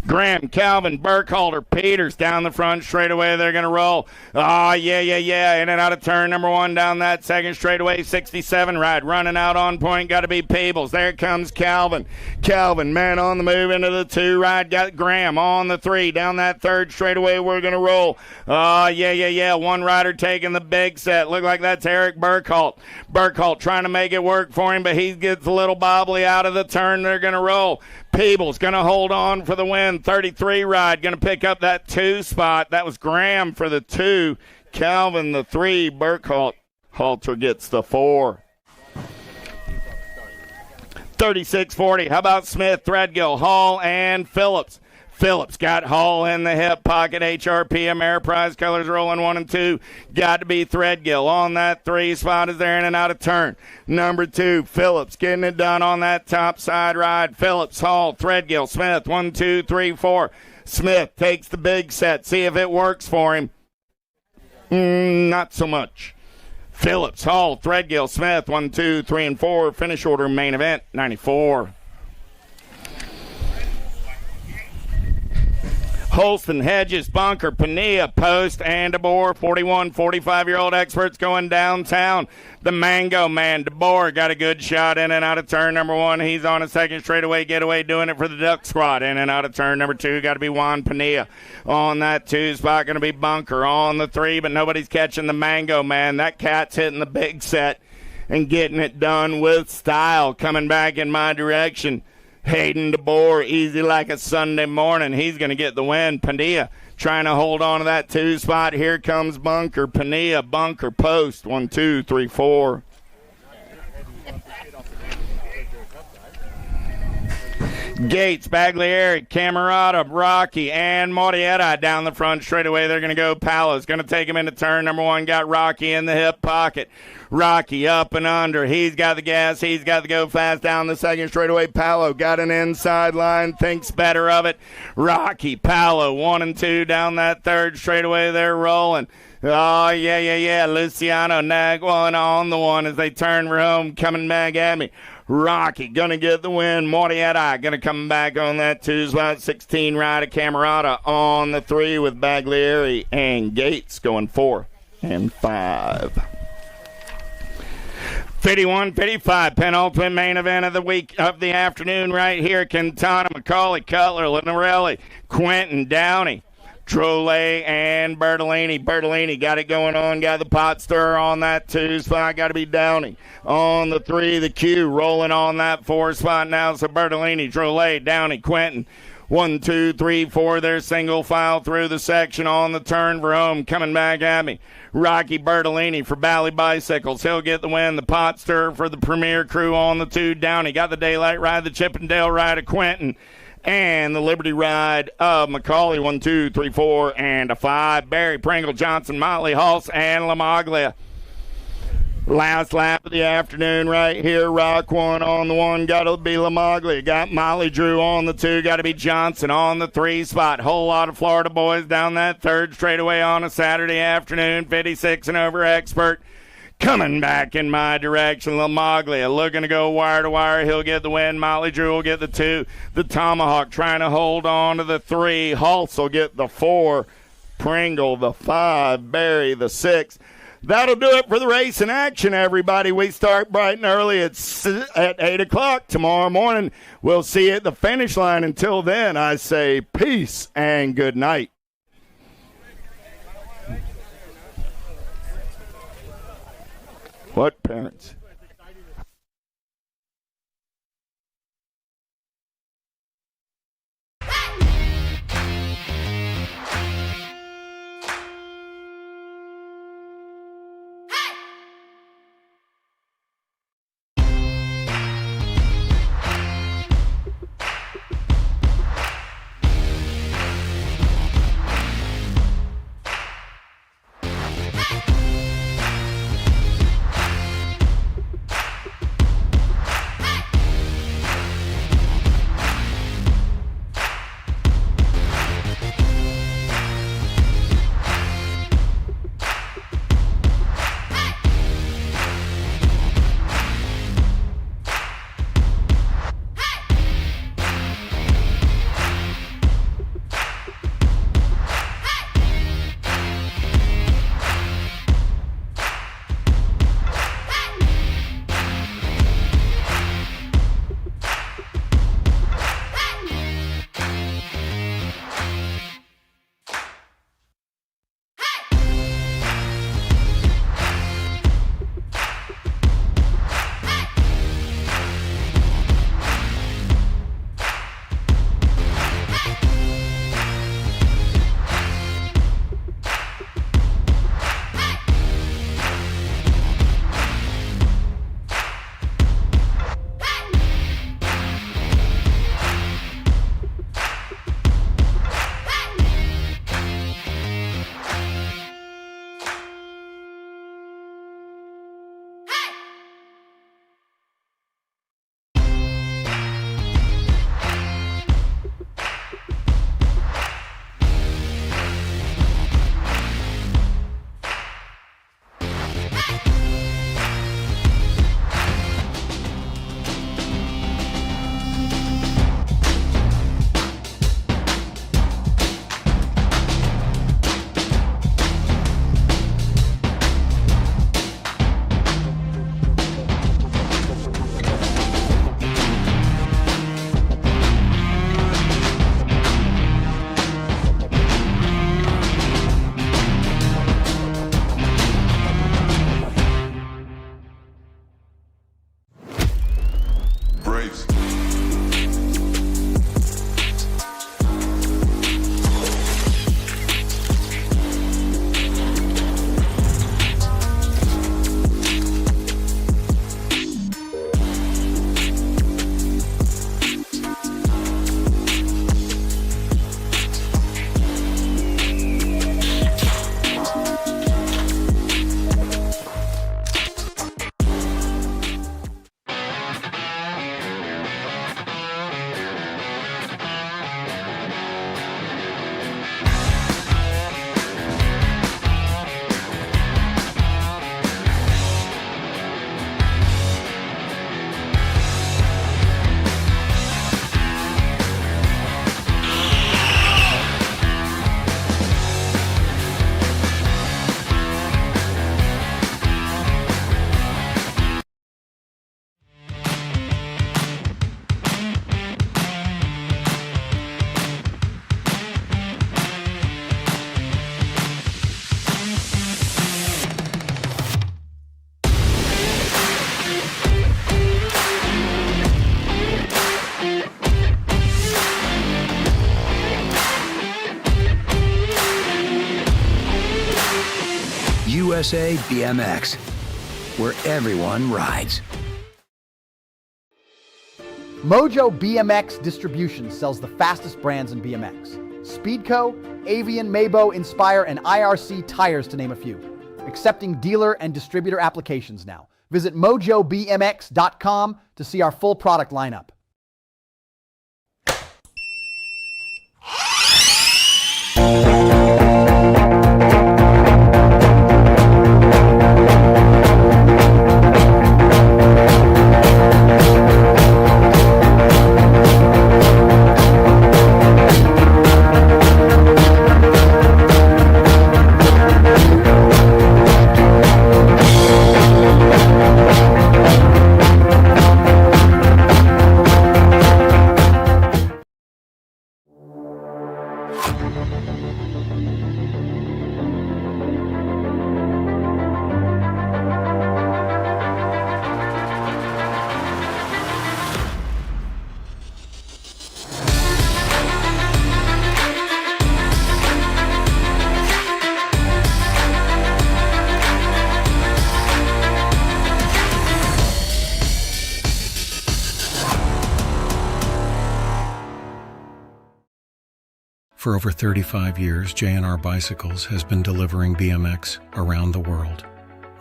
Graham, Calvin, Burkhalter, Peters down the front straightaway. They're going to roll. Yeah. In and out of turn number 1 down that 2nd straightaway. 67 ride. Running out on point. Got to be Peebles. There comes Calvin. Calvin, man on the move into the 2 ride. Got Graham on the 3. Down that 3rd straightaway. We're going to roll. Yeah. One rider taking the big set. Look like that's Eric Burkhalt. Burkhalt trying to make it work for him, but he gets a little bobbly out of the turn. They're going to roll. Peebles going to hold on for the win. 33 ride. Going to pick up that 2 spot. That was Graham for the 2. Calvin the 3. Burkhalter gets the 4. 36-40. How about Smith, Threadgill, Hall, and Phillips? Phillips got Hall in the hip pocket. HRP Ameriprise colors rolling 1 and 2. Got to be Threadgill on that 3 spot as they're in and out of turn. Number 2, Phillips getting it done on that top side ride. Phillips, Hall, Threadgill, Smith. 1, 2, 3, 4. Smith takes the big set. See if it works for him. Not so much. Phillips, Hall, Threadgill, Smith. 1, 2, 3, and 4. Finish order main event. 94. Holston, Hedges, Bunker, Pania, Post, and DeBoer. 41, 45-year-old experts going downtown. The Mango Man, DeBoer, got a good shot in and out of turn number 1. He's on a 2nd straightaway getaway doing it for the Duck Squad. In and out of turn number 2. Got to be Juan Pania on that 2 spot. Going to be Bunker on the 3, but nobody's catching the Mango Man. That cat's hitting the big set and getting it done with style. Coming back in my direction. Hayden DeBoer, easy like a Sunday morning. He's going to get the win. Padilla trying to hold on to that 2 spot. Here comes Bunker. Padilla, Bunker, Post. 1, 2, 3, 4. Gates, Baglieri, Camerata, Rocky, and Morietta down the front straightaway. They're going to go. Palo's going to take him into turn number 1. Got Rocky in the hip pocket. Rocky up and under. He's got the gas. He's got to go fast down the 2nd straightaway. Palo got an inside line. Thinks better of it. Rocky, Palo, 1 and 2 down that 3rd straightaway. They're rolling. Oh, yeah. Luciano Nag 1 on the 1 as they turn for home. Coming back at me. Rocky gonna get the win. Morietta gonna come back on that 2 spot. 16 Ryder Camerata on the 3 with Baglieri and Gates going 4 and 5. 51-55, penultimate main event of the week, of the afternoon right here. Quintana, McCauley, Cutler, Linarelli, Quentin, Downey, Drolet, and Bertolini. Bertolini got it going on, got the pot stirrer on that 2 spot, got to be Downey. On the 3, the Q, rolling on that 4 spot now, so Bertolini, Drolet, Downey, Quentin. 1, 2, 3, 4, they're single file through the section on the turn for home. Coming back at me, Rocky Bertolini for Bally Bicycles. He'll get the win. The pot stir for the Premier Crew on the 2. Downey got the Daylight Ride, the Chippendale Ride of Quentin, and the Liberty Ride of McCauley. 1, 2, 3, 4, and a 5. Barry, Pringle, Johnson, Motley, Hulse, and Lamaglia. Last lap of the afternoon right here. Rock 1 on the 1. Got to be Lamaglia. Got Molly Drew on the 2. Got to be Johnson on the 3 spot. Whole lot of Florida boys down that 3rd straightaway on a Saturday afternoon. 56 and over expert. Coming back in my direction. Lamaglia looking to go wire to wire. He'll get the win. Molly Drew will get the 2. The Tomahawk trying to hold on to the 3. Hulse will get the 4. Pringle the 5. Barry the 6. That'll do it for the race in action, everybody. We start bright and early at 8 o'clock tomorrow morning. We'll see you at the finish line. Until then, I say peace and good night. What parents? USA BMX, where everyone rides. Mojo BMX Distribution sells the fastest brands in BMX. Speedco, Avian, Mabo, Inspire, and IRC tires, to name a few. Accepting dealer and distributor applications now. Visit mojobmx.com to see our full product lineup. For over 35 years, J&R Bicycles has been delivering BMX around the world.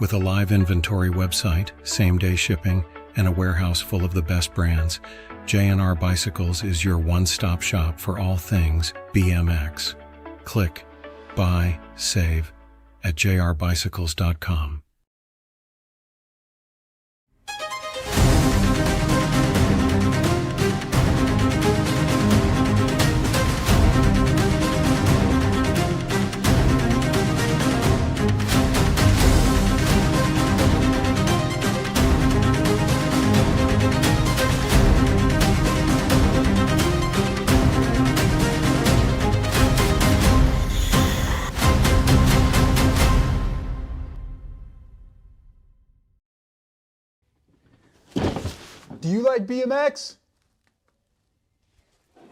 With a live inventory website, same-day shipping, and a warehouse full of the best brands, J&R Bicycles is your one-stop shop for all things BMX. Click, buy, save at jrbicycles.com. Do you like BMX?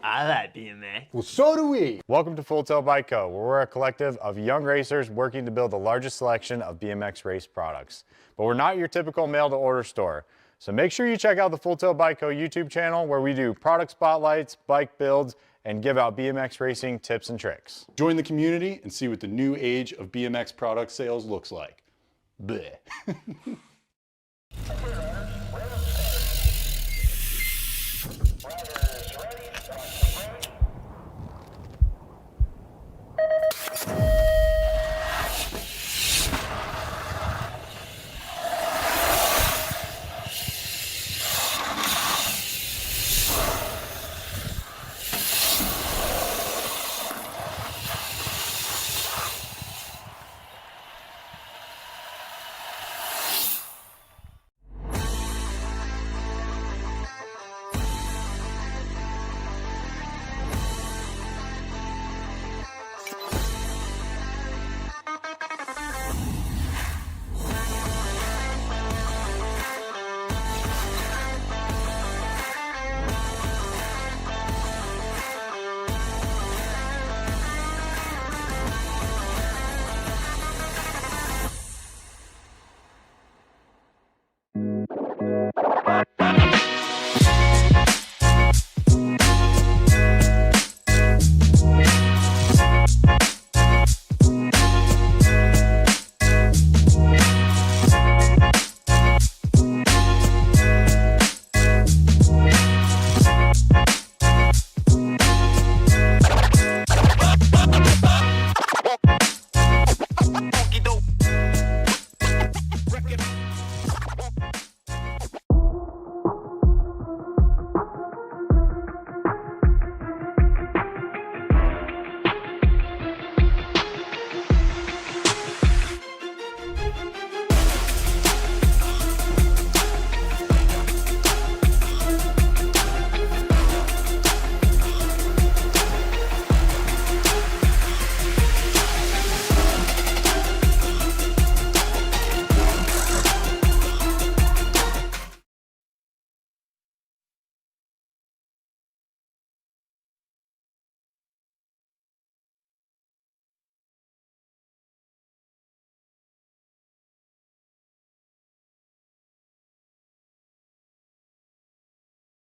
I like BMX. Well, so do we. Welcome to Full Tilt Bike Co., where we're a collective of young racers working to build the largest selection of BMX race products. But we're not your typical mail-to-order store. So make sure you check out the Full Tilt Bike Co. YouTube channel, where we do product spotlights, bike builds, and give out BMX racing tips and tricks. Join the community and see what the new age of BMX product sales looks like. Bleh.